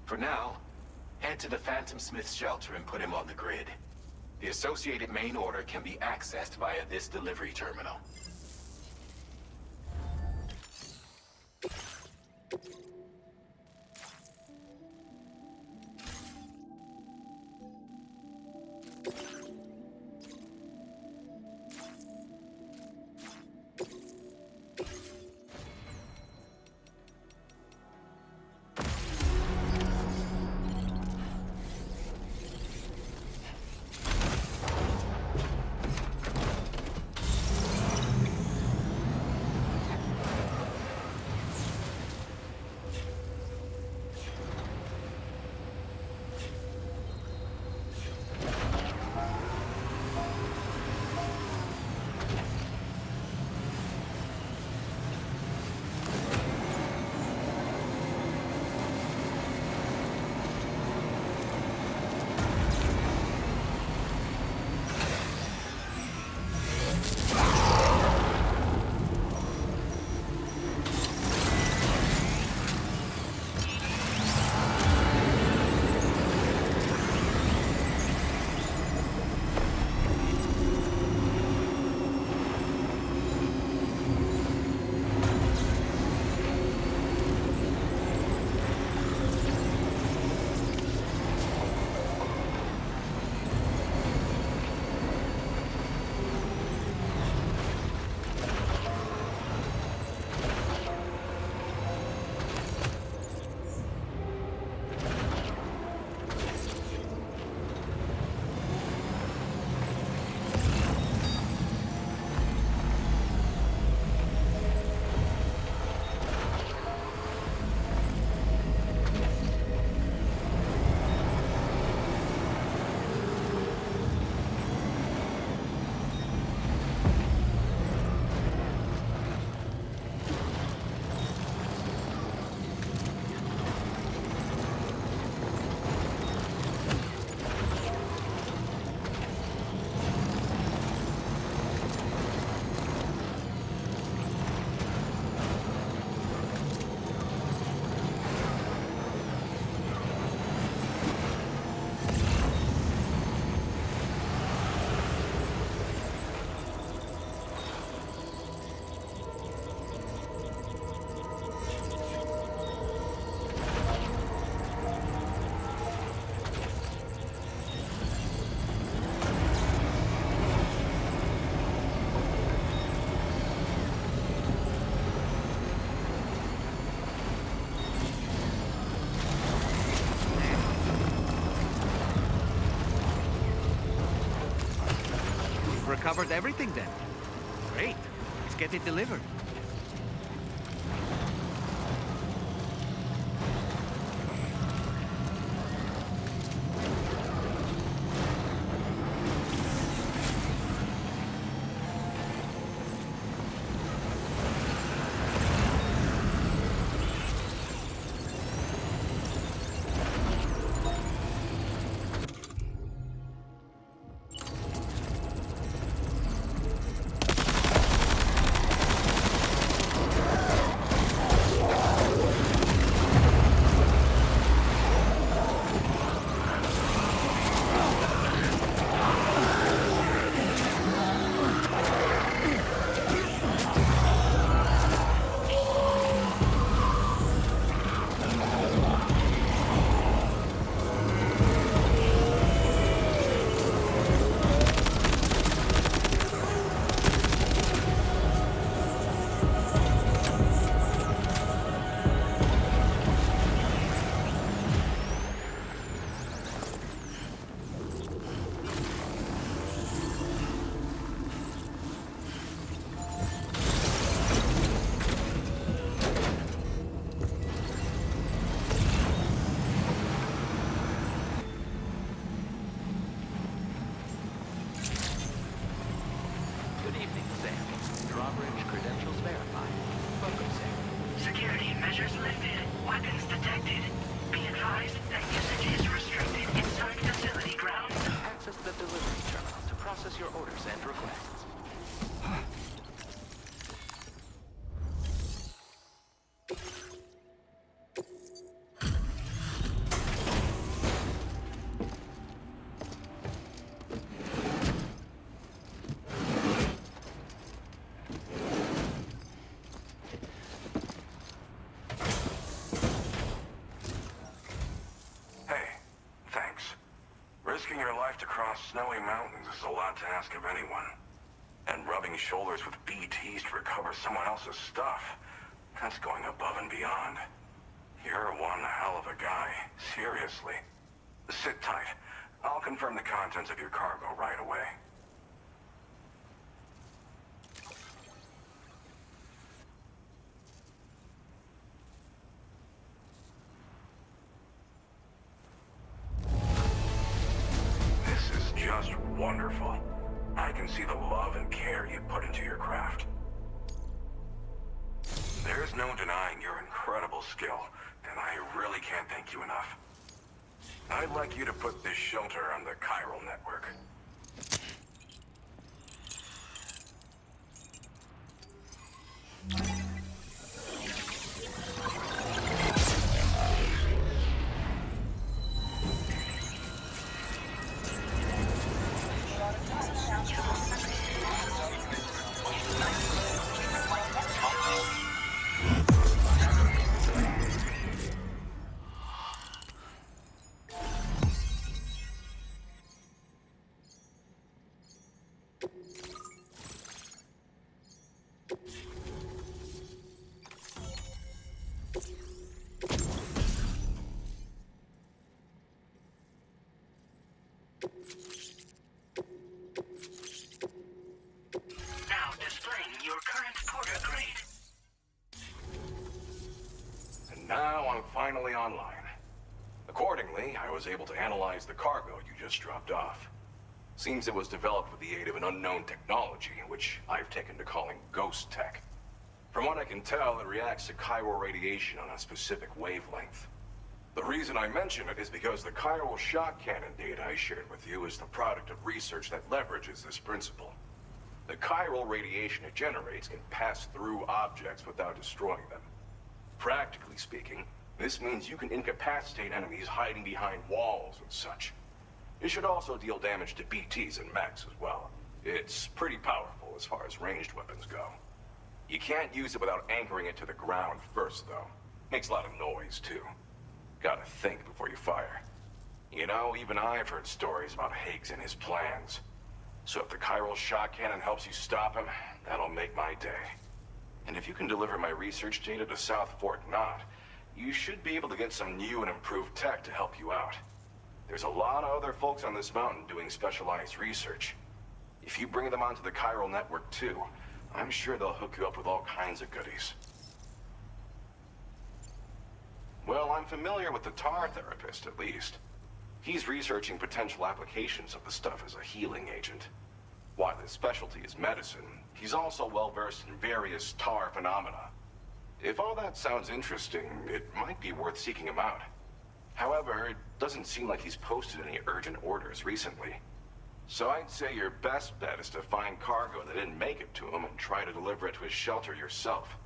For now, head to the Phantom Smith's shelter and put him on the grid. The associated main order can be accessed via this delivery terminal. Recovered everything then. Great. Let's get it delivered. Measures lifted. Weapons detected. Be advised that usage is restricted inside facility grounds. Access the delivery terminal to process your orders and requests. Risking your life to cross snowy mountains is a lot to ask of anyone. And rubbing shoulders with BTs to recover someone else's stuff, that's going above and beyond. You're one hell of a guy, seriously. Sit tight. I'll confirm the contents of your cargo right away. Just wonderful. I can see the love and care you put into your craft. There's no denying your incredible skill, and I really can't thank you enough. I'd like you to put this shelter on the chiral network. Now displaying your current porter grade. And now I'm finally online. Accordingly, I was able to analyze the cargo you just dropped off. Seems it was developed with the aid of an unknown technology, which I've taken to calling ghost tech. From what I can tell, it reacts to chiral radiation on a specific wavelength. The reason I mention it is because the chiral shock cannon data I shared with you is the product of research that leverages this principle. The chiral radiation it generates can pass through objects without destroying them. Practically speaking, this means you can incapacitate enemies hiding behind walls and such. It should also deal damage to BTs and mechs as well. It's pretty powerful as far as ranged weapons go. You can't use it without anchoring it to the ground first, though. Makes a lot of noise, too. Gotta think before you fire. You know, even I've heard stories about Higgs and his plans. So if the chiral shock cannon helps you stop him, that'll make my day. And if you can deliver my research data to South Fort Knott, you should be able to get some new and improved tech to help you out. There's a lot of other folks on this mountain doing specialized research. If you bring them onto the chiral network too, I'm sure they'll hook you up with all kinds of goodies. Well, I'm familiar with the tar therapist, at least. He's researching potential applications of the stuff as a healing agent. While his specialty is medicine, he's also well-versed in various tar phenomena. If all that sounds interesting, it might be worth seeking him out. However, it doesn't seem like he's posted any urgent orders recently. So I'd say your best bet is to find cargo that didn't make it to him and try to deliver it to his shelter yourself.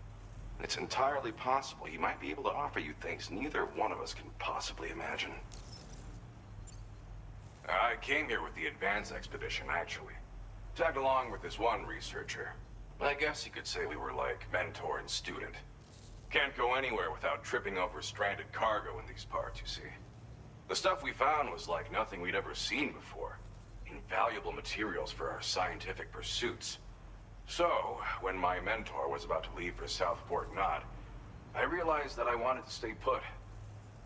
It's entirely possible he might be able to offer you things neither one of us can possibly imagine. I came here with the advance expedition, actually. Tagged along with this one researcher. I guess you could say we were like mentor and student. Can't go anywhere without tripping over stranded cargo in these parts, you see. The stuff we found was like nothing we'd ever seen before. Invaluable materials for our scientific pursuits. So, when my mentor was about to leave for South Fort Knott, I realized that I wanted to stay put.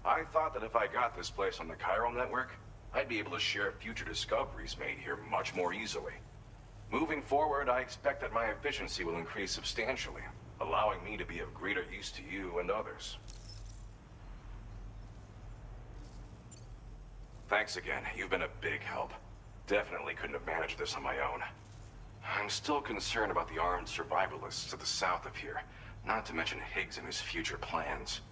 I thought that if I got this place on the chiral network, I'd be able to share future discoveries made here much more easily. Moving forward, I expect that my efficiency will increase substantially, allowing me to be of greater use to you and others. Thanks again. You've been a big help. Definitely couldn't have managed this on my own. I'm still concerned about the armed survivalists to the south of here. Not to mention Higgs and his future plans.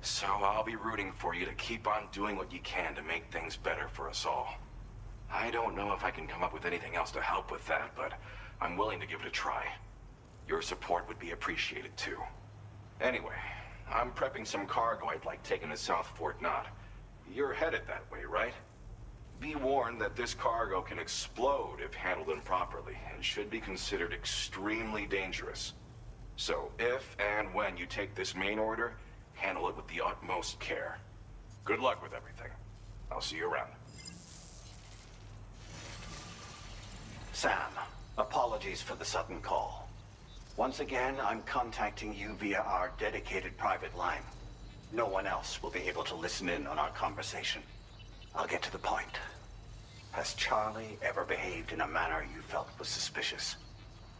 So I'll be rooting for you to keep on doing what you can to make things better for us all. I don't know if I can come up with anything else to help with that, but I'm willing to give it a try. Your support would be appreciated too. Anyway, I'm prepping some cargo I'd like taken to South Fort Knott. You're headed that way, right? Be warned that this cargo can explode if handled improperly, and should be considered extremely dangerous. So if and when you take this main order, handle it with the utmost care. Good luck with everything. I'll see you around. Sam, apologies for the sudden call. Once again, I'm contacting you via our dedicated private line. No one else will be able to listen in on our conversation. I'll get to the point. Has Charlie ever behaved in a manner you felt was suspicious?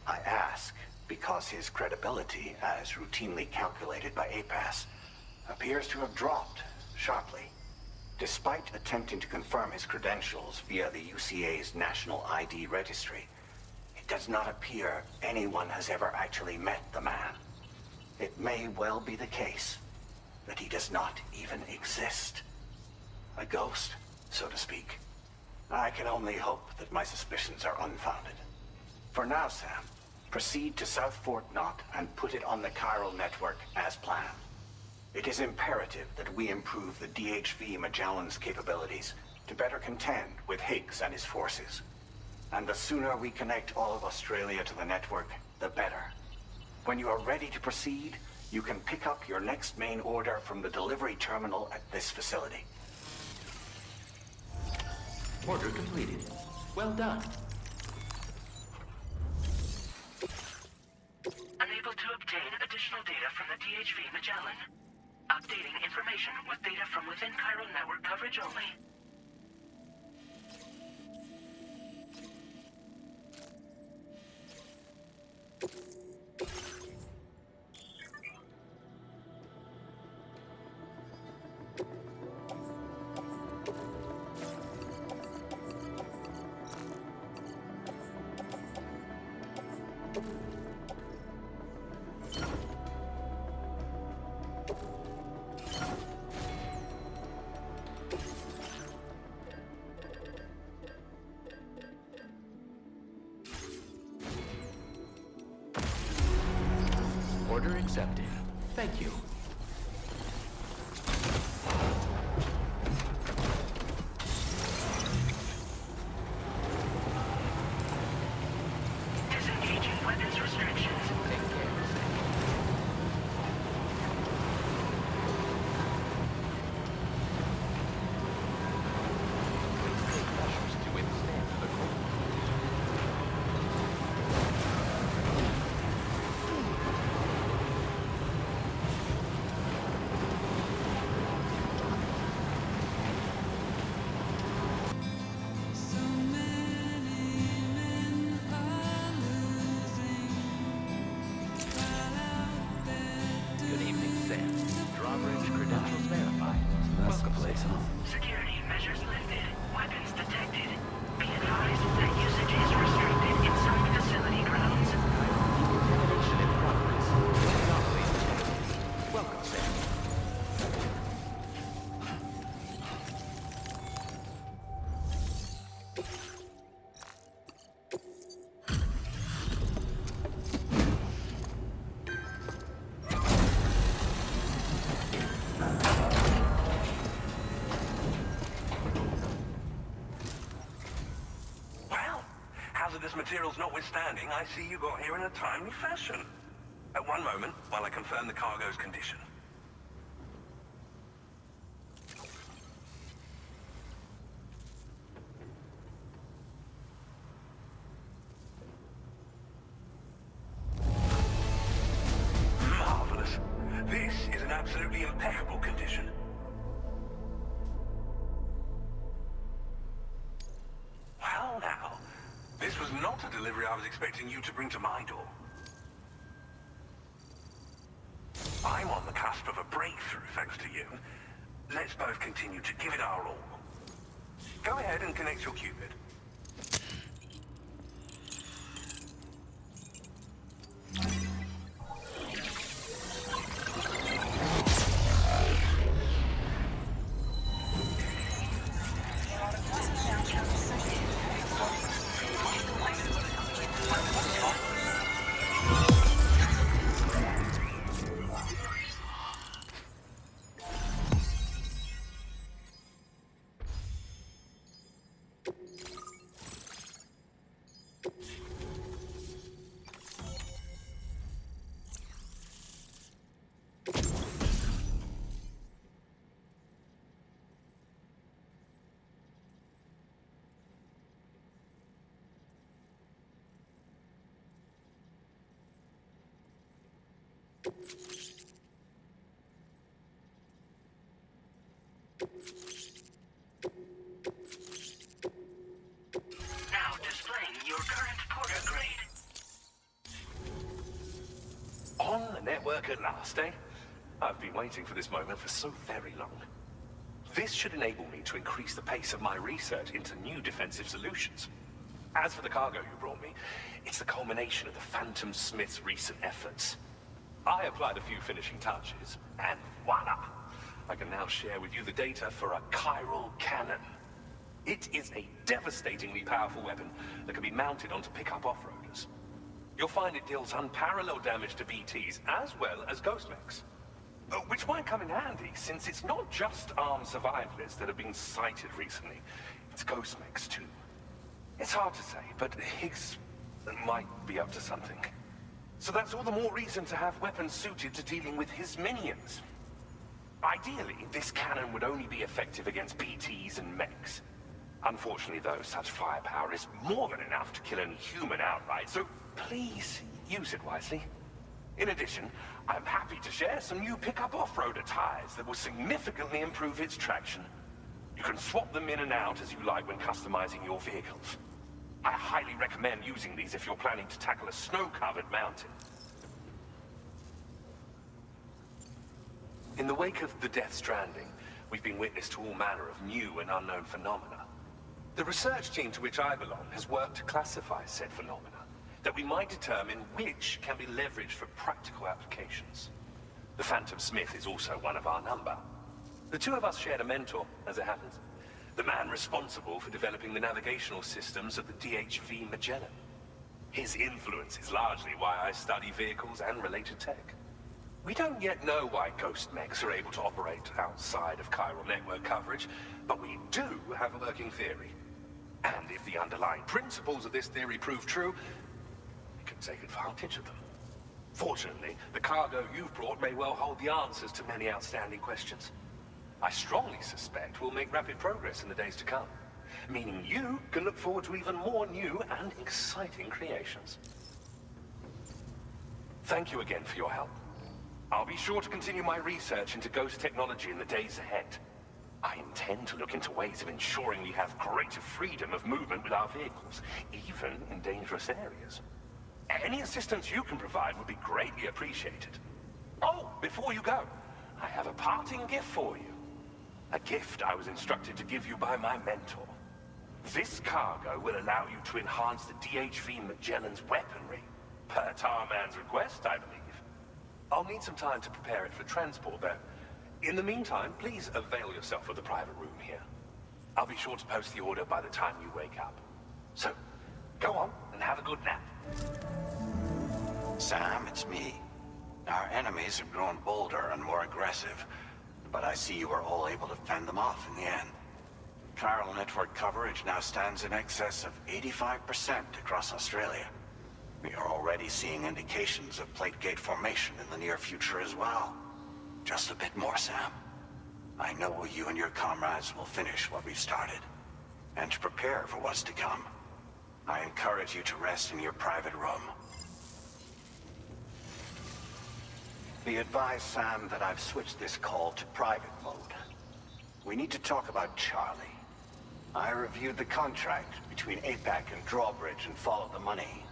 I ask because his credibility, as routinely calculated by APAS, appears to have dropped sharply. Despite attempting to confirm his credentials via the UCA's National ID Registry, it does not appear anyone has ever actually met the man. It may well be the case that he does not even exist. A ghost, so to speak. I can only hope that my suspicions are unfounded. For now, Sam, proceed to South Fort Knott and put it on the chiral network as planned. It is imperative that we improve the DHV Magellan's capabilities to better contend with Higgs and his forces. And the sooner we connect all of Australia to the network, the better. When you are ready to proceed, you can pick up your next main order from the delivery terminal at this facility. Order completed. Well done. Unable to obtain additional data from the DHV Magellan. Updating information with data from within chiral network coverage only. Order accepted. Thank you. Disengaging weapons restrictions. Take care, measures to withstand the cold. Good evening, Sam. Drawbridge credentials verified. That's the place, huh? Security measures lifted. Weapons detected. Be advised that usage is restricted inside the facility grounds. Decontamination in progress. Anomaly detected. Welcome, Sam. Well, hazardous materials notwithstanding, I see you got here in a timely fashion. At one moment, while I confirm the cargo's condition. Marvelous. This is in absolutely impeccable condition. Well now, this was not a delivery I was expecting you to bring to my door. I'm on the cusp of a breakthrough thanks to you. Let's both continue to give it our all. Go ahead and connect your Cupid. Now displaying your current Porter grade. On the network at last, eh? I've been waiting for this moment for so very long. This should enable me to increase the pace of my research into new defensive solutions. As for the cargo you brought me, it's the culmination of the Phantom Smith's recent efforts. I applied a few finishing touches, and voila! I can now share with you the data for a chiral cannon. It is a devastatingly powerful weapon that can be mounted onto pickup off-roaders. You'll find it deals unparalleled damage to BTs as well as ghost mechs. Which might come in handy, since it's not just armed survivalists that have been sighted recently. It's ghost mechs too. It's hard to say, but Higgs might be up to something. So that's all the more reason to have weapons suited to dealing with his minions. Ideally, this cannon would only be effective against BTs and mechs. Unfortunately, though, such firepower is more than enough to kill any human outright, so please use it wisely. In addition, I'm happy to share some new pickup off-roader tires that will significantly improve its traction. You can swap them in and out as you like when customizing your vehicles. I highly recommend using these if you're planning to tackle a snow-covered mountain. In the wake of the Death Stranding, we've been witness to all manner of new and unknown phenomena. The research team to which I belong has worked to classify said phenomena, that we might determine which can be leveraged for practical applications. The Phantom Smith is also one of our number. The two of us shared a mentor, as it happens. The man responsible for developing the navigational systems of the DHV Magellan. His influence is largely why I study vehicles and related tech. We don't yet know why ghost mechs are able to operate outside of chiral network coverage, but we do have a working theory. And if the underlying principles of this theory prove true, we can take advantage of them. Fortunately, the cargo you've brought may well hold the answers to many outstanding questions. I strongly suspect we'll make rapid progress in the days to come, meaning you can look forward to even more new and exciting creations. Thank you again for your help. I'll be sure to continue my research into ghost technology in the days ahead. I intend to look into ways of ensuring we have greater freedom of movement with our vehicles, even in dangerous areas. Any assistance you can provide would be greatly appreciated. Oh, before you go, I have a parting gift for you. A gift I was instructed to give you by my mentor. This cargo will allow you to enhance the DHV Magellan's weaponry, per Tarman's request, I believe. I'll need some time to prepare it for transport, though. In the meantime, please avail yourself of the private room here. I'll be sure to post the order by the time you wake up. So, go on and have a good nap. Sam, it's me. Our enemies have grown bolder and more aggressive, but I see you were all able to fend them off in the end. Chiral network coverage now stands in excess of 85% across Australia. We are already seeing indications of plate gate formation in the near future as well. Just a bit more, Sam. I know you and your comrades will finish what we've started. And to prepare for what's to come, I encourage you to rest in your private room. Be advised, Sam, that I've switched this call to private mode. We need to talk about Charlie. I reviewed the contract between APAC and Drawbridge and followed the money.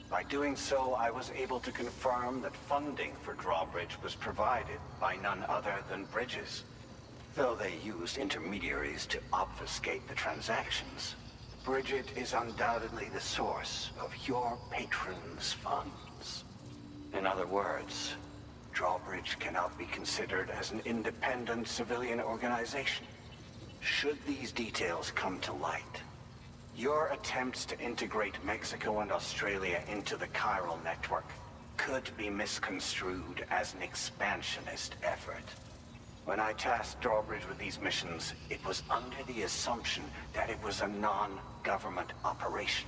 By doing so, I was able to confirm that funding for Drawbridge was provided by none other than Bridges. Though they used intermediaries to obfuscate the transactions, Bridget is undoubtedly the source of your patron's funds. In other words, Drawbridge cannot be considered as an independent civilian organization. Should these details come to light, your attempts to integrate Mexico and Australia into the chiral network could be misconstrued as an expansionist effort. When I tasked Drawbridge with these missions, it was under the assumption that it was a non-government operation.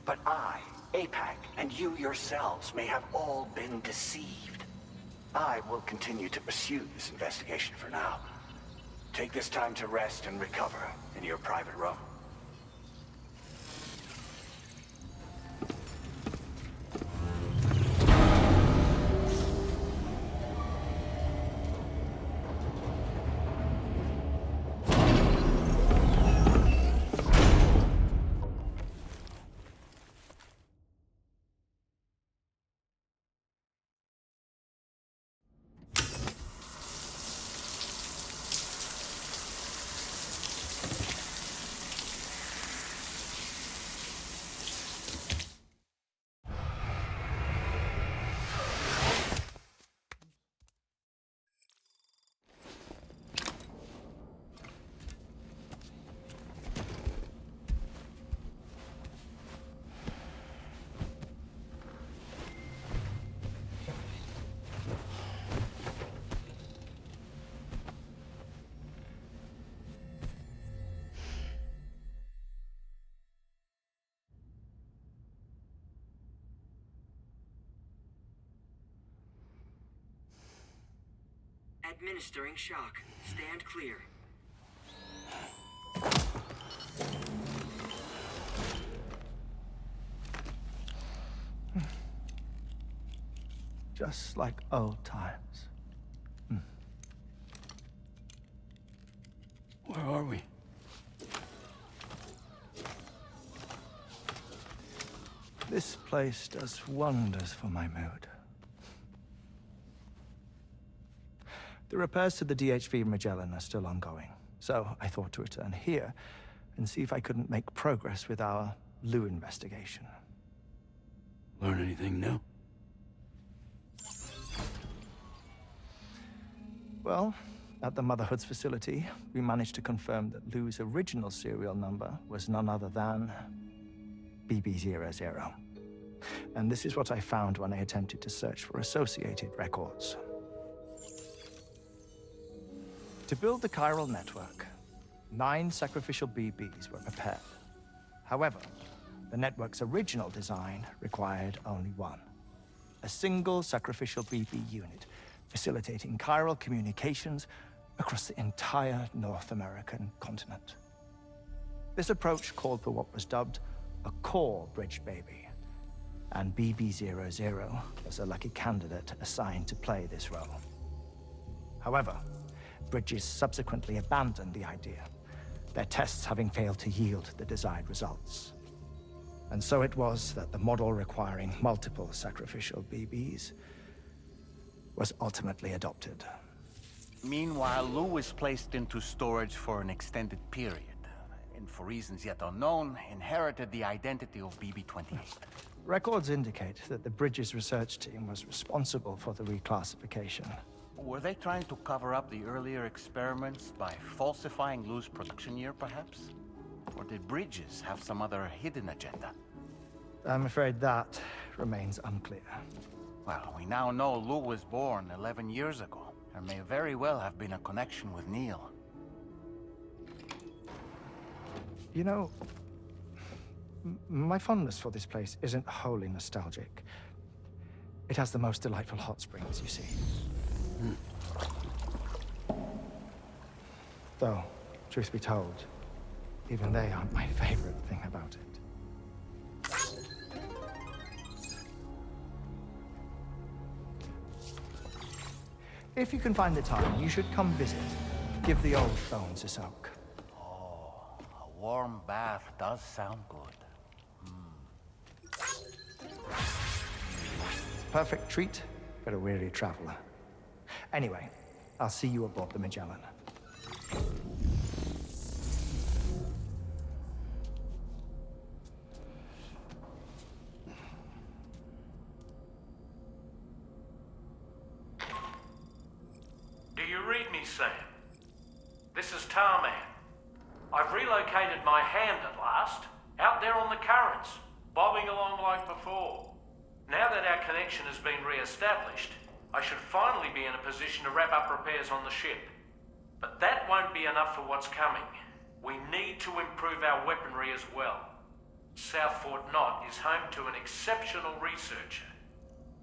But I, APAC, and you yourselves may have all been deceived. I will continue to pursue this investigation for now. Take this time to rest and recover in your private room. Administering shock. Stand clear. Just like old times. Where are we? This place does wonders for my mood. The repairs to the DHV Magellan are still ongoing, so I thought to return here and see if I couldn't make progress with our Lou investigation. Learn anything new? Well, at the Motherhood's facility, we managed to confirm that Lou's original serial number was none other than BB00. And this is what I found when I attempted to search for associated records. To build the chiral network, 9 sacrificial BBs were prepared. However, the network's original design required only 1. A single sacrificial BB unit, facilitating chiral communications across the entire North American continent. This approach called for what was dubbed a core bridge baby, and BB00 was a lucky candidate assigned to play this role. However, Bridges subsequently abandoned the idea, their tests having failed to yield the desired results. And so it was that the model requiring multiple sacrificial BBs was ultimately adopted. Meanwhile, Lou was placed into storage for an extended period, and for reasons yet unknown, inherited the identity of BB-28. Records indicate that the Bridges research team was responsible for the reclassification. Were they trying to cover up the earlier experiments by falsifying Lou's production year, perhaps? Or did Bridges have some other hidden agenda? I'm afraid that remains unclear. Well, we now know Lou was born 11 years ago. There may very well have been a connection with Neil. You know, my fondness for this place isn't wholly nostalgic. It has the most delightful hot springs, you see. Though, truth be told, even they aren't my favorite thing about it. If you can find the time, you should come visit. Give the old bones a soak. Oh, a warm bath does sound good. Perfect treat for a weary traveler. Anyway, I'll see you aboard the Magellan. Do you read me, Sam? This is Tarman. I've relocated my hand at last, out there on the currents, bobbing along like before. Now that our connection has been re-established, I should finally be in a position to wrap up repairs on the ship. But that won't be enough for what's coming. We need to improve our weaponry as well. South Fort Knott is home to an exceptional researcher.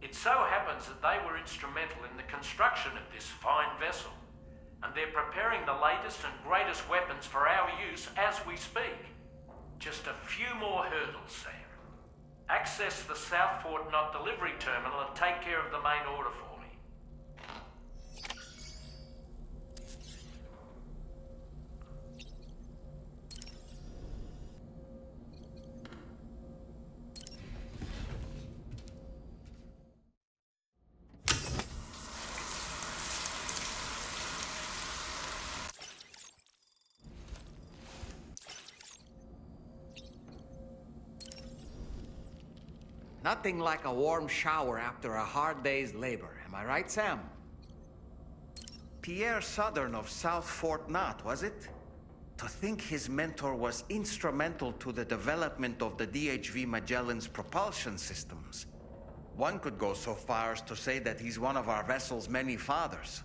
It so happens that they were instrumental in the construction of this fine vessel, and they're preparing the latest and greatest weapons for our use as we speak. Just a few more hurdles, Sam. Access the South Fort Knott delivery terminal and take care of the main order for me. Nothing like a warm shower after a hard day's labor. Am I right, Sam? Pierre Southern of South Fort Knott, was it? To think his mentor was instrumental to the development of the DHV Magellan's propulsion systems. One could go so far as to say that he's one of our vessel's many fathers.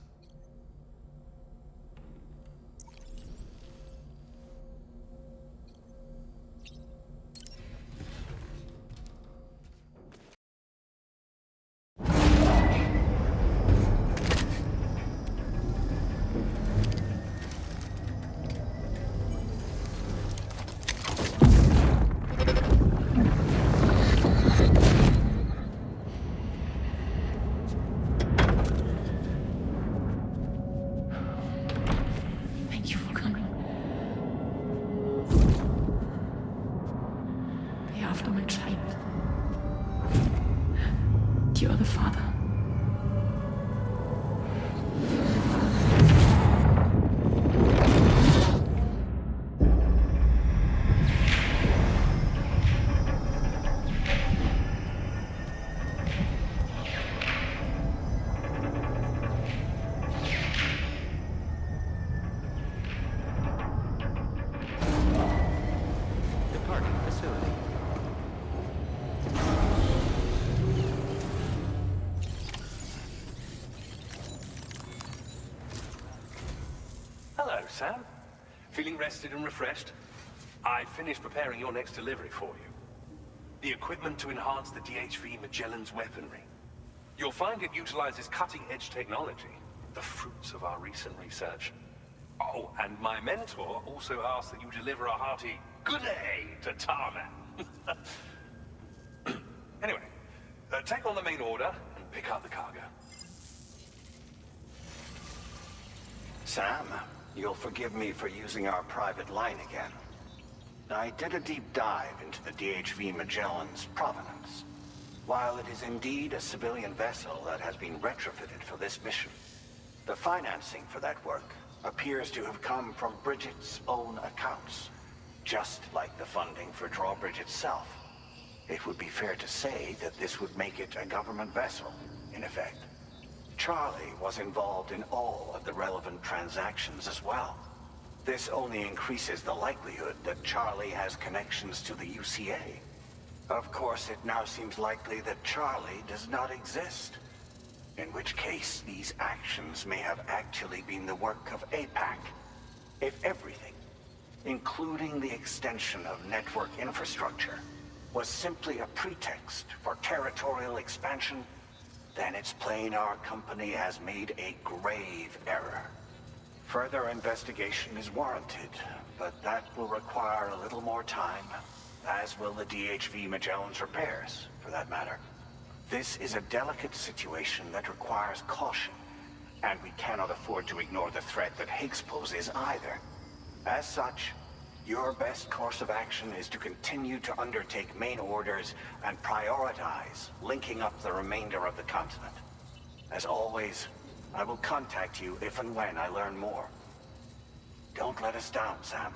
Sam. Feeling rested and refreshed? I finished preparing your next delivery for you. The equipment to enhance the DHV Magellan's weaponry. You'll find it utilizes cutting-edge technology, the fruits of our recent research. Oh, and my mentor also asked that you deliver a hearty good day to Tarman. Anyway, take on the main order and pick up the cargo. Sam, you'll forgive me for using our private line again. I did a deep dive into the DHV Magellan's provenance. While it is indeed a civilian vessel that has been retrofitted for this mission, the financing for that work appears to have come from Bridget's own accounts, just like the funding for Drawbridge itself. It would be fair to say that this would make it a government vessel, in effect. Charlie was involved in all of the relevant transactions as well. This only increases the likelihood that Charlie has connections to the UCA. Of course, it now seems likely that Charlie does not exist. In which case, these actions may have actually been the work of APAC. If everything, including the extension of network infrastructure, was simply a pretext for territorial expansion, then it's plain our company has made a grave error. Further investigation is warranted, but that will require a little more time, as will the DHV Magellan's repairs, for that matter. This is a delicate situation that requires caution, and we cannot afford to ignore the threat that Higgs poses either. As such, your best course of action is to continue to undertake main orders and prioritize linking up the remainder of the continent. As always, I will contact you if and when I learn more. Don't let us down, Sam.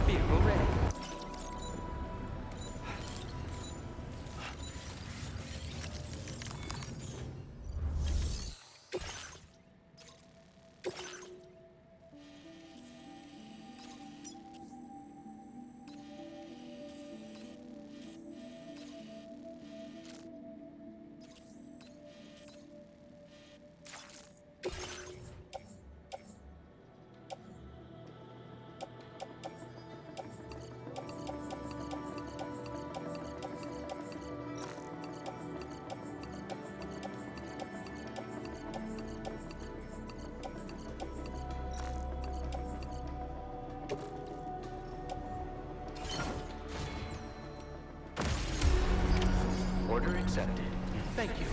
Vehicle ready. Order accepted. Thank you.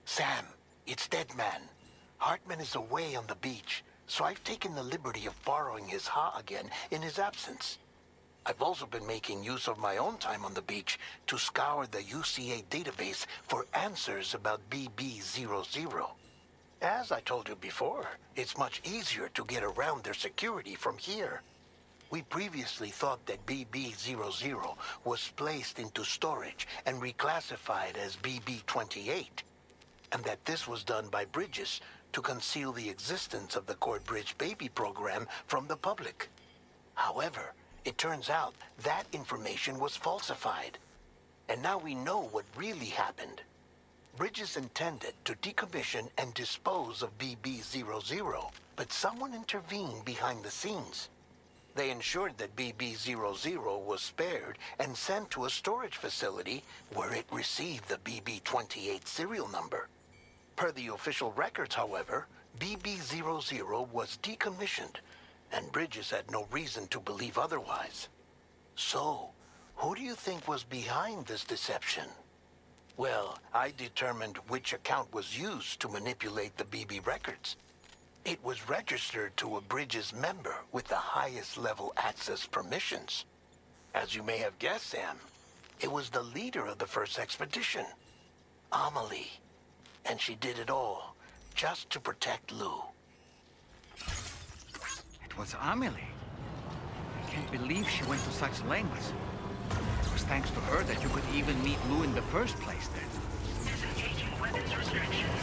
Sam, it's Deadman. Hartman is away on the beach, so I've taken the liberty of borrowing his Ha again in his absence. I've also been making use of my own time on the beach to scour the UCA database for answers about BB00. As I told you before, it's much easier to get around their security from here. We previously thought that BB00 was placed into storage and reclassified as BB28, and that this was done by Bridges to conceal the existence of the Cord Bridge Baby program from the public. However, it turns out that information was falsified, and now we know what really happened. Bridges intended to decommission and dispose of BB00, but someone intervened behind the scenes. They ensured that BB00 was spared and sent to a storage facility where it received the BB28 serial number. Per the official records, however, BB00 was decommissioned, and Bridges had no reason to believe otherwise. So, who do you think was behind this deception? Well, I determined which account was used to manipulate the BB records. It was registered to a Bridges member with the highest level access permissions. As you may have guessed, Sam, it was the leader of the first expedition, Amelie. And she did it all just to protect Lou. It was Amelie. I can't believe she went to such lengths. It was thanks to her that you could even meet Lou in the first place then. Disengaging weapons restrictions.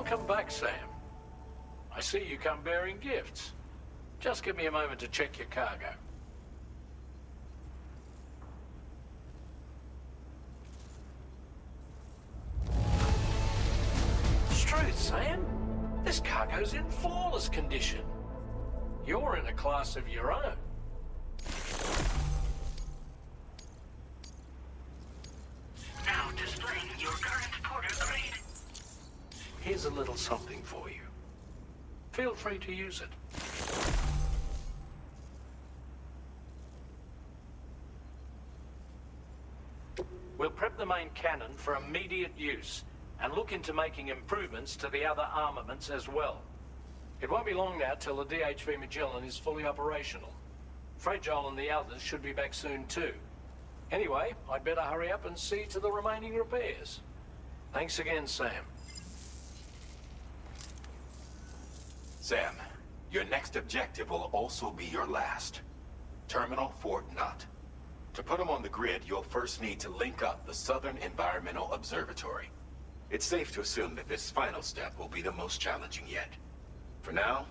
Welcome back, Sam. I see you come bearing gifts. Just give me a moment to check your cargo. Truth, Sam. This cargo's in flawless condition. You're in a class of your own. Now displaying your current porter grade. Here's a little something for you. Feel free to use it. We'll prep the main cannon for immediate use and look into making improvements to the other armaments as well. It won't be long now till the DHV Magellan is fully operational. Fragile and the others should be back soon too. Anyway, I'd better hurry up and see to the remaining repairs. Thanks again, Sam. Sam, your next objective will also be your last. Terminal Fort Knott. To put them on the grid, you'll first need to link up the Southern Environmental Observatory. It's safe to assume that this final step will be the most challenging yet. For now,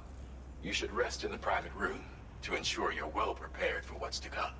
you should rest in the private room to ensure you're well prepared for what's to come.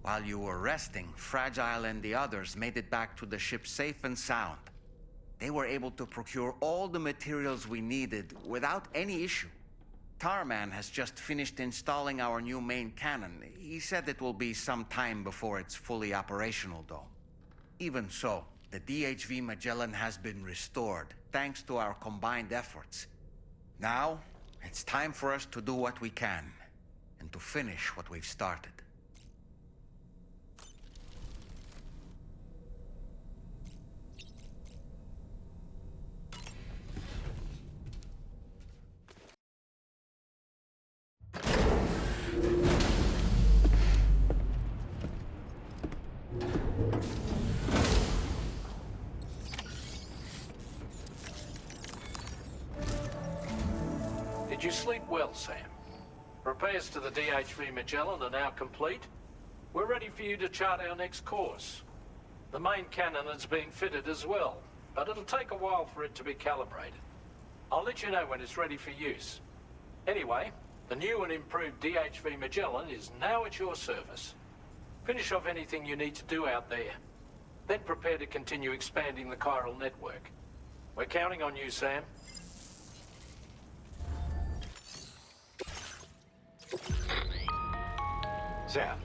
While you were resting, Fragile and the others made it back to the ship safe and sound. They were able to procure all the materials we needed without any issue. Tarman has just finished installing our new main cannon. He said it will be some time before it's fully operational, though. Even so, the DHV Magellan has been restored, thanks to our combined efforts. Now, it's time for us to do what we can, and to finish what we've started. Did you sleep well, Sam? Repairs to the DHV Magellan are now complete. We're ready for you to chart our next course. The main cannon is being fitted as well, but it'll take a while for it to be calibrated. I'll let you know when it's ready for use. Anyway, the new and improved DHV Magellan is now at your service. Finish off anything you need to do out there. Then prepare to continue expanding the chiral network. We're counting on you, Sam. Sam,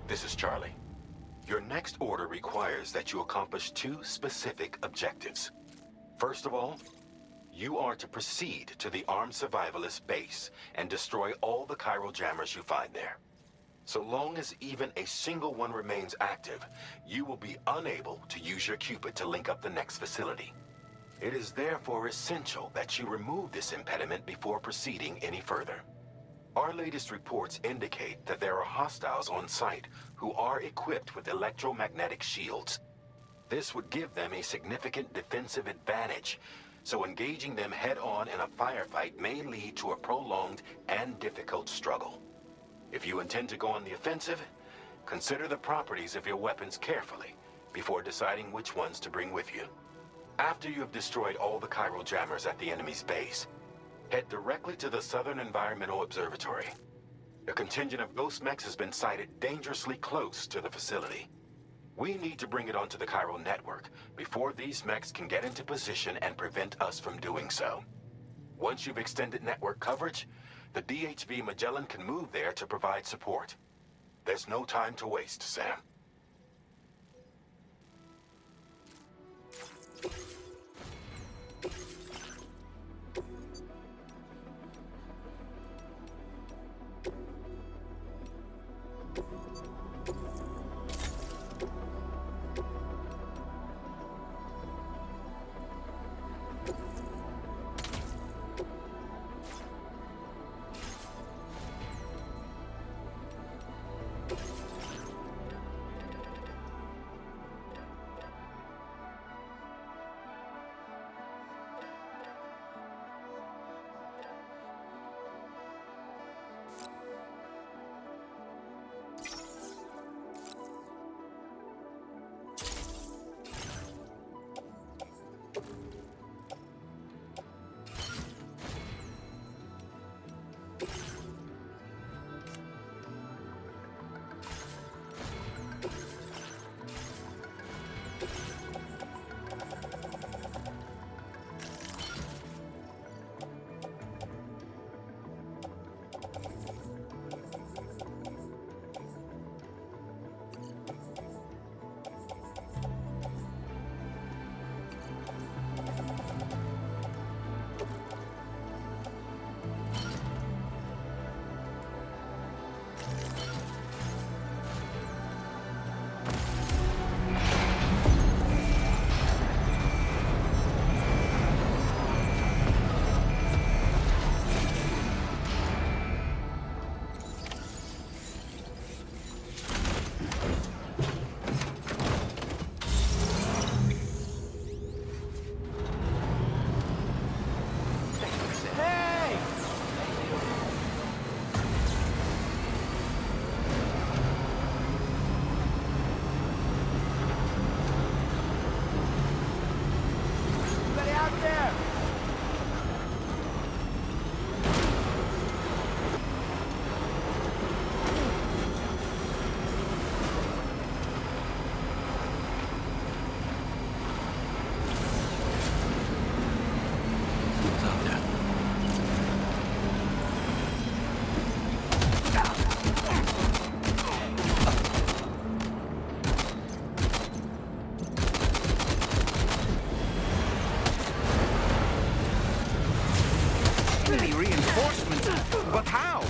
this is Charlie. Your next order requires that you accomplish two specific objectives. First of all, you are to proceed to the armed survivalist base and destroy all the chiral jammers you find there. So long as even a single one remains active, you will be unable to use your Cupid to link up the next facility. It is therefore essential that you remove this impediment before proceeding any further. Our latest reports indicate that there are hostiles on site who are equipped with electromagnetic shields. This would give them a significant defensive advantage, so engaging them head-on in a firefight may lead to a prolonged and difficult struggle. If you intend to go on the offensive, consider the properties of your weapons carefully before deciding which ones to bring with you. After you have destroyed all the chiral jammers at the enemy's base, head directly to the Southern Environmental Observatory. A contingent of ghost mechs has been sighted dangerously close to the facility. We need to bring it onto the chiral network before these mechs can get into position and prevent us from doing so. Once you've extended network coverage, the DHV Magellan can move there to provide support. There's no time to waste, Sam. reinforcements, but how?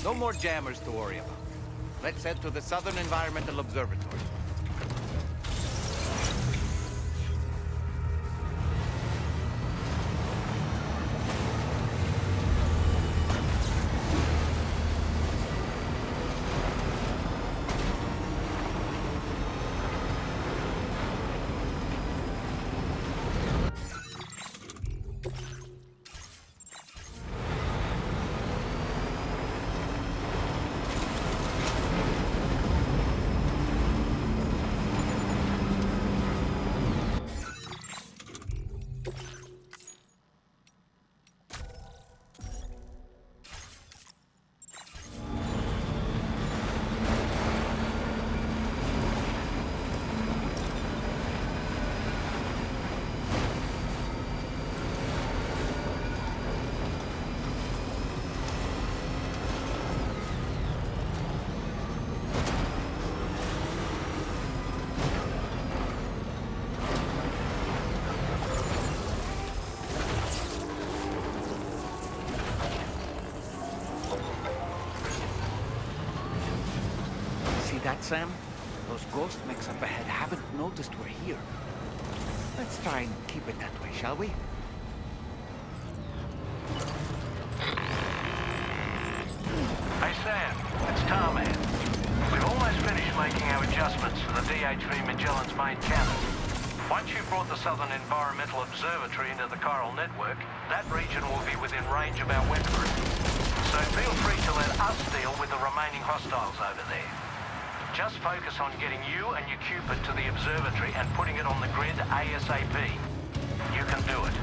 No more jammers to worry about. Let's head to the Southern Environmental Observatory. Sam? Those ghost mechs up ahead haven't noticed we're here. Let's try and keep it that way, shall we? Hey Sam, it's Tarman. We've almost finished making our adjustments for the DHV Magellan's main cannon. Once you've brought the Southern Environmental Observatory into the chiral network, that region will be within range of our weaponry. So feel free to let us deal with the remaining hostiles over there. Just focus on getting you and your Cupid to the observatory and putting it on the grid ASAP. You can do it.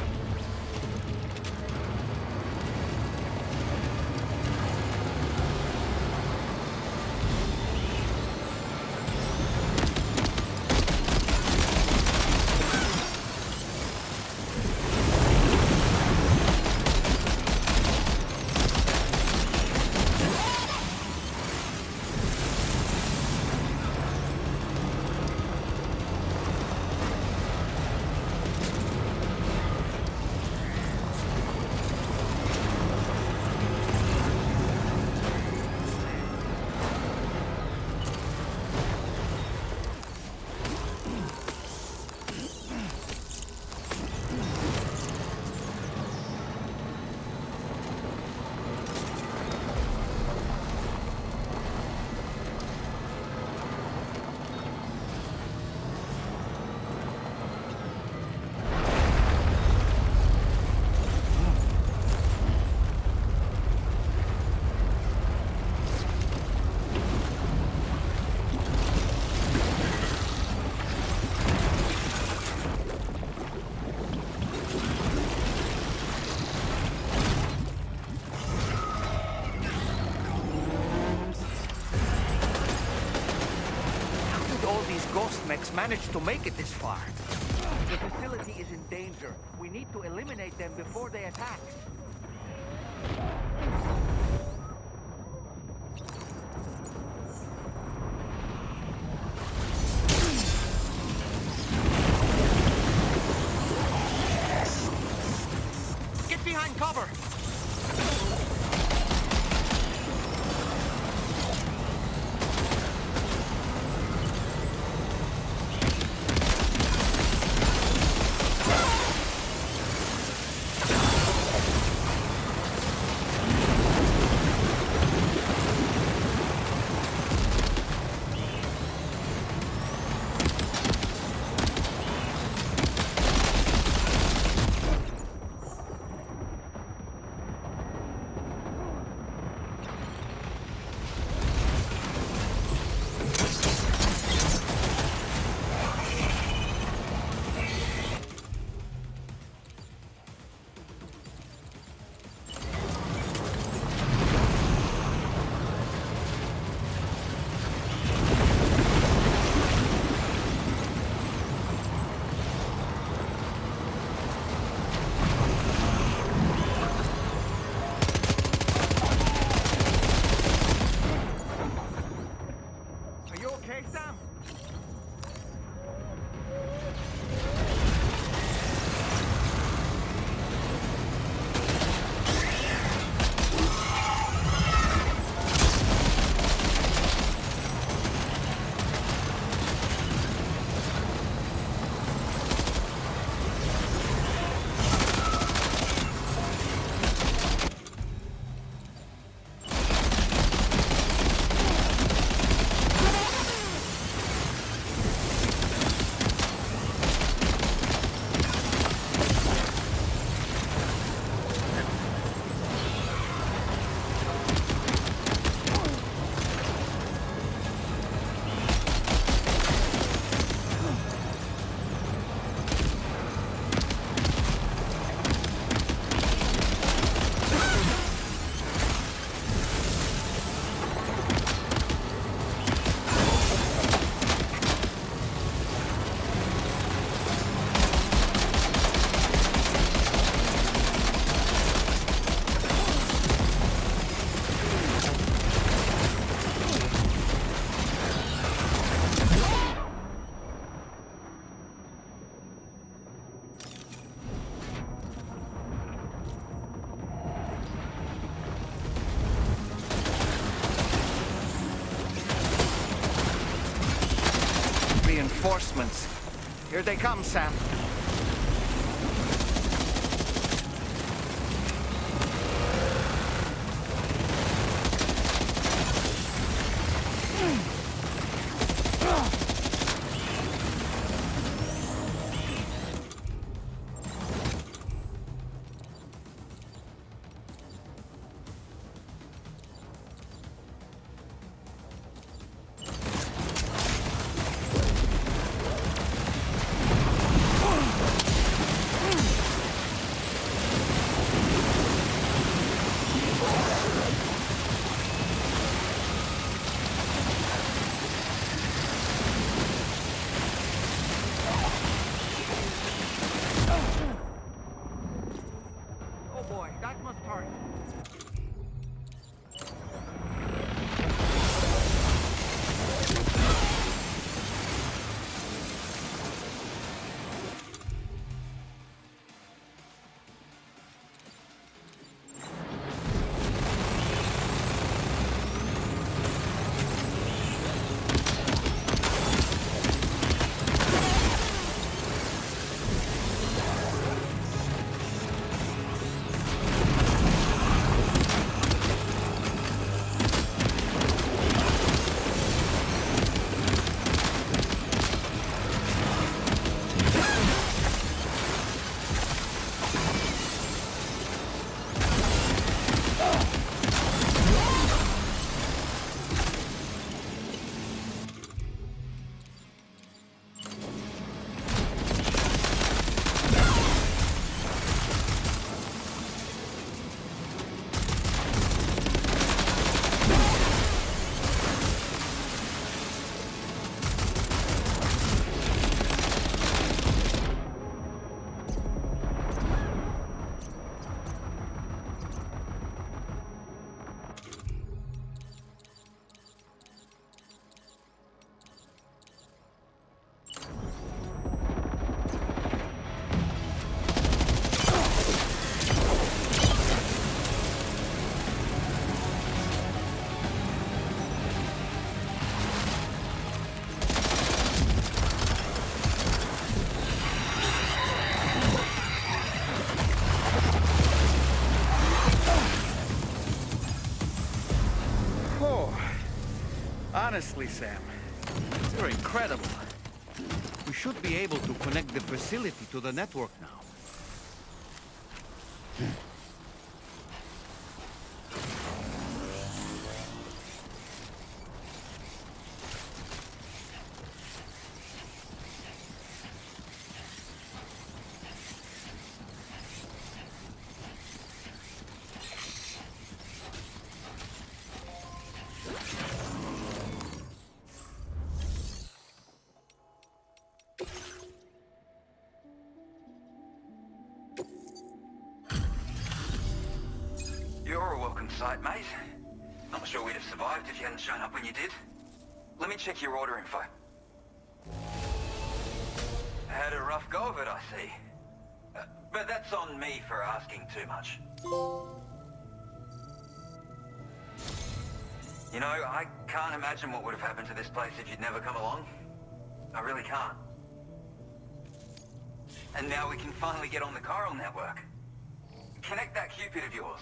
Ghost mechs managed to make it this far. The facility is in danger. We need to eliminate them before they attack. Get behind cover! reinforcements. Here they come, Sam. Honestly, Sam, you're incredible. We should be able to connect the facility to the network now. You're a welcome sight, mate. Not sure we'd have survived if you hadn't shown up when you did. Let me check your order info. Had a rough go of it, I see. But that's on me for asking too much. You know, I can't imagine what would have happened to this place if you'd never come along. I really can't. And now we can finally get on the chiral network. Connect that Cupid of yours.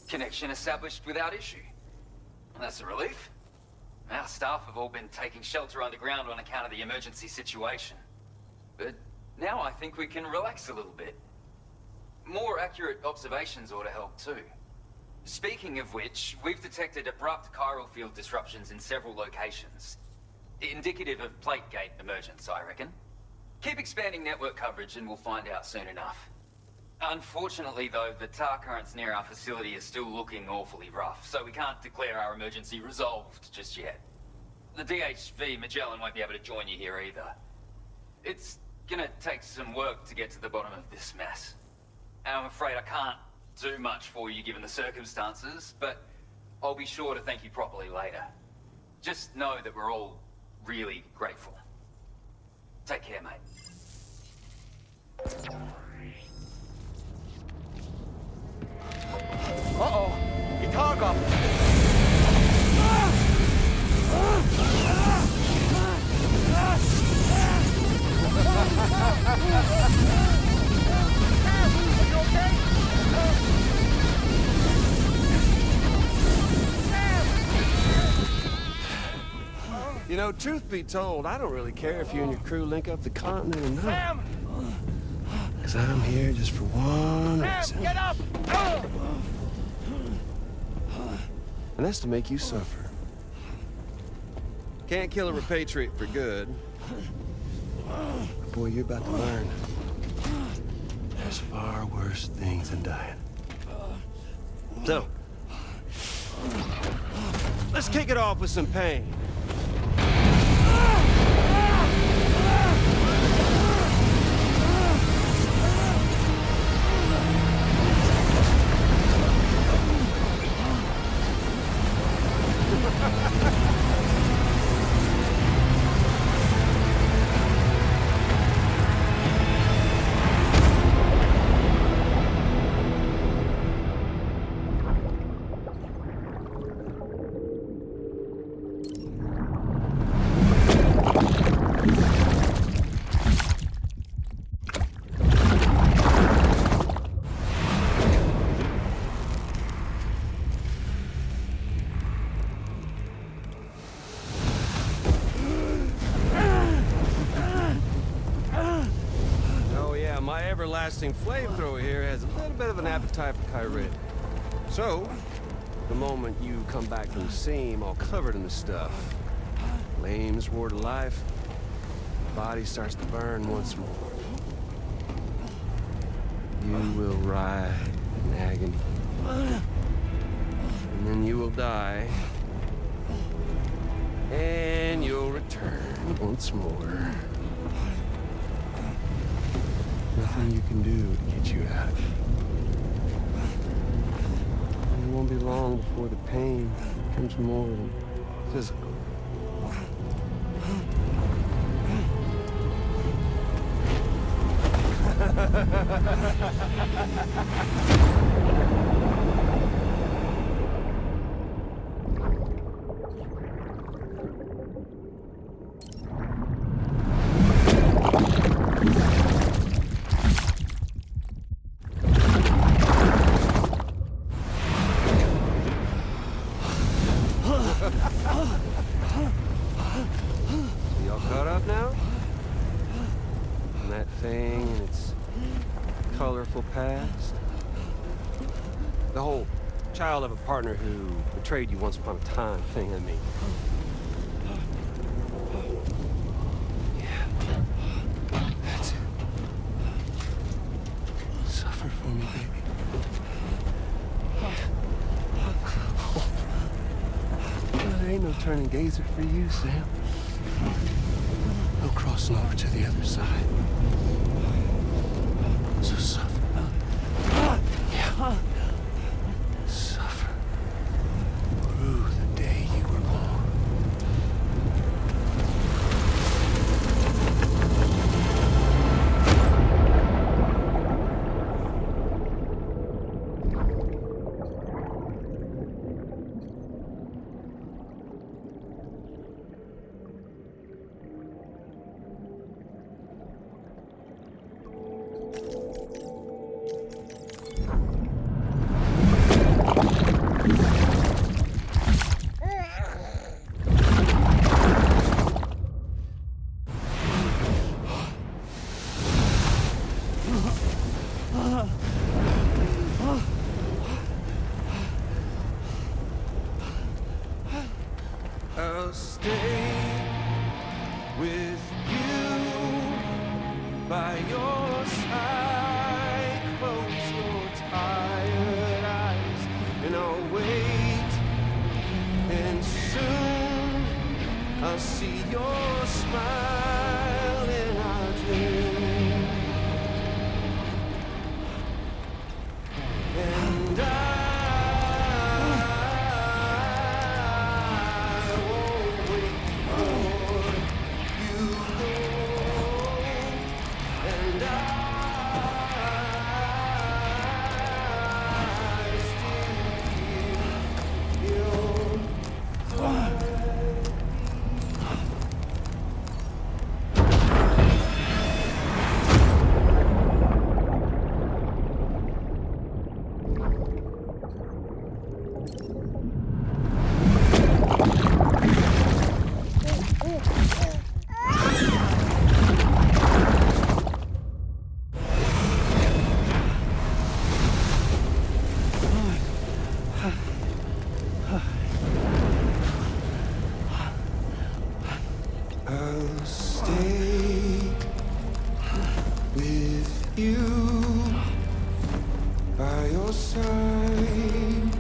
Connection established without issue. That's a relief. Our staff have all been taking shelter underground on account of the emergency situation. But now I think we can relax a little bit. More accurate observations ought to help too. Speaking of which, we've detected abrupt chiral field disruptions in several locations. Indicative of plate gate emergence, I reckon. Keep expanding network coverage and we'll find out soon enough. Unfortunately, though, the tar currents near our facility are still looking awfully rough, so we can't declare our emergency resolved just yet. The DHV Magellan won't be able to join you here either. It's gonna take some work to get to the bottom of this mess. And I'm afraid I can't do much for you given the circumstances, but I'll be sure to thank you properly later. Just know that we're all really grateful. Take care, mate. Uh-oh! Guitar goblin! You know, truth be told, I don't really care if you and your crew link up the continent or not. Sam! Because I'm here just for one reason. Sam, get up! And that's to make you suffer. Can't kill a repatriate for good. But boy, you're about to learn. There's far worse things than dying. So, let's kick it off with some pain. Everlasting flamethrower here has a little bit of an appetite for Kyrit. So, the moment you come back from the seam all covered in the stuff, flames roar to life, the body starts to burn once more. You will writhe in agony. And then you will die. And you'll return once more. Nothing you can do to get you out of it. And it won't be long before the pain becomes more than physical. Y'all caught up now? And that thing and its colorful past? The whole child of a partner who betrayed you once upon a time thing, I mean. Yeah. That's it. Suffer for me, baby. There ain't no turning gazer for you, Sam. No crossing over to the other side. So suffer. Yeah. Suffer. Through the day you were born. with you by your side. Close your tired eyes and I'll wait, and soon I'll see your smile in our dream. And I won't wait for you, and I I'll stay with you by your side.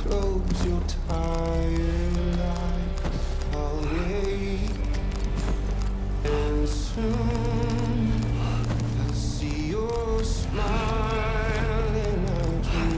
Close your tired eyes. I'll wait, and soon I'll see your smile in our dreams.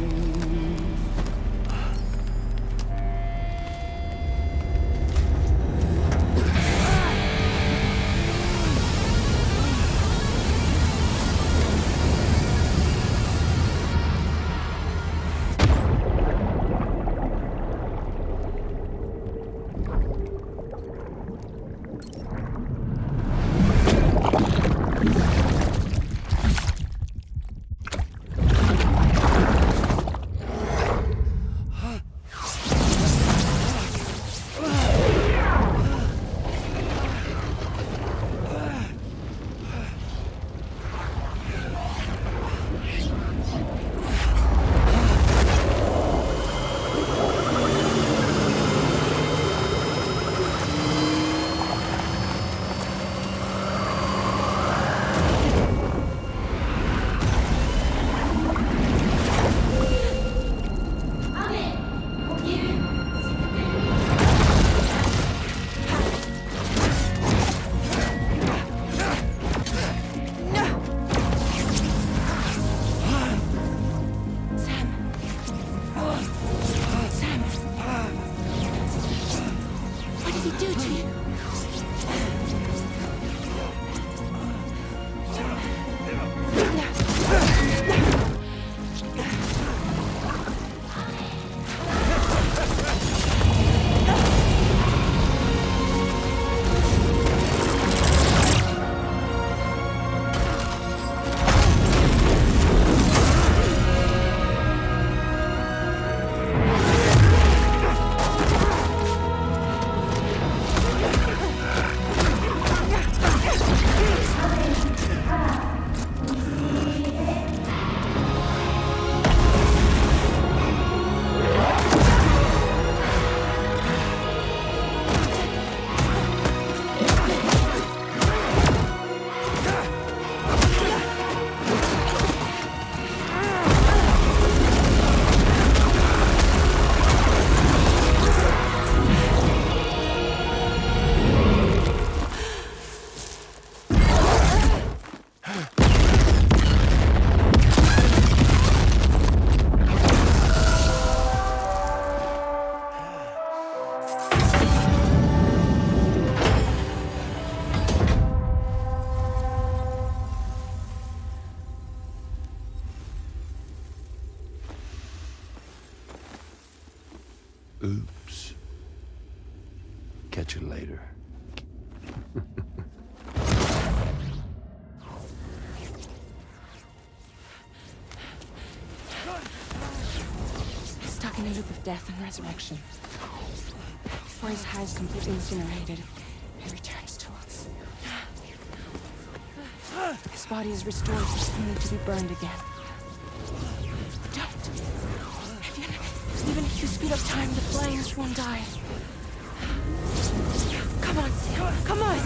Oops. Catch you later. Stuck in a loop of death and resurrection. Before his hide is completely incinerated, he returns to us. His body is restored, only to be burned again. Don't! Even if you speed up time, the flames won't die. Come on, Sam. Come on!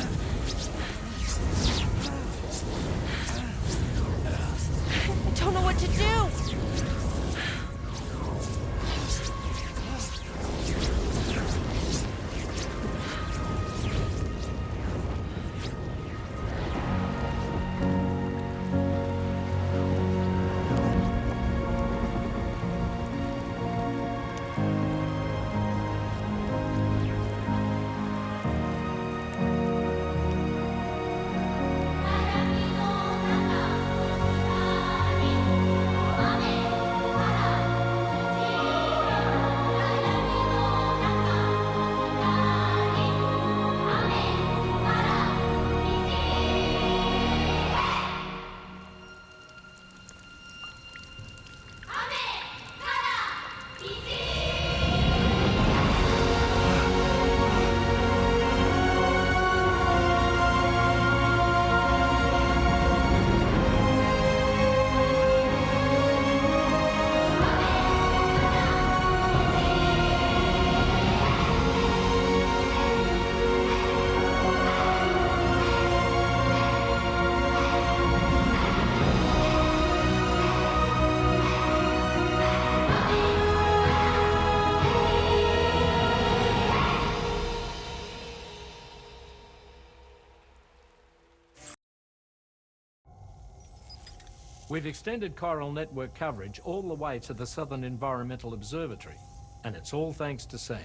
We've extended chiral network coverage all the way to the Southern Environmental Observatory, and it's all thanks to Sam.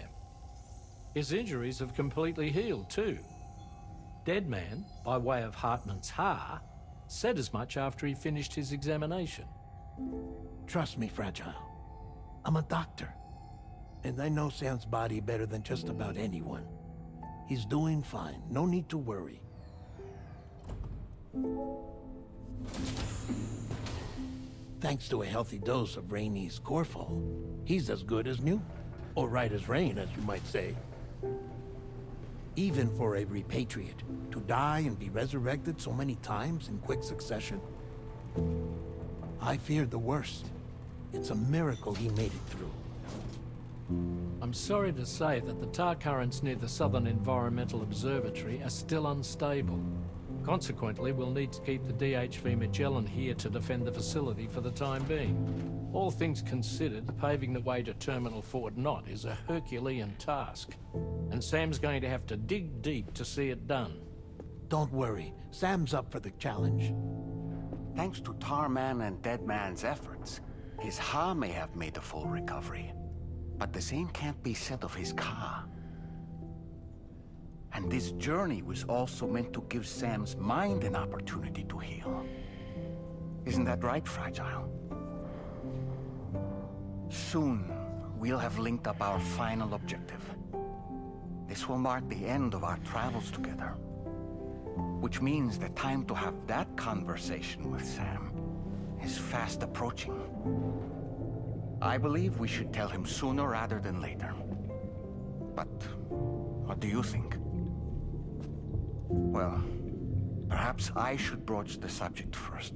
His injuries have completely healed too. Deadman, by way of Hartman's Ha, said as much after he finished his examination. Trust me, Fragile. I'm a doctor, and I know Sam's body better than just about anyone. He's doing fine. No need to worry. Thanks to a healthy dose of Rainey's Corfol, he's as good as new. Or right as rain, as you might say. Even for a repatriate, to die and be resurrected so many times in quick succession. I feared the worst. It's a miracle he made it through. I'm sorry to say that the tar currents near the Southern Environmental Observatory are still unstable. Consequently, we'll need to keep the DHV Magellan here to defend the facility for the time being. All things considered, paving the way to Terminal Fort Knott is a Herculean task, and Sam's going to have to dig deep to see it done. Don't worry, Sam's up for the challenge. Thanks to Tarman and Deadman's efforts, his Ha may have made a full recovery. But the same can't be said of his Ka. And this journey was also meant to give Sam's mind an opportunity to heal. Isn't that right, Fragile? Soon, we'll have linked up our final objective. This will mark the end of our travels together. Which means the time to have that conversation with Sam is fast approaching. I believe we should tell him sooner rather than later. But what do you think? Well, perhaps I should broach the subject first.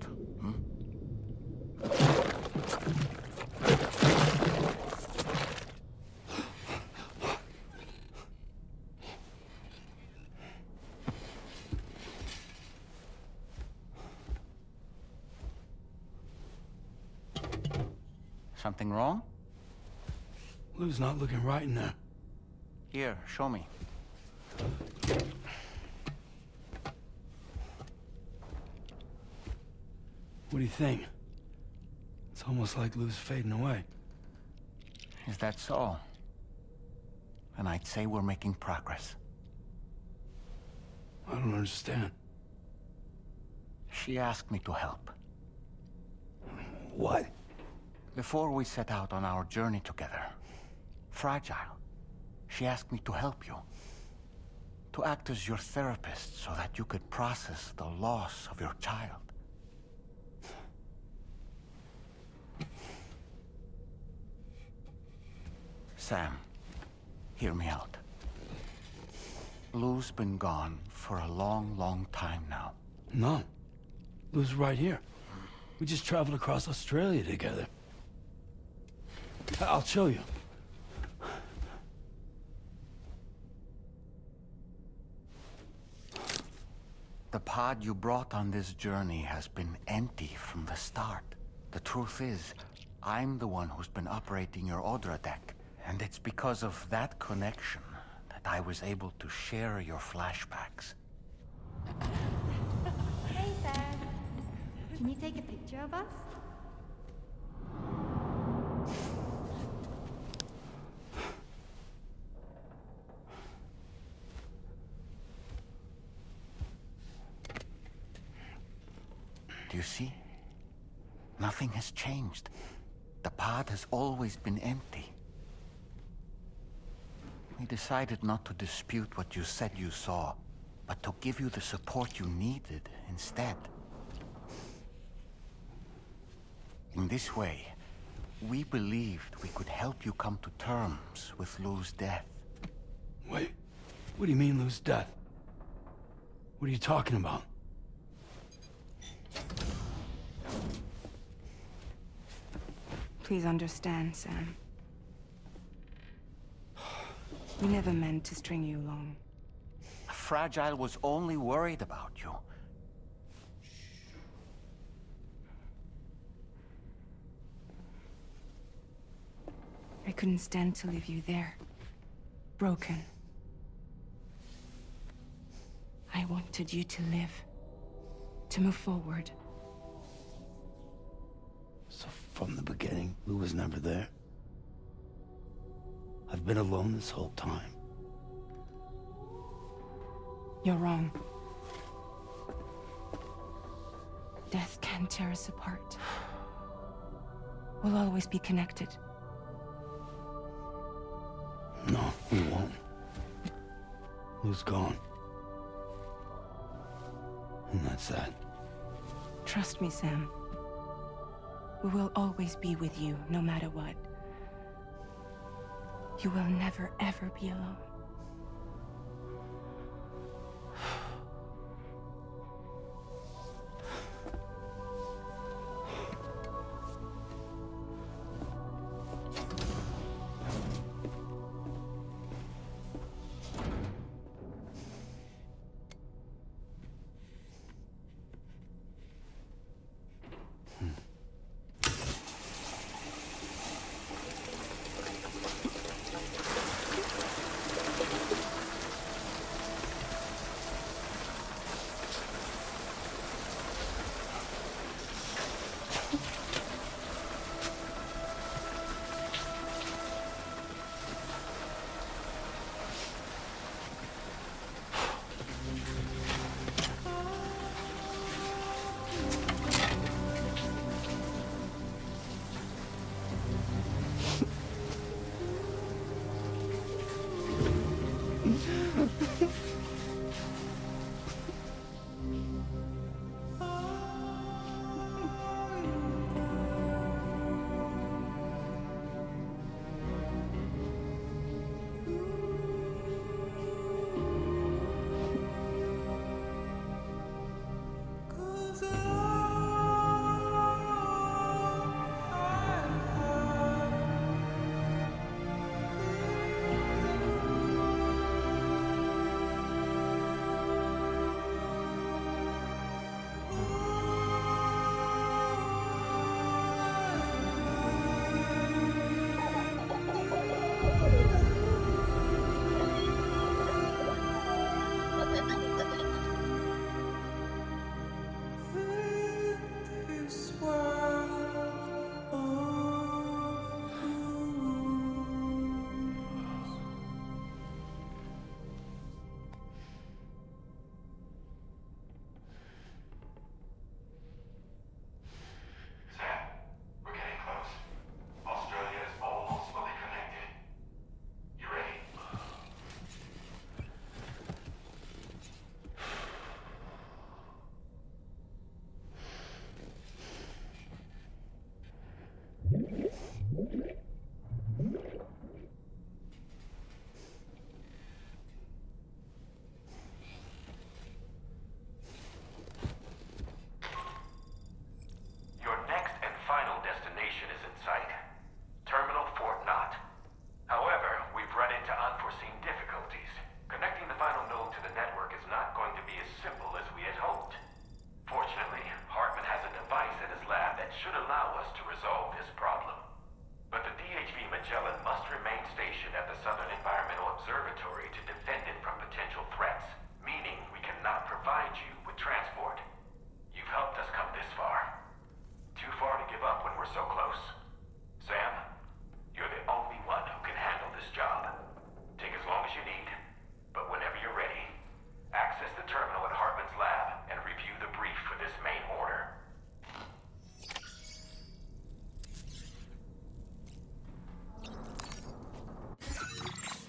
Something wrong? Lou's not looking right in there. Here, show me. What do you think? It's almost like Lou's fading away. Is that so? And I'd say we're making progress. I don't understand. She asked me to help. What? Before we set out on our journey together, Fragile, she asked me to help you. To act as your therapist so that you could process the loss of your child. Sam, hear me out. Lou's been gone for a long, long time now. No. Lou's right here. We just traveled across Australia together. I'll show you. The pod you brought on this journey has been empty from the start. The truth is, I'm the one who's been operating your Odra deck. And it's because of that connection that I was able to share your flashbacks. Hey, Sam. Can you take a picture of us? Do you see? Nothing has changed. The pod has always been empty. We decided not to dispute what you said you saw, but to give you the support you needed instead. In this way, we believed we could help you come to terms with Lou's death. Wait, what do you mean Lou's death? What are you talking about? Please understand, Sam. We never meant to string you along. Fragile was only worried about you. I couldn't stand to leave you there, broken. I wanted you to live, to move forward. From the beginning, Lou was never there. I've been alone this whole time. You're wrong. Death can tear us apart. We'll always be connected. No, we won't. Lou's gone. And that's that. Trust me, Sam. We will always be with you, no matter what. You will never, ever be alone.